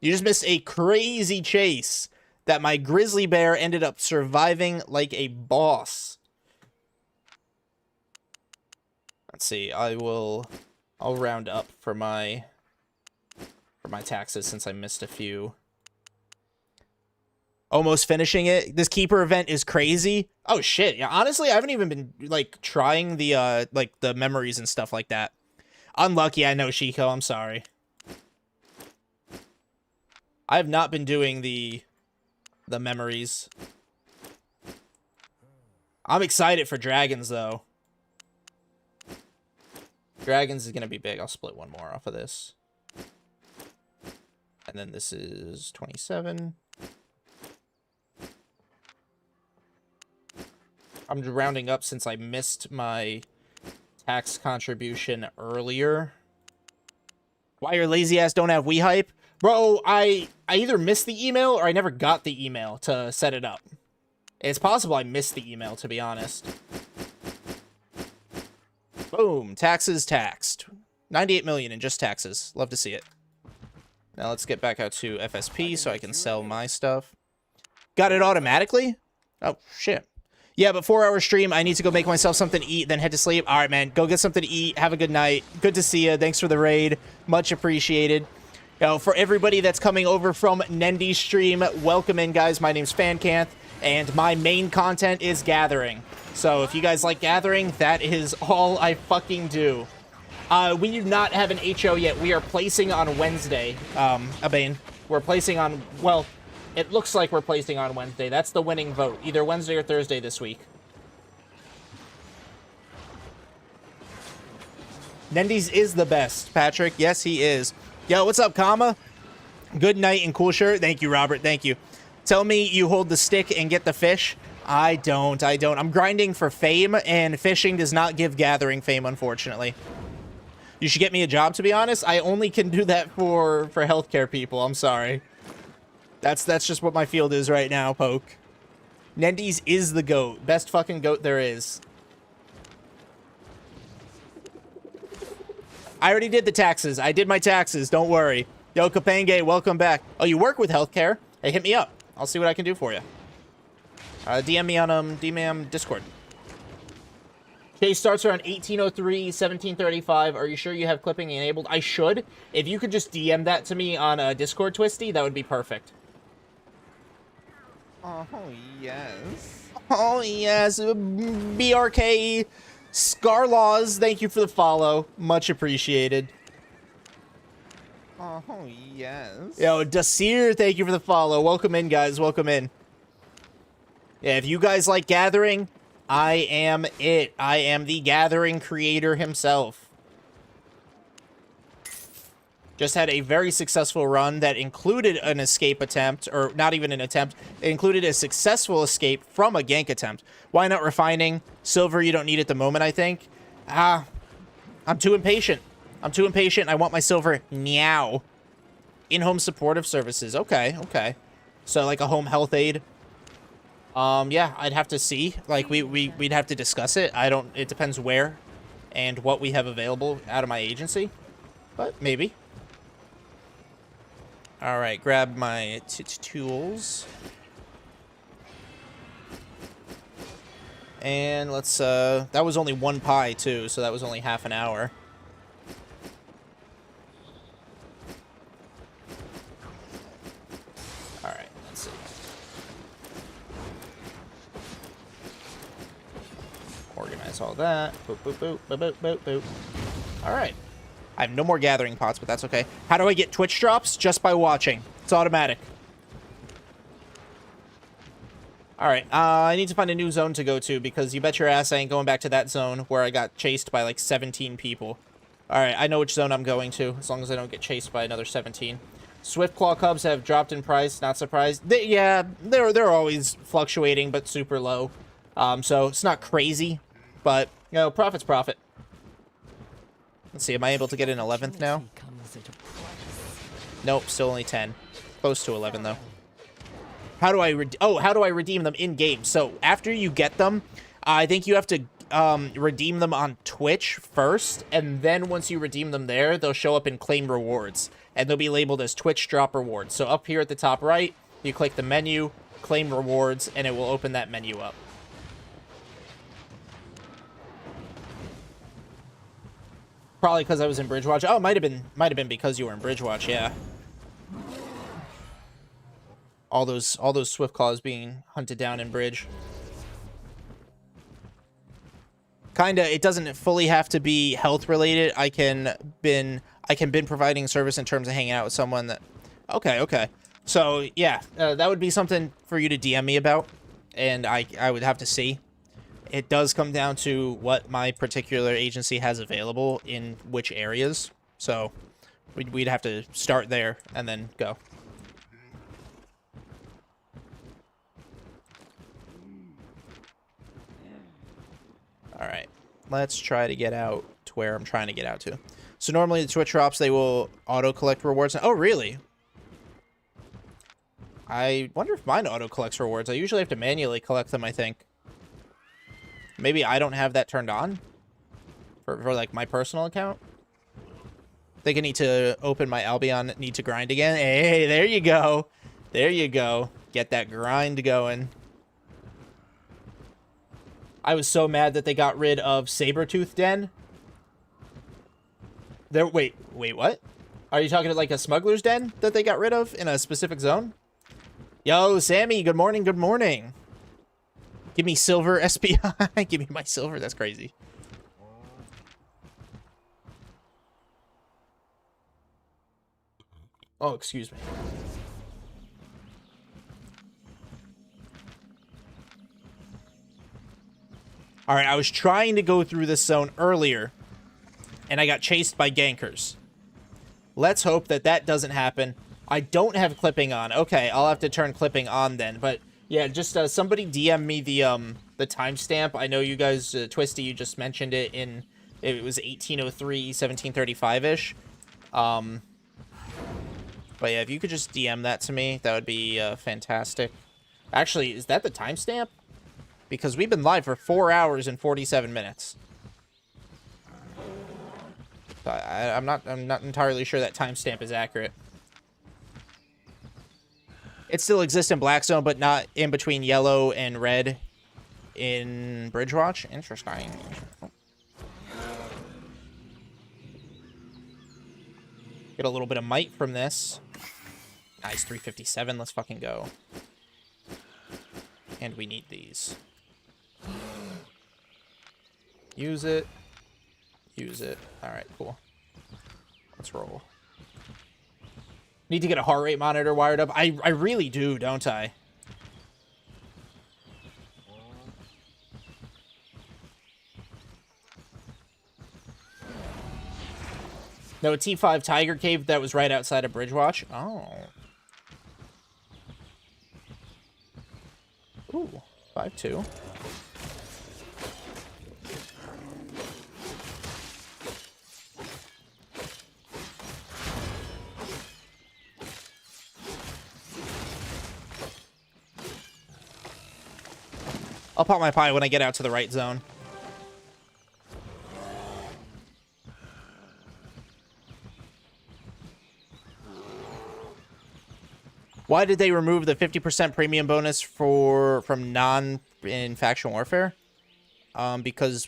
You just missed a crazy chase that my grizzly bear ended up surviving like a boss. Let's see. I'll round up for my taxes since I missed a few. Almost finishing it. This keeper event is crazy. Oh shit. Yeah, honestly, I haven't even been like trying the like the memories and stuff like that. Unlucky, I know, Shiko. I'm sorry. I have not been doing the memories. I'm excited for dragons though. Dragons is gonna be big. I'll split one more off of this. And then this is 27. I'm rounding up since I missed my tax contribution earlier. Why your lazy ass don't have Wii Hype? Bro, I either missed the email or I never got the email to set it up. It's possible I missed the email, to be honest. Boom. Taxes taxed. 98 million in just taxes. Love to see it. Now let's get back out to FSP so I can sell my stuff. Got it automatically? Oh, shit. Yeah, but 4-hour stream. I need to go make myself something to eat, then head to sleep. All right, man. Go get something to eat. Have a good night. Good to see you. Thanks for the raid. Much appreciated. You know, for everybody that's coming over from Nendi's stream, welcome in, guys. My name's Fancanth, and my main content is gathering. So if you guys like gathering, that is all I fucking do. We do not have an HO yet. We are placing on Wednesday, Abane. We're placing on, well, it looks like we're placing on Wednesday. That's the winning vote. Either Wednesday or Thursday this week. Nendi's is the best, Patrick. Yes, he is. Yo, what's up, Kama? Good night and cool shirt. Thank you, Robert. Thank you. Tell me you hold the stick and get the fish. I don't. I'm grinding for fame, and fishing does not give gathering fame, unfortunately. You should get me a job, to be honest. I only can do that for healthcare people. I'm sorry. That's just what my field is right now, Poke. Nendi's is the goat. Best fucking goat there is. I already did the taxes. I did my taxes. Don't worry. Yo, Kapenge, welcome back. Oh, you work with healthcare? Hey, hit me up. I'll see what I can do for you. DM me on Discord. Chase starts around 1803, 1735. Are you sure you have clipping enabled? I should. If you could just DM that to me on Discord, Twisty, that would be perfect. Oh, yes. Oh, yes. BRK Scarlaws, thank you for the follow. Much appreciated. Oh, yes. Yo, Dasir, thank you for the follow. Welcome in, guys. Welcome in. Yeah, if you guys like gathering, I am it. I am the gathering creator himself. Just had a very successful run that included an escape attempt, or not even an attempt. It included a successful escape from a gank attempt. Why not refining? Silver you don't need at the moment, I think. I'm too impatient. I'm too impatient. I want my silver now. In-home supportive services. Okay, okay. So like a home health aid. Yeah, I'd have to see. Like we'd have to discuss it. It depends where and what we have available out of my agency. But maybe. All right, grab my tools. And let's, that was only one pie too, so that was only half an hour. All right, let's see. Organize all that. Boop, boop, boop, boop, boop, boop, boop. All right. I have no more gathering pots, but that's okay. How do I get Twitch drops? Just by watching. It's automatic. Alright, I need to find a new zone to go to, because you bet your ass I ain't going back to that zone where I got chased by like 17 people. Alright, I know which zone I'm going to, as long as I don't get chased by another 17. Swift Claw Cubs have dropped in price. Not surprised. They're always fluctuating, but super low. So it's not crazy, but you know, profit's profit. Let's see. Am I able to get an 11th now? Comes at a price. Nope. Still only 10. Close to 11 though. How do I how do I redeem them in game? So after you get them, I think you have to redeem them on Twitch first, and then once you redeem them there, they'll show up in claim rewards, and they'll be labeled as Twitch drop rewards. So up here at the top right, you click the menu, claim rewards, and it will open that menu up. Probably because I was in Bridgewatch. Oh, might have been because you were in Bridgewatch. Yeah. All those Swift Claws being hunted down in Bridge. Kinda, it doesn't fully have to be health related. I can been providing service in terms of hanging out with someone that. Okay. So yeah, that would be something for you to DM me about, and I would have to see. It does come down to what my particular agency has available in which areas. So we'd have to start there and then go. All right, let's try to get out to where I'm trying to get out to. So normally the Twitch drops, they will auto-collect rewards. Oh, really? I wonder if mine auto-collects rewards. I usually have to manually collect them, I think. Maybe I don't have that turned on for like, my personal account. I think I need to open my Albion Need to Grind again. Hey, there you go. There you go. Get that grind going. I was so mad that they got rid of Sabertooth Den. Wait, what? Are you talking like a smuggler's den that they got rid of in a specific zone? Yo, Sammy, good morning, good morning. Give me silver, SPI. Give me my silver, that's crazy. Oh, excuse me. All right, I was trying to go through this zone earlier, and I got chased by gankers. Let's hope that that doesn't happen. I don't have clipping on. Okay, I'll have to turn clipping on then. But yeah, just somebody DM me the timestamp. I know you guys, Twisty, you just mentioned it in, it was 1803, 1735-ish. But yeah, if you could just DM that to me, that would be fantastic. Actually, is that the timestamp? Because we've been live for 4 hours and 47 minutes. I'm not entirely sure that timestamp is accurate. It still exists in Black Zone, but not in between yellow and red in Bridgewatch. Interesting. Get a little bit of might from this. Nice, 357. Let's fucking go. And we need these. Use it. Use it. Alright, cool. Let's roll. Need to get a heart rate monitor wired up. I really do, don't I? No, T5 Tiger Cave that was right outside of Bridgewatch. Oh. Ooh, 5-2. I'll pop my pie when I get out to the right zone. Why did they remove the 50% premium bonus from in faction warfare? Because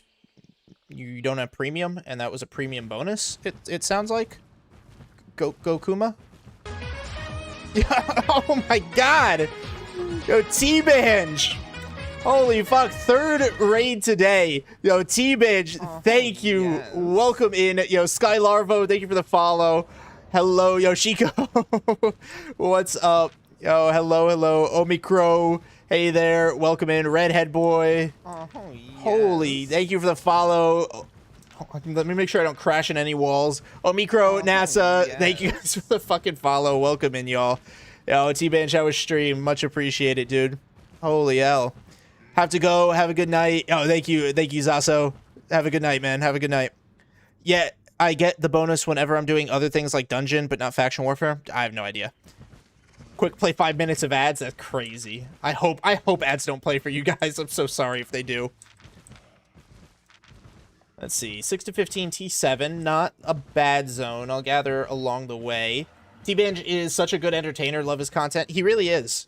you don't have premium, and that was a premium bonus. It sounds like. Go Kuma. Oh my God! Yo, T-Binge! Holy fuck, 3rd raid today. Yo, T-Binge, thank you. Yes. Welcome in. Yo, Sky Larvo, thank you for the follow. Hello, Yoshiko. What's up? Yo, hello. Omicro, hey there. Welcome in. Redhead Boy. Yes. Holy, thank you for the follow. Let me make sure I don't crash in any walls. Oh, Micro, NASA, thank you guys for the fucking follow. Welcome in, y'all. Yo, T-Ban Shower stream. Much appreciated, dude. Holy hell. Have to go. Have a good night. Oh, thank you. Thank you, Zaso. Have a good night, man. Have a good night. Yeah, I get the bonus whenever I'm doing other things like dungeon, but not faction warfare. I have no idea. Quick play 5 minutes of ads. That's crazy. I hope ads don't play for you guys. I'm so sorry if they do. Let's see. 6 to 15 T7. Not a bad zone. I'll gather along the way. T-Banj is such a good entertainer. Love his content. He really is.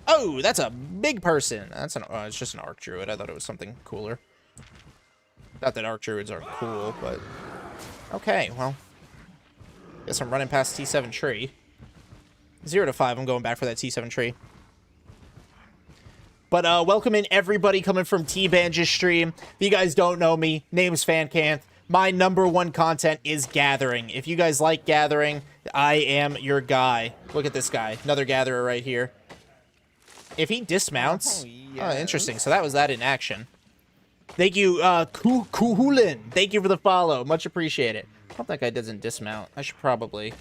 Oh, that's a big person. That's an. It's just an Arc Druid. I thought it was something cooler. Not that Arc Druids are cool, but okay. Well, guess I'm running past T7 tree. 0 to 5. I'm going back for that T7 tree. But welcome in everybody coming from T-Banj's stream. If you guys don't know me, name's Fancanth. My #1 content is gathering. If you guys like gathering, I am your guy. Look at this guy. Another gatherer right here. If he dismounts... Oh, interesting. So that was that in action. Thank you, Kuhulin. Thank you for the follow. Much appreciated. I hope that guy doesn't dismount. I should probably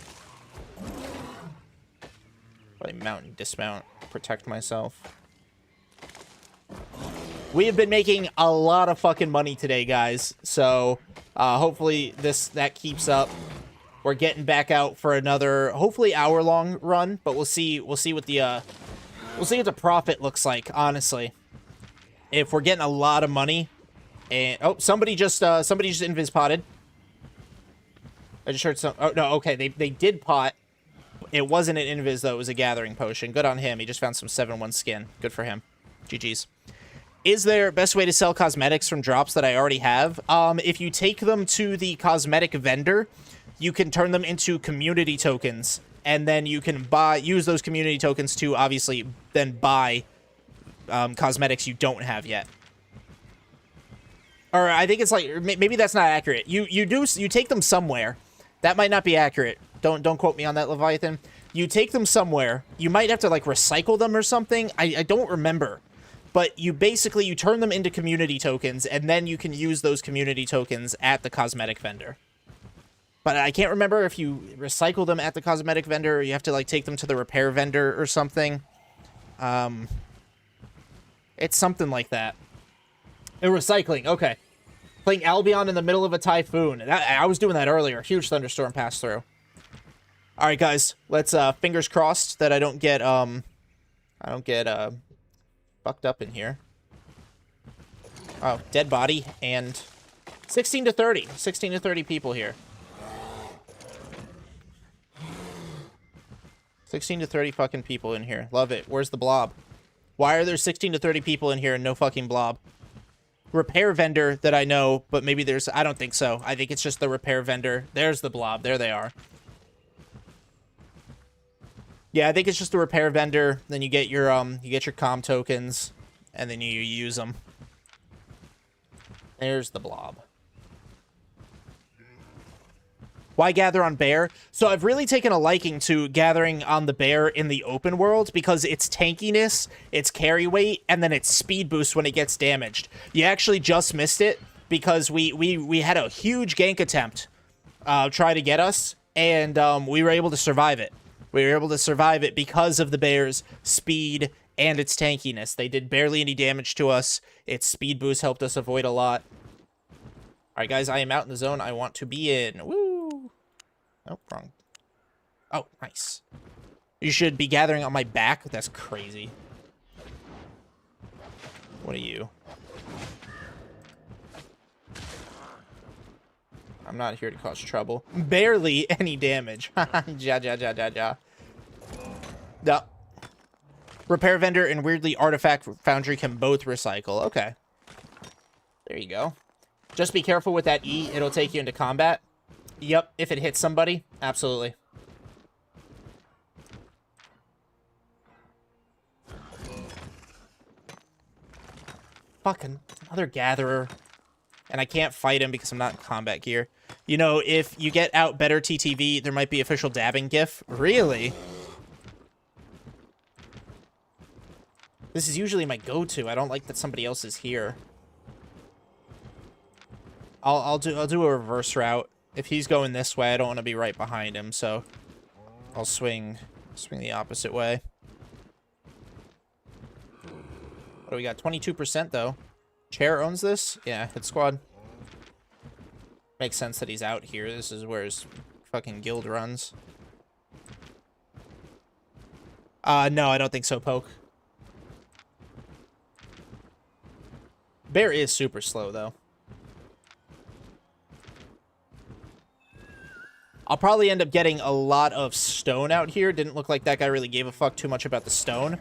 mount and dismount. Protect myself. We have been making a lot of fucking money today, guys. So, hopefully that keeps up. We're getting back out for another, hopefully hour-long run, but we'll see what the profit looks like, honestly. If we're getting a lot of money, and oh, somebody just invis potted. I just heard some. Oh no, okay, they did pot. It wasn't an invis though; it was a gathering potion. Good on him. He just found some 7/1 skin. Good for him. GG's. Is there best way to sell cosmetics from drops that I already have? If you take them to the cosmetic vendor, you can turn them into community tokens, and then you can use those community tokens to obviously then buy cosmetics you don't have yet. Or I think it's like, maybe that's not accurate. You take them somewhere. That might not be accurate. Don't quote me on that, Leviathan. You take them somewhere. You might have to like recycle them or something. I don't remember. But you turn them into community tokens, and then you can use those community tokens at the cosmetic vendor. But I can't remember if you recycle them at the cosmetic vendor, or you have to like take them to the repair vendor or something. It's something like that. Recycling, okay. Playing Albion in the middle of a typhoon. I was doing that earlier. Huge thunderstorm passed through. All right, guys. Let's fingers crossed that I don't get fucked up in here. Oh, dead body and 16 to 30. 16 to 30 people here. 16 to 30 fucking people in here. Love it. Where's the blob? Why are there 16 to 30 people in here and no fucking blob? Repair vendor that I know, but maybe there's... I don't think so. I think it's just the repair vendor. There's the blob. There they are. Yeah, I think it's just the repair vendor. Then you get your comm tokens, and then you use them. There's the blob. Why gather on bear? So I've really taken a liking to gathering on the bear in the open world because its tankiness, its carry weight, and then its speed boost when it gets damaged. You actually just missed it because we had a huge gank attempt try to get us, and we were able to survive it. We were able to survive it because of the bear's speed and its tankiness. They did barely any damage to us. Its speed boost helped us avoid a lot. All right, guys, I am out in the zone I want to be in. Woo! Oh, wrong. Oh, nice. You should be gathering on my back. That's crazy. What are you? I'm not here to cause trouble. Barely any damage. Ja. No. Repair vendor and weirdly artifact foundry can both recycle. Okay. There you go. Just be careful with that E. It'll take you into combat. Yep, if it hits somebody. Absolutely. Fucking another gatherer. And I can't fight him because I'm not in combat gear. You know, if you get out better TTV, there might be official dabbing gif. Really? This is usually my go-to. I don't like that somebody else is here. I'll do a reverse route. If he's going this way, I don't want to be right behind him, so I'll swing the opposite way. What do we got? 22% though. Chair owns this? Yeah, hit squad. Makes sense that he's out here. This is where his fucking guild runs. No, I don't think so, Poke. Bear is super slow, though. I'll probably end up getting a lot of stone out here. Didn't look like that guy really gave a fuck too much about the stone.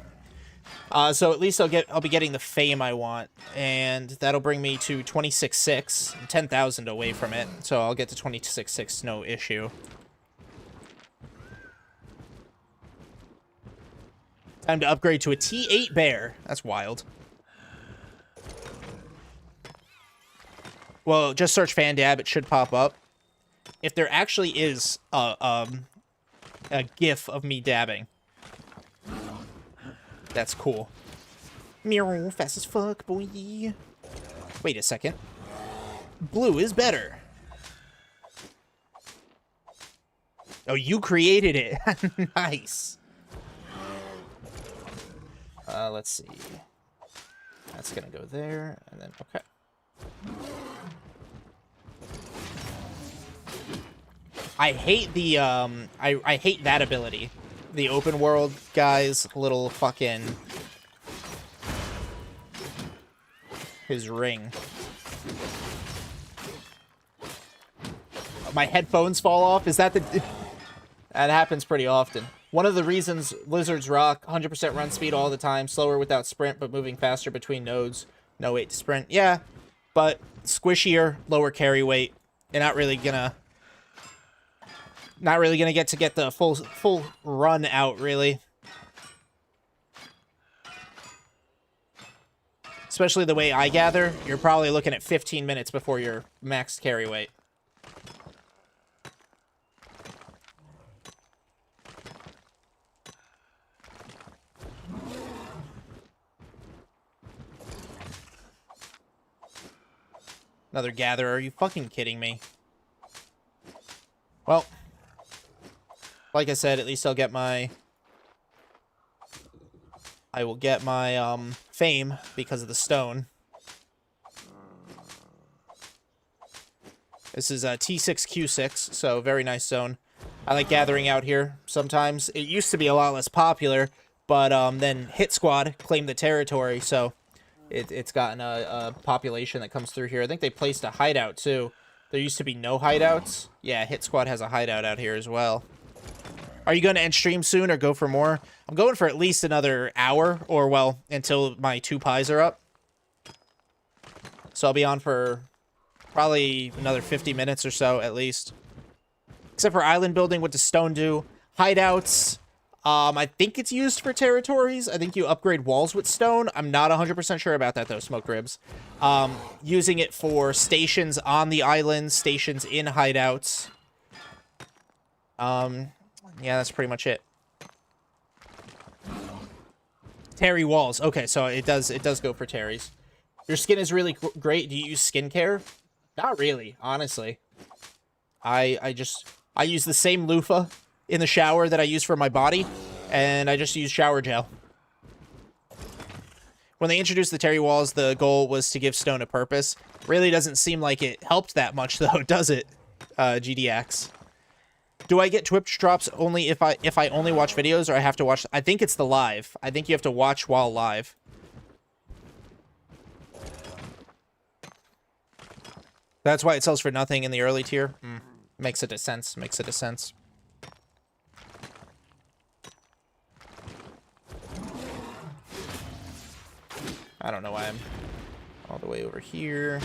So at least I'll be getting the fame I want, and that'll bring me to 26.6, 10,000 away from it. So I'll get to 26.6, no issue. Time to upgrade to a T8 bear. That's wild. Well, just search fan dab. It should pop up. If there actually is a GIF of me dabbing, that's cool. Meow, fast as fuck, boy. Wait a second. Blue is better. Oh, you created it. Nice. Let's see. That's gonna go there, and then okay. I hate the I hate that ability. The open world guy's little fucking his ring. My headphones fall off. Is that the that happens pretty often. One of the reasons lizards rock 100% run speed all the time, slower without sprint but moving faster between nodes. No weight to sprint. Yeah, but squishier, lower carry weight. You're not really gonna get the full run out, really. Especially the way I gather, you're probably looking at 15 minutes before your max carry weight. Another gatherer. Are you fucking kidding me? Well, like I said, at least I'll get my... I will get my, fame because of the stone. This is a T6Q6, so very nice zone. I like gathering out here sometimes. It used to be a lot less popular, but, then Hit Squad claimed the territory, so it's gotten a population that comes through here. I think they placed a hideout, too. There used to be no hideouts. Yeah, Hit Squad has a hideout out here as well. Are you going to end stream soon or go for more? I'm going for at least another hour, or, well, until my 2 pies are up. So I'll be on for probably another 50 minutes or so, at least. Except for island building, what does stone do? Hideouts. I think it's used for territories. I think you upgrade walls with stone. I'm not 100% sure about that, though, Smoke Ribs. Using it for stations on the island, stations in hideouts. Yeah, that's pretty much it. Terry walls. Okay, so it does go for Terry's. Your skin is really great. Do you use skincare? Not really, honestly. I use the same loofah in the shower that I use for my body, and I just use shower gel. When they introduced the Terry walls, the goal was to give stone a purpose. Really doesn't seem like it helped that much, though, does it? GDX. Do I get Twitch drops only if I only watch videos, or I have to watch? I think it's the live. I think you have to watch while live. That's why it sells for nothing in the early tier. Makes it a sense. Makes it a sense. I don't know why I'm all the way over here.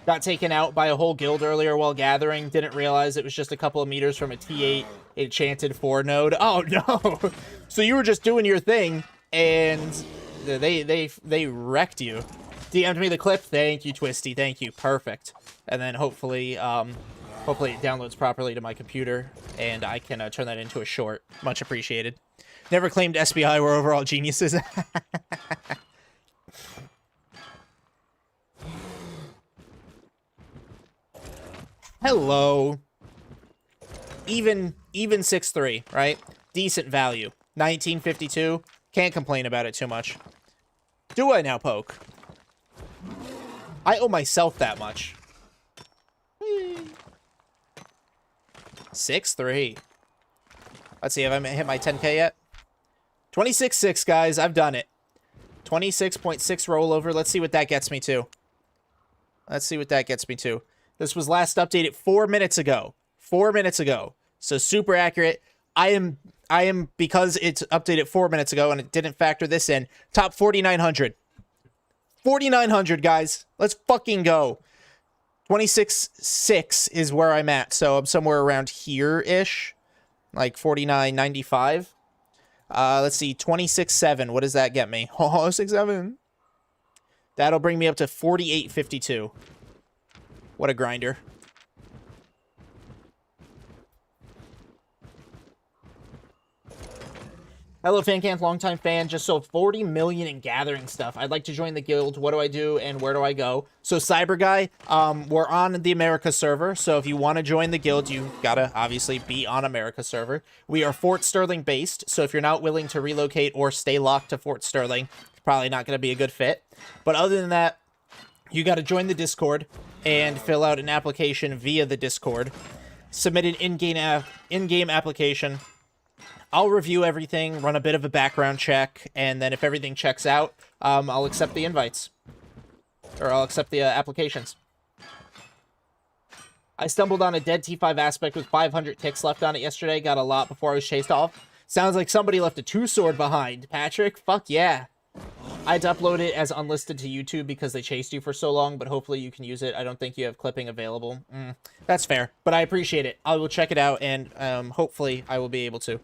Got taken out by a whole guild earlier while gathering. Didn't realize it was just a couple of meters from a T8 enchanted 4 node. Oh no! So you were just doing your thing, and they wrecked you. DM'd me the clip. Thank you, Twisty. Thank you. Perfect. And then hopefully Hopefully it downloads properly to my computer, and I can turn that into a short. Much appreciated. Never claimed SBI were overall geniuses. Hello. Even 6-3, right? Decent value. 1952. Can't complain about it too much. Do I now poke? I owe myself that much. 6-3. Let's see, have I hit my 10K yet? 26.6, guys. I've done it. 26.6 rollover. Let's see what that gets me to. Let's see what that gets me to. This was last updated 4 minutes ago. 4 minutes ago. So super accurate. I am because it's updated 4 minutes ago and it didn't factor this in. Top 4,900. 4,900, guys. Let's fucking go. 26.6 is where I'm at. So I'm somewhere around here-ish. Like 49.95. Let's see. 26.7. What does that get me? Oh, 6.7. That'll bring me up to 48.52. What a grinder. Hello, Fancanth, longtime fan. Just sold 40 million in gathering stuff. I'd like to join the guild. What do I do and where do I go? So, Cyber Guy, we're on the America server. So, if you want to join the guild, you gotta obviously be on America server. We are Fort Sterling based. So, if you're not willing to relocate or stay locked to Fort Sterling, it's probably not going to be a good fit. But other than that, you got to join the Discord and fill out an application via the Discord. Submit an in-game application. I'll review everything, run a bit of a background check, and then if everything checks out, I'll accept the invites. Or I'll accept the applications. I stumbled on a dead T5 aspect with 500 ticks left on it yesterday. Got a lot before I was chased off. Sounds like somebody left a 2-sword behind. Patrick, fuck yeah. I had to upload it as unlisted to YouTube because they chased you for so long, but hopefully you can use it. I don't think you have clipping available. That's fair, but I appreciate it. I will check it out, and hopefully I will be able to.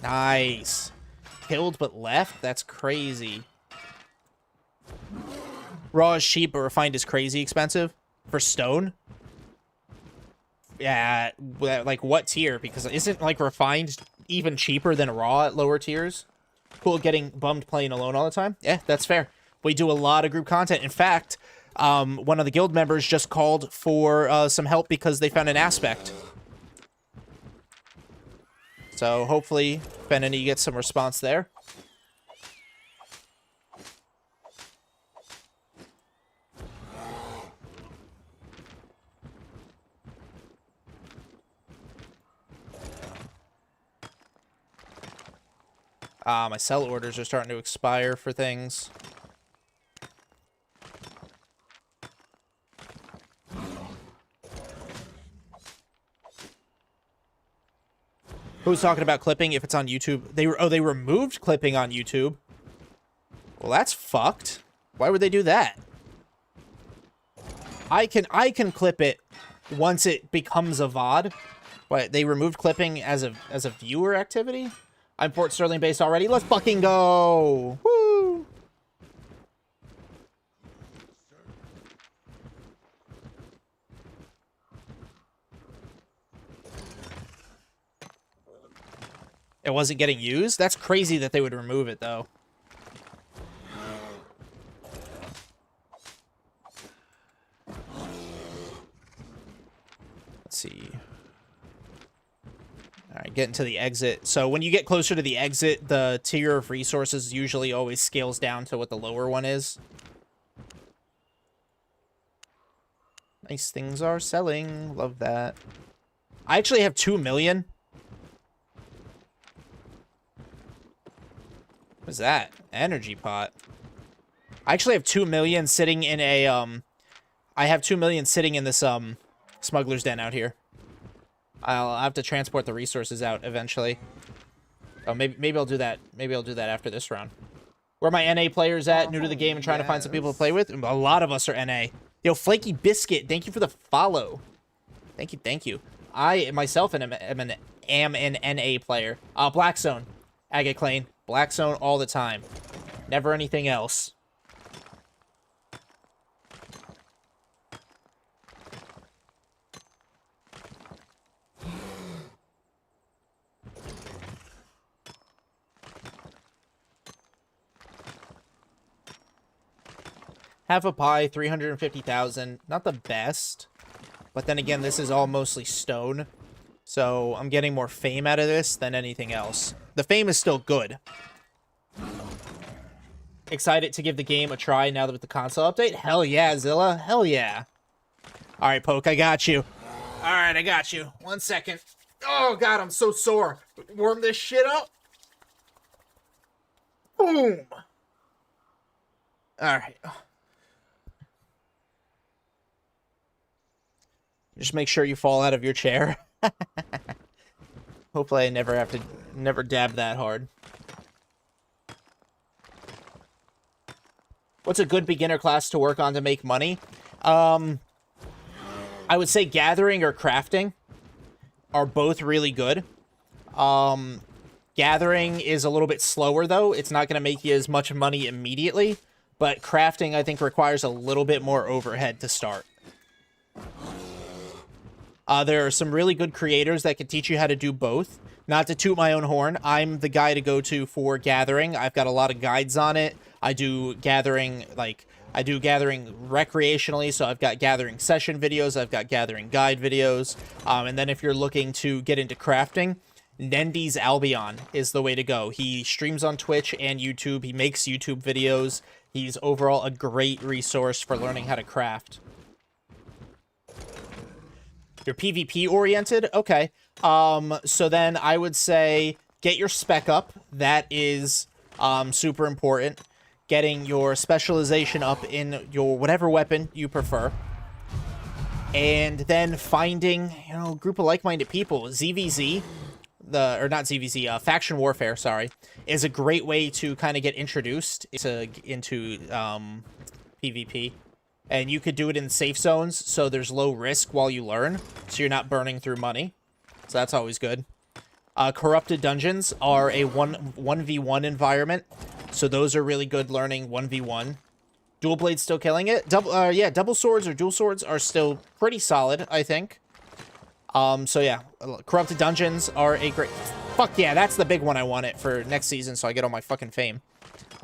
Nice. Killed but left? That's crazy. Raw is cheap, but refined is crazy expensive. For stone? Yeah, like what tier? Because isn't like refined even cheaper than raw at lower tiers? Cool getting bummed playing alone all the time? Yeah, that's fair. We do a lot of group content. In fact, one of the guild members just called for some help because they found an aspect. So hopefully, Benini gets some response there. My sell orders are starting to expire for things. Who's talking about clipping if it's on YouTube? They removed clipping on YouTube. Well, that's fucked. Why would they do that? I can clip it once it becomes a VOD. But they removed clipping as a viewer activity? I'm Fort Sterling based already. Let's fucking go. Woo! It wasn't getting used? That's crazy that they would remove it, though. Let's see. Alright, getting to the exit. So when you get closer to the exit, the tier of resources usually always scales down to what the lower one is. Nice things are selling. Love that. I actually have 2 million. What's that? Energy pot. I actually have 2 million sitting in a, I have 2 million sitting in this, smuggler's den out here. I'll have to transport the resources out eventually. Oh, maybe I'll do that. Maybe I'll do that after this round. Where are my NA players at? New to the game and trying to find some people to play with? A lot of us are NA. Yo, Flaky Biscuit, thank you for the follow. Thank you, thank you. I, myself, am an NA player. Blackstone. Agate Clane. Black zone all the time. Never anything else. Half a pie, 350,000. Not the best. But then again, this is all mostly stone. So I'm getting more fame out of this than anything else. The fame is still good. Excited to give the game a try now that with the console update? Hell yeah, Zilla. Hell yeah. Alright, Poke, I got you. Alright, I got you. 1 second. Oh, God, I'm so sore. Warm this shit up. Boom. Alright. Just make sure you fall out of your chair. Hopefully I never dab that hard. What's a good beginner class to work on to make money? I would say gathering or crafting are both really good. Gathering is a little bit slower, though. It's not going to make you as much money immediately. But crafting, I think, requires a little bit more overhead to start. There are some really good creators that can teach you how to do both. Not to toot my own horn, I'm the guy to go to for gathering. I've got a lot of guides on it. I do gathering recreationally, so I've got gathering session videos, I've got gathering guide videos. And then if you're looking to get into crafting, Nendy's Albion is the way to go. He streams on Twitch and YouTube. He makes YouTube videos. He's overall a great resource for learning how to craft. You're PvP oriented? Okay. So then I would say get your spec up. That is super important. Getting your specialization up in your whatever weapon you prefer. And then finding, a group of like-minded people. ZVZ, Faction Warfare, sorry, is a great way to kind of get introduced into PvP. And you could do it in safe zones, so there's low risk while you learn, so you're not burning through money. So that's always good. Corrupted dungeons are a 1v1 environment, so those are really good learning 1v1. Dual blades still killing it. Double swords or dual swords are still pretty solid, I think. So yeah, corrupted dungeons are a great... Fuck yeah, that's the big one I want it for next season, so I get all my fucking fame.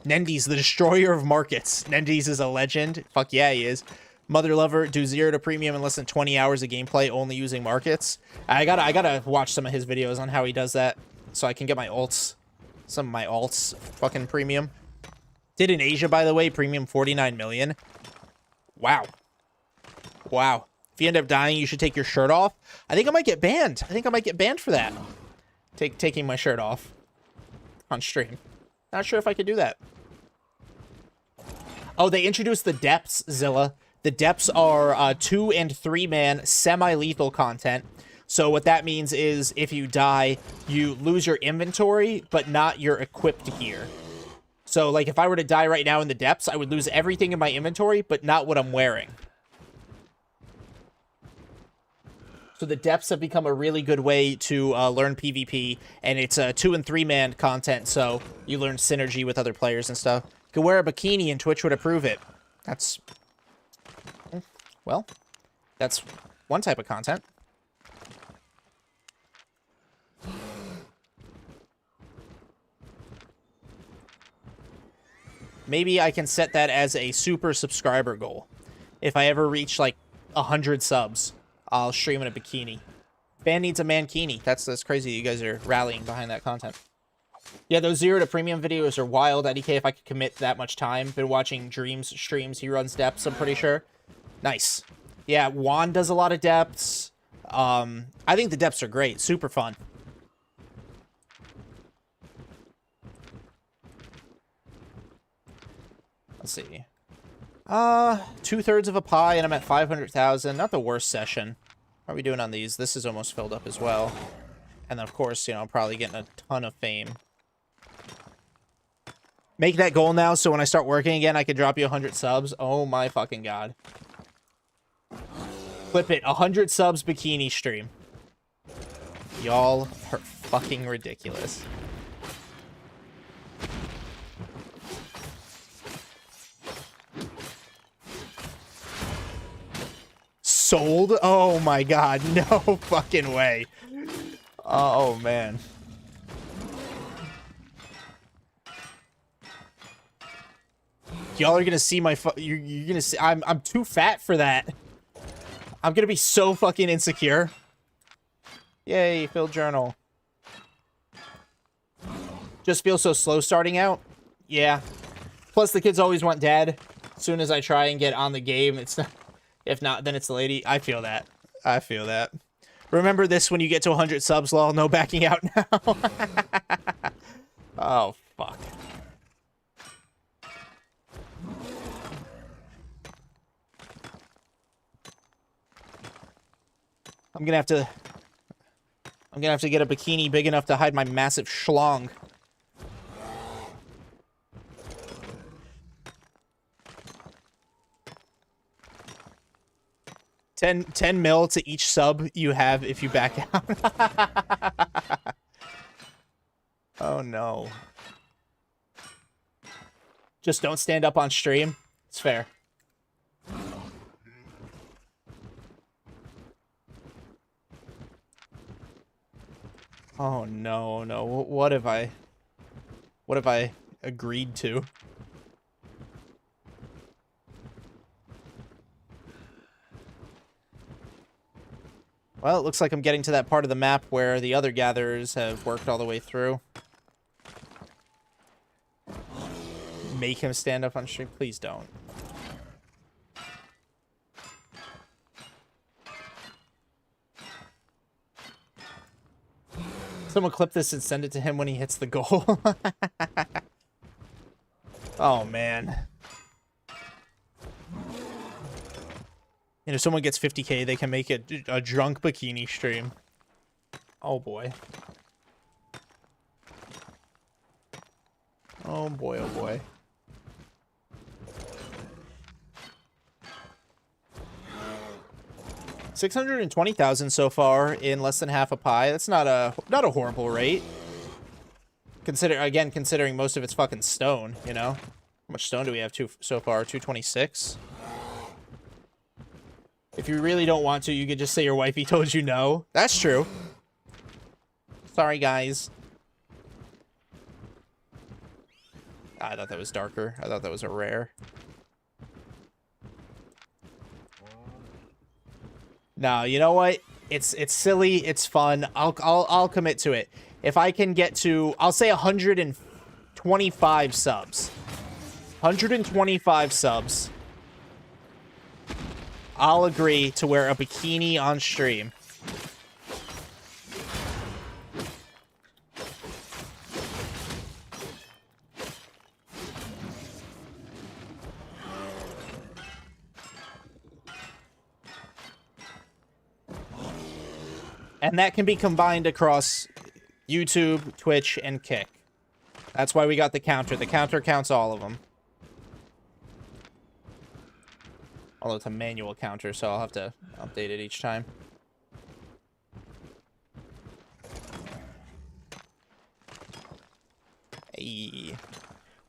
Nendy's the destroyer of markets. Nendy's is a legend. Fuck yeah, he is. Mother Lover, do 0 to premium in less than 20 hours of gameplay only using markets. I gotta watch some of his videos on how he does that so I can get my alts, some of my alts fucking premium. Did in Asia, by the way, premium 49 million. Wow. Wow. If you end up dying, you should take your shirt off. I think I might get banned. I think I might get banned for that. Taking my shirt off on stream. Not sure if I could do that. Oh, they introduced the depths, Zilla. The depths are 2 and 3 man semi-lethal content. So what that means is if you die, you lose your inventory, but not your equipped gear. So like if I were to die right now in the depths, I would lose everything in my inventory, but not what I'm wearing. So the depths have become a really good way to learn PvP, and it's 2 and 3 man content, so you learn synergy with other players and stuff. You could wear a bikini and Twitch would approve it. That's, well, that's one type of content. Maybe I can set that as a super subscriber goal. If I ever reach like 100 subs, I'll stream in a bikini. Fan needs a mankini. That's crazy you guys are rallying behind that content. Yeah, those 0 to premium videos are wild. IDK, if I could commit that much time. Been watching Dreams streams. He runs depths, I'm pretty sure. Nice. Yeah, Juan does a lot of depths. I think the depths are great. Super fun. Let's see. 2/3 of a pie, and I'm at 500,000. Not the worst session. How are we doing on these? This is almost filled up as well. And then, of course, I'm probably getting a ton of fame. Make that goal now, so when I start working again, I can drop you 100 subs. Oh my fucking god. Flip it. 100 subs bikini stream. Y'all are fucking ridiculous. sold? Oh my god, no fucking way. Oh man. Y'all are gonna see my you're gonna see I'm too fat for that. I'm gonna be so fucking insecure. Yay, filled journal. Just feel so slow starting out. Yeah. Plus the kids always want dad. As soon as I try and get on the game, it's not, if not, then it's the lady. I feel that. I feel that. Remember this when you get to 100 subs, lol. No backing out now. Oh, fuck. I'm gonna have to get a bikini big enough to hide my massive schlong. $10 mil to each sub you have if you back out. Oh no. Just don't stand up on stream. It's fair. Oh no, no. What have I agreed to? Well, it looks like I'm getting to that part of the map where the other gatherers have worked all the way through. Make him stand up on stream? Please don't. Someone clip this and send it to him when he hits the goal. Oh, man. And if someone gets 50k, they can make it a drunk bikini stream. Oh, boy. Oh, boy, oh, boy. $620,000 so far in less than half a pie. That's not a horrible rate. Considering most of it's fucking stone, you know? How much stone do we have so far? 226? If you really don't want to, you could just say your wifey told you no. That's true. Sorry, guys. I thought that was darker. I thought that was a rare. No, you know what? It's silly. It's fun. I'll commit to it. If I can get to, I'll say 125 subs. 125 subs. I'll agree to wear a bikini on stream. And that can be combined across YouTube, Twitch, and Kick. That's why we got the counter. The counter counts all of them. Although it's a manual counter, so I'll have to update it each time. Hey.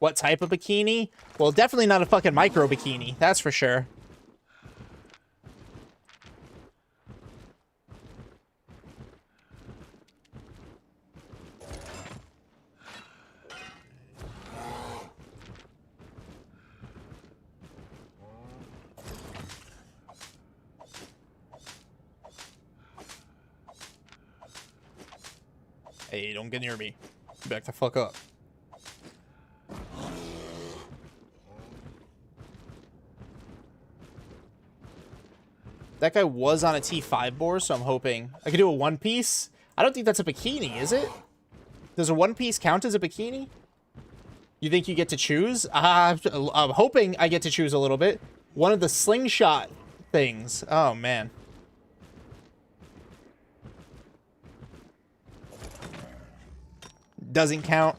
What type of bikini? Well, definitely not a fucking micro bikini. That's for sure. Hey, don't get near me. Back the fuck up. That guy was on a T5 board, so I'm hoping I could do a one piece. I don't think that's a bikini, is it? Does a one piece count as a bikini? You think you get to choose? I'm hoping I get to choose a little bit. One of the slingshot things. Oh, man. Doesn't count.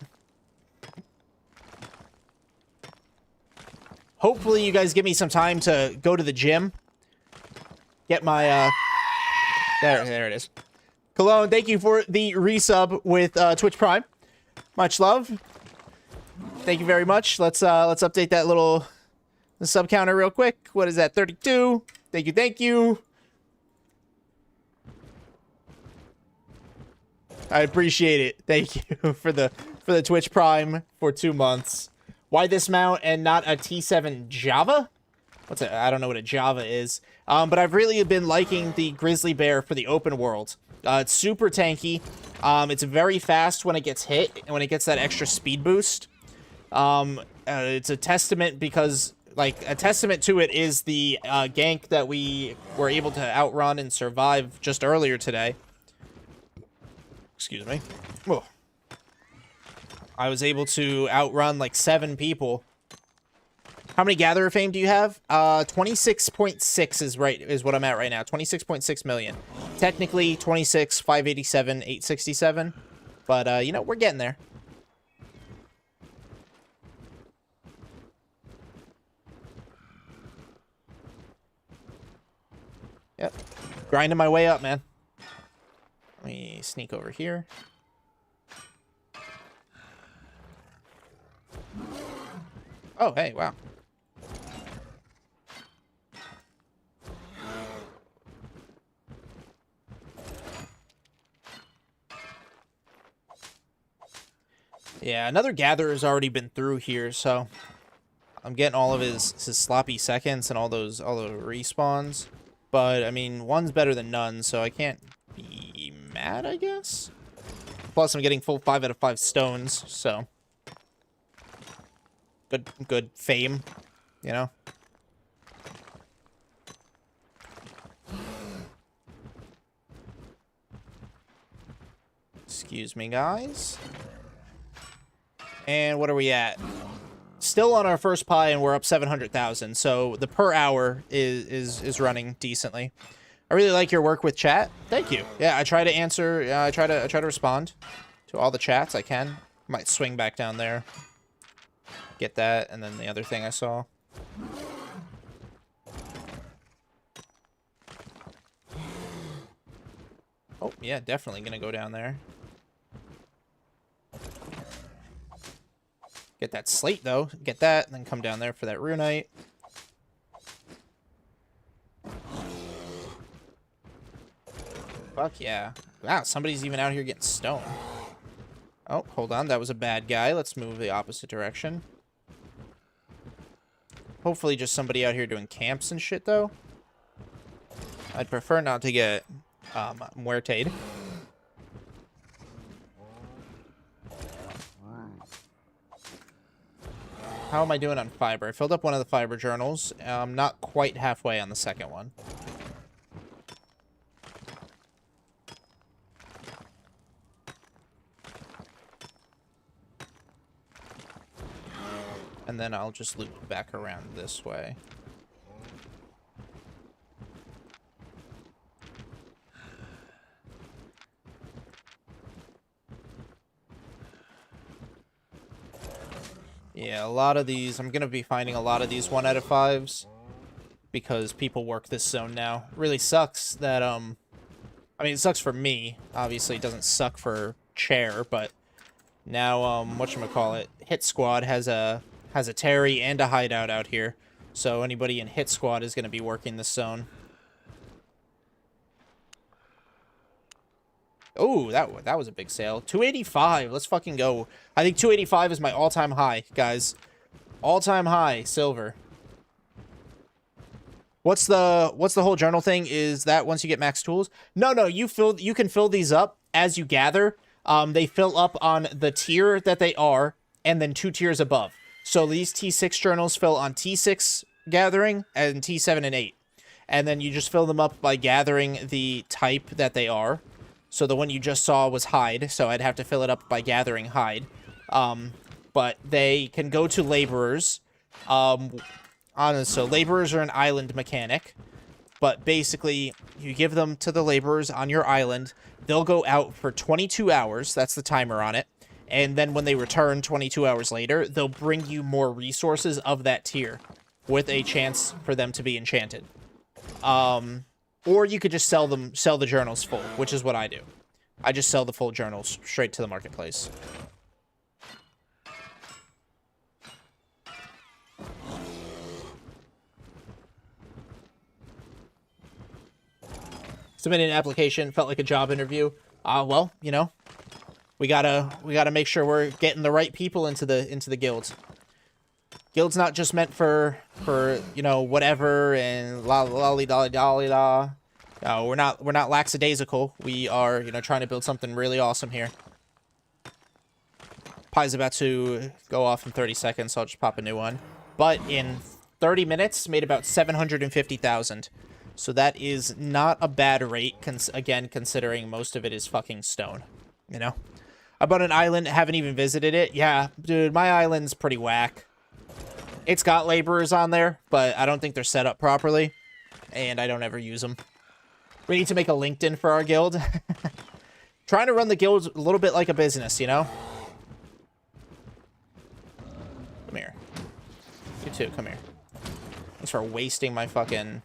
Hopefully you guys give me some time to go to the gym. Get my, there it is. Cologne, thank you for the resub with, Twitch Prime. Much love. Thank you very much. Let's update that little sub counter real quick. What is that, 32? Thank you, thank you. I appreciate it. Thank you for the Twitch Prime for 2 months. Why this mount and not a T7 Java? I don't know what a Java is. But I've really been liking the Grizzly Bear for the open world. It's super tanky. It's very fast when it gets hit and when it gets that extra speed boost. It's a testament because, like, a testament to it is the gank that we were able to outrun and survive just earlier today. Excuse me. Whoa. I was able to outrun like 7 people. How many Gatherer Fame do you have? 26.6 is what I'm at right now. 26.6 million. Technically 26, 587, 867. But, you know, we're getting there. Yep. Grinding my way up, man. Let me sneak over here. Oh, hey, wow. Yeah, another Gatherer's already been through here, so I'm getting all of his sloppy seconds and all the respawns. But, I mean, one's better than none, so I can't be mad, I guess? Plus, I'm getting full 5 out of 5 stones, so... Good fame, you know? Excuse me, guys. And what are we at? Still on our first pie, and we're up 700,000. So the per hour is running decently. I really like your work with chat. Thank you. Yeah, I try to answer. I try to respond to all the chats I can. Might swing back down there. Get that, and then the other thing I saw. Oh yeah, definitely gonna go down there. Get that slate, though. Get that, and then come down there for that runite. Fuck yeah. Wow, somebody's even out here getting stone. Oh, hold on. That was a bad guy. Let's move the opposite direction. Hopefully just somebody out here doing camps and shit, though. I'd prefer not to get muerted. How am I doing on fiber? I filled up one of the fiber journals. I'm not quite halfway on the second one. And then I'll just loop back around this way. Yeah, a lot of these, I'm going to be finding a lot of these 1 out of 5s because people work this zone now. Really sucks that, I mean, it sucks for me. Obviously, it doesn't suck for Chair, but now, whatchamacallit, Hit Squad has a Terry and a hideout out here. So anybody in Hit Squad is going to be working this zone. Oh, that was a big sale. 285. Let's fucking go. I think 285 is my all-time high, guys. All-time high, silver. What's the whole journal thing? Is that once you get max tools? No, you can fill these up as you gather. They fill up on the tier that they are, and then 2 tiers above. So these T6 journals fill on T6 gathering and T7 and 8. And then you just fill them up by gathering the type that they are. So the one you just saw was hide, so I'd have to fill it up by gathering hide. But they can go to laborers. So laborers are an island mechanic. But basically, you give them to the laborers on your island. They'll go out for 22 hours. That's the timer on it. And then when they return 22 hours later, they'll bring you more resources of that tier with a chance for them to be enchanted. Or you could just sell the journals full, which is what I do. I just sell the full journals straight to the marketplace. Submitted an application, felt like a job interview. Well, you know, We gotta make sure we're getting the right people into the guild. Guild's not just meant for you know, whatever and lolly dolly dolly da. No, we're not lackadaisical. We are, you know, trying to build something really awesome here. Pie's about to go off in 30 seconds, so I'll just pop a new one. But in 30 minutes, made about 750,000. So that is not a bad rate, again, considering most of it is fucking stone. You know? I bought an island, haven't even visited it. Yeah, dude, my island's pretty whack. It's got laborers on there, but I don't think they're set up properly. And I don't ever use them. We need to make a LinkedIn for our guild. Trying to run the guild a little bit like a business, you know? Come here. You too, come here. Thanks for wasting my fucking...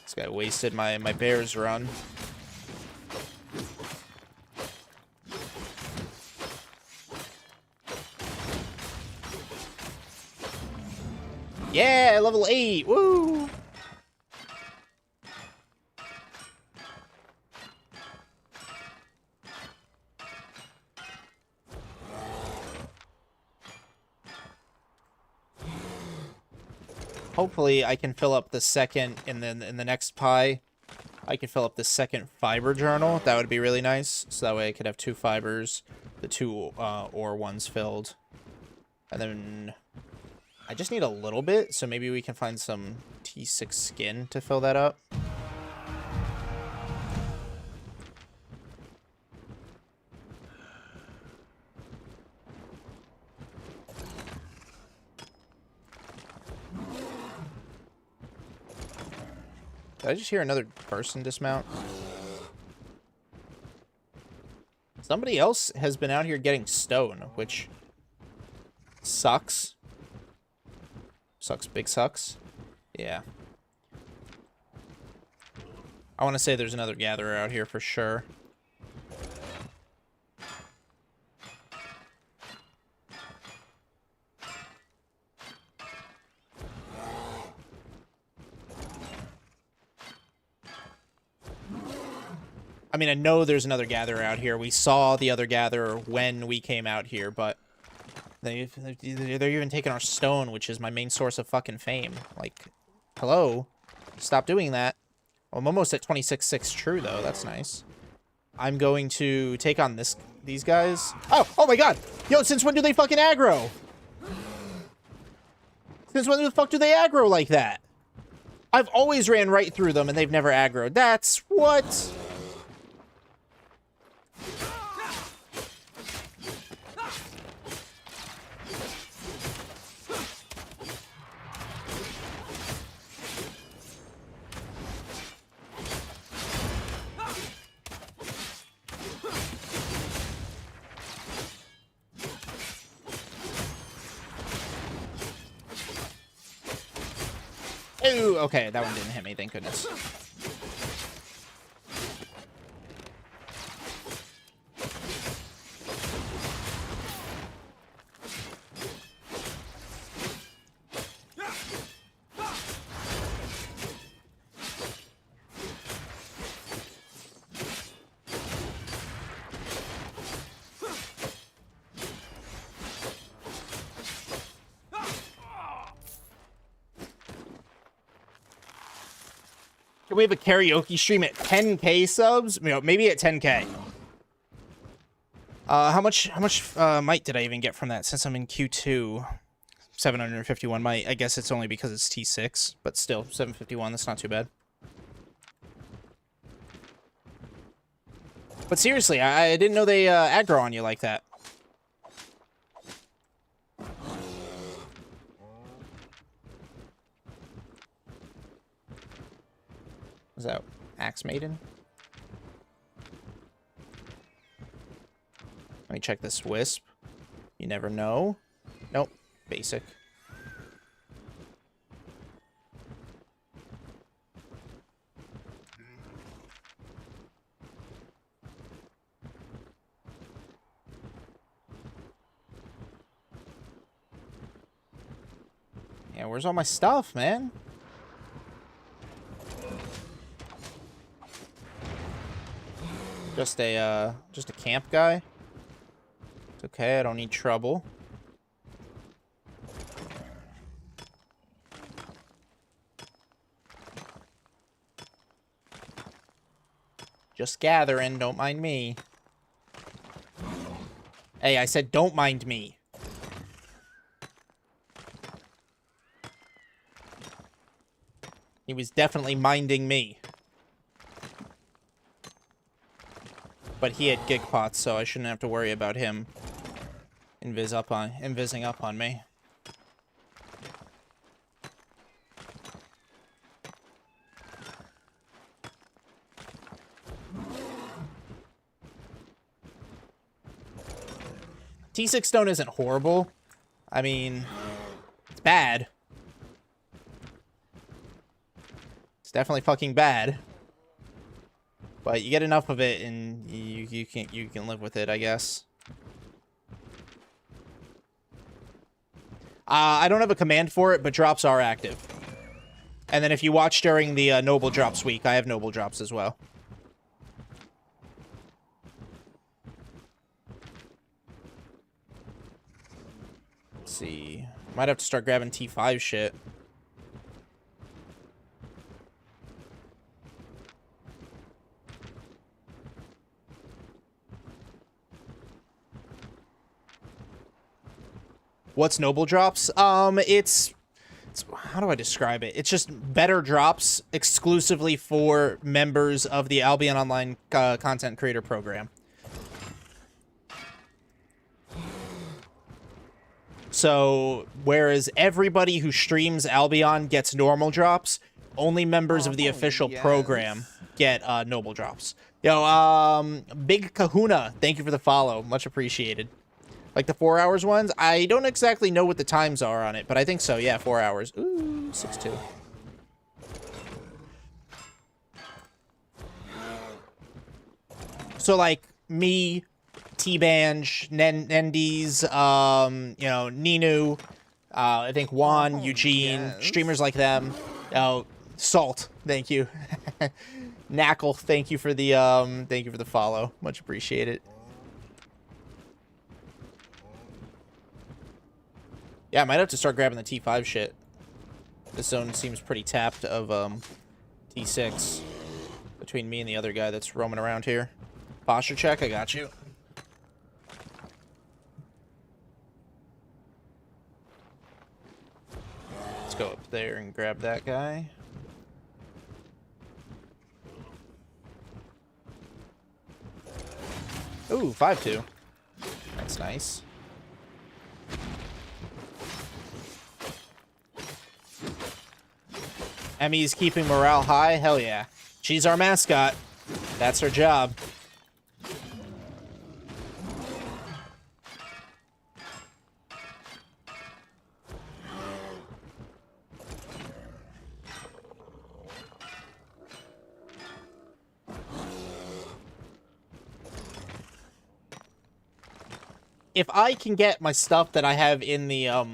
This guy wasted my bear's run. Yeah, level 8. Woo! Hopefully I can fill up the second in the next pie. I can fill up the second fiber journal. That would be really nice. So that way I could have 2 fibers, the 2 ore ones filled. And then I just need a little bit, so maybe we can find some T6 skin to fill that up. Did I just hear another person dismount? Somebody else has been out here getting stone, which sucks. Sucks, big sucks. Yeah. I want to say there's another gatherer out here for sure. I mean, I know there's another gatherer out here. We saw the other gatherer when we came out here, but they're even taking our stone, which is my main source of fucking fame. Like, hello? Stop doing that. Well, I'm almost at 26.6 true, though. That's nice. I'm going to take on these guys. Oh my god! Yo, since when do they fucking aggro? Since when the fuck do they aggro like that? I've always ran right through them, and they've never aggroed. That's what... Ooh, okay, that one didn't hit me, thank goodness. Can we have a karaoke stream at 10k subs? You know, maybe at 10k. How much might did I even get from that since I'm in Q2? 751 might. I guess it's only because it's T6, but still 751. That's not too bad. But seriously, I didn't know they aggro on you like that. Was that Axe Maiden? Let me check this Wisp. You never know. Nope. Basic. Yeah, where's all my stuff, man? Just a camp guy. It's okay, I don't need trouble. Just gathering, don't mind me. Hey, I said don't mind me. He was definitely minding me. But he had gig pots, so I shouldn't have to worry about him invising up on me. T6 stone isn't horrible. I mean, it's bad. It's definitely fucking bad. But you get enough of it and you can live with it, I guess. I don't have a command for it, but drops are active. And then if you watch during the noble drops week, I have noble drops as well. Let's see. Might have to start grabbing T5 shit. What's noble drops? It's how do I describe it? It's just better drops exclusively for members of the Albion Online content creator program. So, whereas everybody who streams Albion gets normal drops, only members of the official program get noble drops. Yo, Big Kahuna, thank you for the follow. Much appreciated. Like the 4 hours ones? I don't exactly know what the times are on it, but I think so. Yeah, 4 hours. Ooh, 6-2. So, like, me, T-Banj, Nendies, you know, Ninu, I think Juan, Eugene, streamers like them. Oh, Salt, thank you. Knackle, thank you for the follow. Much appreciated. Yeah, I might have to start grabbing the T5 shit. This zone seems pretty tapped of T6 between me and the other guy that's roaming around here. Posture check, I got you. Let's go up there and grab that guy. Ooh, 5-2. That's nice. Emmy's keeping morale high? Hell yeah. She's our mascot. That's her job. If I can get my stuff that I have in the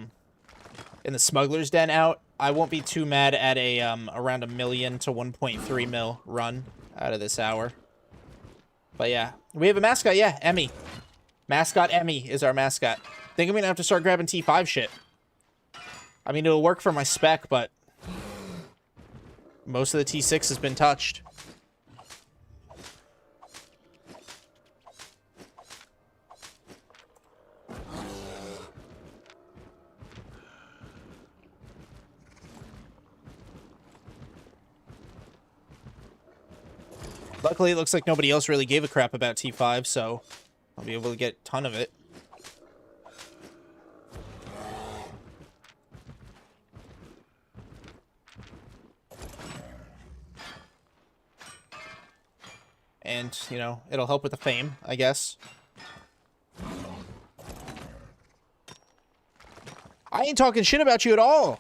smuggler's den out, I won't be too mad at a around 1 million to 1.3 mil run out of this hour. But yeah, we have a mascot. Yeah, Emmy. Mascot Emmy is our mascot. Think I'm gonna have to start grabbing T5 shit. I mean, it'll work for my spec, but most of the T6 has been touched. Luckily, it looks like nobody else really gave a crap about T5, so I'll be able to get a ton of it. And, you know, it'll help with the fame, I guess. I ain't talking shit about you at all.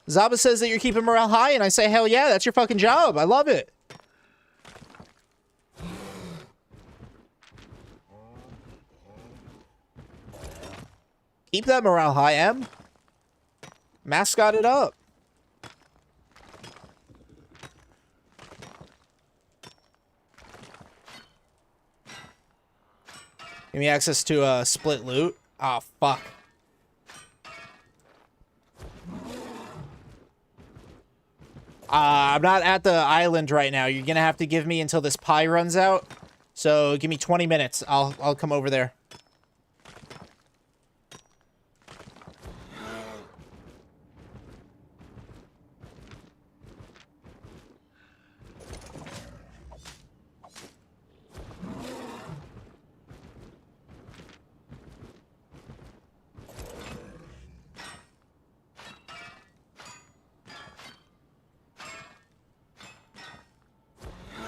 Zaba says that you're keeping morale high, and I say, hell yeah, that's your fucking job. I love it. Keep that morale high, Em. Mascot it up. Give me access to split loot. Oh, fuck. I'm not at the island right now. You're gonna have to give me until this pie runs out. So give me 20 minutes. I'll come over there.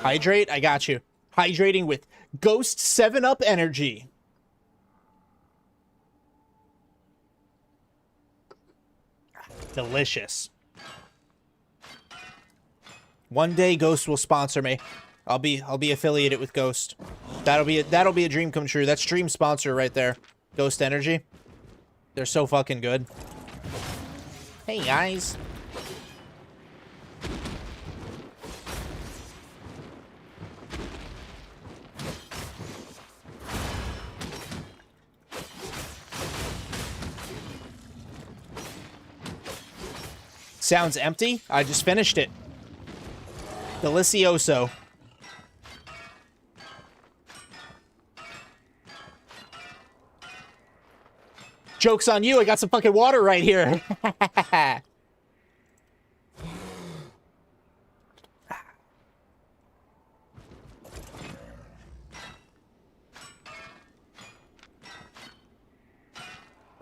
Hydrate? I got you. Hydrating with Ghost 7-Up energy. Delicious. One day Ghost will sponsor me. I'll be affiliated with Ghost. That'll be a dream come true. That's stream sponsor right there. Ghost Energy. They're so fucking good. Hey guys. Sounds empty. I just finished it. Delicioso. Joke's on you. I got some fucking water right here.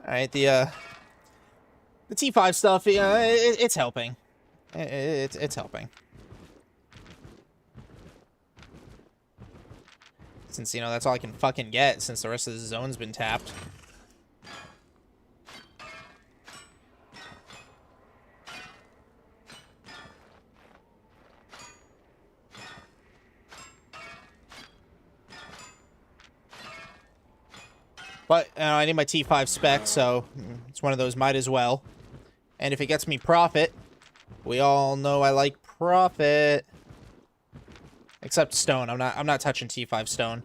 Alright, the T5 stuff, it's helping. It's helping. Since, you know, that's all I can fucking get since the rest of the zone's been tapped. But I need my T5 spec, so it's one of those might as well. And if it gets me profit, we all know I like profit. Except stone. I'm not touching T5 stone.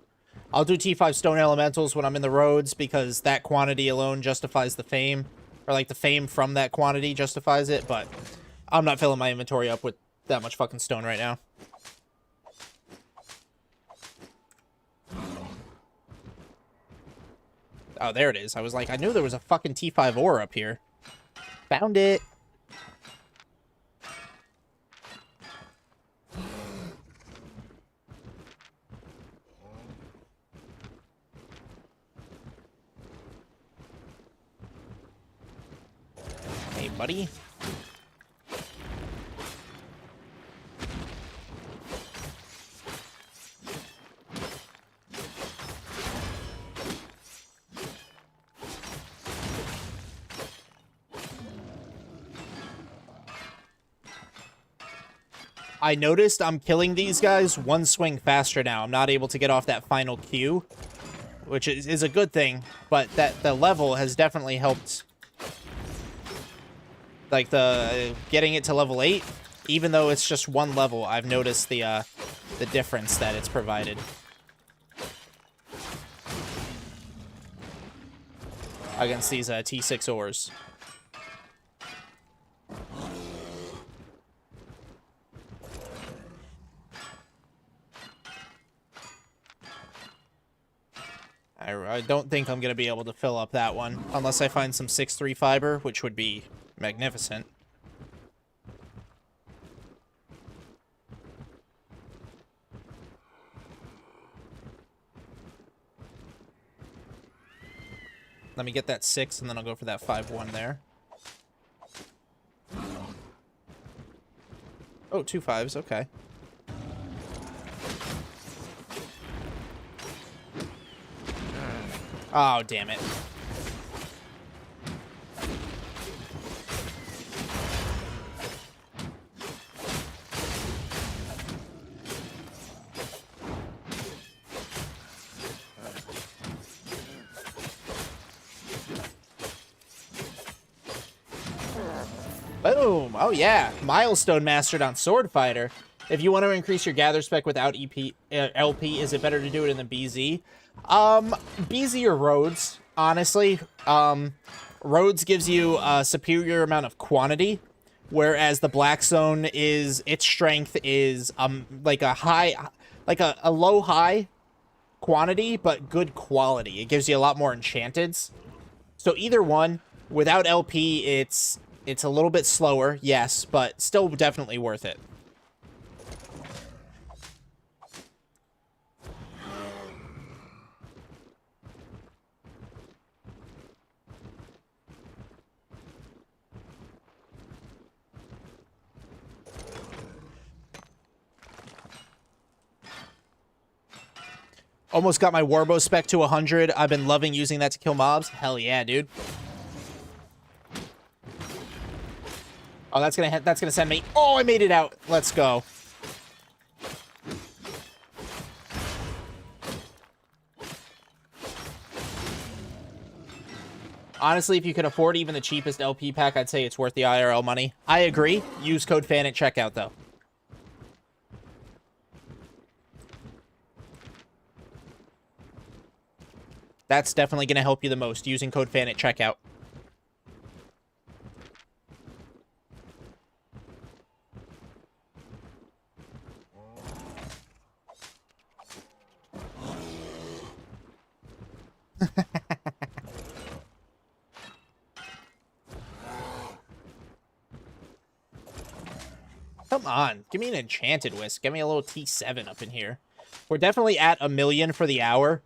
I'll do T5 stone elementals when I'm in the roads because that quantity alone justifies the fame. Or like the fame from that quantity justifies it, but I'm not filling my inventory up with that much fucking stone right now. Oh, there it is. I was like, I knew there was a fucking T5 ore up here. Found it. Hey, buddy. I noticed I'm killing these guys one swing faster now. I'm not able to get off that final Q, which is a good thing, but that the level has definitely helped. Like the getting it to level 8, even though it's just one level, I've noticed the difference that it's provided. Against these T6 ores. I don't think I'm going to be able to fill up that one, unless I find some 6-3 fiber, which would be magnificent. Let me get that 6, and then I'll go for that 5-1 there. Oh, 2 5s, okay. Oh, damn it. Boom. Oh, yeah. Milestone mastered on Sword Fighter. If you want to increase your gather spec without LP, is it better to do it in the BZ? BZ or Roads, honestly. Roads gives you a superior amount of quantity, whereas the Black Zone is, its strength is like a low high quantity, but good quality. It gives you a lot more enchanteds. So either one, without LP, it's a little bit slower, yes, but still definitely worth it. Almost got my Warbow spec to 100. I've been loving using that to kill mobs. Hell yeah, dude. Oh, that's gonna send me. Oh, I made it out. Let's go. Honestly, if you can afford even the cheapest LP pack, I'd say it's worth the IRL money. I agree. Use code FAN at checkout, though. That's definitely going to help you the most, using code FAN at checkout. Come on, give me an enchanted whisk. Give me a little T7 up in here. We're definitely at 1 million for the hour.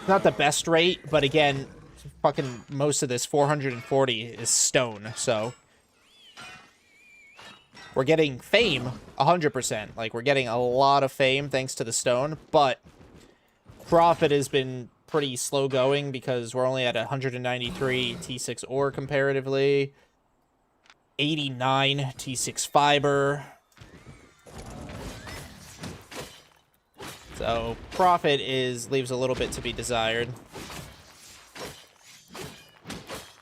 Not the best rate, but again, fucking most of this 440 is stone, so we're getting fame 100%. Like, we're getting a lot of fame thanks to the stone, but profit has been pretty slow going because we're only at 193 T6 ore comparatively. 89 T6 fiber. So profit leaves a little bit to be desired.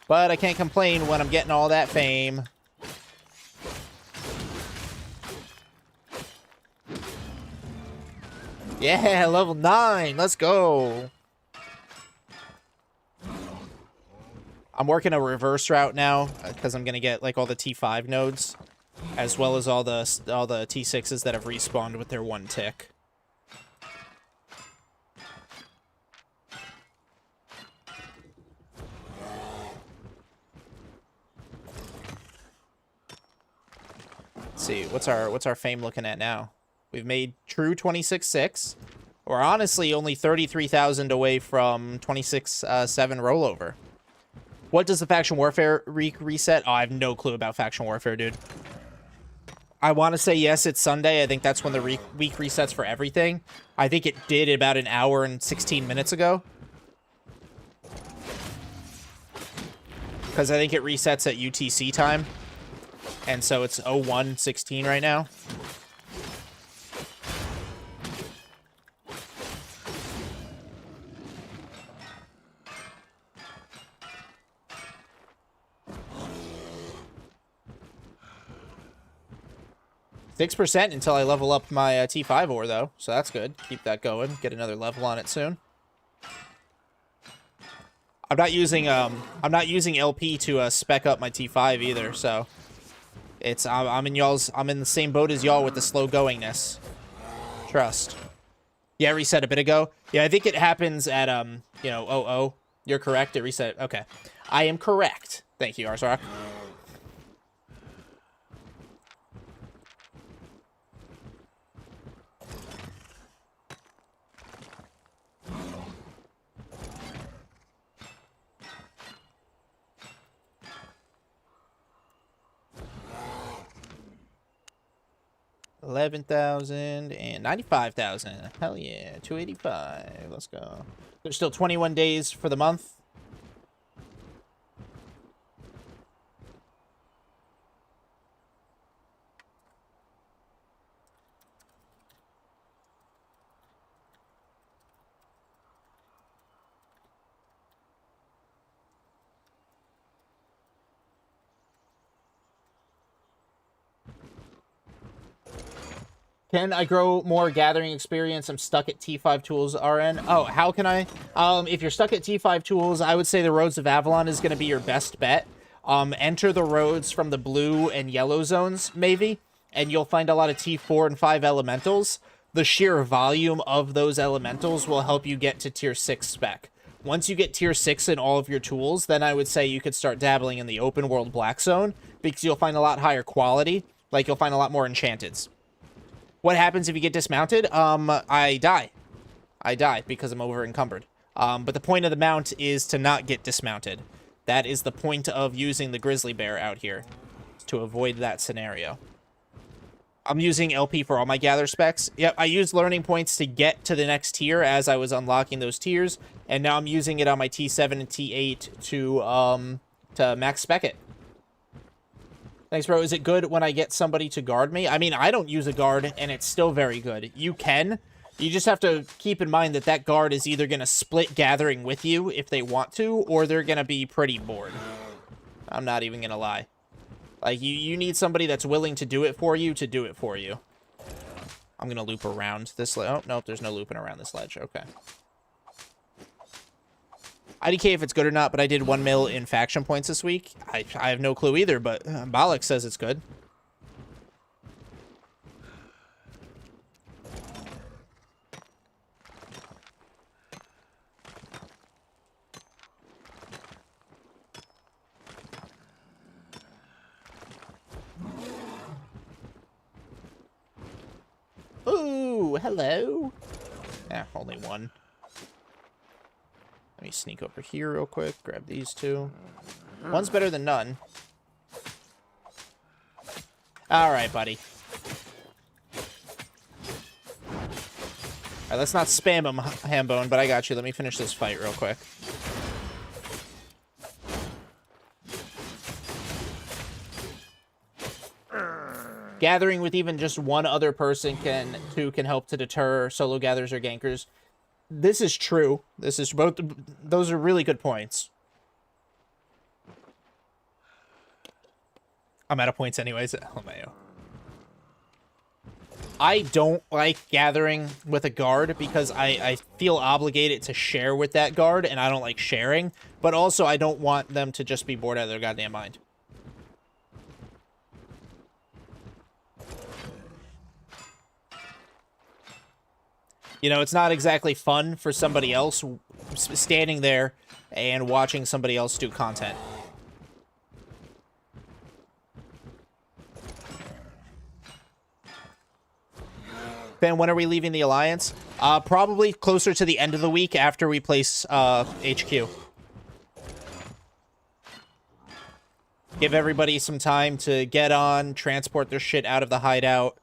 But I can't complain when I'm getting all that fame. Yeah, level 9. Let's go. I'm working a reverse route now because I'm gonna get like all the T5 nodes, as well as all the T6s that have respawned with their 1 tick. Let's see, what's our fame looking at now? We've made true 26.6. We're honestly only 33,000 away from 26.7 rollover. What does the Faction Warfare reset? Oh, I have no clue about Faction Warfare, dude. I want to say yes, it's Sunday. I think that's when the week resets for everything. I think it did about an hour and 16 minutes ago. Because I think it resets at UTC time. And so it's 01:16 right now. %, until I level up my T5 ore, though, so that's good. Keep that going. Get another level on it soon. I'm not using LP to spec up my T5 either, so it's I'm in the same boat as y'all with the slow goingness. Trust. Yeah, reset a bit ago. Yeah, I think it happens at you know, 00. You're correct. It reset. Okay, I am correct. Thank you, Arzrock. 11,000 and 95,000. Hell yeah, 285. Let's go. There's still 21 days for the month. Can I grow more gathering experience? I'm stuck at T5 tools RN. Oh, how can I? If you're stuck at T5 tools, I would say the Roads of Avalon is going to be your best bet. Enter the roads from the blue and yellow zones, maybe, and you'll find a lot of T4 and 5 elementals. The sheer volume of those elementals will help you get to tier 6 spec. Once you get tier 6 in all of your tools, then I would say you could start dabbling in the open world black zone, because you'll find a lot higher quality. Like, you'll find a lot more enchanteds. What happens if you get dismounted? I die. I die because I'm over encumbered. But the point of the mount is to not get dismounted. That is the point of using the grizzly bear out here, to avoid that scenario. I'm using LP for all my gather specs. Yep, I used learning points to get to the next tier as I was unlocking those tiers, and now I'm using it on my T7 and T8 to max spec it. Thanks, bro. Is it good when I get somebody to guard me? I mean, I don't use a guard, and it's still very good. You can. You just have to keep in mind that that guard is either going to split gathering with you if they want to, or they're going to be pretty bored. I'm not even going to lie. Like, you need somebody that's willing to do it for you to do it for you. I'm going to loop around this ledge. Oh, nope, there's no looping around this ledge. Okay. IDK if it's good or not, but I did 1 mil in faction points this week. I have no clue either, but Balak says it's good. Ooh, hello. Yeah, only one. Let me sneak over here real quick, grab these two. One's better than none. Alright, buddy. Alright, let's not spam him, Hambone, but I got you. Let me finish this fight real quick. Gathering with even just one other person can help to deter solo gatherers or gankers. This is true. This is both. Those are really good points. I'm out of points anyways. Oh, Mayo. I don't like gathering with a guard because I feel obligated to share with that guard, and I don't like sharing. But also, I don't want them to just be bored out of their goddamn mind. You know, it's not exactly fun for somebody else standing there and watching somebody else do content. Ben, when are we leaving the Alliance? Probably closer to the end of the week after we place HQ. Give everybody some time to get on, transport their shit out of the hideout.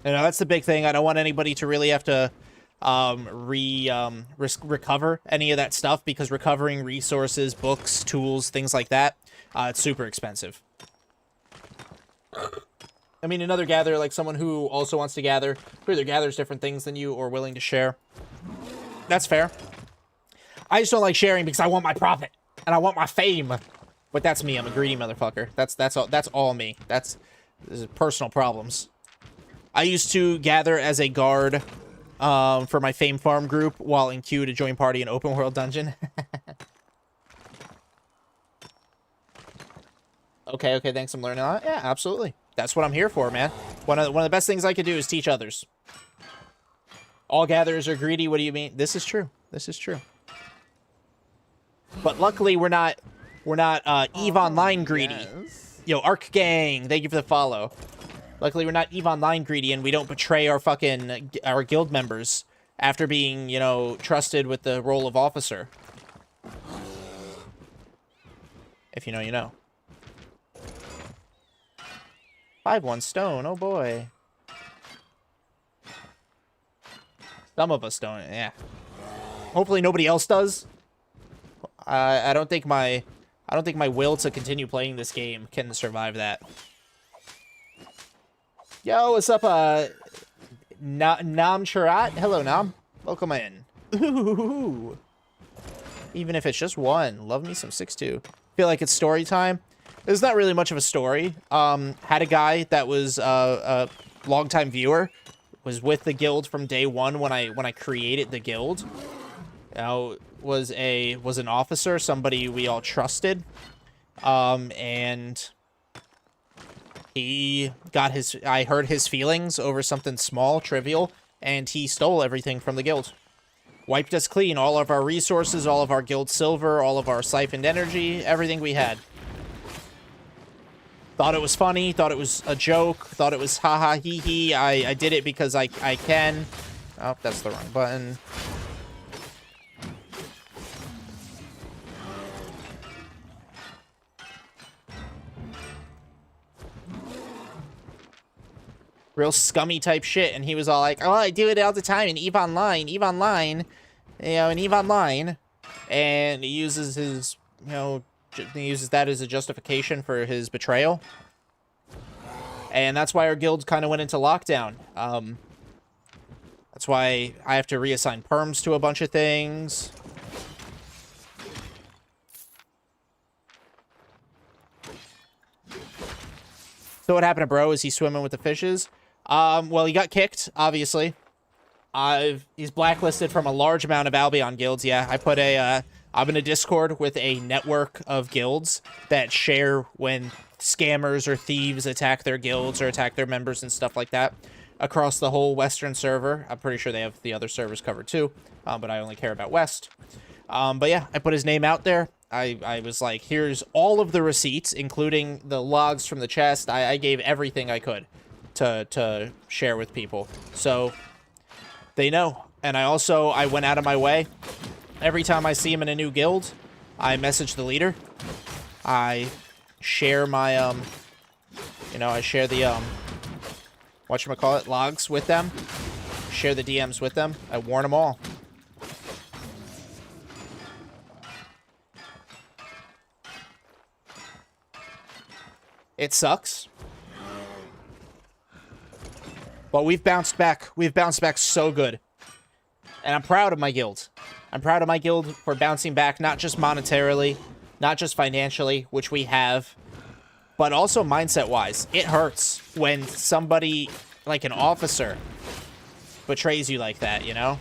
You know, that's the big thing. I don't want anybody to really have to recover any of that stuff, because recovering resources, books, tools, things like that, it's super expensive. I mean, another gatherer, like someone who also wants to gather, who either gathers different things than you or willing to share. That's fair. I just don't like sharing because I want my profit and I want my fame. But that's me. I'm a greedy motherfucker. That's all me. This is personal problems. I used to gather as a guard for my Fame Farm group while in queue to join party in open world dungeon. Okay, thanks. I'm learning a lot. Yeah, absolutely. That's what I'm here for, man. One of the best things I could do is teach others. All gatherers are greedy. What do you mean? This is true. This is true. But luckily, we're not EVE Online greedy. Yes. Yo, Arc Gang, thank you for the follow. Luckily, we're not EVE Online greedy, and we don't betray our guild members after being, you know, trusted with the role of officer. If you know, you know. 5-1 stone, oh boy. Some of us don't, yeah. Hopefully nobody else does. I don't think my will to continue playing this game can survive that. Yo, what's up, Nam Charat? Hello, Nam. Welcome in. Ooh. Even if it's just one. Love me some 6-2. Feel like it's story time. There's not really much of a story. Had a guy that was longtime viewer, was with the guild from day one when I created the guild. You know, was an officer, somebody we all trusted, and he got I hurt his feelings over something small, trivial, and he stole everything from the guild. Wiped us clean, all of our resources, all of our guild silver, all of our siphoned energy, everything we had. Thought it was funny, thought it was a joke, thought it was haha hee hee. I did it because I can. Oh, that's the wrong button. Real scummy type shit, and he was all like, oh, I do it all the time in EVE Online, you know, in EVE Online, and he uses his, you know, he uses that as a justification for his betrayal, and that's why our guild kind of went into lockdown. That's why I have to reassign perms to a bunch of things. So what happened to bro? Is he swimming with the fishes? Well, he got kicked, obviously. He's blacklisted from a large amount of Albion guilds. Yeah, I'm in a Discord with a network of guilds that share when scammers or thieves attack their guilds or attack their members and stuff like that across the whole Western server. I'm pretty sure they have the other servers covered too, but I only care about West. But yeah, I put his name out there. I was like, here's all of the receipts, including the logs from the chest. I gave everything I could to share with people, so they know. And I went out of my way. Every time I see him in a new guild, I message the leader. I share my you know, I share the whatchamacallit, logs with them. Share the DMs with them. I warn them all. It sucks. But we've bounced back. We've bounced back so good. And I'm proud of my guild. I'm proud of my guild for bouncing back, not just monetarily, not just financially, which we have, but also mindset-wise. It hurts when somebody, like an officer, betrays you like that, you know?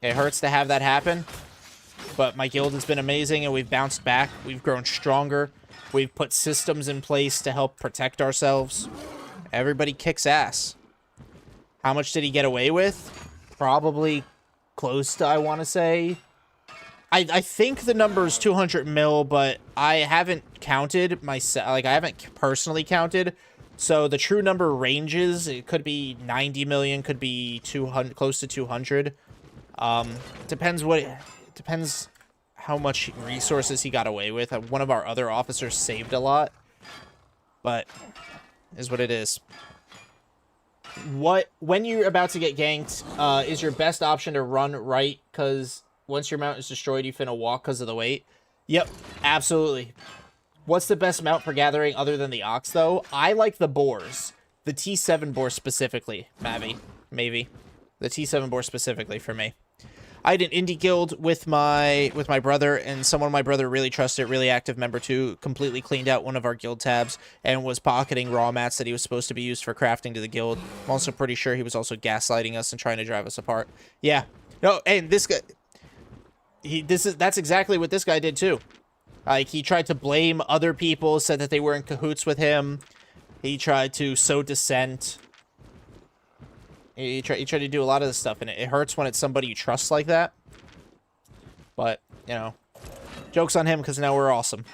It hurts to have that happen, but my guild has been amazing, and we've bounced back. We've grown stronger. We've put systems in place to help protect ourselves. Everybody kicks ass. How much did he get away with? Probably close to, I want to say. I think the number is 200 mil, but I haven't counted myself. Like, I haven't personally counted. So the true number ranges. It could be 90 million, could be 200, close to 200. Depends how much resources he got away with. One of our other officers saved a lot, but is what it is. When you're about to get ganked, is your best option to run right? Because once your mount is destroyed, you finna walk because of the weight. Yep, absolutely. What's the best mount for gathering other than the ox, though? I like the boars. The T7 boar specifically, maybe. The T7 boar specifically for me. I had an indie guild with my brother, and someone my brother really trusted, really active member too, completely cleaned out one of our guild tabs and was pocketing raw mats that he was supposed to be used for crafting to the guild. I'm also pretty sure he was also gaslighting us and trying to drive us apart. Yeah. No, and this guy, that's exactly what this guy did too. Like, he tried to blame other people, said that they were in cahoots with him. He tried to sow dissent. He tried to do a lot of this stuff, and it hurts when it's somebody you trust like that. But, you know, joke's on him, because now we're awesome.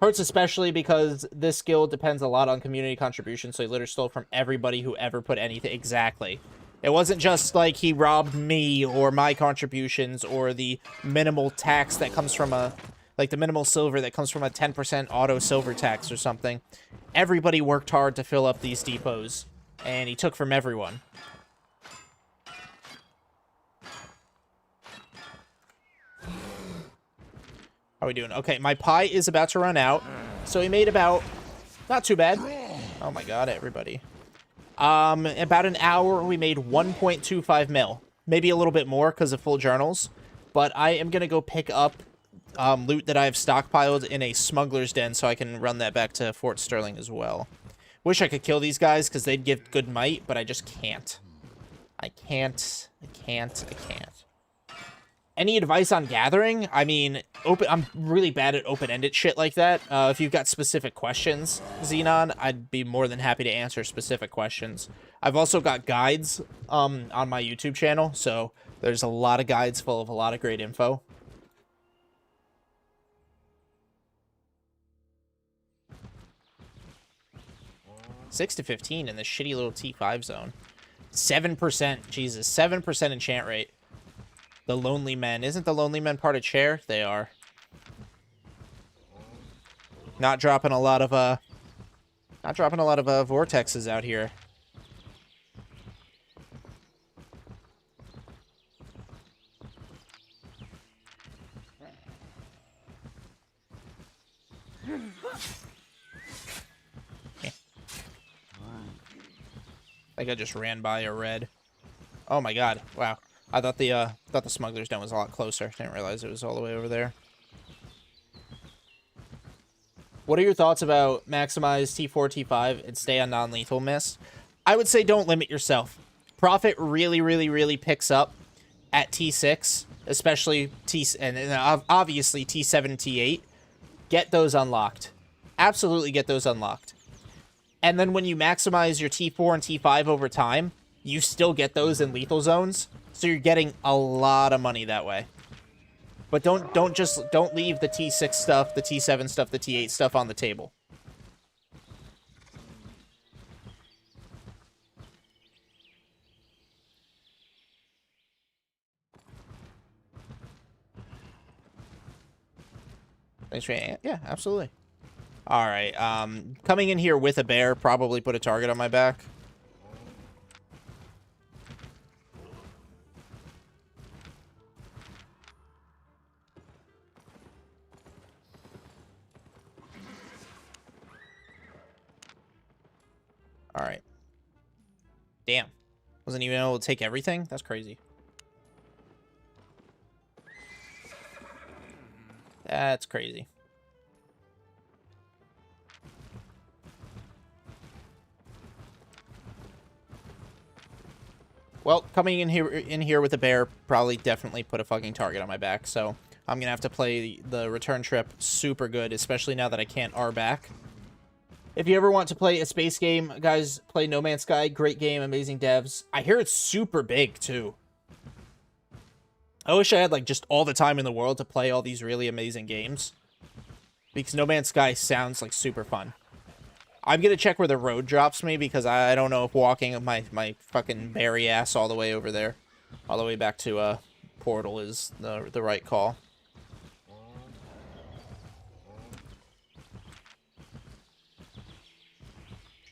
Hurts especially because this guild depends a lot on community contributions, so he literally stole from everybody who ever put anything. Exactly. It wasn't just like he robbed me or my contributions or the minimal tax that comes from like the minimal silver that comes from a 10% auto silver tax or something. Everybody worked hard to fill up these depots. And he took from everyone. How are we doing? Okay, my pie is about to run out. So he made about... Not too bad. Oh my god, everybody. About an hour, we made 1.25 mil. Maybe a little bit more because of full journals. But I am going to go pick up loot that I've stockpiled in a smuggler's den so I can run that back to Fort Sterling as well. Wish I could kill these guys because they'd give good might, but I just can't. I can't. Any advice on gathering? I mean, I'm really bad at open-ended shit like that. If you've got specific questions, Xenon, I'd be more than happy to answer specific questions. I've also got guides on my YouTube channel, so there's a lot of guides full of a lot of great info. $6 to 15 in this shitty little T5 zone. 7%, Jesus, 7% enchant rate. The Lonely Men. Isn't the Lonely Men part of Chair? They are. Not dropping a lot of vortexes out here. I think I just ran by a red. Oh my god. Wow. I thought the smuggler's den was a lot closer. Didn't realize it was all the way over there. What are your thoughts about maximize T4, T5 and stay on non-lethal mist? I would say don't limit yourself. Profit really picks up at T6, especially obviously T7 and T8. Get those unlocked. Absolutely get those unlocked. And then when you maximize your T4 and T5 over time, you still get those in lethal zones. So you're getting a lot of money that way. But don't leave the T6 stuff, the T7 stuff, the T8 stuff on the table. Thanks for yeah, absolutely. All right, coming in here with a bear probably put a target on my back. All right. Damn. Wasn't even able to take everything? That's crazy. That's crazy. Well, coming in here with a bear probably definitely put a fucking target on my back, so I'm gonna have to play the return trip super good, especially now that I can't R back. If you ever want to play a space game, guys, play No Man's Sky. Great game, amazing devs. I hear it's super big, too. I wish I had, like, just all the time in the world to play all these really amazing games. Because No Man's Sky sounds, like, super fun. I'm going to check where the road drops me, because I don't know if walking my fucking berry ass all the way over there, all the way back to Portal is the right call.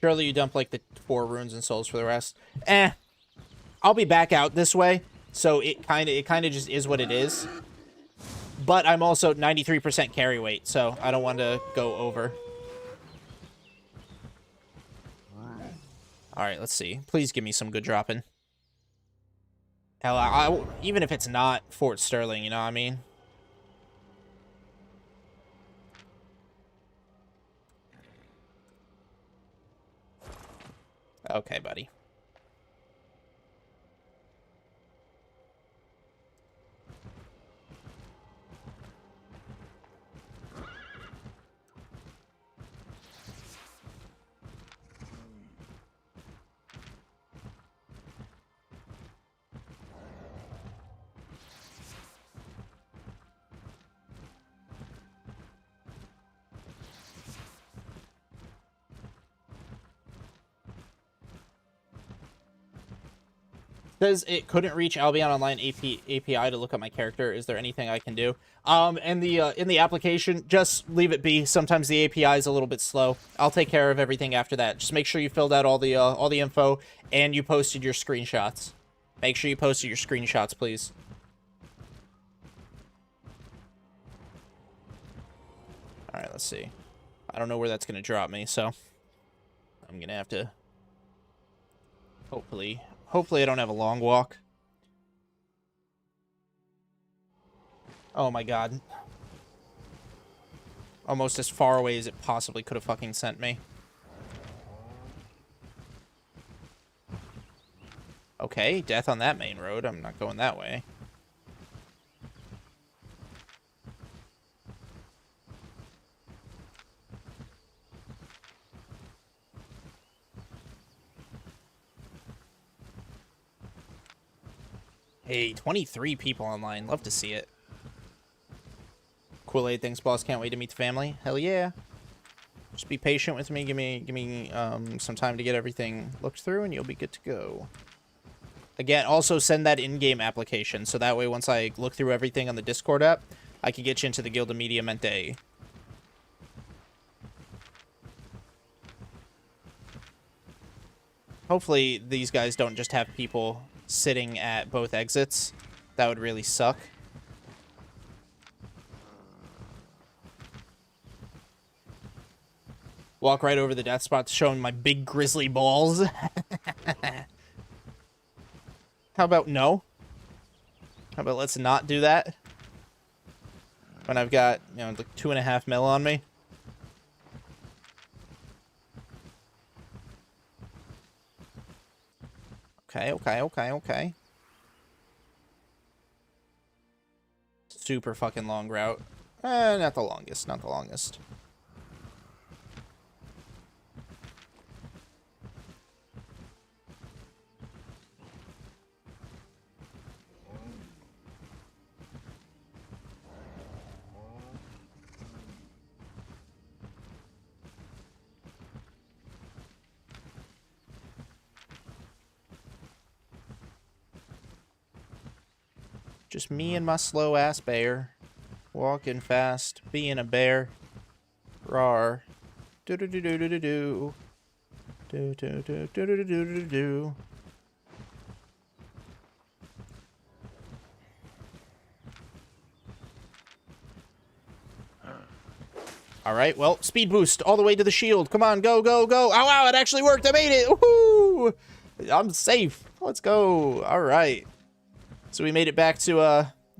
Surely you dump, like, the 4 runes and souls for the rest. I'll be back out this way, so it kind of just is what it is. But I'm also 93% carry weight, so I don't want to go over. Alright, let's see. Please give me some good dropping. Hell, even if it's not Fort Sterling, you know what I mean? Okay, buddy. Says it couldn't reach Albion Online API to look up my character. Is there anything I can do? In the application, just leave it be. Sometimes the API is a little bit slow. I'll take care of everything after that. Just make sure you filled out all the info and you posted your screenshots. Make sure you posted your screenshots, please. All right, let's see. I don't know where that's gonna drop me, so I'm gonna have to hopefully I don't have a long walk. Oh my god. almost as far away as it possibly could have fucking sent me. Okay, death on that main road. I'm not going that way. Hey, 23 people online. Love to see it. Kool-Aid, thanks, boss. Can't wait to meet the family. Hell yeah. Just be patient with me. Give me some time to get everything looked through, and you'll be good to go. Again, also send that in-game application, so that way once I look through everything on the Discord app, I can get you into the Guild Immediamente. Hopefully these guys don't just have people sitting at both exits. That would really suck. Walk right over the death spot, showing my big grizzly balls. How about no? How about let's not do that? When I've got, you know, like 2.5 mil on me. Okay. Super fucking long route. Not the longest. Just me and my slow-ass bear. Walking fast, being a bear. Rawr. Do-do-do-do-do-do-do. Do-do-do-do-do-do-do-do. Alright, well, speed boost all the way to the shield. Come on, go, go, go. Oh, wow, it actually worked. I made it. Woohoo! I'm safe. Let's go. Alright. So we made it back to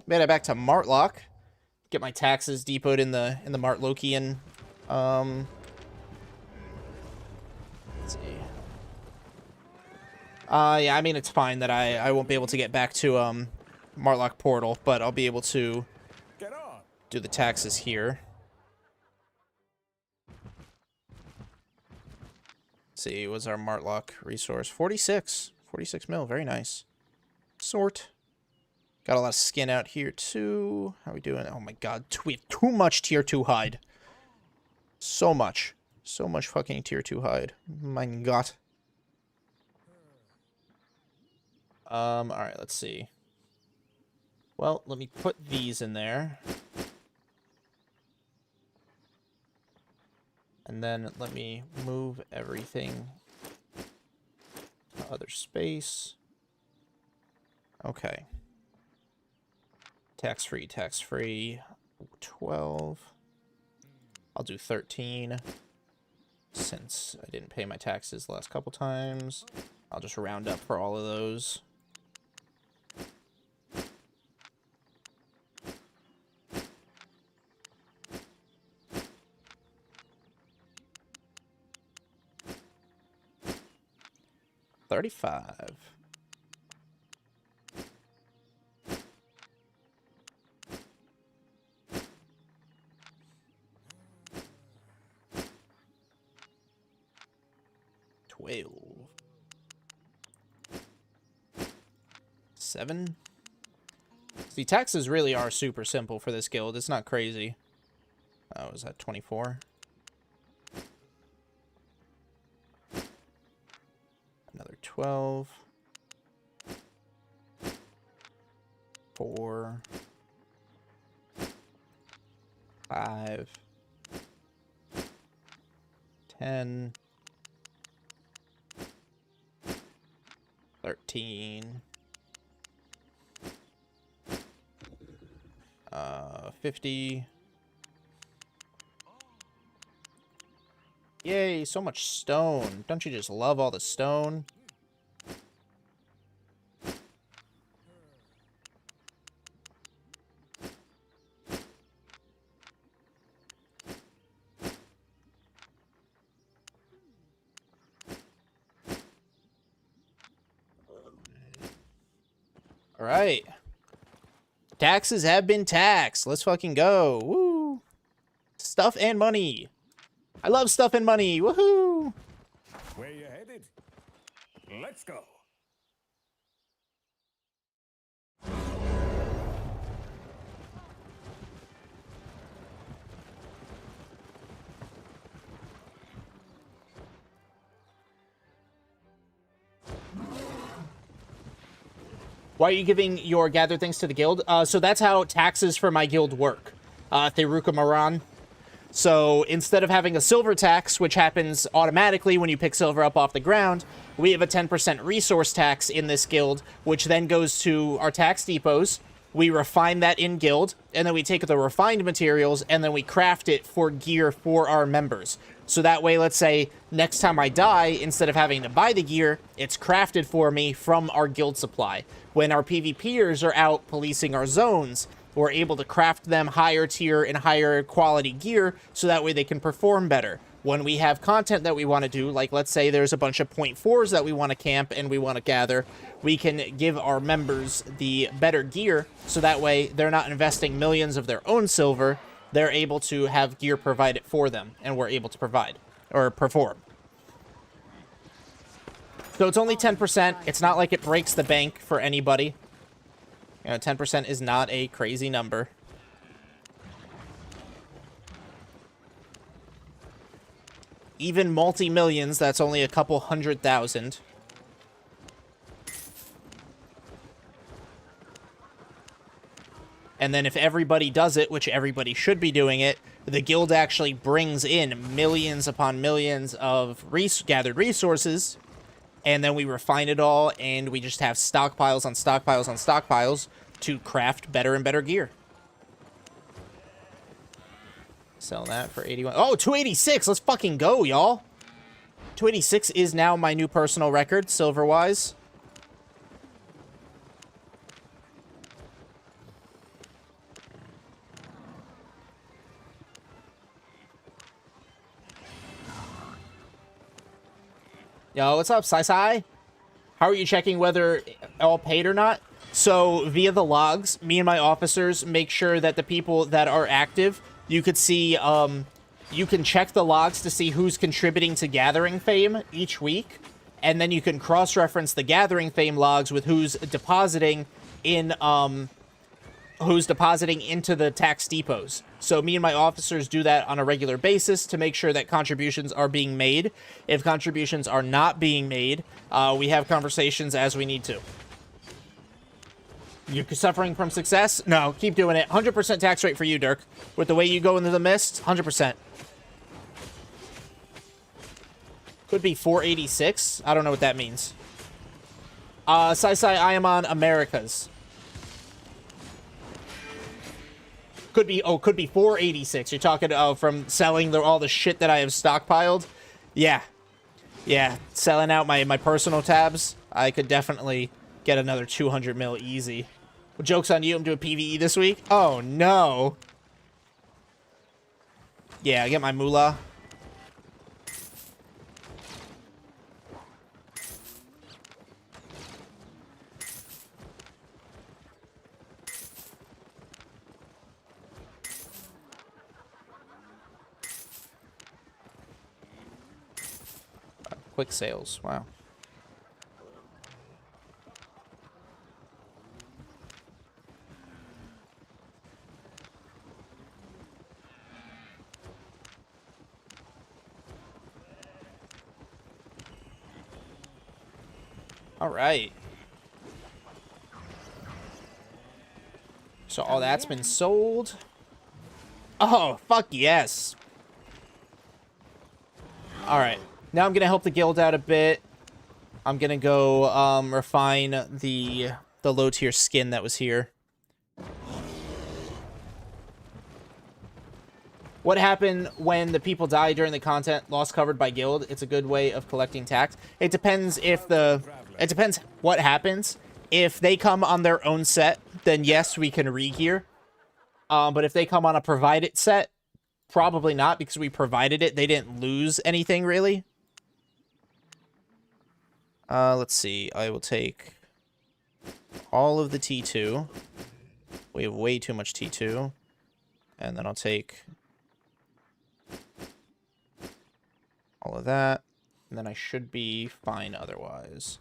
Martlock. Get my taxes depoted in the Martlokian. Let's see. Yeah, I mean it's fine that I won't be able to get back to Martlock Portal, but I'll be able to do the taxes here. Let's see, what's our Martlock resource? 46 mil, very nice. Sort. Got a lot of skin out here, too. How are we doing? Oh, my God. We have too much Tier 2 hide. So much. So much fucking Tier 2 hide. My God. Alright, let's see. Well, let me put these in there. And then let me move everything to other space. Okay. Tax-free. 12. I'll do 13. Since I didn't pay my taxes the last couple times. I'll just round up for all of those. $35. $7. See, taxes really are super simple for this guild. It's not crazy. Oh, is that 24? Another 12. 4. 5. 10. 13. 50. Yay, so much stone. Don't you just love all the stone? All right. Taxes have been taxed. Let's fucking go. Woo. Stuff and money. I love stuff and money. Woohoo. Where you headed? Let's go. Why are you giving your gathered things to the guild? So that's how taxes for my guild work. Theruka Maran. So instead of having a silver tax, which happens automatically when you pick silver up off the ground, we have a 10% resource tax in this guild, which then goes to our tax depots. We refine that in guild, and then we take the refined materials, and then we craft it for gear for our members. So that way, let's say, next time I die, instead of having to buy the gear, it's crafted for me from our guild supply. When our PvPers are out policing our zones, we're able to craft them higher tier and higher quality gear, so that way they can perform better. When we have content that we want to do, like let's say there's a bunch of .4s that we want to camp and we want to gather, we can give our members the better gear, so that way they're not investing millions of their own silver, they're able to have gear provided for them, and we're able to provide, or perform. So it's only 10%, it's not like it breaks the bank for anybody. You know, 10% is not a crazy number. Even multi-millions, that's only a couple 100,000. And then if everybody does it, which everybody should be doing it, the guild actually brings in millions upon millions of gathered resources, and then we refine it all, and we just have stockpiles on stockpiles on stockpiles to craft better and better gear. Sell that for 81. Oh, 286! Let's fucking go, y'all! 286 is now my new personal record, silver-wise. Yo, what's up, Sai? How are you checking whether all paid or not? So, via the logs, me and my officers make sure that the people that are active, you could see, you can check the logs to see who's contributing to Gathering Fame each week, and then you can cross-reference the Gathering Fame logs with who's depositing in, into the tax depots. So me and my officers do that on a regular basis to make sure that contributions are being made. If contributions are not being made, we have conversations as we need to. You're suffering from success? No, keep doing it. 100% tax rate for you, Dirk. With the way you go into the mist, 100%. Could be 486. I don't know what that means. Sai, I am on Americas. Could be 486. You're talking from selling all the shit that I have stockpiled? Yeah. Yeah, selling out my personal tabs. I could definitely get another 200 mil easy. Well, joke's on you, I'm doing PvE this week. Oh, no. Yeah, I get my moolah. Quick sales, wow. All right. So all that's been sold. Oh, fuck yes. All right. Now I'm going to help the guild out a bit. I'm going to go refine the low tier skin that was here. What happened when the people die during the content loss covered by guild? It's a good way of collecting tax. It depends it depends what happens. If they come on their own set, then yes, we can re-gear. But if they come on a provided set, probably not, because we provided it. They didn't lose anything, really. Let's see. I will take all of the T2. We have way too much T2. And then I'll take all of that. And then I should be fine otherwise.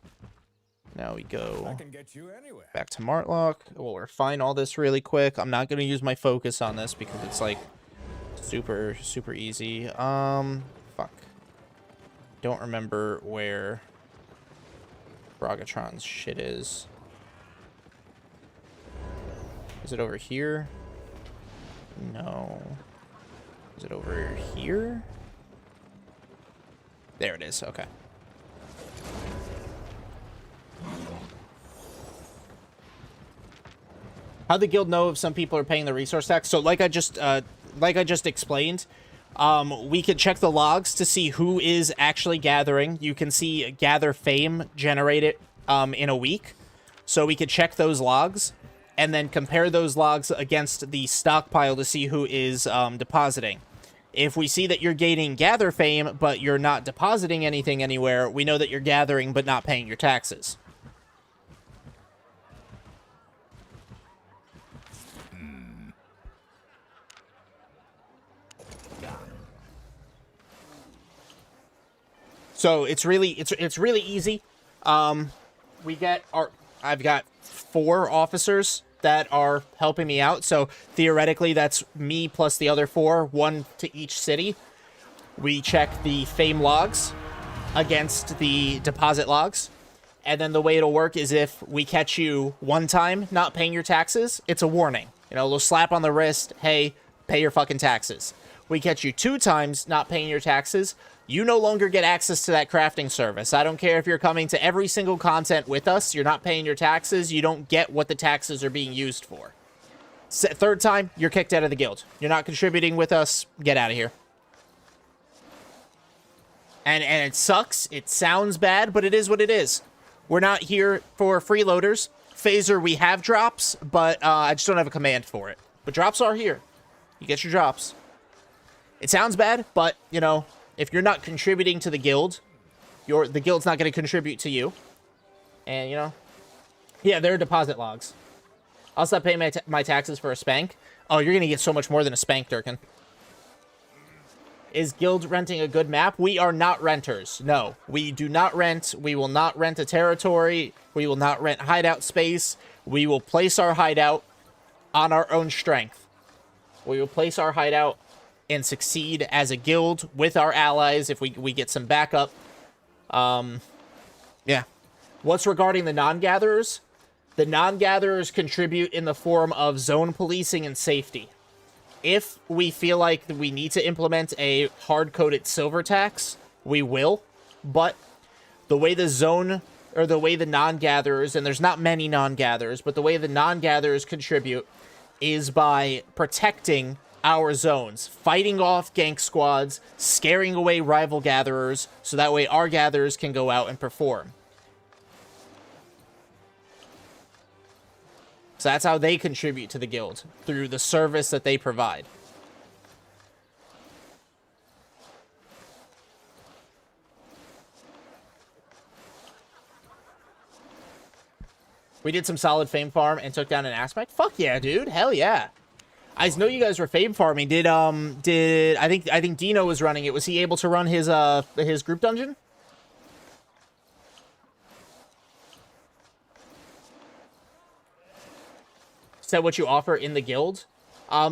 Now we I go can get you anywhere. back to Martlock. We'll refine all this really quick. I'm not going to use my focus on this because it's like super easy. Fuck. Don't remember where Bragatron's shit is. Is it over here? No. Is it over here? There it is. Okay. How'd the guild know if some people are paying the resource tax? So like I just explained, we can check the logs to see who is actually gathering. You can see gather fame generated in a week. So we could check those logs and then compare those logs against the stockpile to see who is depositing. If we see that you're gaining gather fame, but you're not depositing anything anywhere, we know that you're gathering but not paying your taxes. So it's really easy. We get I've got 4 officers that are helping me out. So theoretically, that's me plus the other 4, 1 to each city. We check the fame logs against the deposit logs. And then the way it'll work is if we catch you one time not paying your taxes, it's a warning. You know, a little slap on the wrist. Hey, pay your fucking taxes. We catch you 2 times not paying your taxes, you no longer get access to that crafting service. I don't care if you're coming to every single content with us. You're not paying your taxes. You don't get what the taxes are being used for. 3rd time, you're kicked out of the guild. You're not contributing with us. Get out of here. And it sucks. It sounds bad, but it is what it is. We're not here for freeloaders. Phaser, we have drops, but I just don't have a command for it. But drops are here. You get your drops. It sounds bad, but, you know, if you're not contributing to the guild, the guild's not going to contribute to you. And, you know, yeah, there are deposit logs. I'll stop paying my taxes for a spank. Oh, you're going to get so much more than a spank, Durkin. Is guild renting a good map? We are not renters. No, we do not rent. We will not rent a territory. We will not rent hideout space. We will place our hideout on our own strength. We will place our hideout and succeed as a guild with our allies if we get some backup. Yeah. What's regarding the non-gatherers? The non-gatherers contribute in the form of zone policing and safety. If we feel like we need to implement a hard-coded silver tax, we will. But the way the zone, or the way the non-gatherers, and there's not many non-gatherers, but the way the non-gatherers contribute is by protecting our zones, fighting off gank squads, scaring away rival gatherers, so that way our gatherers can go out and perform. So that's how they contribute to the guild, through the service that they provide. We did some solid fame farm and took down an aspect. Fuck yeah, dude. Hell yeah. I know you guys were fame farming. Did I think Dino was running it. Was he able to run his group dungeon? Said what you offer in the guild.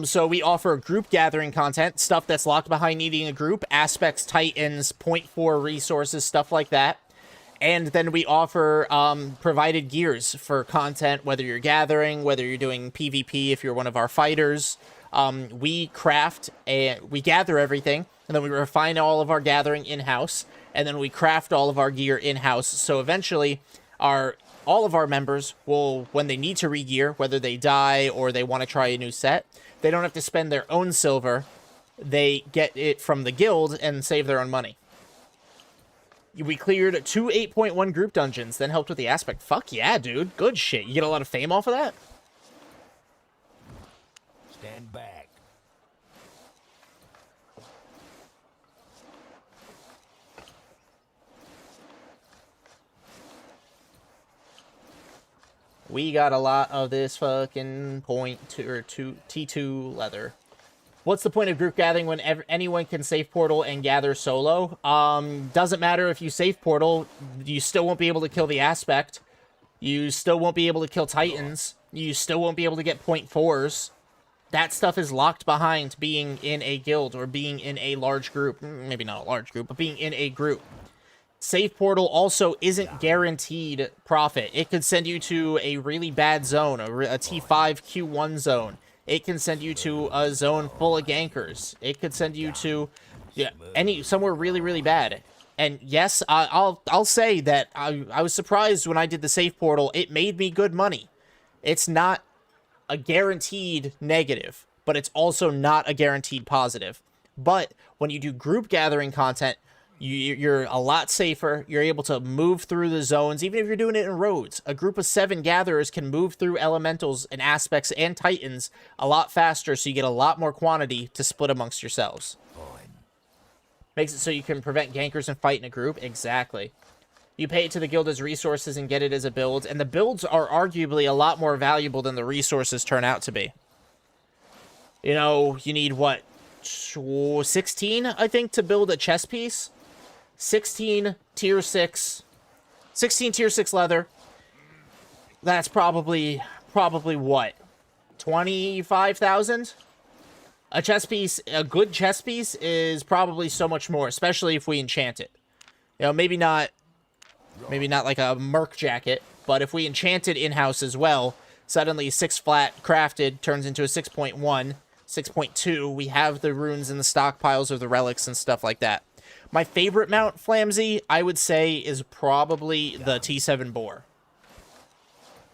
So we offer group gathering content, stuff that's locked behind needing a group, aspects, titans, 0.4 resources, stuff like that. And then we offer provided gears for content, whether you're gathering, whether you're doing PvP, if you're one of our fighters. We craft and we gather everything, and then we refine all of our gathering in-house, and then we craft all of our gear in-house. So eventually, all of our members will, when they need to re-gear, whether they die or they want to try a new set, they don't have to spend their own silver. They get it from the guild and save their own money. We cleared 2 8.1 group dungeons, then helped with the aspect. Fuck yeah, dude. Good shit. You get a lot of fame off of that? Stand back. We got a lot of this fucking T2 leather. What's the point of group gathering when anyone can safe portal and gather solo? Doesn't matter if you safe portal, you still won't be able to kill the aspect. You still won't be able to kill titans. You still won't be able to get .4s. That stuff is locked behind being in a guild or being in a large group. Maybe not a large group, but being in a group. Safe portal also isn't guaranteed profit. It could send you to a really bad zone, a T5 Q1 zone. It can send you to a zone full of gankers. It could send you to somewhere really, really bad. And yes, I'll say that I was surprised when I did the safe portal. It made me good money. It's not a guaranteed negative, but it's also not a guaranteed positive. But when you do group gathering content, you're a lot safer. You're able to move through the zones, even if you're doing it in roads. A group of 7 gatherers can move through elementals and aspects and titans a lot faster, so you get a lot more quantity to split amongst yourselves. Makes it so you can prevent gankers and fight in a group. Exactly. You pay it to the guild as resources and get it as a build, and the builds are arguably a lot more valuable than the resources turn out to be. You know, you need, what, 16, I think, to build a chess piece? 16 tier 6 leather. That's probably what, 25,000? A chess piece, a good chess piece is probably so much more, especially if we enchant it. You know, maybe not like a merc jacket, but if we enchant it in-house as well, suddenly 6 flat crafted turns into a 6.1, 6.2. We have the runes in the stockpiles of the relics and stuff like that. My favorite mount, Flamsy, I would say, is probably the T7 boar.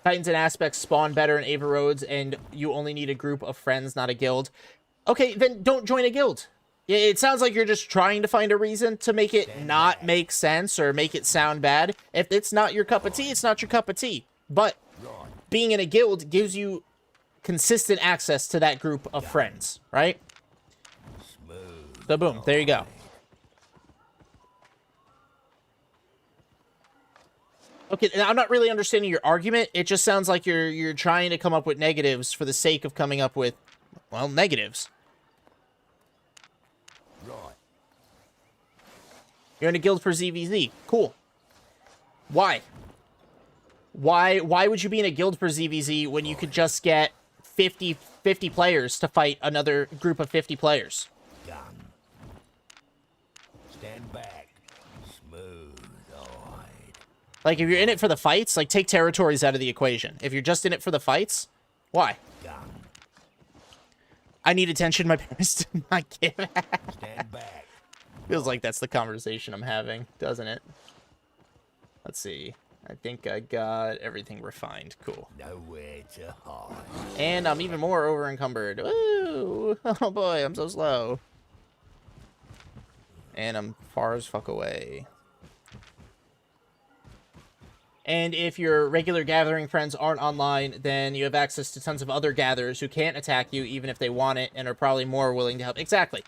Titans and aspects spawn better in Ava Roads, and you only need a group of friends, not a guild. Okay, then don't join a guild. It sounds like you're just trying to find a reason to make it not make sense or make it sound bad. If it's not your cup of tea, it's not your cup of tea. But being in a guild gives you consistent access to that group of friends, right? So boom, there you go. Okay, I'm not really understanding your argument. It just sounds like you're trying to come up with negatives for the sake of coming up with, well, negatives. You're in a guild for ZVZ. Cool. Why? Why would you be in a guild for ZVZ when you could just get 50 players to fight another group of 50 players? Gun. Stand back. Smooth. Alright. Like, if you're in it for the fights, like, take territories out of the equation. If you're just in it for the fights, why? Gun. I need attention my parents did not give. Stand back. Feels like that's the conversation I'm having, doesn't it? Let's see. I think I got everything refined. Cool. Nowhere to hide. And I'm even more over encumbered. Ooh. Oh boy, I'm so slow. And I'm far as fuck away. And if your regular gathering friends aren't online, then you have access to tons of other gatherers who can't attack you even if they want it and are probably more willing to help. Exactly.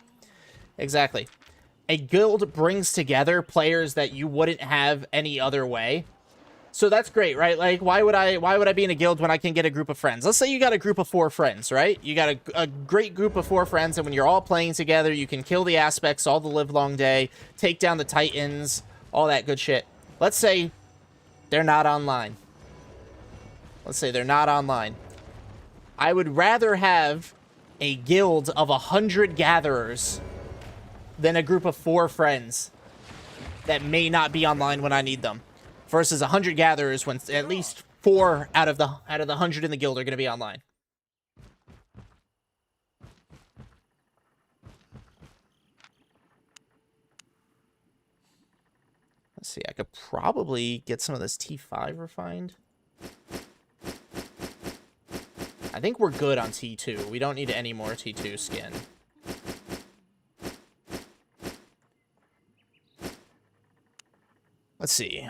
Exactly. A guild brings together players that you wouldn't have any other way. So that's great, right? Like, why would I be in a guild when I can get a group of friends? Let's say you got a group of 4 friends, right? You got a great group of 4 friends, and when you're all playing together, you can kill the aspects all the livelong day, take down the titans, all that good shit. Let's say they're not online. Let's say they're not online. I would rather have a guild of 100 gatherers than a group of 4 friends that may not be online when I need them, versus 100 gatherers when at least 4 out of the 100 in the guild are going to be online. Let's see, I could probably get some of this T5 refined. I think we're good on T2. We don't need any more T2 skin. Let's see.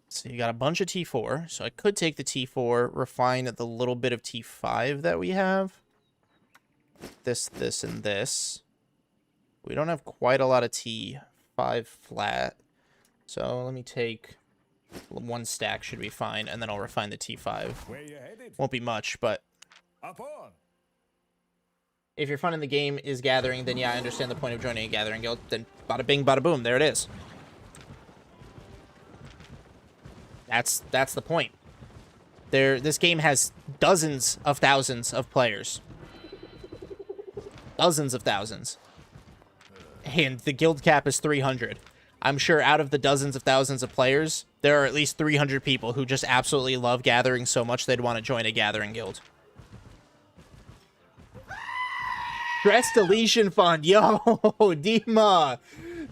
So you got a bunch of T4. So I could take the T4, refine the little bit of T5 that we have. This, and this. We don't have quite a lot of T5 flat. So let me take 1 stack should be fine, and then I'll refine the T5. Where you headed? Won't be much, but Up on. if your fun in the game is gathering, then yeah, I understand the point of joining a gathering guild. Then bada bing, bada boom, there it is. That's the point. This game has dozens of thousands of players. Dozens of thousands. And the guild cap is 300. I'm sure out of the dozens of thousands of players, there are at least 300 people who just absolutely love gathering so much they'd want to join a gathering guild. Stress deletion fund. Yo, Dima.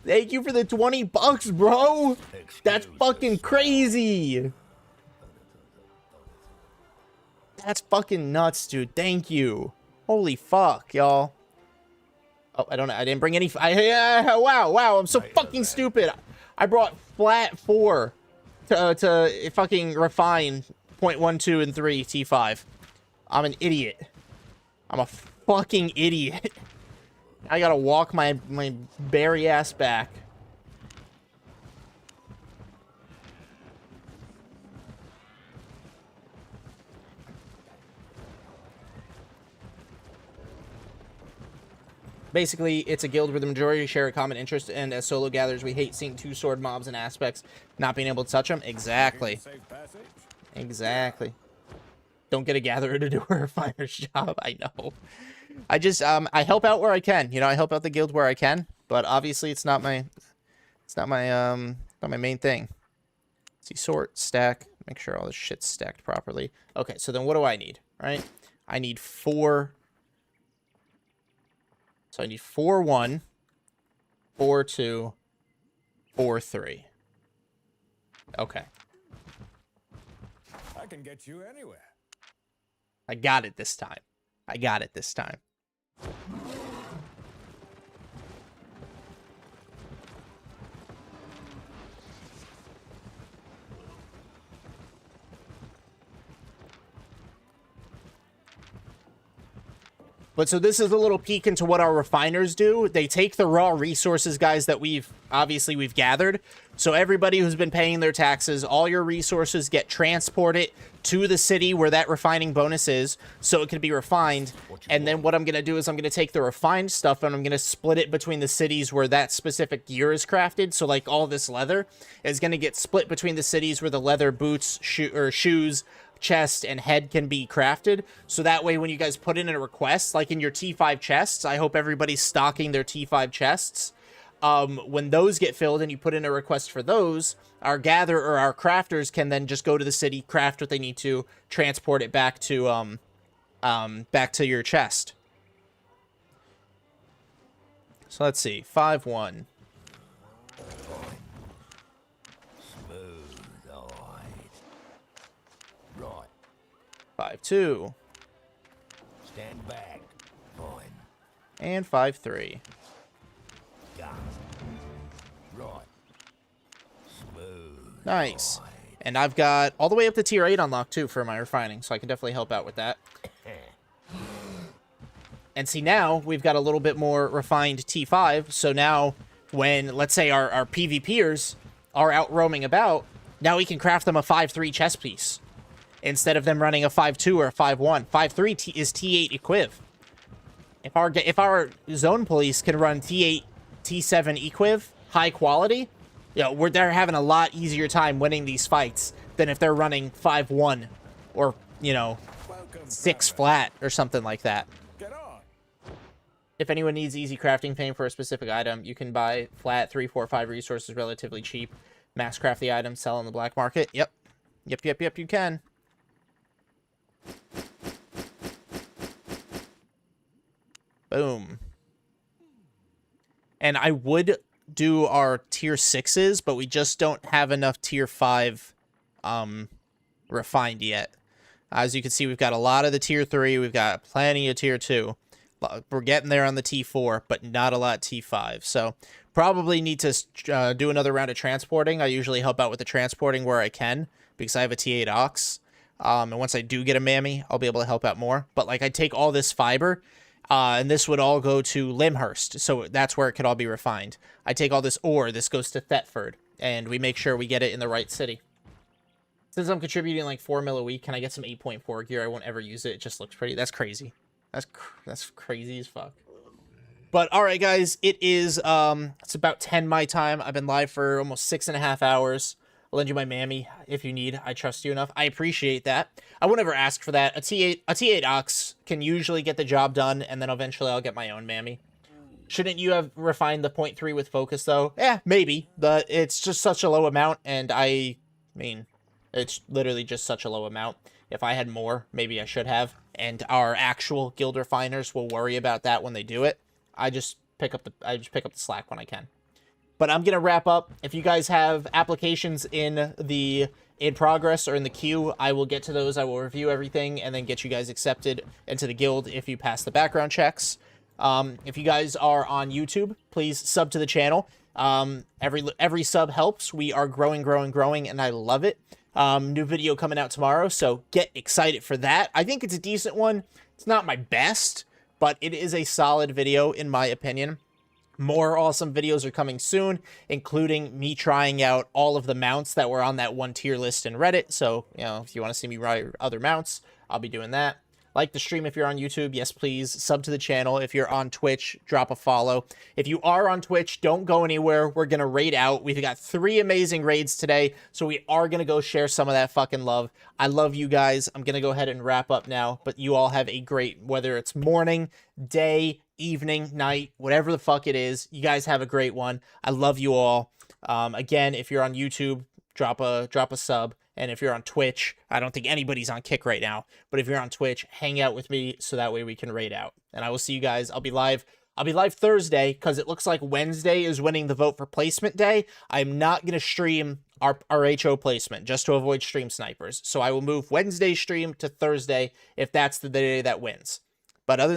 Thank you for the 20 bucks, bro. That's fucking crazy. That's fucking nuts, dude. Thank you. Holy fuck, y'all. Oh, I didn't bring any. Wow. I'm so fucking stupid. I brought flat 4 to fucking refine 0.12 and 3 T5. I'm an idiot. I'm a fucking idiot. I gotta walk my berry ass back. Basically, it's a guild where the majority share a common interest, and as solo gatherers, we hate seeing 2-sword mobs and aspects, not being able to touch them. Exactly. Safe passage. Exactly. Don't get a gatherer to do a refiner's job. I know. I just I help out where I can. You know, I help out the guild where I can, but obviously it's not my main thing. Let's see, sort, stack, make sure all this shit's stacked properly. Okay, so then what do I need? Right? I need 4. So I need 4-1, 4-2, 4-3. Okay. I can get you anywhere. I got it this time. I got it this time. But so this is a little peek into what our refiners do. They take the raw resources, guys, that we've gathered. So everybody who's been paying their taxes, all your resources get transported to the city where that refining bonus is, so it can be refined. And then what I'm going to do is I'm going to take the refined stuff and I'm going to split it between the cities where that specific gear is crafted. So like all this leather is going to get split between the cities where the leather boots, shoes, chest, and head can be crafted. So that way when you guys put in a request, like in your T5 chests, I hope everybody's stocking their T5 chests. When those get filled and you put in a request for those, our gatherer or our crafters can then just go to the city, craft what they need to, transport it back to your chest. So let's see, 5-1. Smooth, alright. Right. 5-2. Stand back. Fine. And 5-3. Got it. Right. Smooth. Nice. alright. And I've got all the way up to tier 8 unlocked too for my refining, so I can definitely help out with that. And see, now we've got a little bit more refined T5, so now when, let's say, our PvPers are out roaming about, now we can craft them a 5-3 chest piece instead of them running a 5-2 or a 5-1. 5-3 is T8 equiv. If our zone police can run T8, T7 equiv, high quality, you know, they're having a lot easier time winning these fights than if they're running 5-1 or, you know, Welcome, 6 traveler. flat or something like that. Get on. If anyone needs easy crafting paying for a specific item, you can buy flat 3, 4, 5 resources relatively cheap. Mass craft the item, sell on the black market. Yep, you can. Boom. And I would do our tier 6s, but we just don't have enough tier 5 refined yet. As you can see, we've got a lot of the tier 3. We've got plenty of tier 2. We're getting there on the T4, but not a lot T5. So probably need to do another round of transporting. I usually help out with the transporting where I can because I have a T8 Ox. And once I do get a mammy, I'll be able to help out more. But like I take all this fiber, and this would all go to Limhurst. So that's where it could all be refined. I take all this ore. This goes to Thetford. And we make sure we get it in the right city. Since I'm contributing like 4 mil a week, can I get some 8.4 gear? I won't ever use it. It just looks pretty. That's crazy. That's crazy as fuck. But all right, guys, it is it's about 10 my time. I've been live for almost 6.5 hours. I'll lend you my mammy if you need. I trust you enough. I appreciate that. I won't ever ask for that. A T8 Ox can usually get the job done, and then eventually I'll get my own mammy. Shouldn't you have refined the 0.3 with focus, though? Yeah, maybe. But it's just such a low amount, and I mean, it's literally just such a low amount. If I had more, maybe I should have. And our actual guild refiners will worry about that when they do it. I just pick up the slack when I can. But I'm gonna wrap up. If you guys have applications in progress or in the queue, I will get to those. I will review everything and then get you guys accepted into the guild if you pass the background checks. If you guys are on YouTube, please sub to the channel. Every sub helps. We are growing, and I love it. New video coming out tomorrow, so get excited for that. I think it's a decent one. It's not my best, but it is a solid video in my opinion. More awesome videos are coming soon, including me trying out all of the mounts that were on that one tier list in Reddit. So, you know, if you want to see me ride other mounts, I'll be doing that. Like the stream if you're on YouTube. Yes, please. Sub to the channel. If you're on Twitch, drop a follow. If you are on Twitch, don't go anywhere. We're going to raid out. We've got 3 amazing raids today, so we are going to go share some of that fucking love. I love you guys. I'm going to go ahead and wrap up now, but you all have a great, whether it's morning, day, evening, night, whatever the fuck it is, you guys have a great one. I love you all. Again, if you're on YouTube, drop a sub. And if you're on Twitch, I don't think anybody's on Kick right now, but if you're on Twitch, hang out with me so that way we can raid out. And I will see you guys. I'll be live Thursday because it looks like Wednesday is winning the vote for placement day. I'm not going to stream our HO placement just to avoid stream snipers. So I will move Wednesday's stream to Thursday if that's the day that wins. But other than